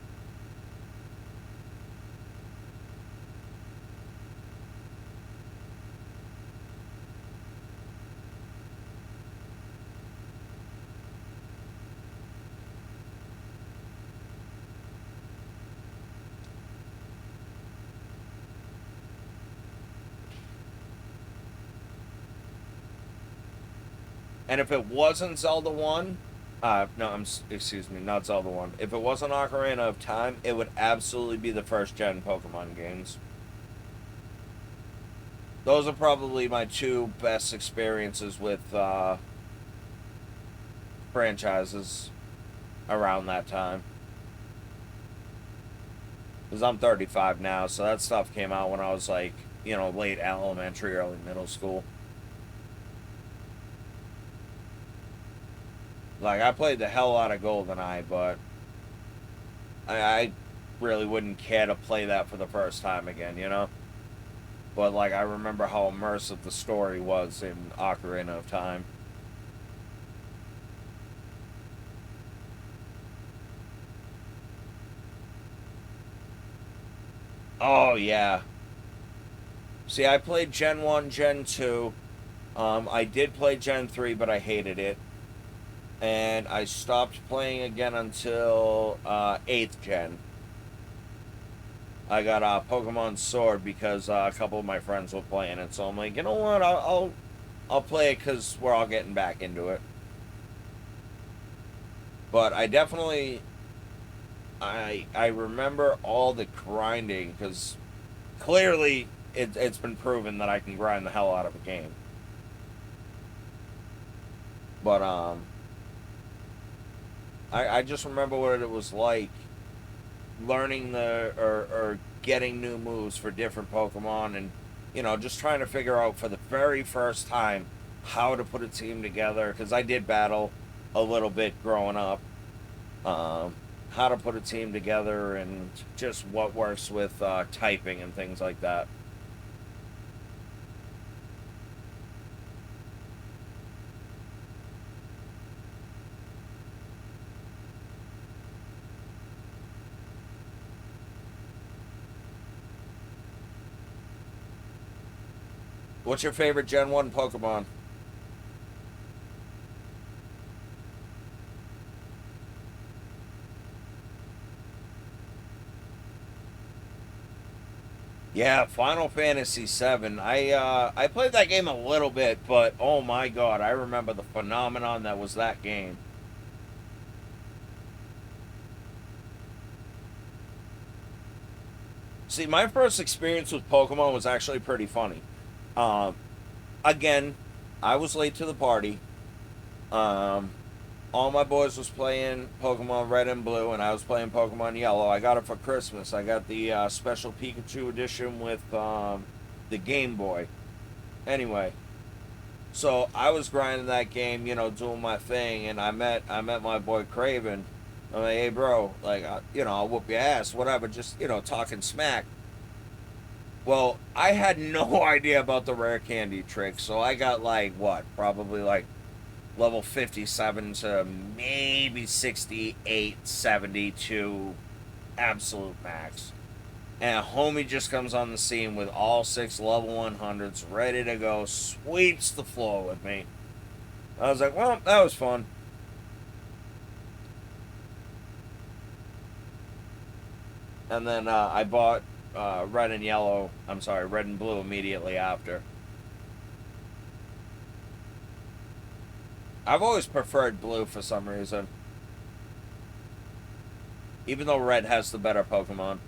And if it wasn't Zelda 1, no, excuse me, not Zelda 1. If it wasn't Ocarina of Time, it would absolutely be the first gen Pokemon games. Those are probably my two best experiences with franchises around that time. Because I'm 35 now, so that stuff came out when I was like, you know, late elementary, early middle school. Like, I played the hell out of GoldenEye, but I really wouldn't care to play that for the first time again, you know? But, like, I remember how immersive the story was in Ocarina of Time. Oh, yeah. See, I played Gen 1, Gen 2. I did play Gen 3, but I hated it. And I stopped playing again until 8th Gen. I got Pokemon Sword because a couple of my friends were playing it. So I'm like, you know what? I'll play it because we're all getting back into it. But I definitely... I remember all the grinding because clearly it's been proven that I can grind the hell out of a game. But I just remember what it was like learning or getting new moves for different Pokemon, and you know, just trying to figure out for the very first time how to put a team together, because I did battle a little bit growing up. How to put a team together and just what works with typing and things like that. What's your favorite Gen 1 Pokemon? Yeah, Final Fantasy VII. I played that game a little bit, but oh my god, I remember the phenomenon that was that game. See, my first experience with Pokemon was actually pretty funny. Um, Again, I was late to the party. Um, all my boys was playing Pokemon Red and Blue, and I was playing Pokemon Yellow. I got it for Christmas. I got the special Pikachu edition with the Game Boy. Anyway, so I was grinding that game, you know, doing my thing, and I met my boy Craven. I'm like, hey, bro, like, you know, I'll whoop your ass, whatever, just, you know, talking smack. Well, I had no idea about the rare candy trick, so I got like what, probably like level 57 to maybe 68, 72, absolute max. And a homie just comes on the scene with all 6 level 100s ready to go, sweeps the floor with me. I was like, well, that was fun. And then I bought red and yellow, I'm sorry, red and blue immediately after. I've always preferred blue for some reason. Even though red has the better Pokemon.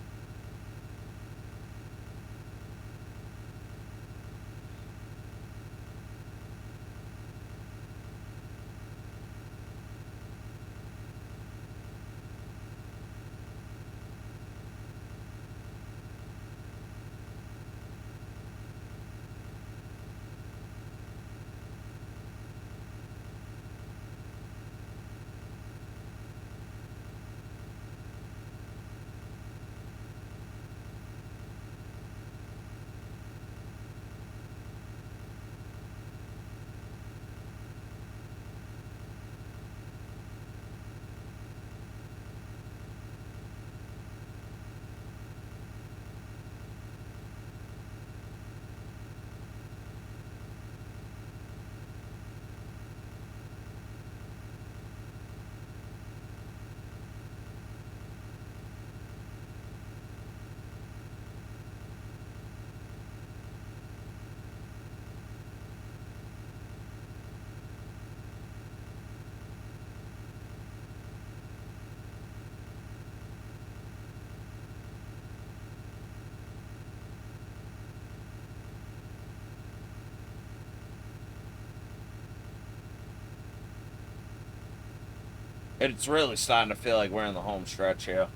It's really starting to feel like we're in the home stretch here.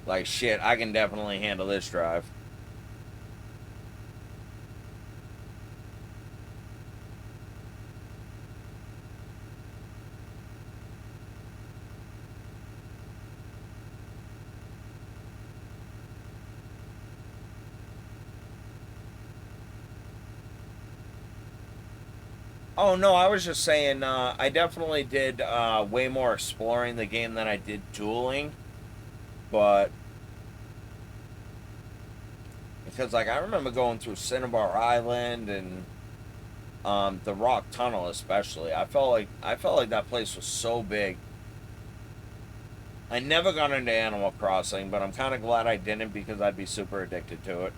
Like, shit, I can definitely handle this drive. Oh, no, I was just saying, I definitely did way more exploring the game than I did dueling. But, because, like, I remember going through Cinnabar Island and the Rock Tunnel especially. I felt like that place was so big. I never got into Animal Crossing, but I'm kind of glad I didn't because I'd be super addicted to it.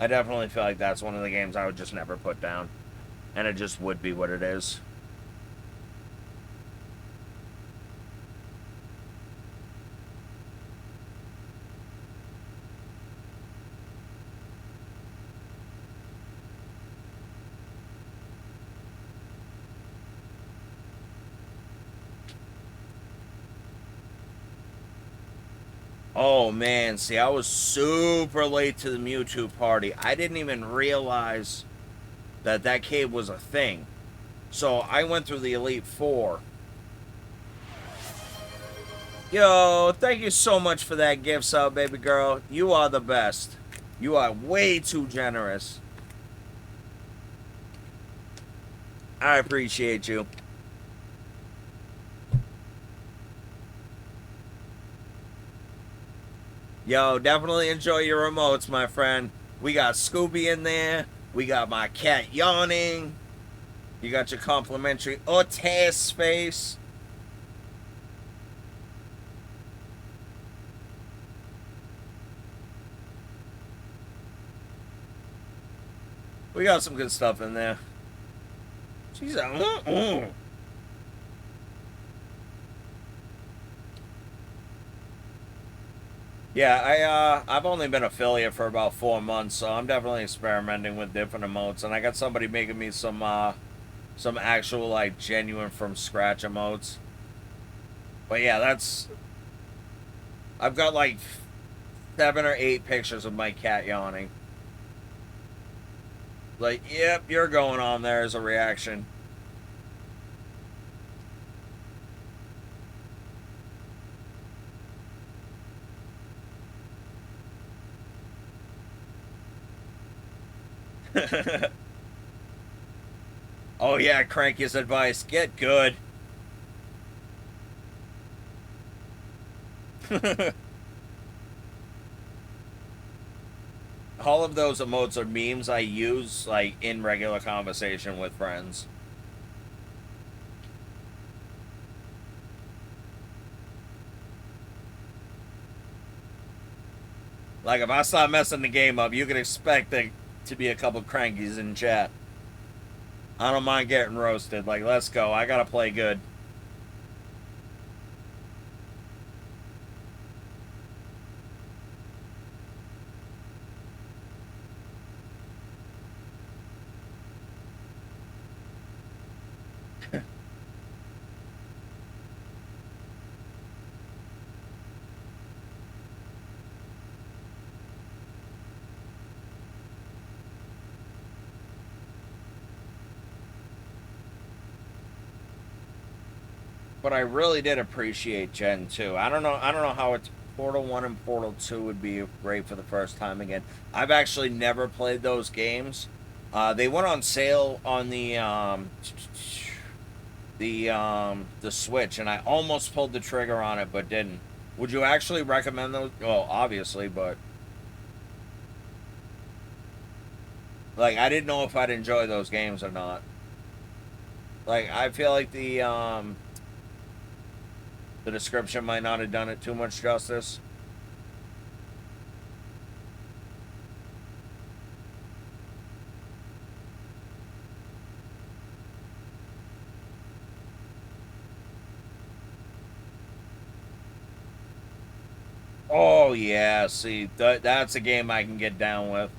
I definitely feel like that's one of the games I would just never put down. And it just would be what it is. Oh man, see, I was super late to the Mewtwo party. I didn't even realize that that cave was a thing. So I went through the Elite Four. Yo, thank you so much for that gift sub, baby girl. You are the best. You are way too generous. I appreciate you. Yo, definitely enjoy your remotes, my friend. We got Scooby in there. We got my cat yawning. You got your complimentary Otis space. We got some good stuff in there. She's a Yeah, I've only been affiliate for about 4 months, so I'm definitely experimenting with different emotes, and I got somebody making me some actual like genuine from scratch emotes. But yeah, I've got like 7 or 8 pictures of my cat yawning. Like, yep, you're going on there as a reaction. Oh yeah, Cranky's advice: get good. All of those emotes are memes I use like in regular conversation with friends. Like if I start messing the game up, you can expect there to be a couple crankies in chat. I don't mind getting roasted. Like, let's go. I gotta play good. But I really did appreciate Gen 2. I don't know how it's Portal 1 and Portal 2 would be great for the first time again. I've actually never played those games. They went on sale on the Switch, and I almost pulled the trigger on it, but didn't. Would you actually recommend those? Well, obviously, but like I didn't know if I'd enjoy those games or not. Like I feel like the description might not have done it too much justice. Oh yeah, see, that's a game I can get down with.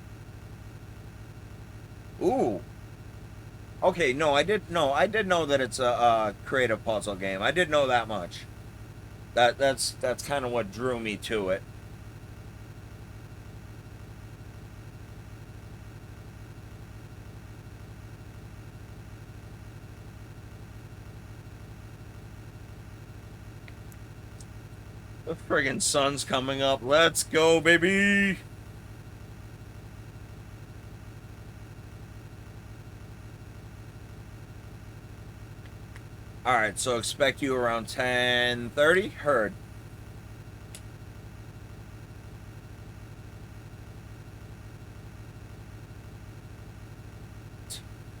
Ooh. Okay, no, I did know that it's a creative puzzle game. I did know that much. That's kind of what drew me to it. The friggin' sun's coming up. Let's go, baby. All right, so expect you around 10:30. Heard.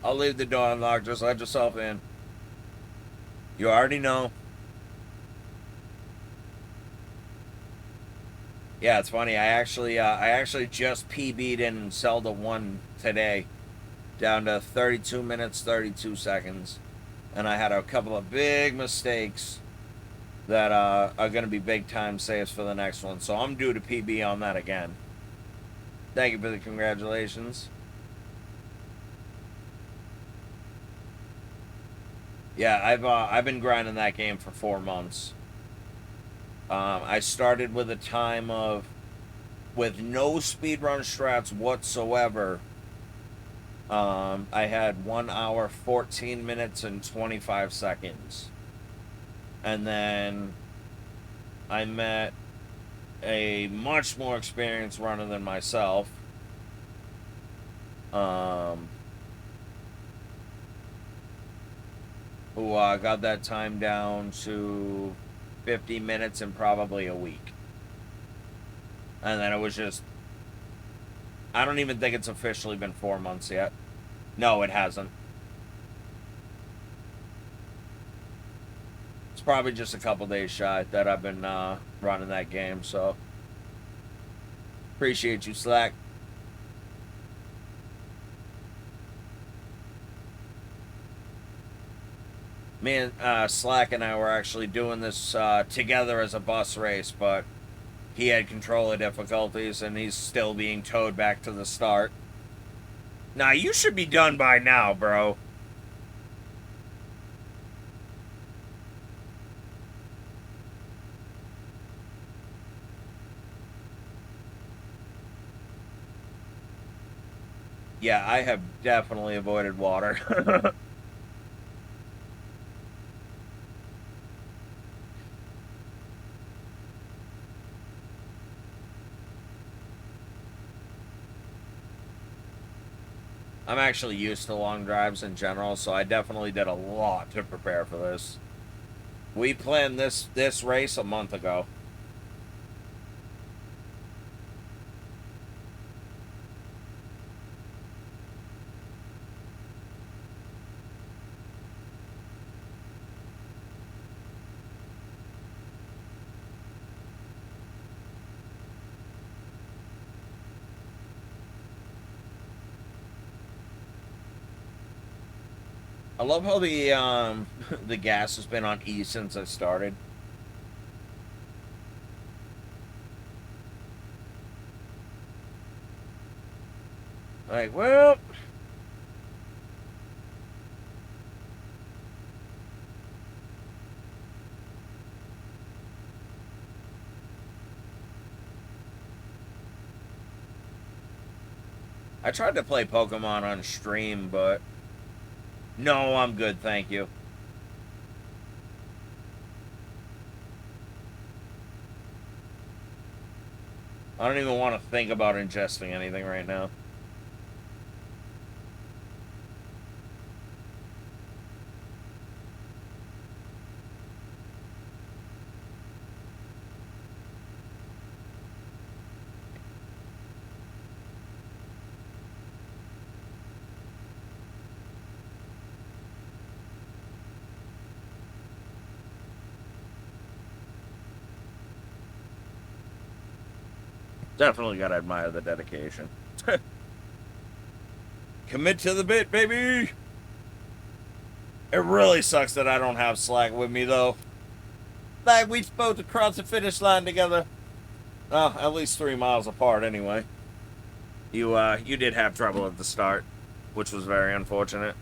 I'll leave the door unlocked. Just let yourself in. You already know. Yeah, it's funny. I actually just PB'd in Zelda 1 today, down to 32 minutes 32 seconds, and I had a couple of big mistakes that are going to be big time saves for the next one. So I'm due to PB on that again. Thank you for the congratulations. Yeah, I've been grinding that game for 4 months. I started with a time of with no speedrun strats whatsoever. I had 1 hour, 14 minutes, and 25 seconds. And then I met a much more experienced runner than myself. Who got that time down to 50 minutes in probably a week. And then it was just, I don't even think it's officially been 4 months yet. No, it hasn't. It's probably just a couple days shy that I've been running that game, so appreciate you, Slack. Me and Slack and I were actually doing this together as a bus race, but he had controller difficulties and he's still being towed back to the start. Nah, you should be done by now, bro. Yeah, I have definitely avoided water. I'm actually used to long drives in general, so I definitely did a lot to prepare for this. We planned this race a month ago. I love how the the gas has been on E since I started. Like, well, I tried to play Pokemon on stream, but no, I'm good, thank you. I don't even want to think about ingesting anything right now. Definitely gotta admire the dedication. Commit to the bit, baby! It really sucks that I don't have Slack with me, though. Like, we supposed to cross the finish line together. Well, at least 3 miles apart anyway. You did have trouble at the start, which was very unfortunate.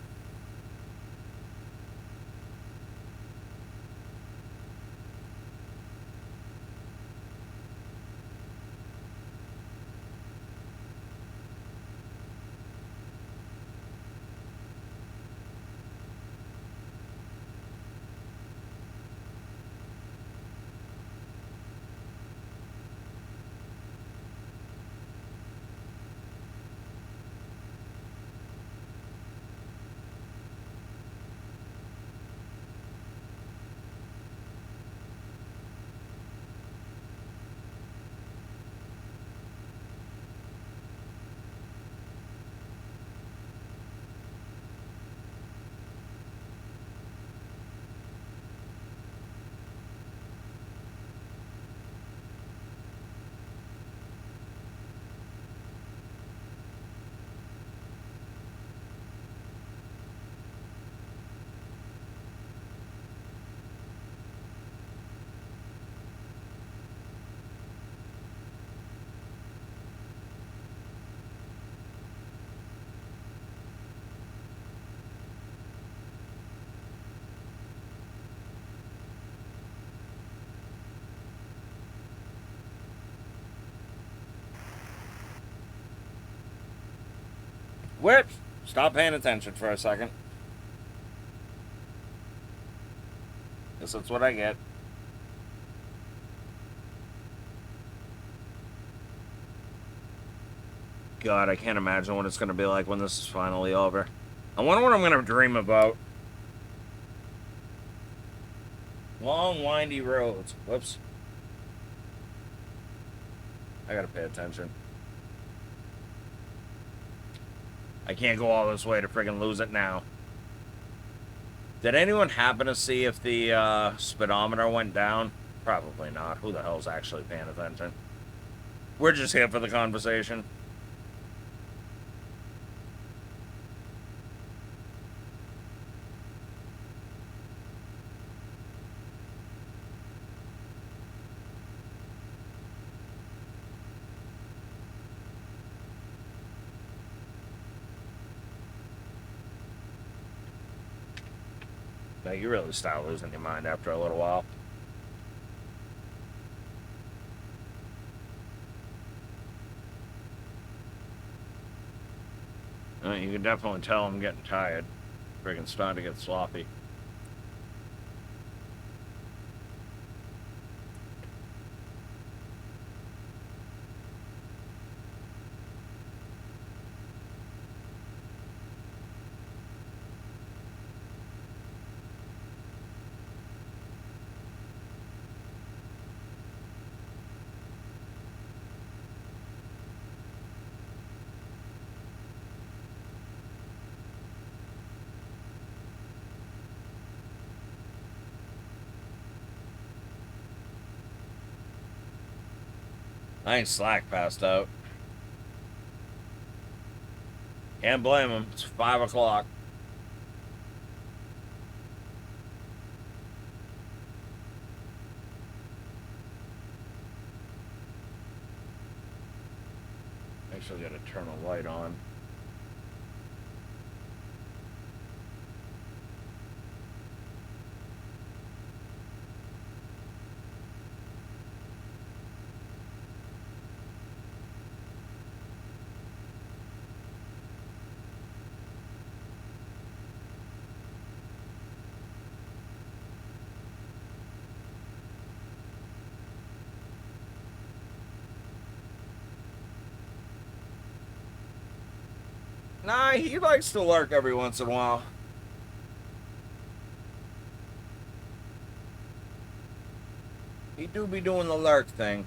Whips! Stop paying attention for a second. Guess that's what I get. God, I can't imagine what it's going to be like when this is finally over. I wonder what I'm going to dream about. Long, windy roads. Whoops. I gotta pay attention. I can't go all this way to friggin' lose it now. Did anyone happen to see if the speedometer went down? Probably not. Who the hell's actually paying attention? We're just here for the conversation. No, you really start losing your mind after a little while. You can definitely tell I'm getting tired. Friggin' starting to get sloppy. I ain't slack passed out. Can't blame him. It's 5 o'clock. Actually gotta turn a light on. Nah, he likes to lurk every once in a while. He do be doing the lurk thing.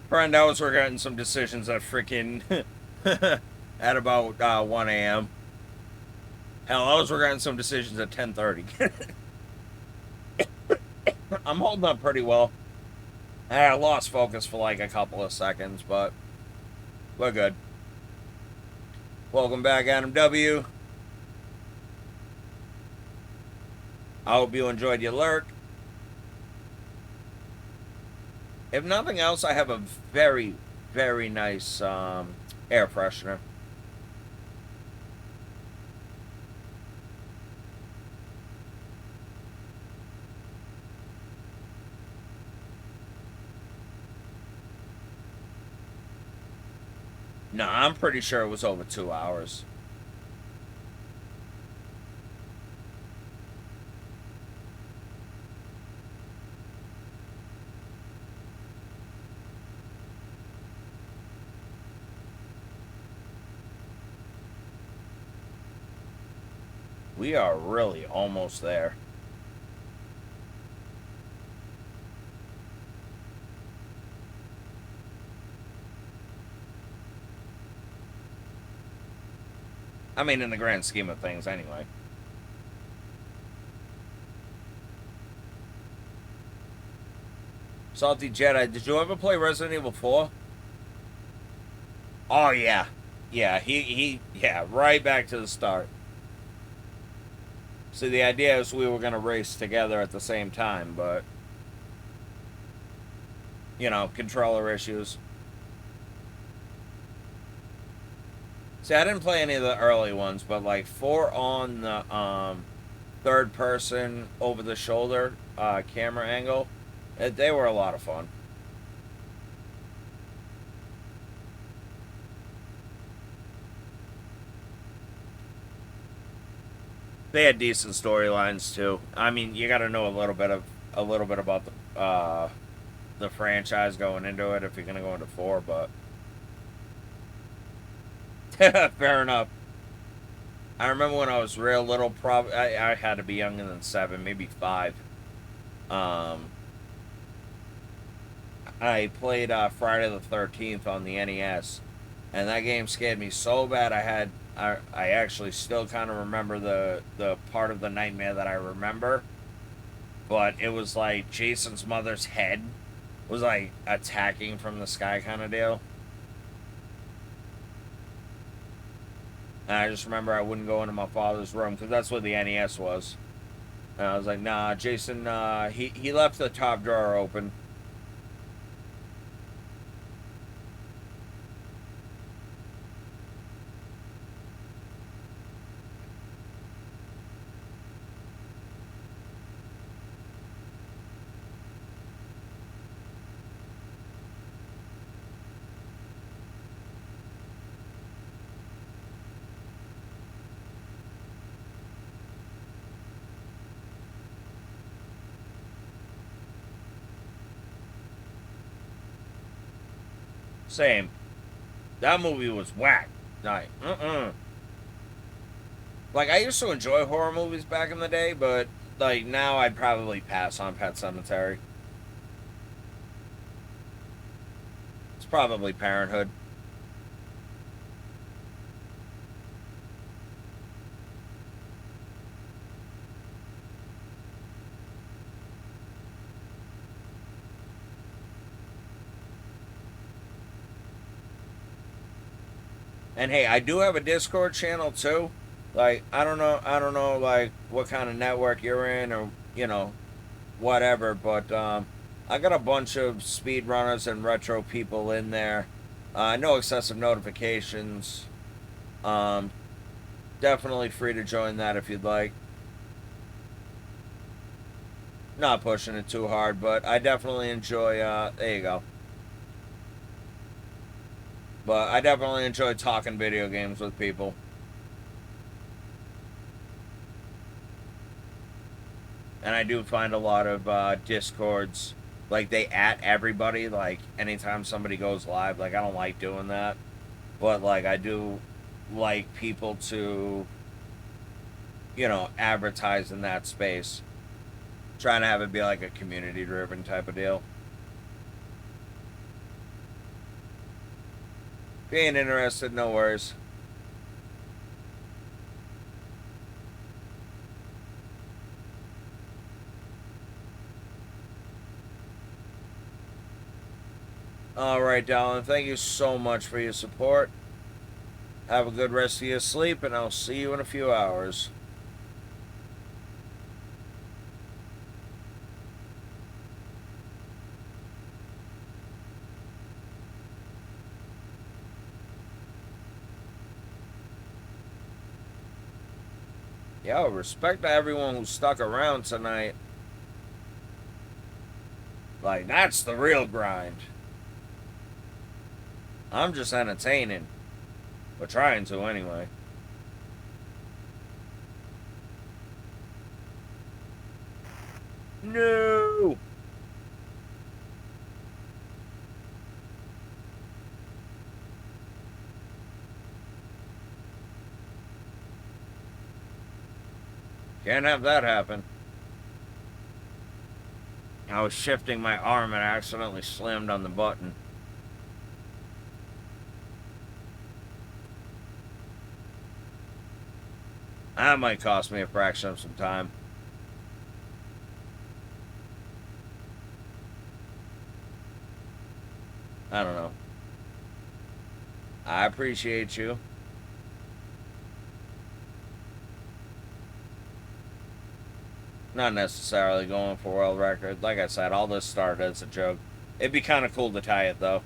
Friend, I was regretting some decisions at freaking at about 1 a.m. Hell, I was regretting some decisions at 10:30. I'm holding up pretty well. I lost focus for like a couple of seconds, but we're good. Welcome back, Adam W. I hope you enjoyed your lurk. If nothing else, I have a very, very nice air freshener. No, I'm pretty sure it was over 2 hours. We are really almost there. I mean, in the grand scheme of things, anyway. Salty Jedi, did you ever play Resident Evil 4? Oh, yeah. Yeah, yeah, right back to the start. See, the idea is we were going to race together at the same time, but, you know, controller issues. See, I didn't play any of the early ones, but, like, 4 on the, third person over the shoulder, camera angle, they were a lot of fun. They had decent storylines too. I mean, you got to know a little bit about the franchise going into it if you're gonna go into 4. But fair enough. I remember when I was real little. Probably I had to be younger than 7, maybe 5. Um, I played Friday the 13th on the NES, and that game scared me so bad. I actually still kind of remember the part of the nightmare that I remember, but it was like Jason's mother's head was like attacking from the sky kind of deal. And I just remember I wouldn't go into my father's room because that's where the NES was. And I was like, nah, Jason, he left the top drawer open. Same. That movie was whack. Like, Like, I used to enjoy horror movies back in the day, but, like, now I'd probably pass on Pet Sematary. It's probably Parenthood. And hey, I do have a Discord channel too. Like, I don't know, like what kind of network you're in or whatever. But I got a bunch of speedrunners and retro people in there. No excessive notifications. Um, Definitely free to join that if you'd like. Not pushing it too hard, but I definitely enjoy. There you go. But I definitely enjoy talking video games with people. And I do find a lot of discords, like they at everybody, like anytime somebody goes live. Like, I don't like doing that, but like I do like people to advertise in that space, trying to have it be like a community driven type of deal. If you ain't interested, no worries. All right, Dallin. Thank you so much for your support. Have a good rest of your sleep, and I'll see you in a few hours. Yo, respect to everyone who stuck around tonight. Like, that's the real grind. I'm just entertaining. But trying to, anyway. No! Can't have that happen. I was shifting my arm and I accidentally slammed on the button. That might cost me a fraction of some time. I don't know. I appreciate you. Not necessarily going for world record. Like I said, all this started as a joke. It'd be kind of cool to tie it, though.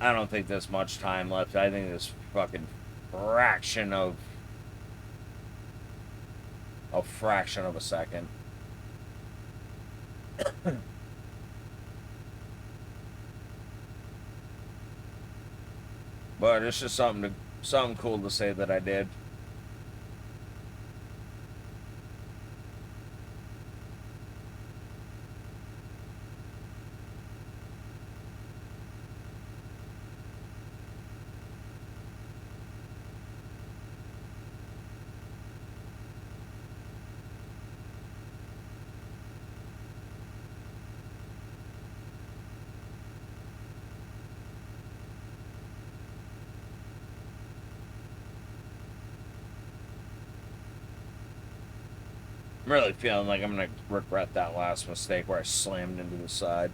I don't think there's much time left. I think there's fucking fraction of a fraction of a second. But it's just something cool to say that I did. I'm really feeling like I'm gonna regret that last mistake where I slammed into the side.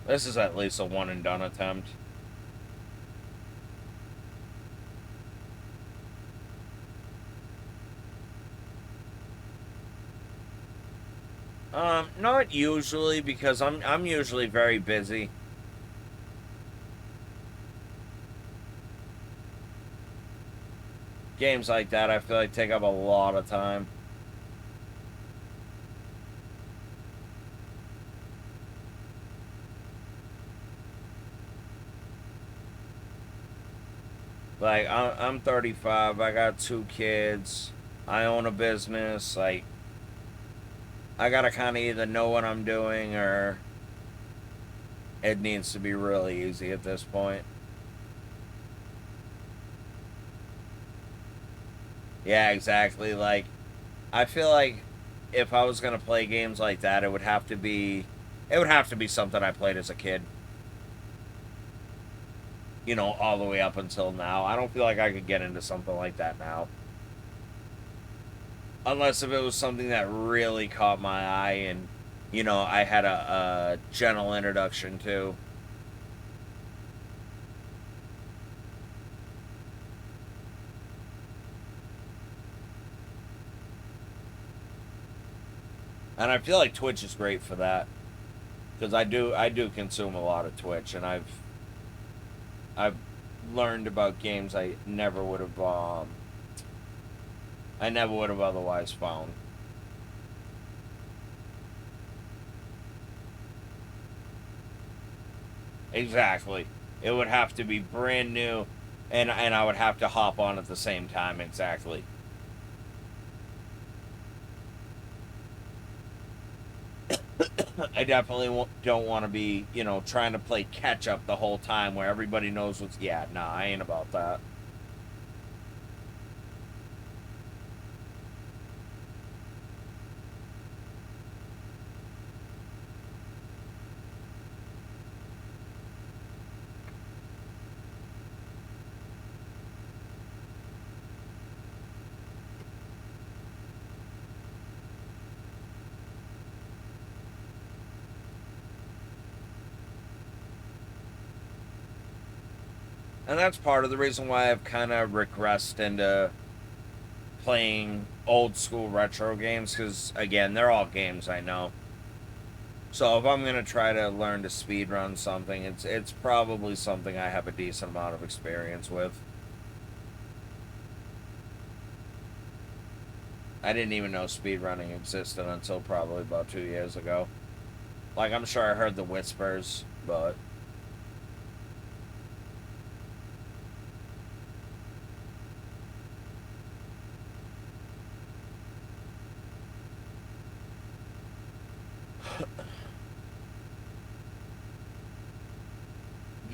This is at least a one and done attempt. Not usually, because I'm usually very busy. Games like that, I feel like take up a lot of time. Like, I'm 35, I got 2 kids, I own a business, like, I gotta kind of either know what I'm doing or it needs to be really easy at this point. Yeah, exactly. Like, I feel like if I was gonna play games like that, it would have to be something I played as a kid. You know, all the way up until now. I don't feel like I could get into something like that now. Unless if it was something that really caught my eye and, you know, I had a gentle introduction to. And I feel like Twitch is great for that. Because I do consume a lot of Twitch, and I've learned about games I never would have otherwise found. Exactly. It would have to be brand new, and I would have to hop on at the same time. Exactly. I definitely don't want to be, you know, trying to play catch up the whole time where everybody knows what's. Yeah, nah, I ain't about that. And that's part of the reason why I've kind of regressed into playing old school retro games, because, again, they're all games I know. So if I'm going to try to learn to speedrun something, it's probably something I have a decent amount of experience with. I didn't even know speedrunning existed until probably about 2 years ago. Like, I'm sure I heard the whispers, but...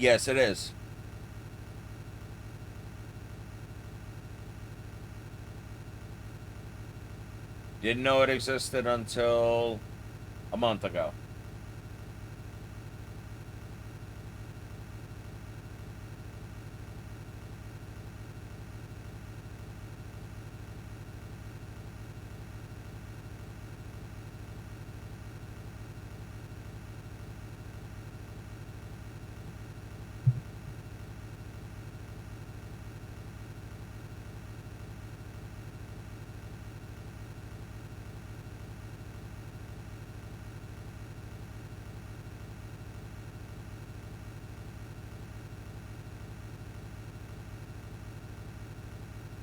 Yes, it is. Didn't know it existed until a month ago.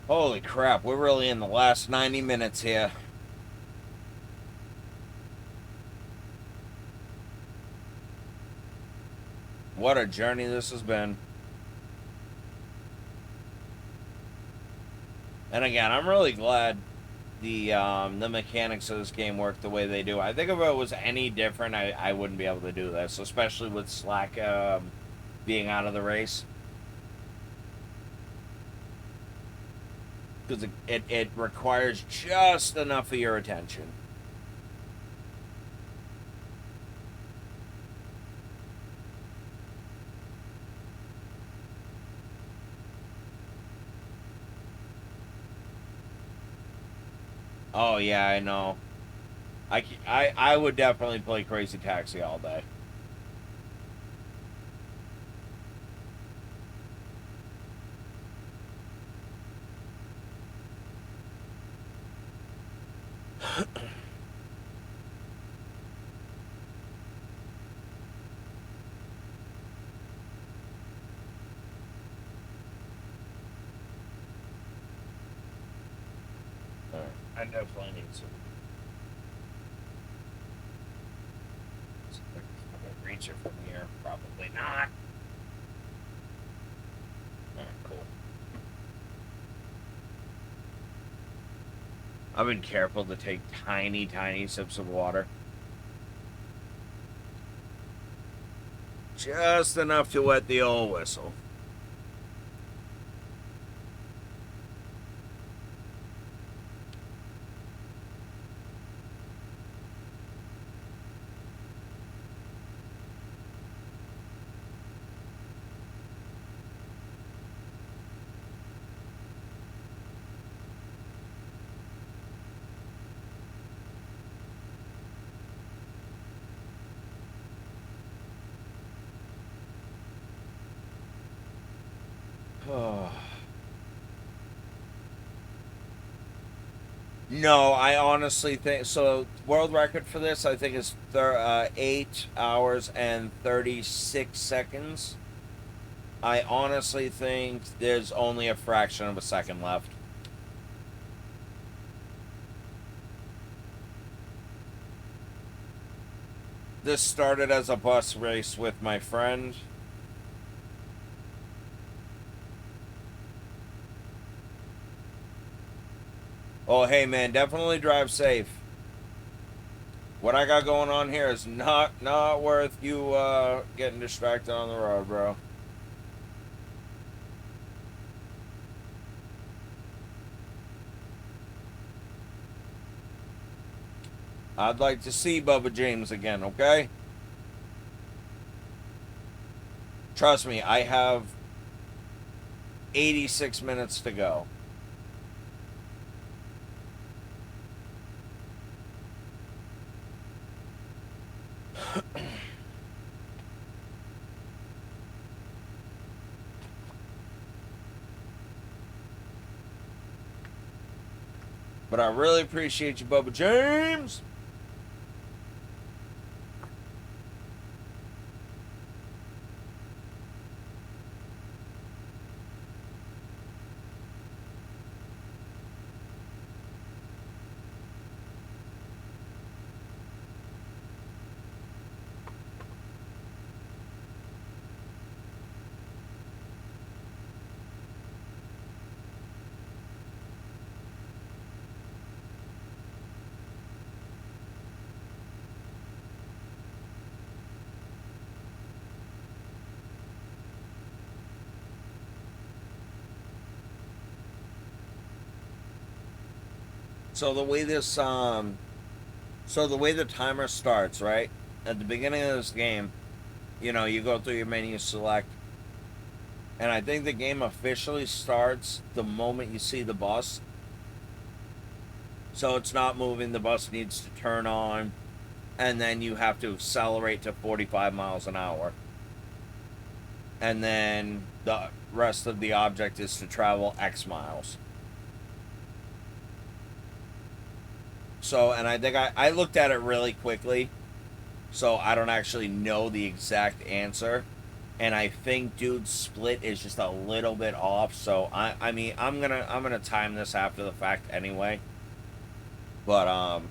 Holy crap, we're really in the last 90 minutes here. What a journey this has been. And again, I'm really glad the mechanics of this game work the way they do. I think if it was any different, I wouldn't be able to do this, especially with Slack being out of the race. Because it requires just enough of your attention. Oh, yeah, I know. I would definitely play Crazy Taxi all day. I definitely need some. I'm gonna reach it from here. Probably not. Alright, cool. I've been careful to take tiny, tiny sips of water. Just enough to wet the old whistle. No, I honestly think so. World record for this, I think, is 8 hours and 36 seconds. I honestly think there's only a fraction of a second left. This started as a bus race with my friend. Oh, hey, man, definitely drive safe. What I got going on here is not worth you getting distracted on the road, bro. I'd like to see Bubba James again, okay? Trust me, I have 86 minutes to go. But I really appreciate you, Bubba James. So the way this so the way the timer starts, right? At the beginning of this game, you know, you go through your menu select, and I think the game officially starts the moment you see the bus. So it's not moving, the bus needs to turn on, and then you have to accelerate to 45 miles an hour. And then the rest of the object is to travel X miles. So, and I think I looked at it really quickly, so I don't actually know the exact answer. And I think dude's split is just a little bit off, so I mean I'm gonna time this after the fact anyway. But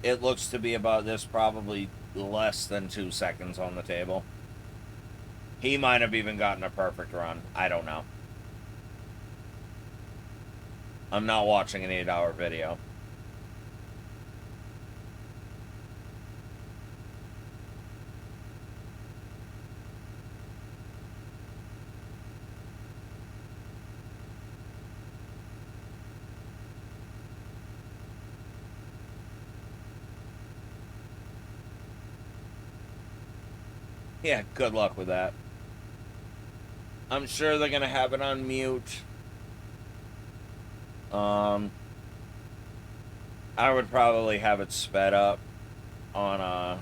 it looks to be about this, probably less than 2 seconds on the table. He might have even gotten a perfect run. I don't know. I'm not watching an 8-hour video. Yeah, good luck with that. I'm sure they're gonna have it on mute. I would probably have it sped up on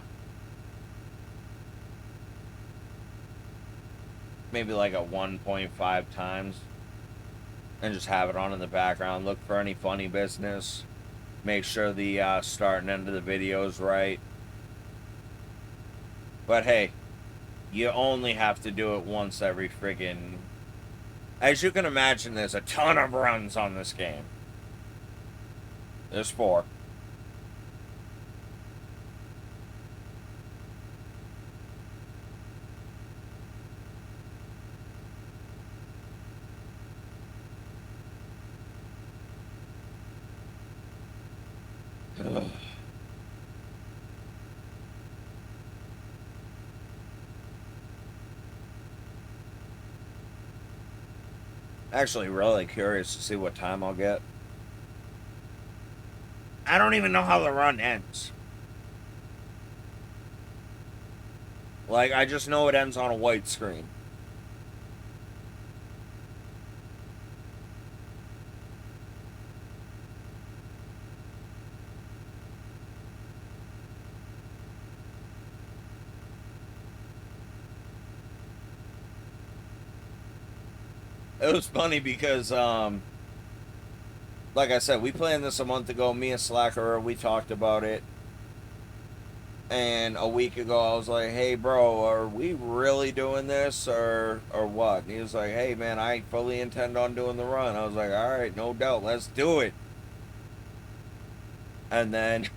maybe like a 1.5 times, and just have it on in the background. Look for any funny business. Make sure the start and end of the video is right. But hey, you only have to do it once every friggin'... As you can imagine, there's a ton of runs on this game. There's 4. Actually, really curious to see what time I'll get. I don't even know how the run ends. Like, I just know it ends on a white screen. It was funny because, like I said, we planned this a month ago. Me and Slacker, we talked about it. And a week ago, I was like, hey, bro, are we really doing this or what? And he was like, hey, man, I fully intend on doing the run. I was like, all right, no doubt, let's do it. And then,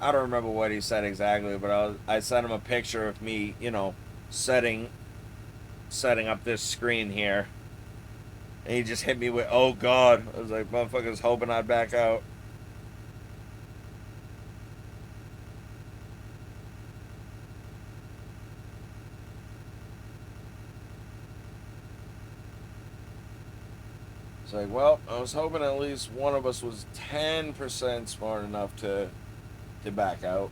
I don't remember what he said exactly, but I sent him a picture of me, you know, setting up this screen here. And he just hit me with, oh, God. I was like, motherfucker's hoping I'd back out. It's like, well, I was hoping at least one of us was 10% smart enough to back out.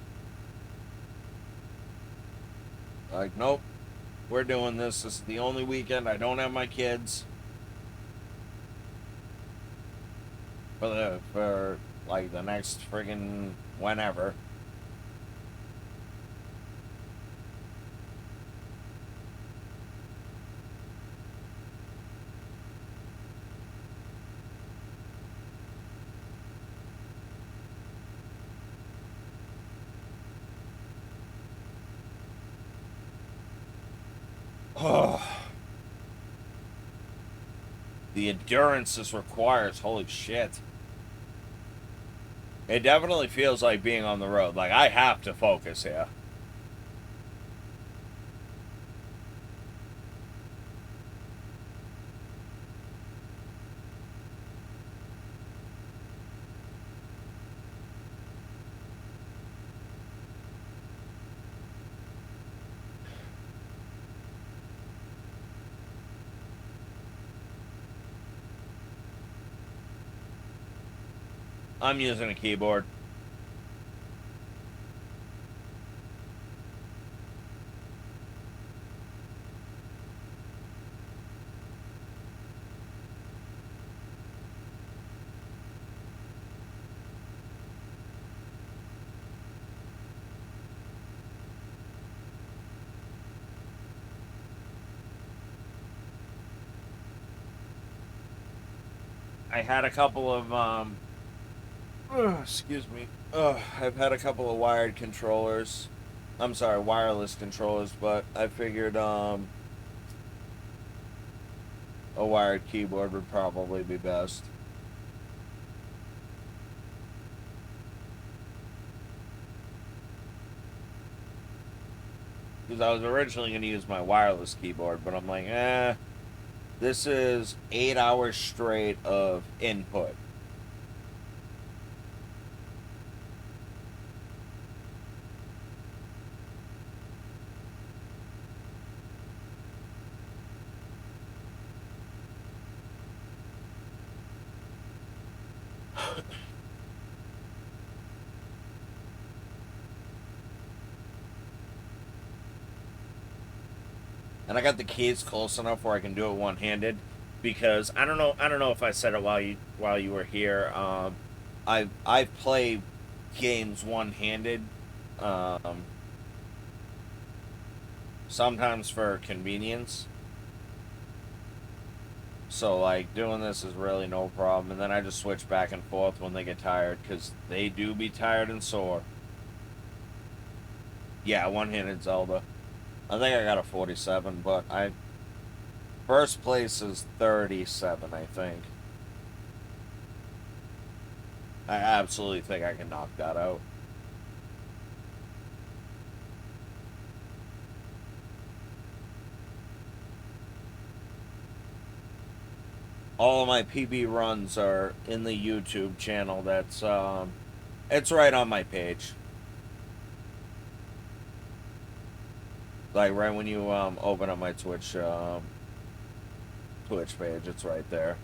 Like, nope, we're doing this. This is the only weekend I don't have my kids. For like the next friggin' whenever. The endurance this requires, holy shit. It definitely feels like being on the road. Like, I have to focus here. I'm using a keyboard. I had a couple of excuse me. I've had a couple of wired controllers. I'm sorry, wireless controllers, but I figured a wired keyboard would probably be best. Because I was originally going to use my wireless keyboard, but I'm like, this is 8 hours straight of input. And I got the keys close enough where I can do it one-handed, because I don't know if I said it while you were here. I play games one-handed, um, sometimes for convenience. So like doing this is really no problem, and then I just switch back and forth when they get tired, because they do be tired and sore. Yeah, one-handed Zelda. I think I got a 47, but first place is 37, I think. I absolutely think I can knock that out. All of my PB runs are in the YouTube channel. That's it's right on my page. Like right when you open up my Twitch page, it's right there.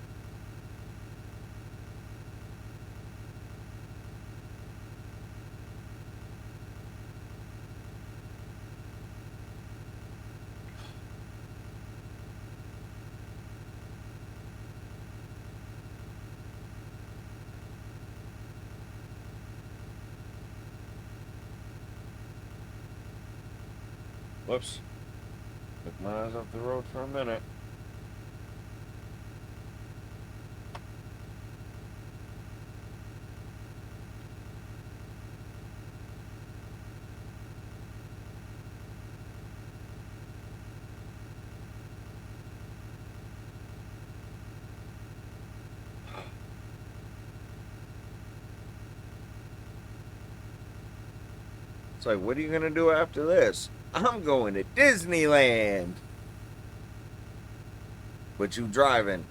Whoops. Took my eyes off the road for a minute. It's like, what are you gonna do after this? I'm going to Disneyland. But you driving.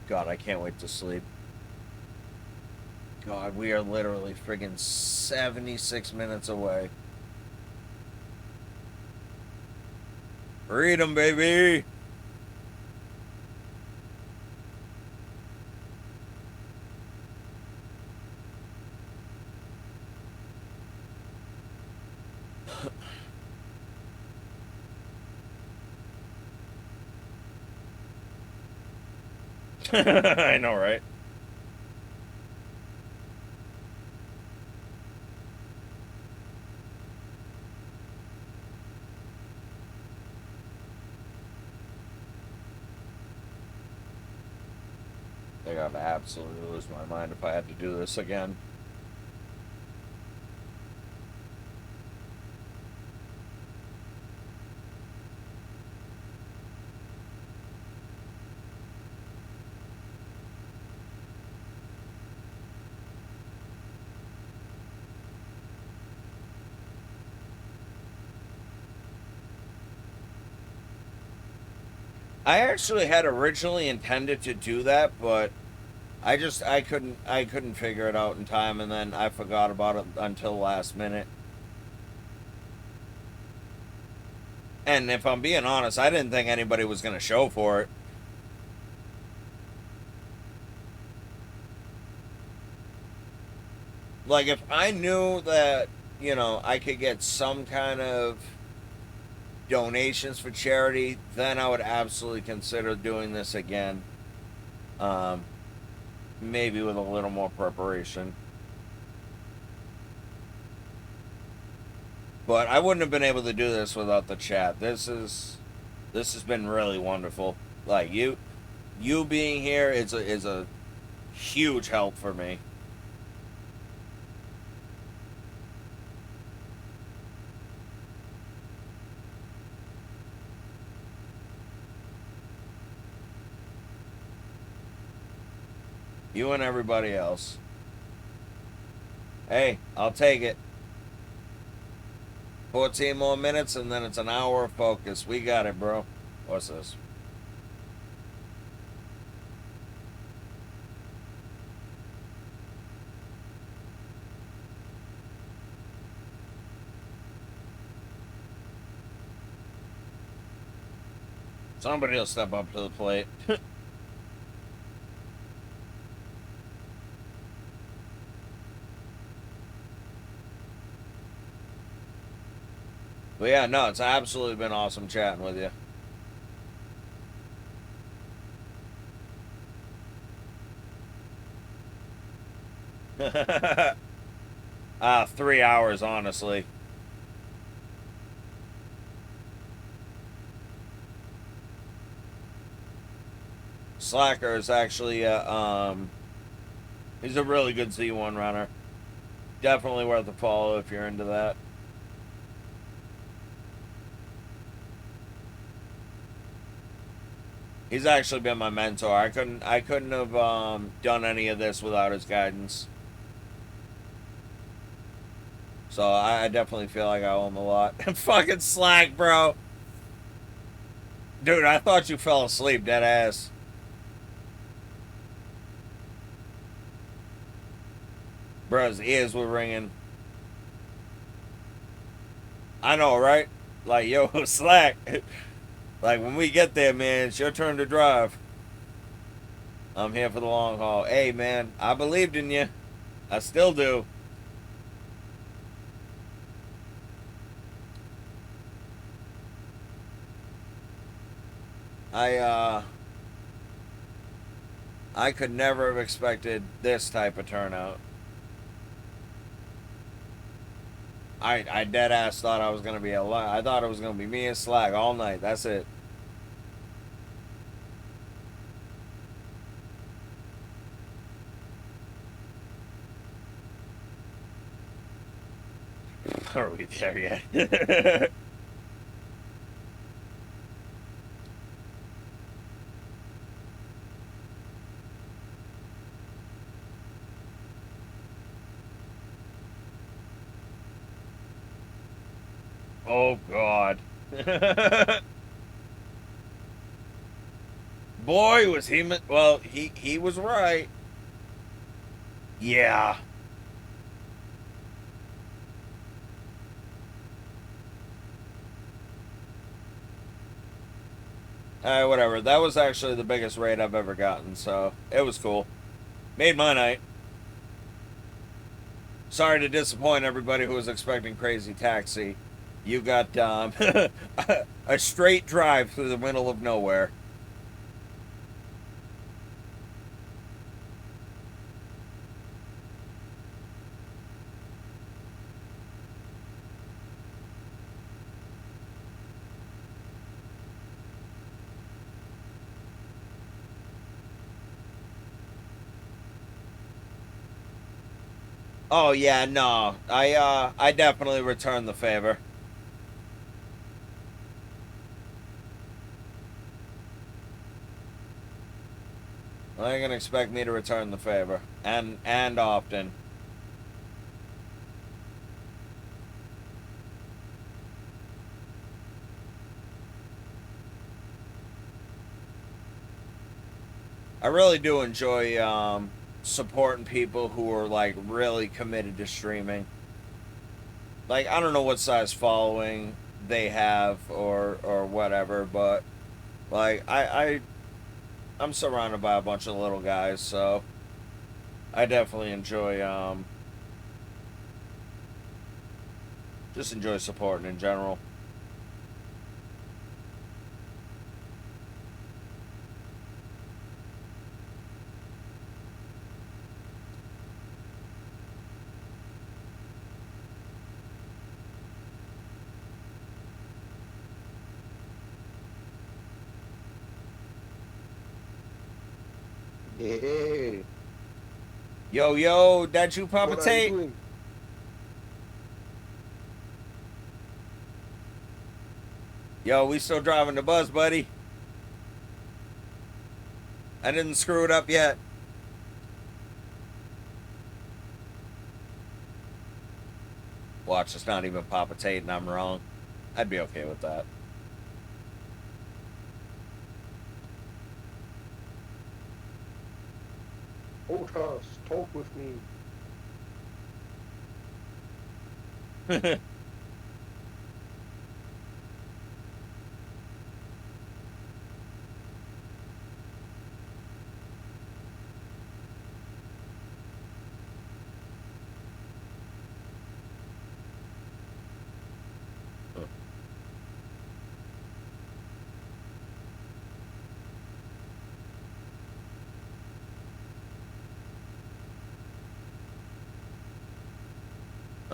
God, I can't wait to sleep. God, we are literally friggin' 76 minutes away. Freedom, baby! I know, right? I'd absolutely lose my mind if I had to do this again. I actually had originally intended to do that, but I couldn't figure it out in time, and then I forgot about it until last minute. And if I'm being honest, I didn't think anybody was gonna show for it. Like, if I knew that, I could get some kind of donations for charity, then I would absolutely consider doing this again. Um, Maybe with a little more preparation. But I wouldn't have been able to do this without the chat. This has been really wonderful. Like, you being here is a huge help for me. You and everybody else. Hey, I'll take it. 14 more minutes and then it's an hour of focus. We got it, bro. What's this? Somebody will step up to the plate. But yeah, no, it's absolutely been awesome chatting with you. Ah, 3 hours, honestly. Slacker is actually, he's a really good Z1 runner. Definitely worth a follow if you're into that. He's actually been my mentor. I couldn't have done any of this without his guidance. So I definitely feel like I owe him a lot. Fucking Slack, bro. Dude, I thought you fell asleep, dead ass. Bro, his ears were ringing. I know, right? Like, yo, Slack. Like, when we get there, man, it's your turn to drive. I'm here for the long haul. Hey, man, I believed in you. I still do. I could never have expected this type of turnout. I dead ass thought I was gonna be alone. I thought it was gonna be me and Slack all night. That's it. Are we there yet? Oh God. Boy, was he well, he was right. Yeah. Alright, whatever. That was actually the biggest raid I've ever gotten, so it was cool. Made my night. Sorry to disappoint everybody who was expecting Crazy Taxi. You got a straight drive through the middle of nowhere. Oh yeah, no. I definitely return the favor. I can expect me to return the favor. And often. I really do enjoy supporting people who are like really committed to streaming. Like I don't know what size following they have or whatever, but like I'm surrounded by a bunch of little guys, so I definitely enjoy just enjoy supporting in general. Hey, Yo yo, that you Papa what are you Tate? doing? Yo, we still driving the bus, buddy. I didn't screw it up yet. Watch, it's not even Papa Tate and I'm wrong. I'd be okay with that. Otas, talk with me.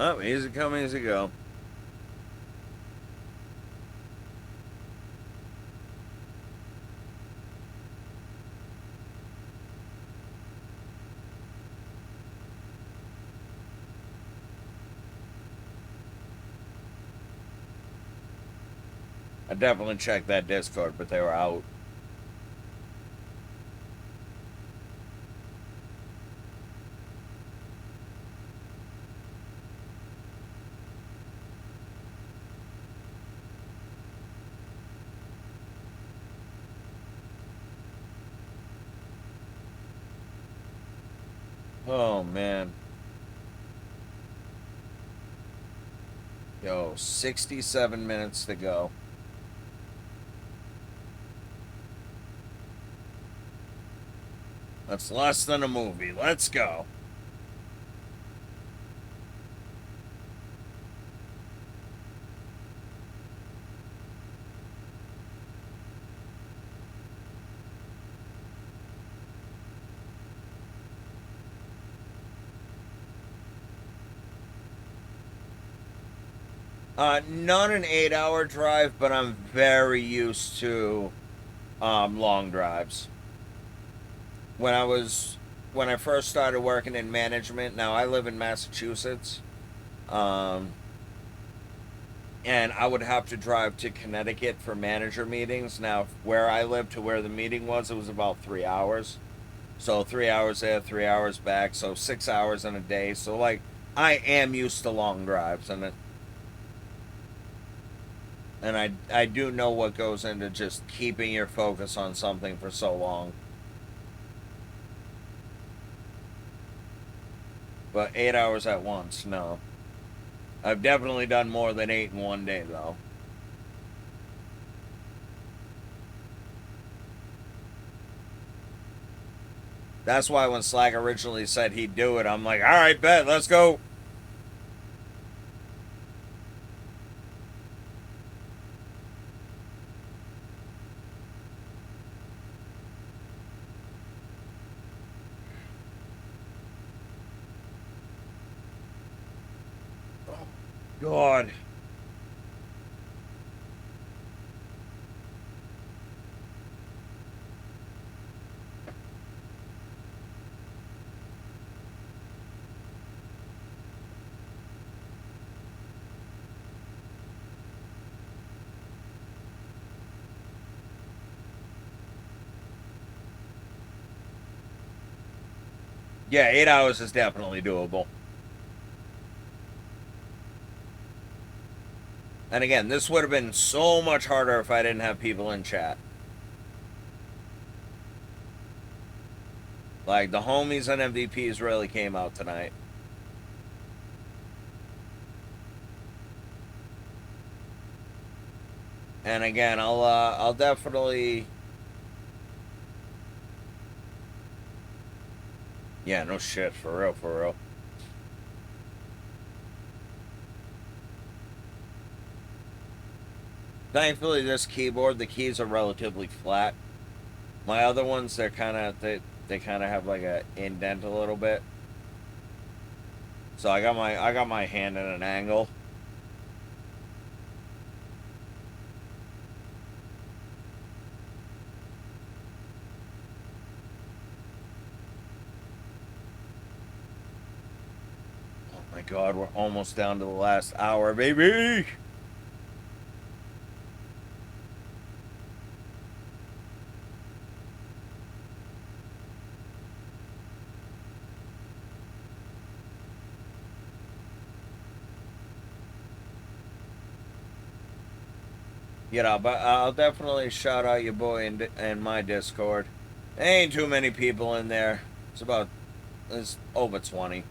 Oh, easy come, easy go. I definitely checked that Discord, but they were out. Oh man. Yo, 67 minutes to go. That's less than a movie. Let's go. Not an 8 hour drive, but I'm very used to long drives. When I was when I first started working in management, now I live in Massachusetts. Um, and I would have to drive to Connecticut for manager meetings. Now, where I lived to where the meeting was, it was about 3 hours. So 3 hours there, 3 hours back. So 6 hours in a day. So like, I am used to long drives, and I do know what goes into just keeping your focus on something for so long. But 8 hours at once, no. I've definitely done more than 8 in one day, though. That's why when Slack originally said he'd do it, I'm like, all right, bet, let's go. God. Yeah, 8 hours is definitely doable. And again, this would have been so much harder if I didn't have people in chat. Like, the homies and MVPs really came out tonight. And again, I'll definitely... Yeah, no shit, for real, for real. Thankfully, this keyboard, the keys are relatively flat. My other ones, they're kind of, they kind of have like a indent a little bit. So I got my hand at an angle. Oh my god, we're almost down to the last hour, baby! You know, but I'll definitely shout out your boy in my Discord. There ain't too many people in there. It's over 20.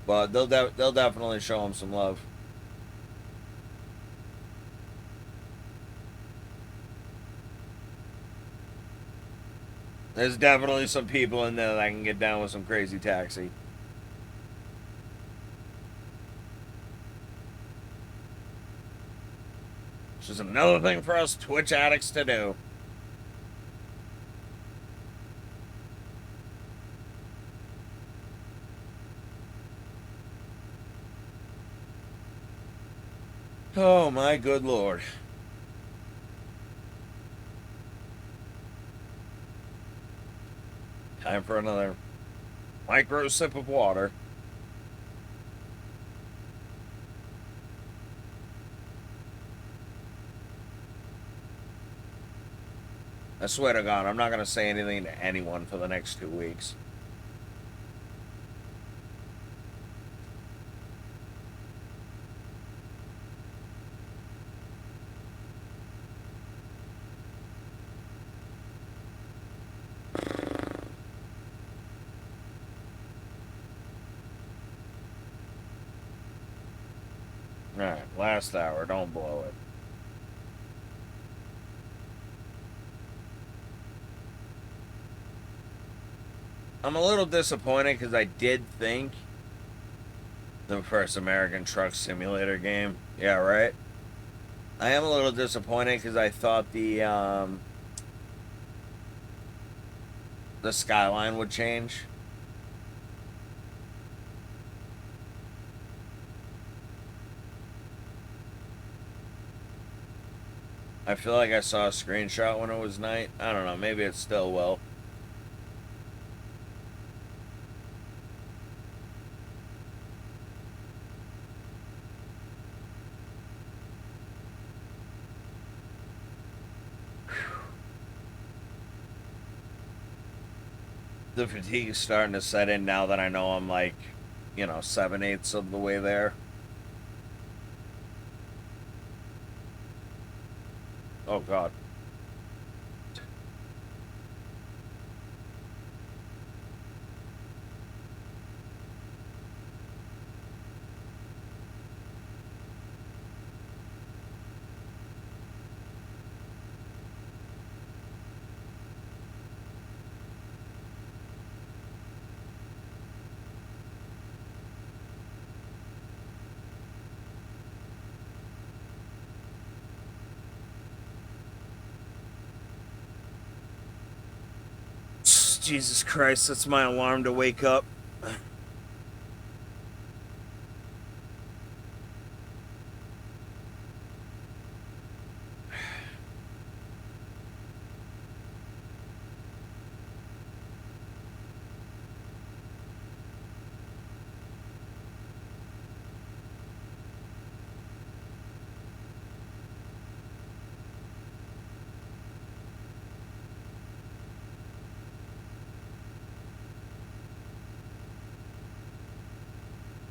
But they'll definitely show him some love. There's definitely some people in there that can get down with some crazy taxi. Which is another thing for us Twitch addicts to do. Oh my good lord. Time for another micro sip of water. I swear to God, I'm not going to say anything to anyone for the next 2 weeks. Alright, last hour, don't blow it. I'm a little disappointed because I did think the first American Truck Simulator game. Yeah, right? I am a little disappointed because I thought the skyline would change. I feel like I saw a screenshot when it was night. I don't know, maybe it still will. The fatigue is starting to set in now that I know I'm like, 7/8 of the way there. Oh god. Jesus Christ, that's my alarm to wake up.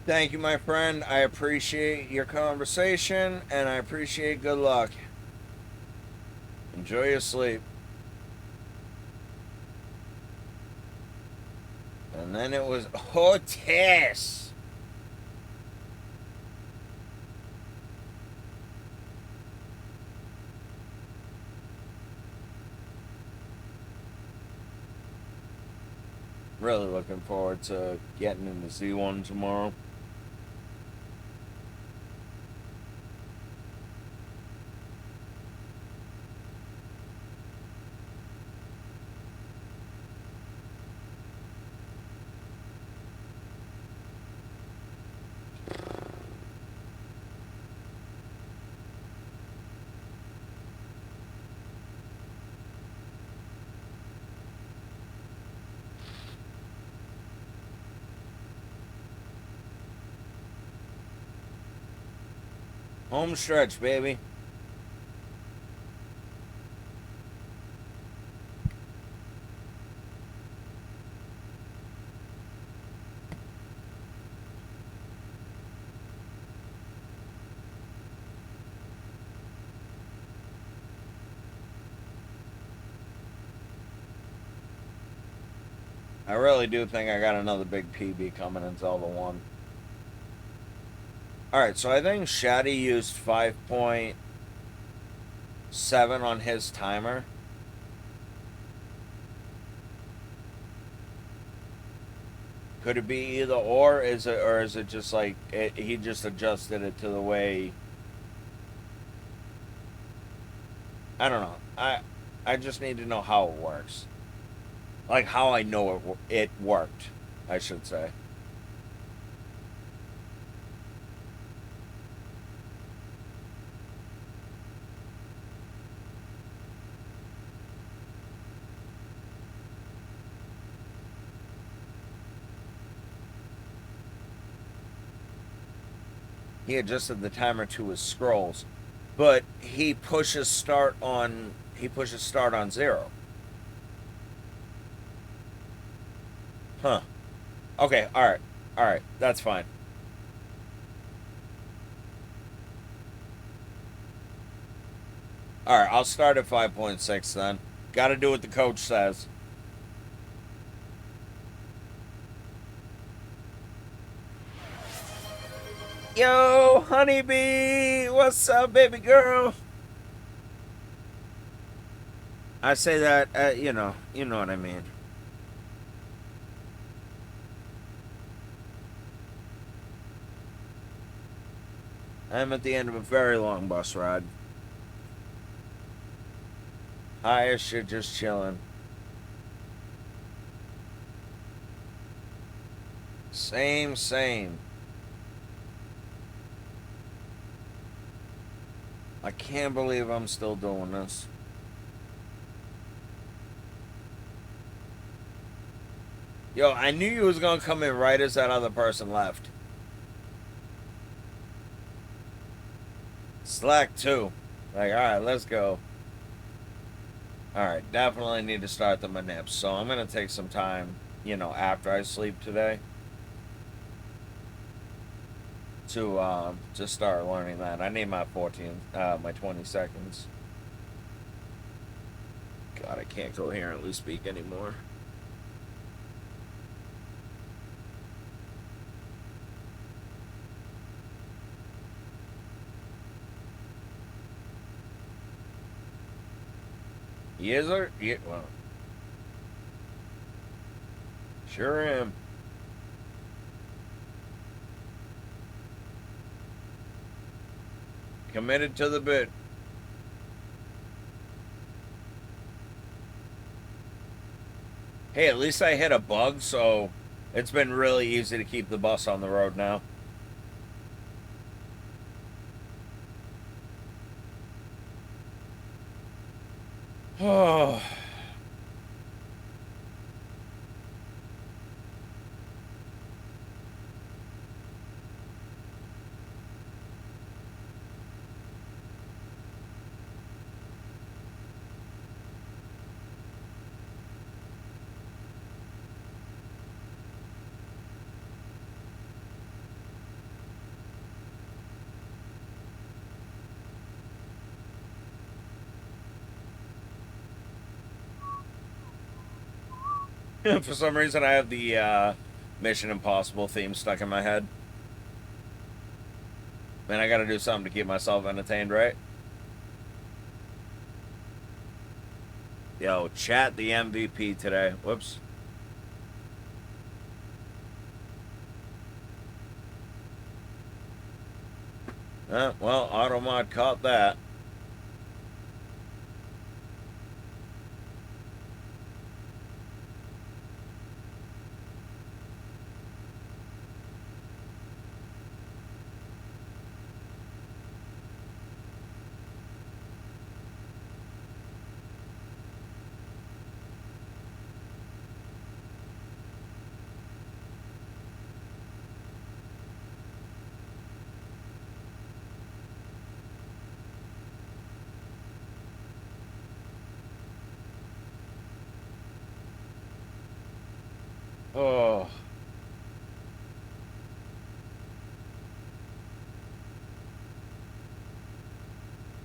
Thank you, my friend. I appreciate your conversation, and I appreciate good luck. Enjoy your sleep. And then it was Otis. Really looking forward to getting into Z1 tomorrow. Home stretch, baby. I really do think I got another big PB coming in Zelda 1. Alright, so I think Shaddy used 5.7 on his timer. Could it be either or? Is it just like he just adjusted it to the way? I don't know. I just need to know how it works. Like how I know it worked, I should say. He adjusted the timer to his scrolls, but he pushes start on 0. Huh. Okay, alright. Alright, that's fine. Alright, I'll start at 5.6 then. Gotta do what the coach says. Yo, honeybee! What's up, baby girl? I say that, you know what I mean. I'm at the end of a very long bus ride. Hi, as shit, just chilling. Same. I can't believe I'm still doing this. Yo, I knew you was gonna come in right as that other person left. Slack 2. Like, alright, let's go. Alright, definitely need to start the manips. So I'm gonna take some time, after I sleep today. To start learning that. I need my 20 seconds. God, I can't coherently speak anymore. Yes, sir. Yeah, well, sure am. Committed to the bit. Hey, at least I hit a bug, so it's been really easy to keep the bus on the road now. Oh. For some reason, I have the Mission Impossible theme stuck in my head. Man, I gotta do something to keep myself entertained, right? Yo, chat the MVP today. Whoops. Well, Automod caught that. Oh.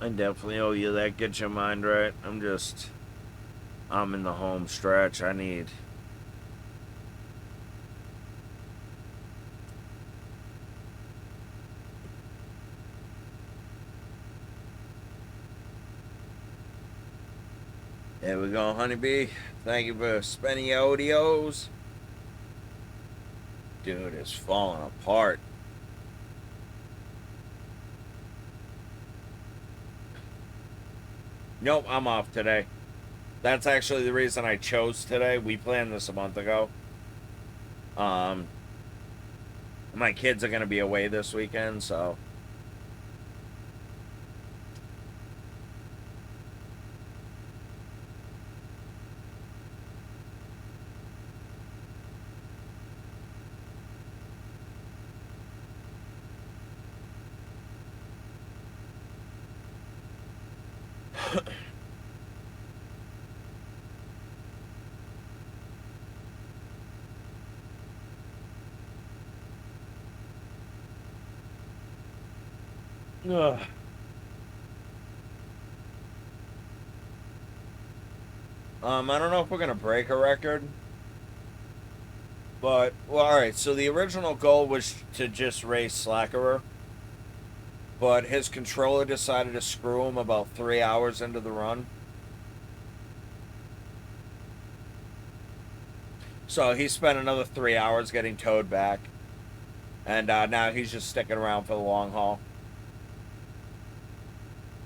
I definitely owe you that. Get your mind right. I'm in the home stretch. I need. There we go, honeybee. Thank you for spending your ODOs. Dude, it's falling apart. Nope, I'm off today. That's actually the reason I chose today. We planned this a month ago. My kids are going to be away this weekend, so... Ugh. I don't know if we're gonna break a record, but well, all right. So the original goal was to just race Slackerer, but his controller decided to screw him about 3 hours into the run. So he spent another 3 hours getting towed back, and now he's just sticking around for the long haul.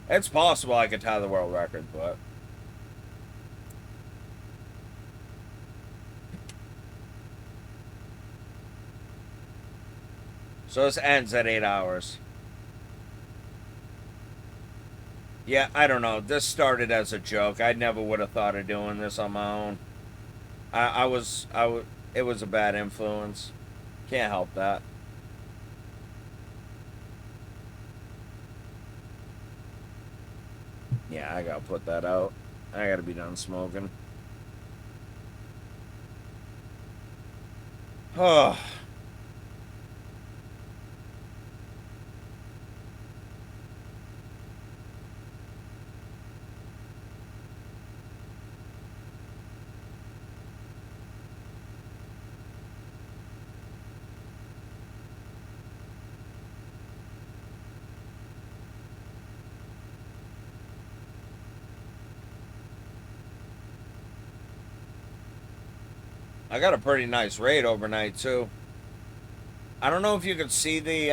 It's possible I could tie the world record, but... So this ends at 8 hours. Yeah, I don't know. This started as a joke. I never would have thought of doing this on my own. It was a bad influence. Can't help that. Yeah, I gotta put that out. I gotta be done smoking. Oh. I got a pretty nice raid overnight too. I don't know if you could see the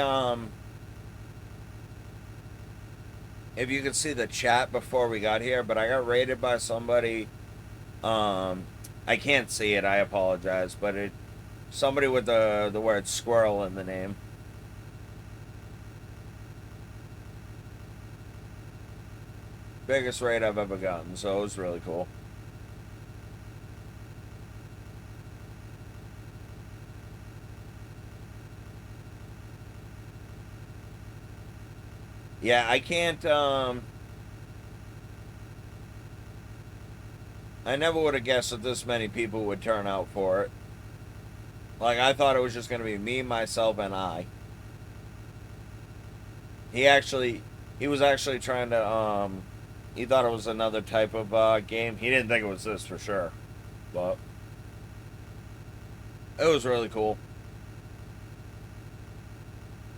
if you could see the chat before we got here, but I got raided by somebody. I can't see it. I apologize, but somebody with the word squirrel in the name. Biggest raid I've ever gotten, so it was really cool. Yeah, I can't, I never would have guessed that this many people would turn out for it. Like, I thought it was just going to be me, myself, and I. He was actually trying to, he thought it was another type of, game. He didn't think it was this for sure. But... It was really cool.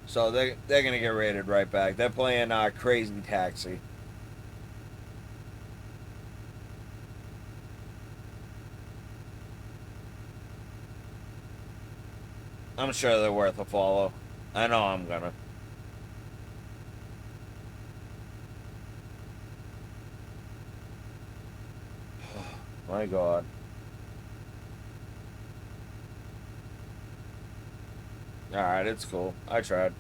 So they're gonna get rated right back. They're playing Crazy Taxi. I'm sure they're worth a follow. I know I'm gonna. My God. Alright, it's cool. I tried.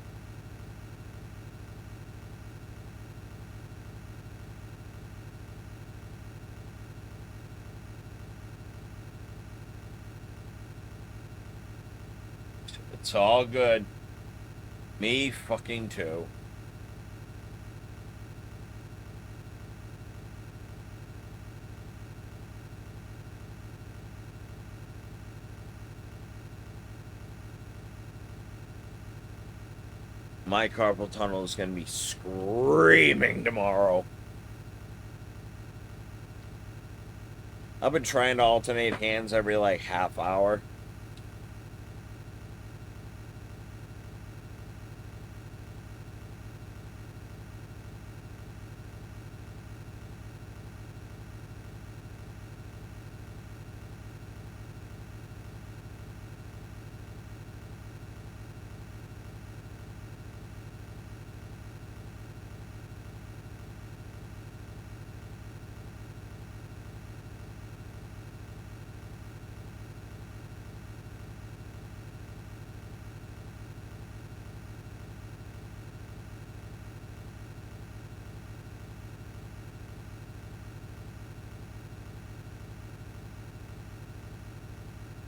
It's all good. Me fucking too. My carpal tunnel is gonna be screaming tomorrow. I've been trying to alternate hands every like half hour.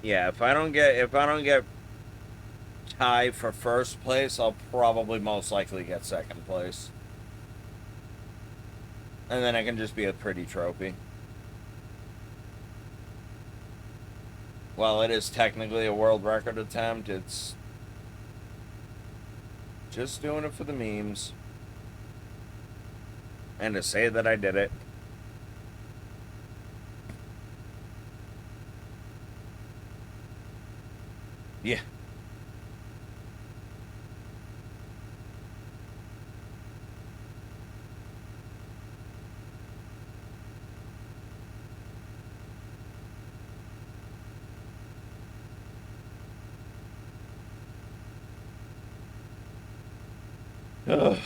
Yeah, if I don't get tied for first place, I'll probably most likely get second place. And then I can just be a pretty trophy. While it is technically a world record attempt, it's just doing it for the memes. And to say that I did it. Yeah. Ugh.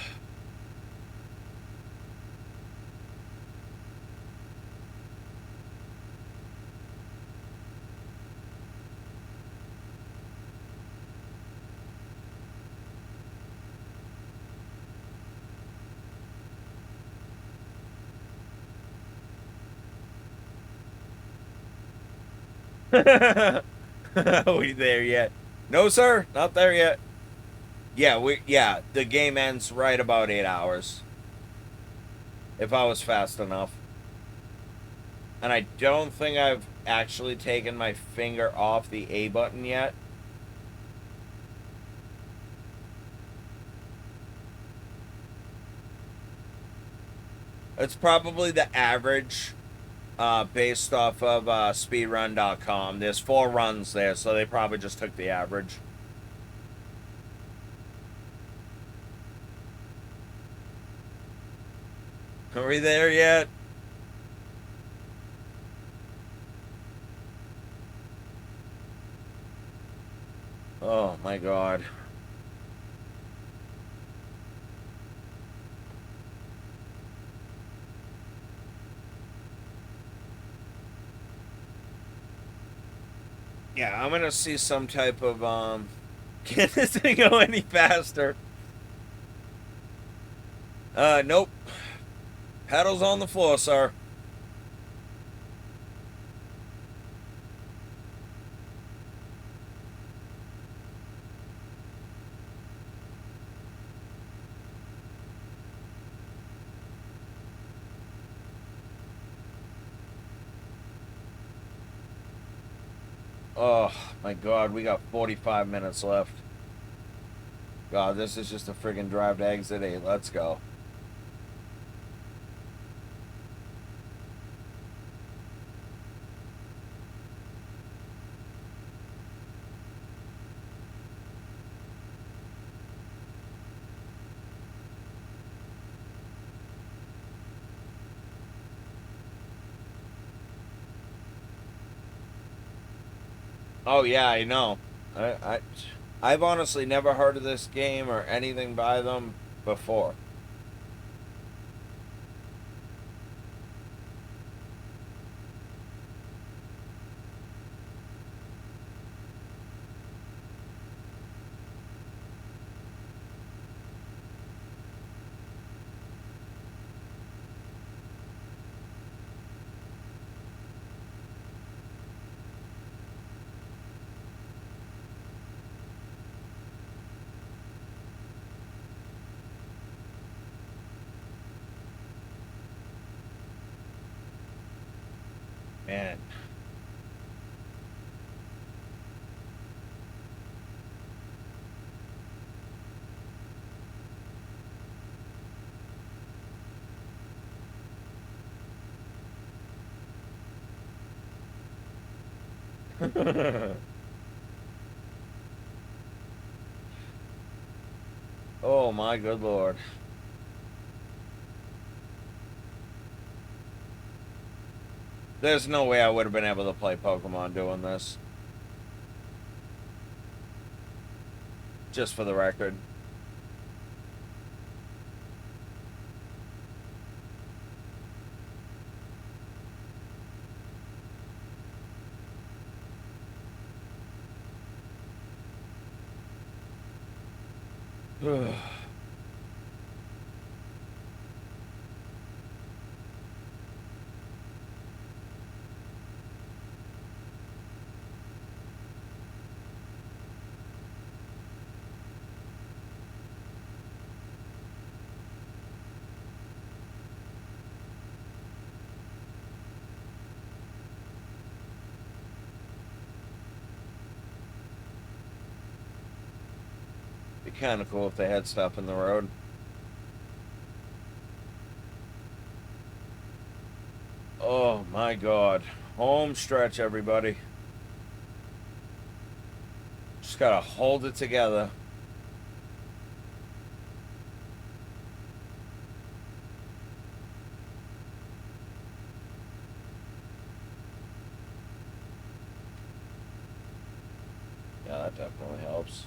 Are we there yet? No, sir, not there yet. Yeah, the game ends right about 8 hours. If I was fast enough. And I don't think I've actually taken my finger off the A button yet. It's probably the average based off of speedrun.com. There's 4 runs there, so they probably just took the average. Are we there yet? Oh my God. Yeah, I'm gonna see some type of can this thing go any faster? Nope. Pedals on the floor, sir. Oh my God, we got 45 minutes left. God, this is just a friggin' drive to exit 8. Let's go. Oh yeah, I know. I've honestly never heard of this game or anything by them before. Man. Oh my good lord. There's no way I would have been able to play Pokemon doing this. Just for the record. Be kind of cool if they had stuff in the road. Oh my god. Home stretch, everybody. Just gotta hold it together. Yeah, that definitely helps.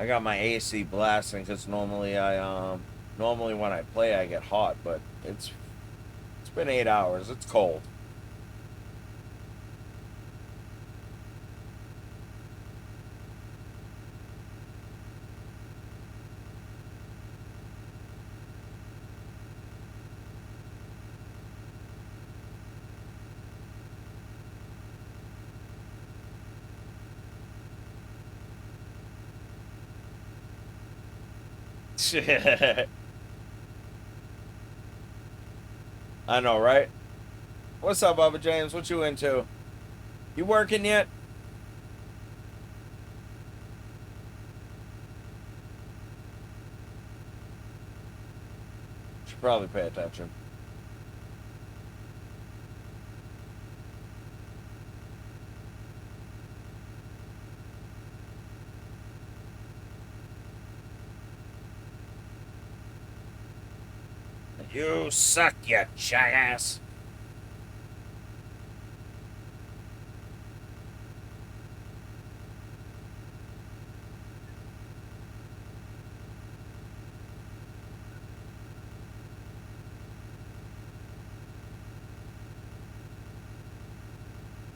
I got my AC blasting because normally when I play I get hot, but it's been 8 hours. It's cold. I know, right? What's up, Bubba James? What you into? You working yet? Should probably pay attention. You suck, you jackass.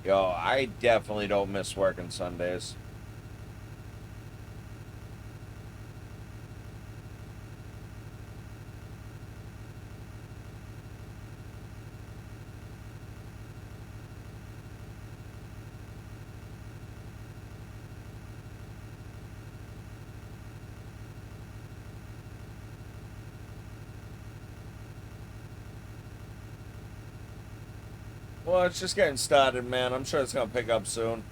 Yo, I definitely don't miss working Sundays. Well, it's just getting started, man. I'm sure it's gonna pick up soon.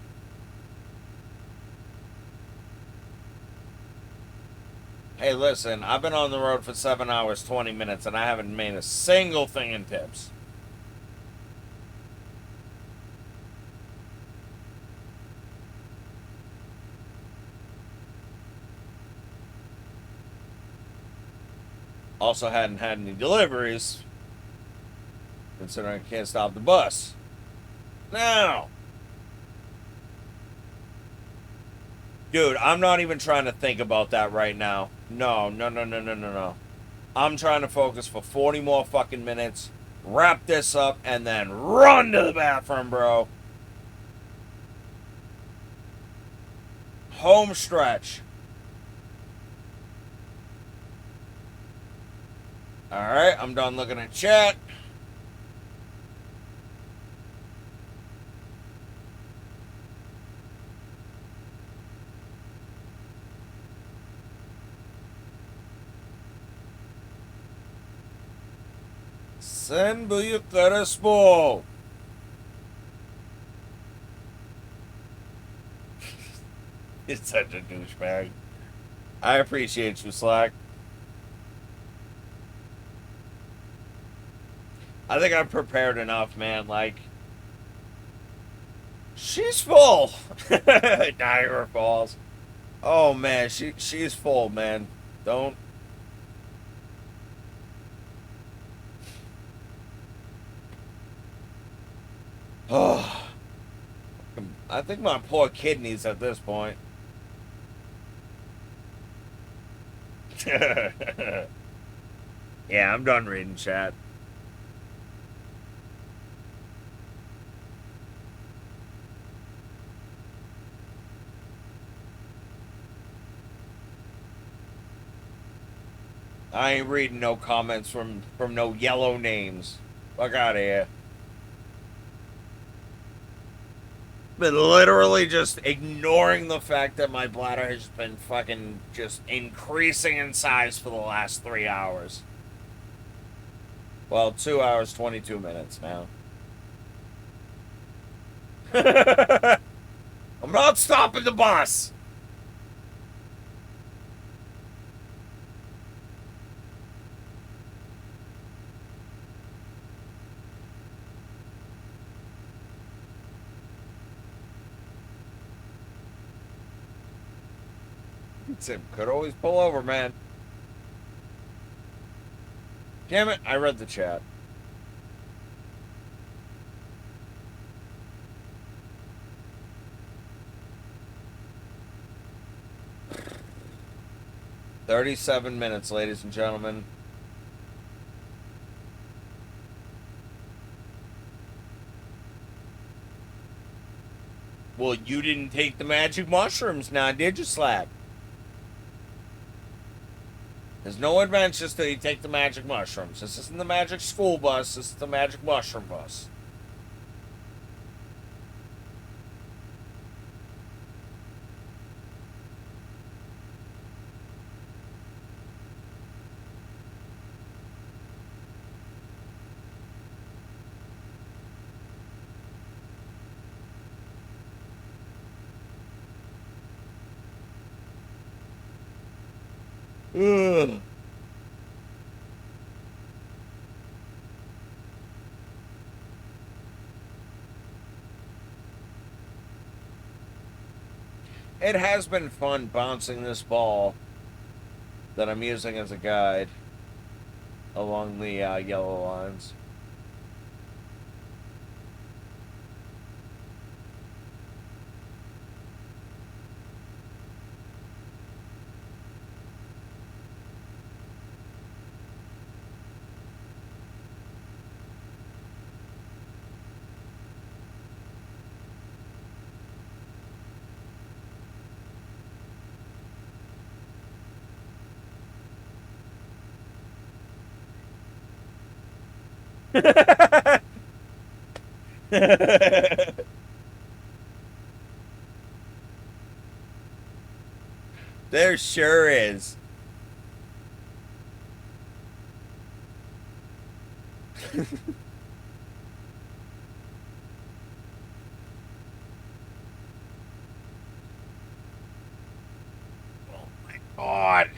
Hey, listen, I've been on the road for 7 hours, 20 minutes, and I haven't made a single thing in tips. Also, hadn't had any deliveries, considering I can't stop the bus. Now, Dude, I'm not even trying to think about that right now. No, no, no, no, no, no, no. I'm trying to focus for 40 more fucking minutes, wrap this up, and then run to the bathroom, bro. Home stretch. Alright, I'm done looking at chat. Sen Bigotassss ball. It's such a douchebag. I appreciate you, Slack. I think I'm prepared enough, man. Like, she's full. Niagara Falls. Oh man, she's full, man. Don't. Oh, I think my poor kidneys at this point. Yeah, I'm done reading chat. I ain't reading no comments from no yellow names. Fuck out of here. Been literally just ignoring the fact that my bladder has been fucking just increasing in size for the last 3 hours. Well, 2 hours, 22 minutes now. I'm not stopping the bus. Tim could always pull over, man. Damn it, I read the chat. $37, ladies and gentlemen. Well, you didn't take the magic mushrooms now, did you, Slack? There's no adventures till you take the magic mushrooms. This isn't the magic school bus, this is the magic mushroom bus. Ugh. It has been fun bouncing this ball that I'm using as a guide along the yellow lines. There sure is. Oh my god.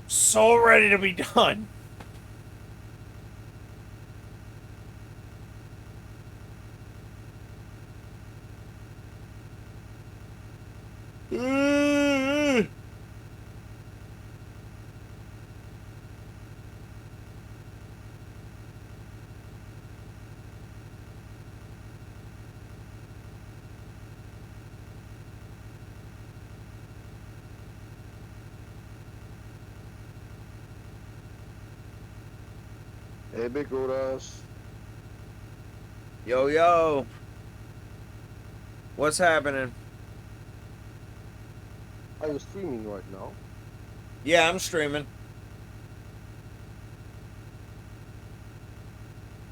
So ready to be done. Hey, Bigotassss. Yo, yo. What's happening? Are you streaming right now? Yeah, I'm streaming.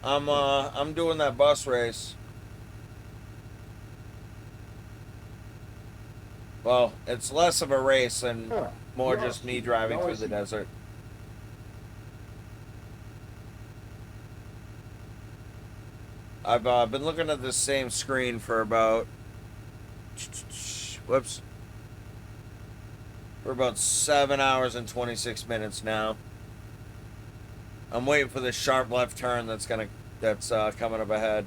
I'm doing that bus race. Well, it's less of a race and Huh. more You are just me streaming. driving Now I through the see. desert. I've been looking at this same screen for about whoops, for about 7 hours and 26 minutes now. I'm waiting for this sharp left turn that's coming up ahead.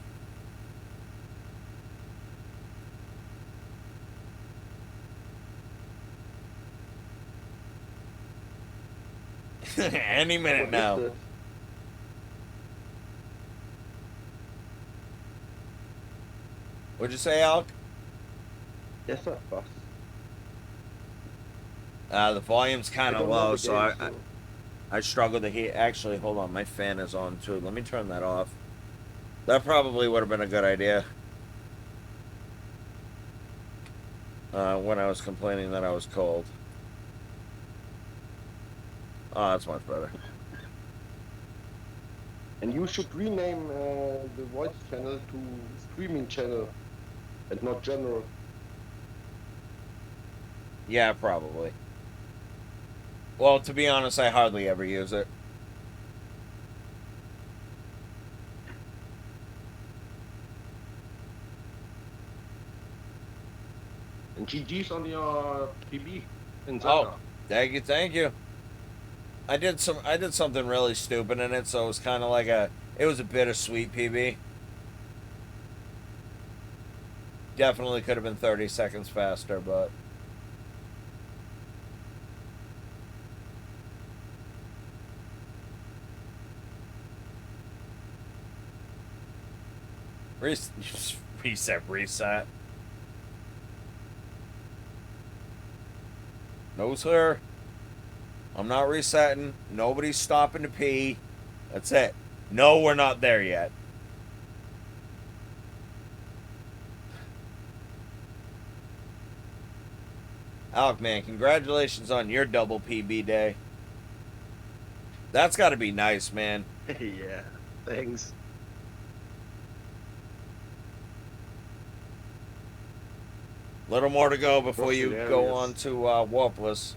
Any minute What now. is it? What'd you say, Alec? Yes, that bus. The volume's I kind of don't know low, the so game, I so I struggle to hear. Actually, hold on, my fan is on too. Let me turn that off. That probably would have been a good idea. When I was complaining that I was cold. Oh, that's much better. and you should rename the voice channel to streaming channel and not general. Yeah, probably. Well, to be honest, I hardly ever use it. And GG's on your PB in Oh, Zelda. thank you, thank you. I did something really stupid in it, so it was kind of like it was a bittersweet PB. Definitely could have been 30 seconds faster, but reset. No, sir. I'm not resetting. Nobody's stopping to pee. That's it. No, we're not there yet. Alec, man, congratulations on your double PB day. That's got to be nice, man. Yeah, thanks. Little more to go before Was you go hilarious. on to Warpless.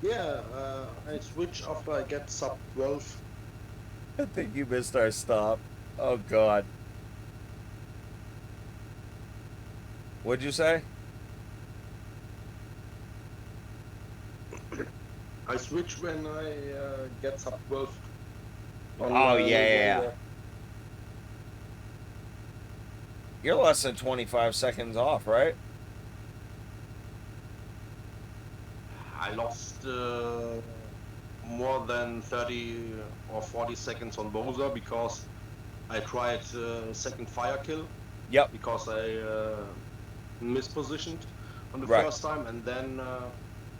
Yeah, I switch after I get sub 12. I think you missed our stop. Oh, God. What'd you say? I switch when I get sub 12 on Oh, yeah, yeah, yeah. November. You're less than 25 seconds off, right? I lost more than 30 or 40 seconds on Boza because I tried second fire kill Yep. because I mispositioned on the Right. first time, and then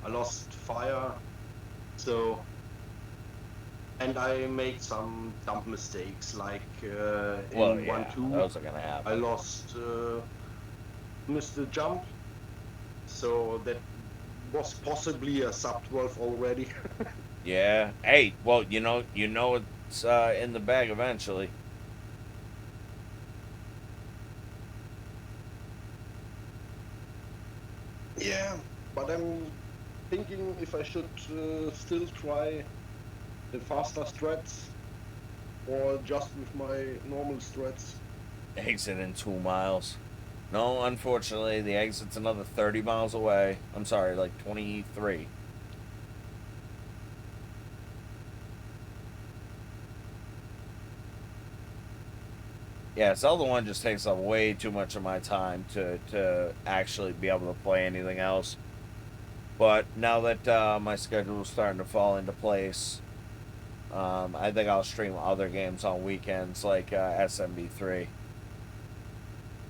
I lost fire. So, and I made some dumb mistakes, like in Well, yeah, 1-2, those are gonna I happen. lost, missed the jump. So that was possibly a sub 12 already. Yeah. Hey, well, you know it's in the bag eventually. Yeah, but I'm thinking if I should still try the faster strats or just with my normal strats. Exit in 2 miles. No, unfortunately, the exit's another 30 miles away. I'm sorry, like 23. Yeah, Zelda 1 just takes up way too much of my time to actually be able to play anything else. But now that my schedule is starting to fall into place, I think I'll stream other games on weekends like SMB3.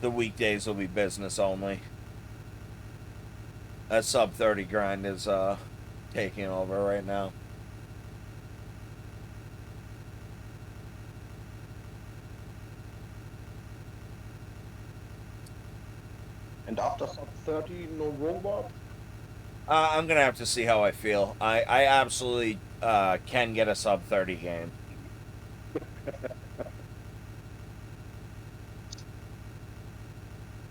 The weekdays will be business only. That sub 30 grind is taking over right now. And after sub 30, no roll warp? I'm gonna have to see how I feel. I absolutely can get a sub 30 game.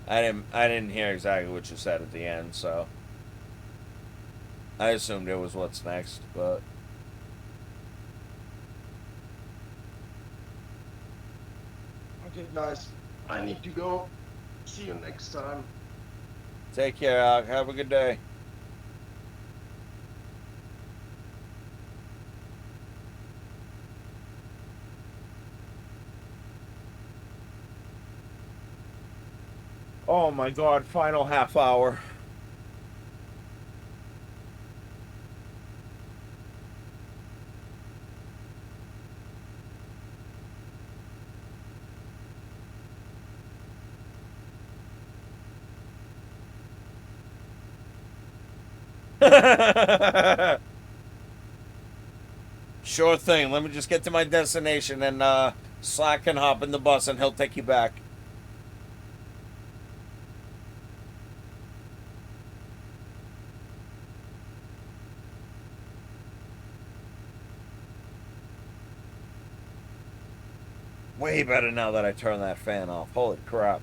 I didn't hear exactly what you said at the end, so I assumed it was what's next, but Okay, guys, I need to go. See you next time. take care, Alec. Have a good day. Oh my god, final half hour. Sure thing. Let me just get to my destination and Slack can hop in the bus and he'll take you back. Way better now that I turned that fan off. Holy crap.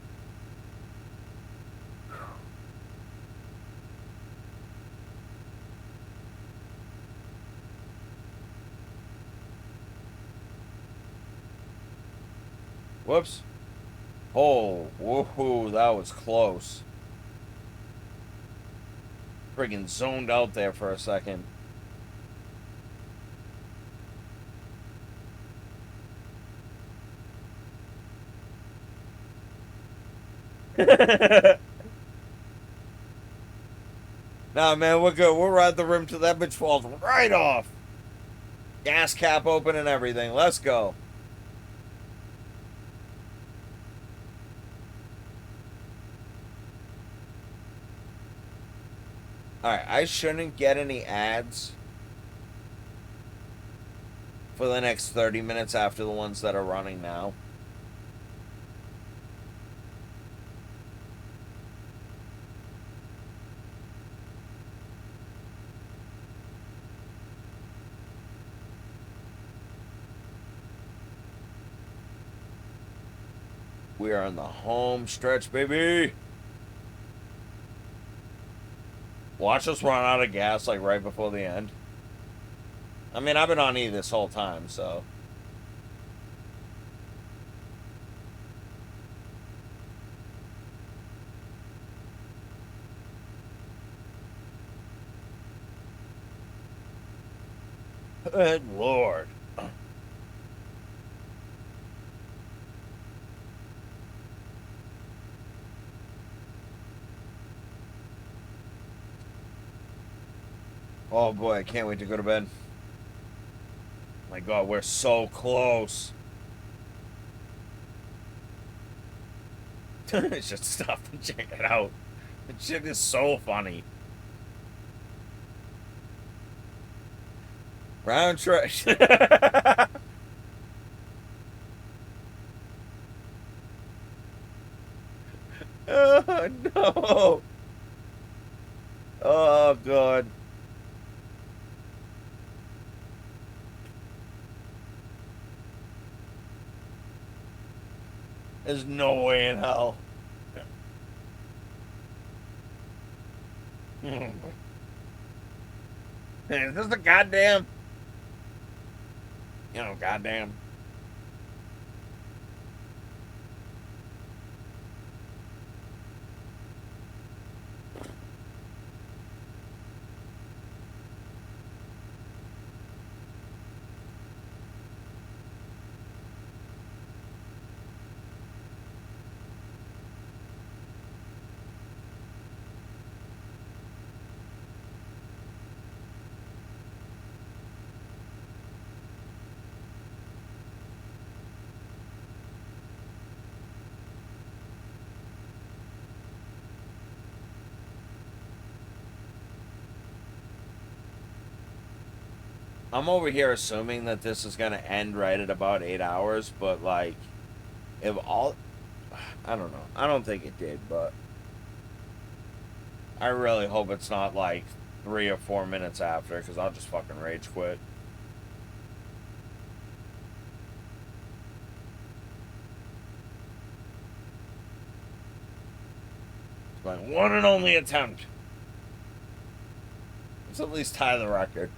Whoops. Oh, woohoo, that was close. Friggin' zoned out there for a second. Nah, man, we're good. We'll ride the rim till that bitch falls right off. Gas cap open and everything. Let's go. Alright, I shouldn't get any ads for the next 30 minutes after the ones that are running now. We are in the home stretch, baby. Watch us run out of gas like right before the end. I mean, I've been on E this whole time, so. Good Lord. Oh boy, I can't wait to go to bed. My God, we're so close. Just stop and check it out. The shit is so funny. Round trip. Oh no. Oh God. There's no way in hell. Is this a goddamn? You know, goddamn. I'm over here assuming that this is gonna end right at about 8 hours, but like, if all, I don't know. I don't think it did, but I really hope it's not like 3 or 4 minutes after, because I'll just fucking rage quit. It's my one and only attempt. Let's at least tie the record.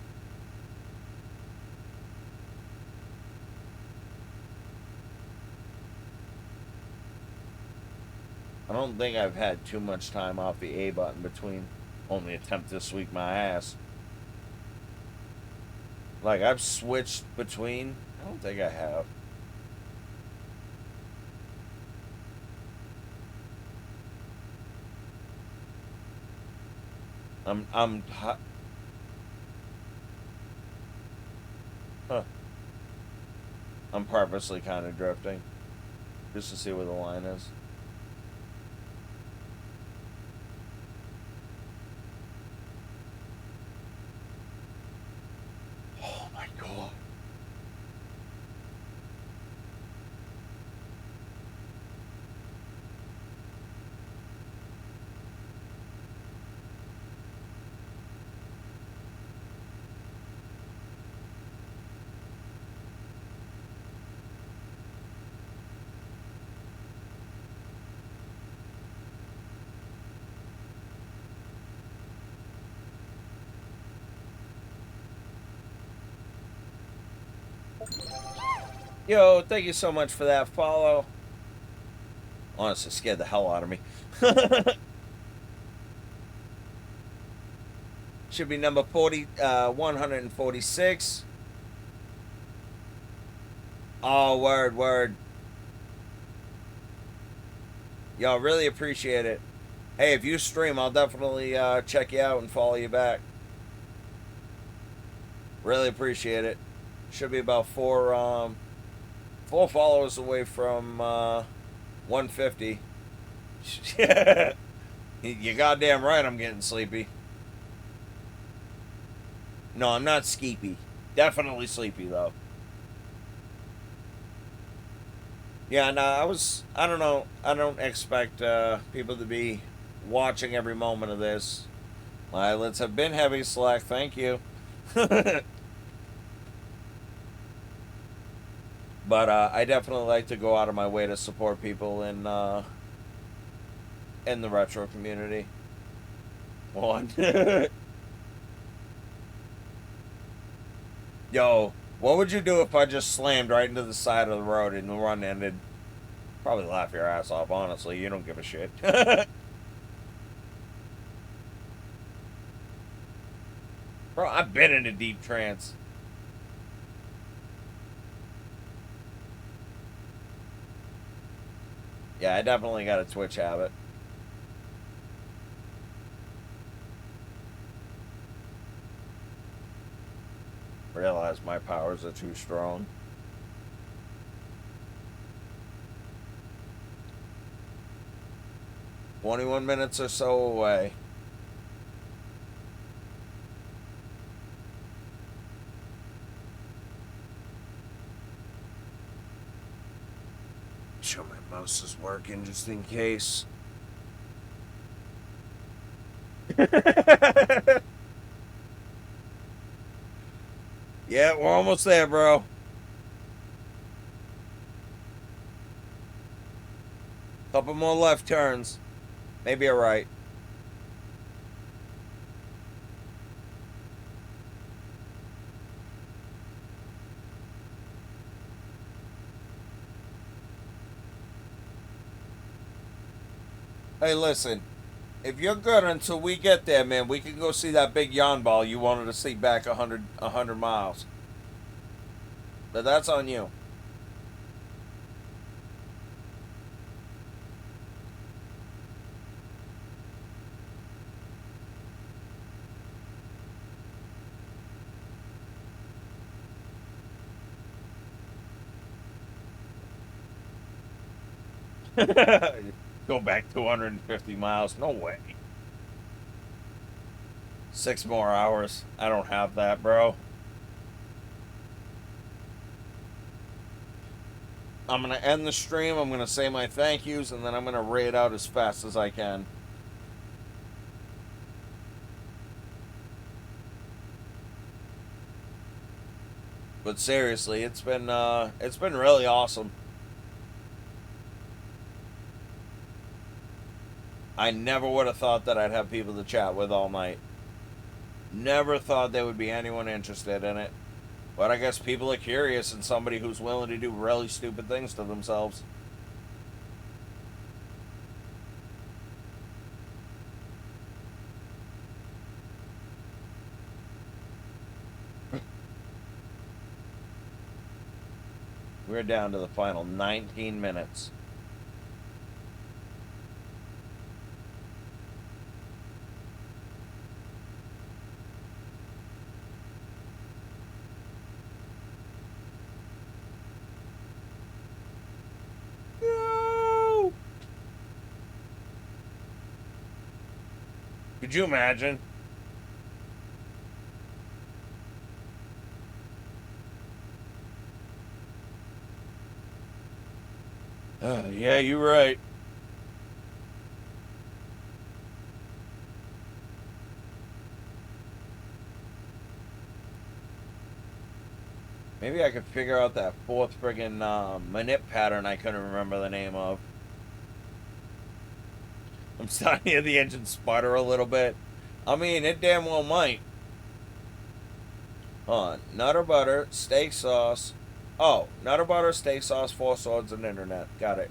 I don't think I've had too much time off the A button between only attempt this week my ass. Like, I've switched between. I don't think I have. I'm huh. I'm purposely kind of drifting just to see where the line is. Oh my god. Yo, thank you so much for that follow. Honestly, scared the hell out of me. Should be number 146. Oh, word. Y'all really appreciate it. Hey, if you stream, I'll definitely check you out and follow you back. Really appreciate it. Should be about four followers away from 150. You're goddamn right I'm getting sleepy. No, I'm not skeepy. Definitely sleepy, though. Yeah, no, I don't know. I don't expect people to be watching every moment of this. My eyelids have been heavy, Slack. Thank you. But I definitely like to go out of my way to support people in the retro community. One. Yo, what would you do if I just slammed right into the side of the road and the run ended? Probably laugh your ass off, honestly. You don't give a shit. Bro, I've been in a deep trance. Yeah, I definitely got a Twitch habit. Realize my powers are too strong. "21 minutes or so away." Sure my mouse is working just in case. Yeah, we're almost there, bro. Couple more left turns. Maybe a right. Hey, listen. If you're good until we get there, man, we can go see that big yawn ball you wanted to see back 100 miles. But that's on you. Go back 250 miles. No way. 6 more hours. I don't have that, bro. I'm going to end the stream. I'm going to say my thank yous, and then I'm going to raid out as fast as I can. But seriously, it's been really awesome. I never would have thought that I'd have people to chat with all night. Never thought there would be anyone interested in it. But I guess people are curious and somebody who's willing to do really stupid things to themselves. We're down to the final 19 minutes. No! Could you imagine? Yeah, you're right. Maybe I could figure out that fourth friggin' manip pattern I couldn't remember the name of. I'm starting to hear the engine sputter a little bit. I mean, it damn well might. Hold on. Nutter butter, steak sauce. Oh, nutter butter, steak sauce, 4 swords, and internet. Got it.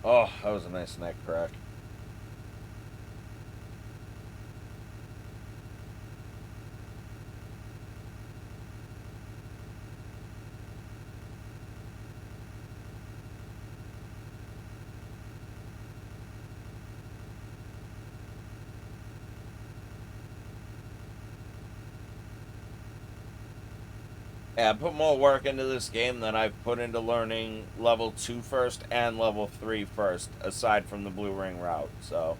Oh, that was a nice neck crack. Yeah, I put more work into this game than I've put into learning level 2 first and level 3 first, aside from the blue ring route, so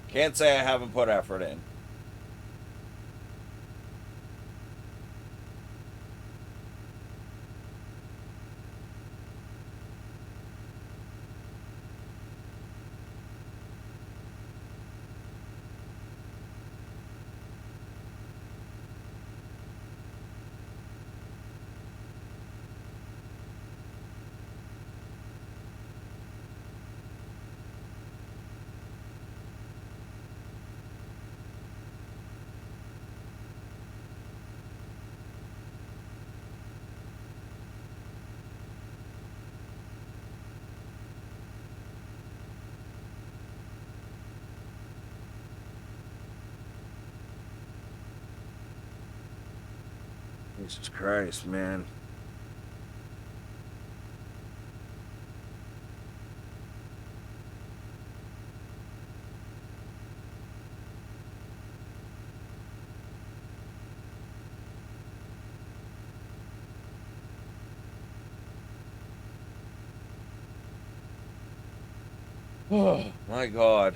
can't say I haven't put effort in. Jesus Christ, man. Oh, my God.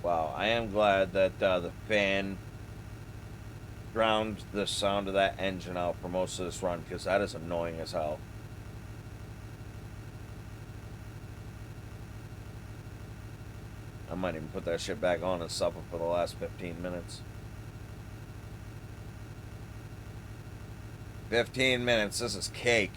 Wow, I am glad that the fan drowned the sound of that engine out for most of this run, because that is annoying as hell. I might even put that shit back on and suffer for the last 15 minutes. 15 minutes, this is cake.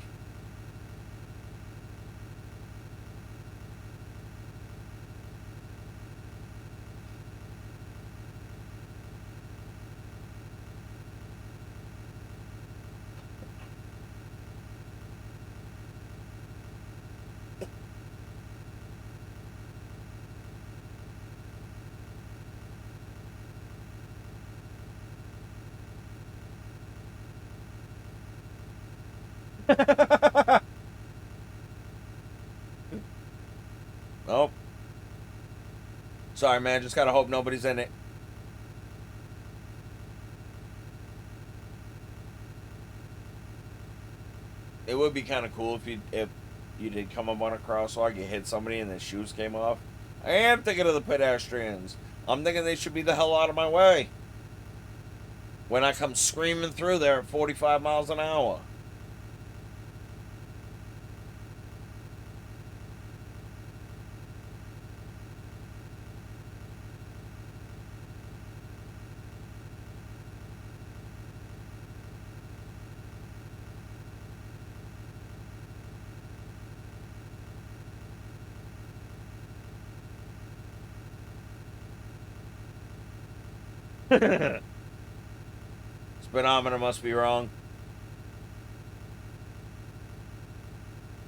Nope. Sorry, man. Just gotta hope nobody's in it. It would be kind of cool if you did come up on a crosswalk, you hit somebody and their shoes came off. I am thinking of the pedestrians. I'm thinking they should be the hell out of my way when I come screaming through there at 45 miles an hour. Speedometer must be wrong.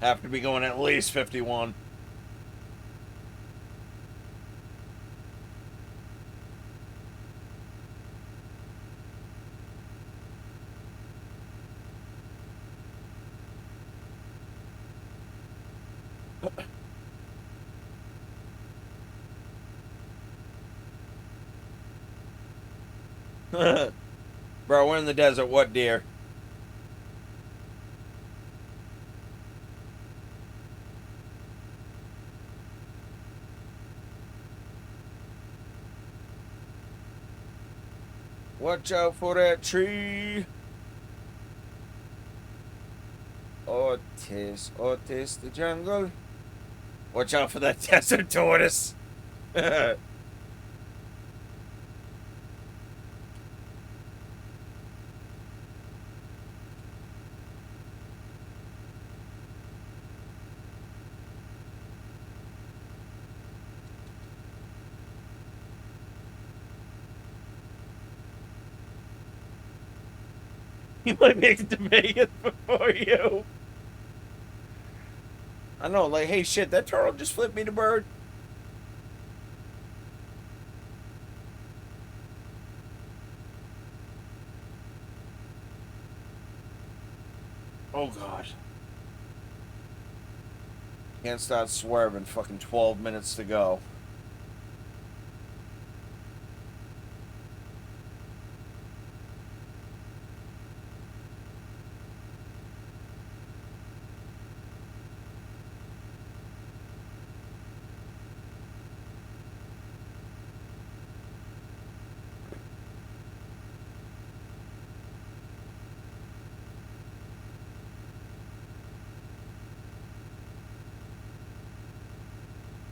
Have to be going at least 51. Bro, we're in the desert. What, deer? Watch out for that tree. Otis, Otis the jungle. Watch out for that desert tortoise. He might make it to Vegas before you. I know, like, hey, shit, that turtle just flipped me the bird. Oh, God. Can't start swerving. Fucking 12 minutes to go.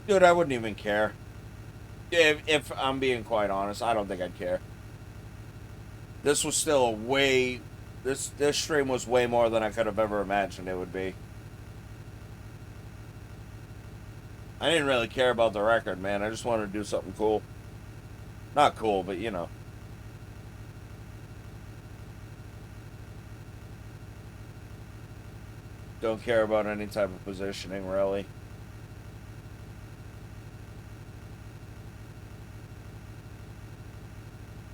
Dude, I wouldn't even care. If I'm being quite honest, I don't think I'd care. This was still a way... This stream was way more than I could have ever imagined it would be. I didn't really care about the record, man. I just wanted to do something cool. Not cool, but you know. Don't care about any type of positioning, really.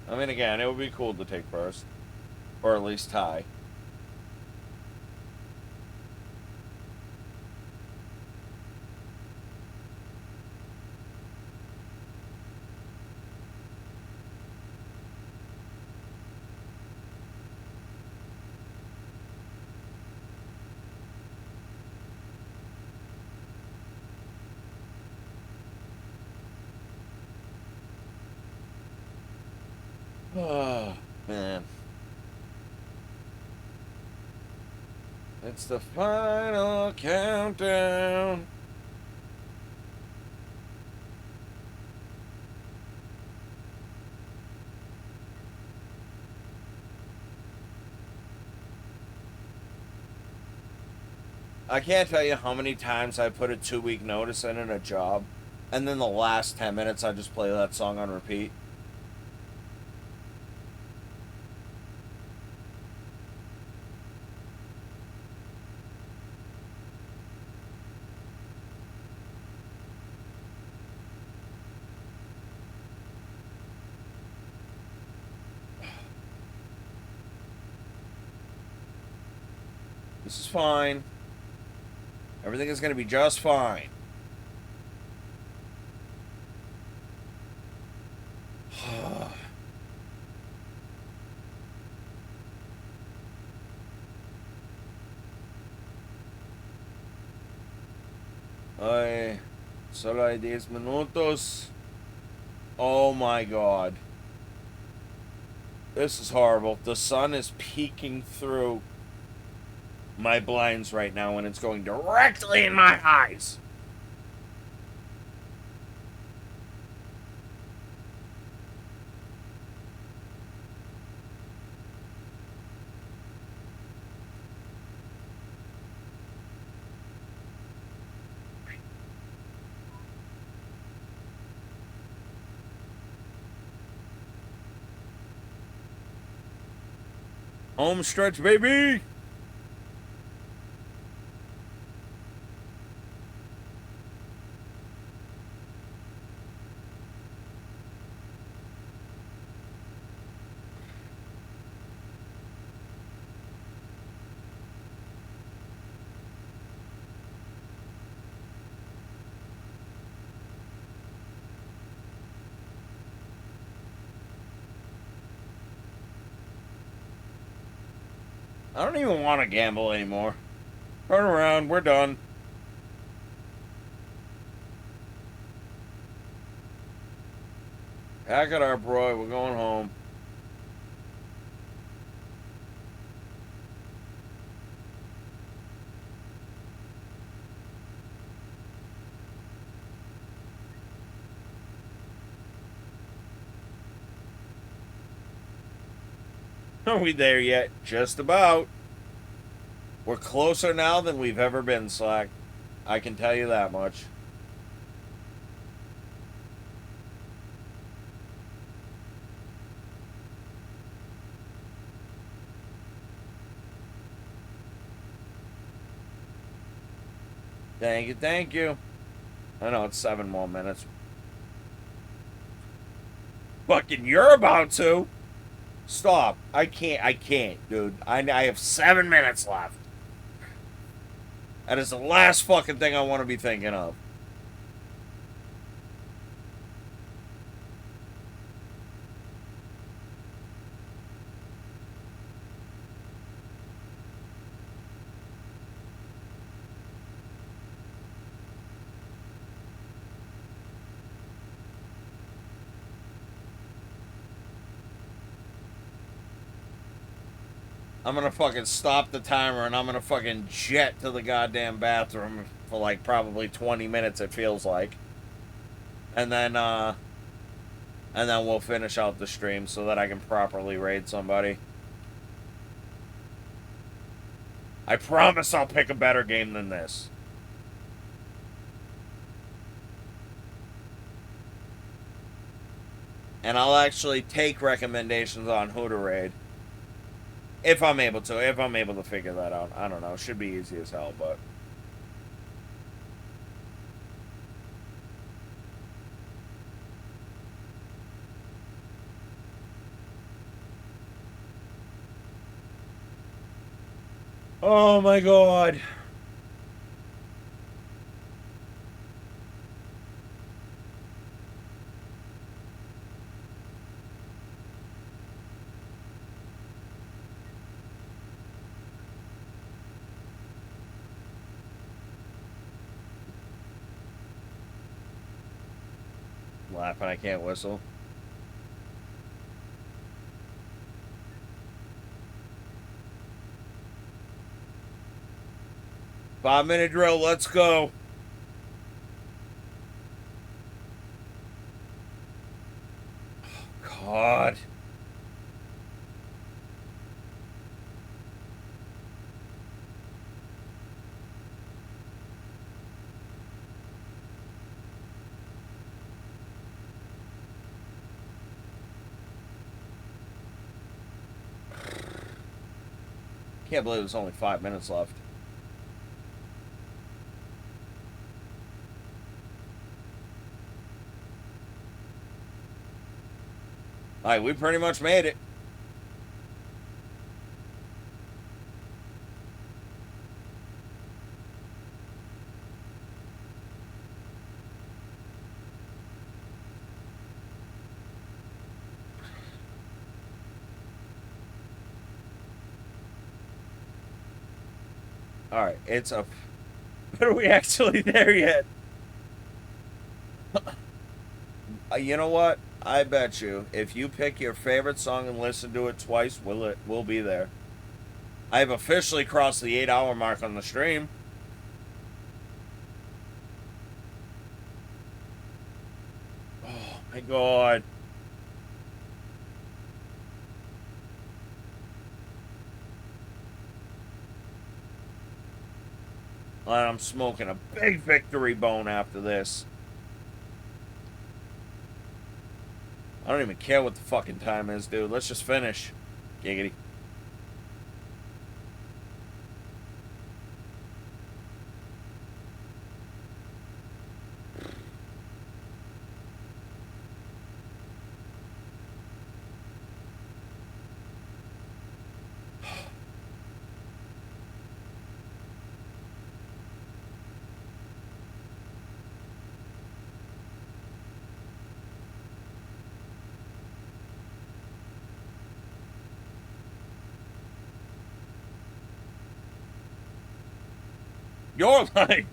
I mean, again, it would be cool to take first. Or at least tie. Oh, man. It's the final countdown. I can't tell you how many times I put a 2-week notice in a job, and then the last 10 minutes I just play that song on repeat. This is fine. Everything is going to be just fine. Ay, solo hay 10 minutos. Oh my god. This is horrible. The sun is peeking through my blinds right now and it's going directly in my eyes. Home stretch, baby! I don't even want to gamble anymore. Turn around, we're done. Pack it up, Roy, we're going home. Are we there yet? Just about. We're closer now than we've ever been, Slack. I can tell you that much. Thank you, thank you. I know it's 7 more minutes. Fucking you're about to. Stop. I can't, dude. I have 7 minutes left. That is the last fucking thing I want to be thinking of. I'm gonna fucking stop the timer and I'm gonna fucking jet to the goddamn bathroom for like probably 20 minutes, it feels like. And then we'll finish out the stream so that I can properly raid somebody. I promise I'll pick a better game than this. And I'll actually take recommendations on who to raid. If I'm able to figure that out. I don't know. Should be easy as hell, but... Oh my god. Laughing, I can't whistle. Five-minute drill, let's go. Oh, God. Can't believe there's only 5 minutes left. Alright, we pretty much made it. Alright, it's a... But are we actually there yet? You know what? I bet you if you pick your favorite song and listen to it twice, we'll be there. I've officially crossed the 8-hour mark on the stream. Oh my god. And I'm smoking a big victory bone after this. I don't even care what the fucking time is, dude. Let's just finish. Giggity. Your life.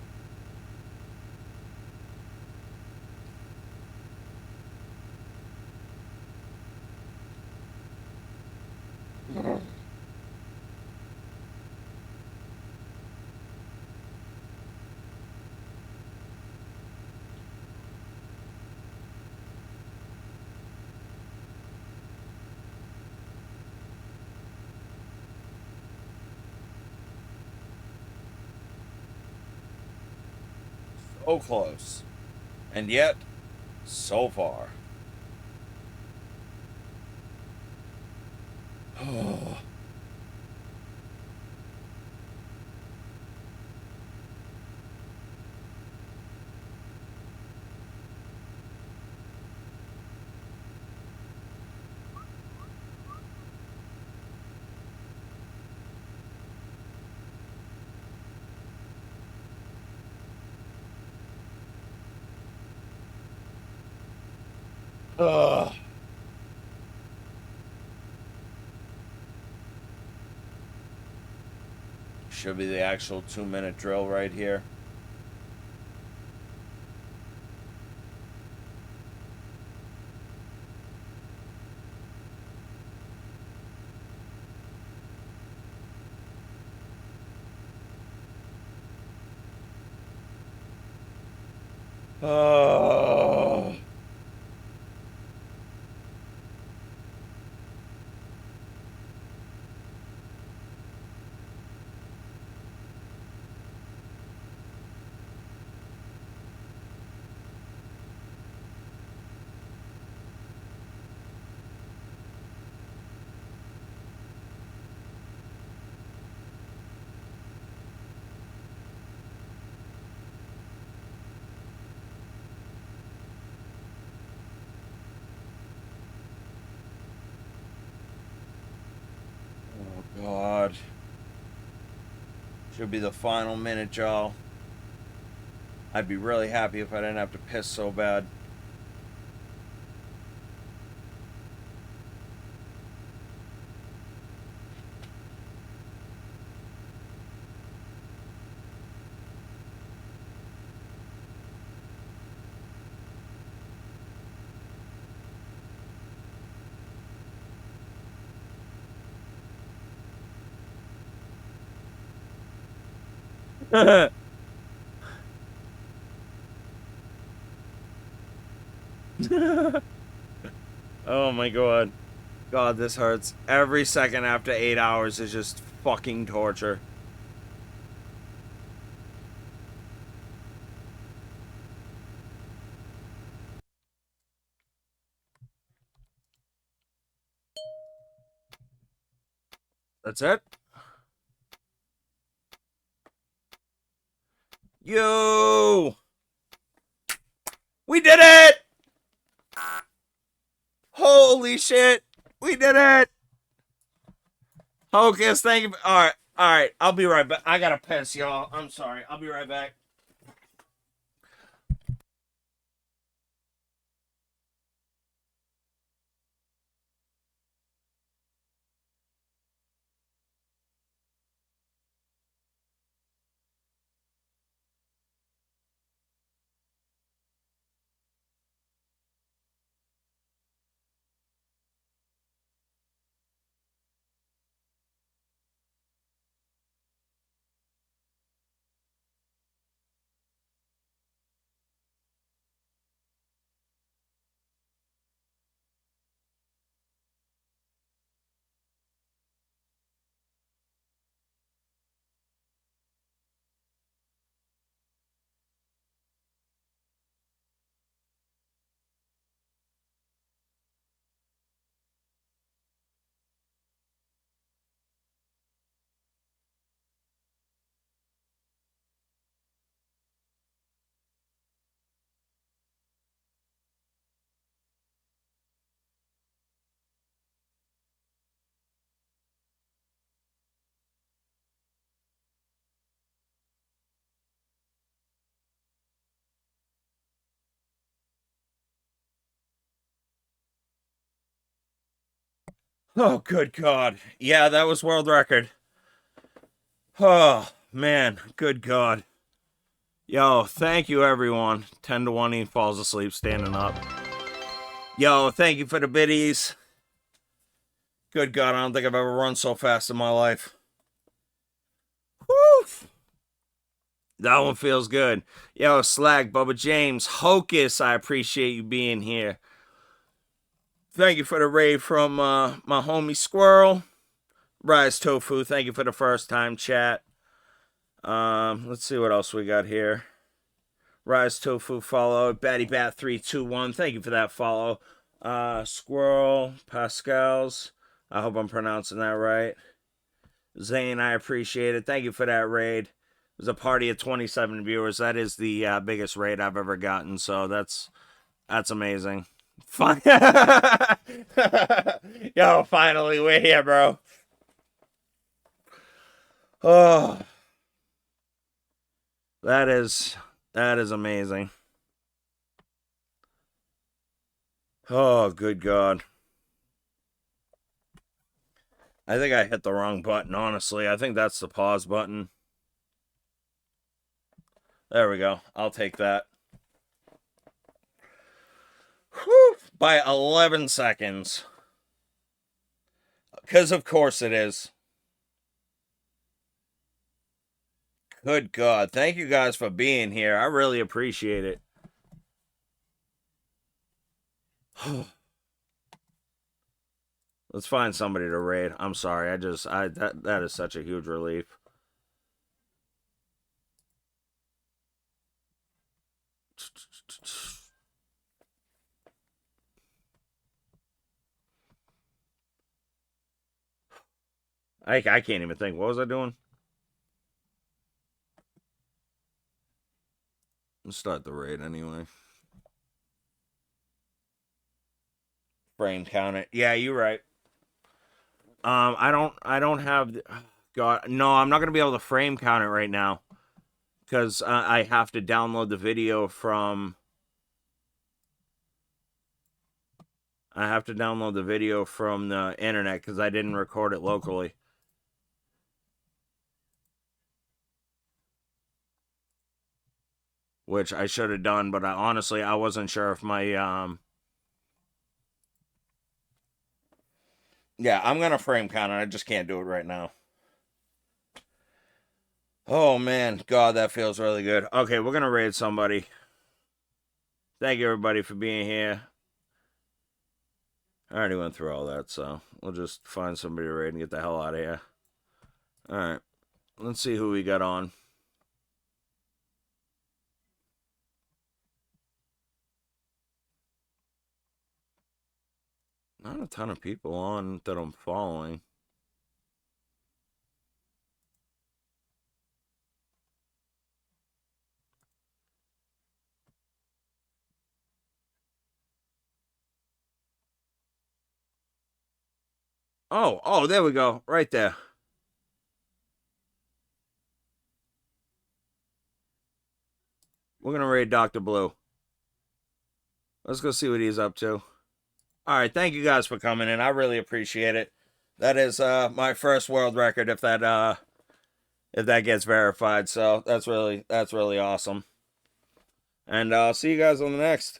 So close. And yet, so far. Oh. Ugh. Should be the actual 2-minute drill right here. Oh. Oh, God. Should be the final minute, y'all. I'd be really happy if I didn't have to piss so bad. Oh my god. God, this hurts. Every second after 8 hours is just fucking torture. That's it? Yo! We did it! Holy shit! We did it! Hocus, thank you. Alright. I'll be right back. I gotta piss, y'all. I'm sorry. I'll be right back. Oh, good God. Yeah, that was world record. Oh, man. Good God. Yo, thank you, everyone. 10 to 1, he falls asleep standing up. Yo, thank you for the biddies. Good God, I don't think I've ever run so fast in my life. Woo! That one feels good. Yo, Slag, Bubba James, Hocus, I appreciate you being here. Thank you for the raid from my homie Squirrel. Rise Tofu, thank you for the first time chat. Let's see what else we got here. Rise Tofu follow. Batty Bat 321. Thank you for that follow. Squirrel, Pascal's. I hope I'm pronouncing that right. Zane, I appreciate it. Thank you for that raid. It was a party of 27 viewers. That is the biggest raid I've ever gotten, so that's amazing. Fine. Yo, finally we're here, bro. Oh, that is amazing. Oh, good God. I think I hit the wrong button, honestly. I think that's the pause button. There we go. I'll take that. Whew, by 11 seconds. Because of course it is. Good God. Thank you guys for being here. I really appreciate it. Let's find somebody to raid. I'm sorry. That is such a huge relief. I can't even think. What was I doing? Let's start the raid anyway. Frame count it. Yeah, you're right. I don't have. God, no, I'm not gonna be able to frame count it right now because I have to download the video from. I have to download the video from the internet because I didn't record it locally. Which I should have done, but honestly, I wasn't sure if my Yeah, I'm gonna frame count it. I just can't do it right now. Oh man, God, that feels really good. Okay, we're gonna raid somebody. Thank you everybody for being here. I already went through all that, so we'll just find somebody to raid and get the hell out of here. Alright. Let's see who we got on. Not a ton of people on that I'm following. Oh, there we go. Right there. We're going to raid Dr. Blue. Let's go see what he's up to. All right, thank you guys for coming in. I really appreciate it. That is my first world record if that gets verified. So that's really awesome. And I'll see you guys on the next.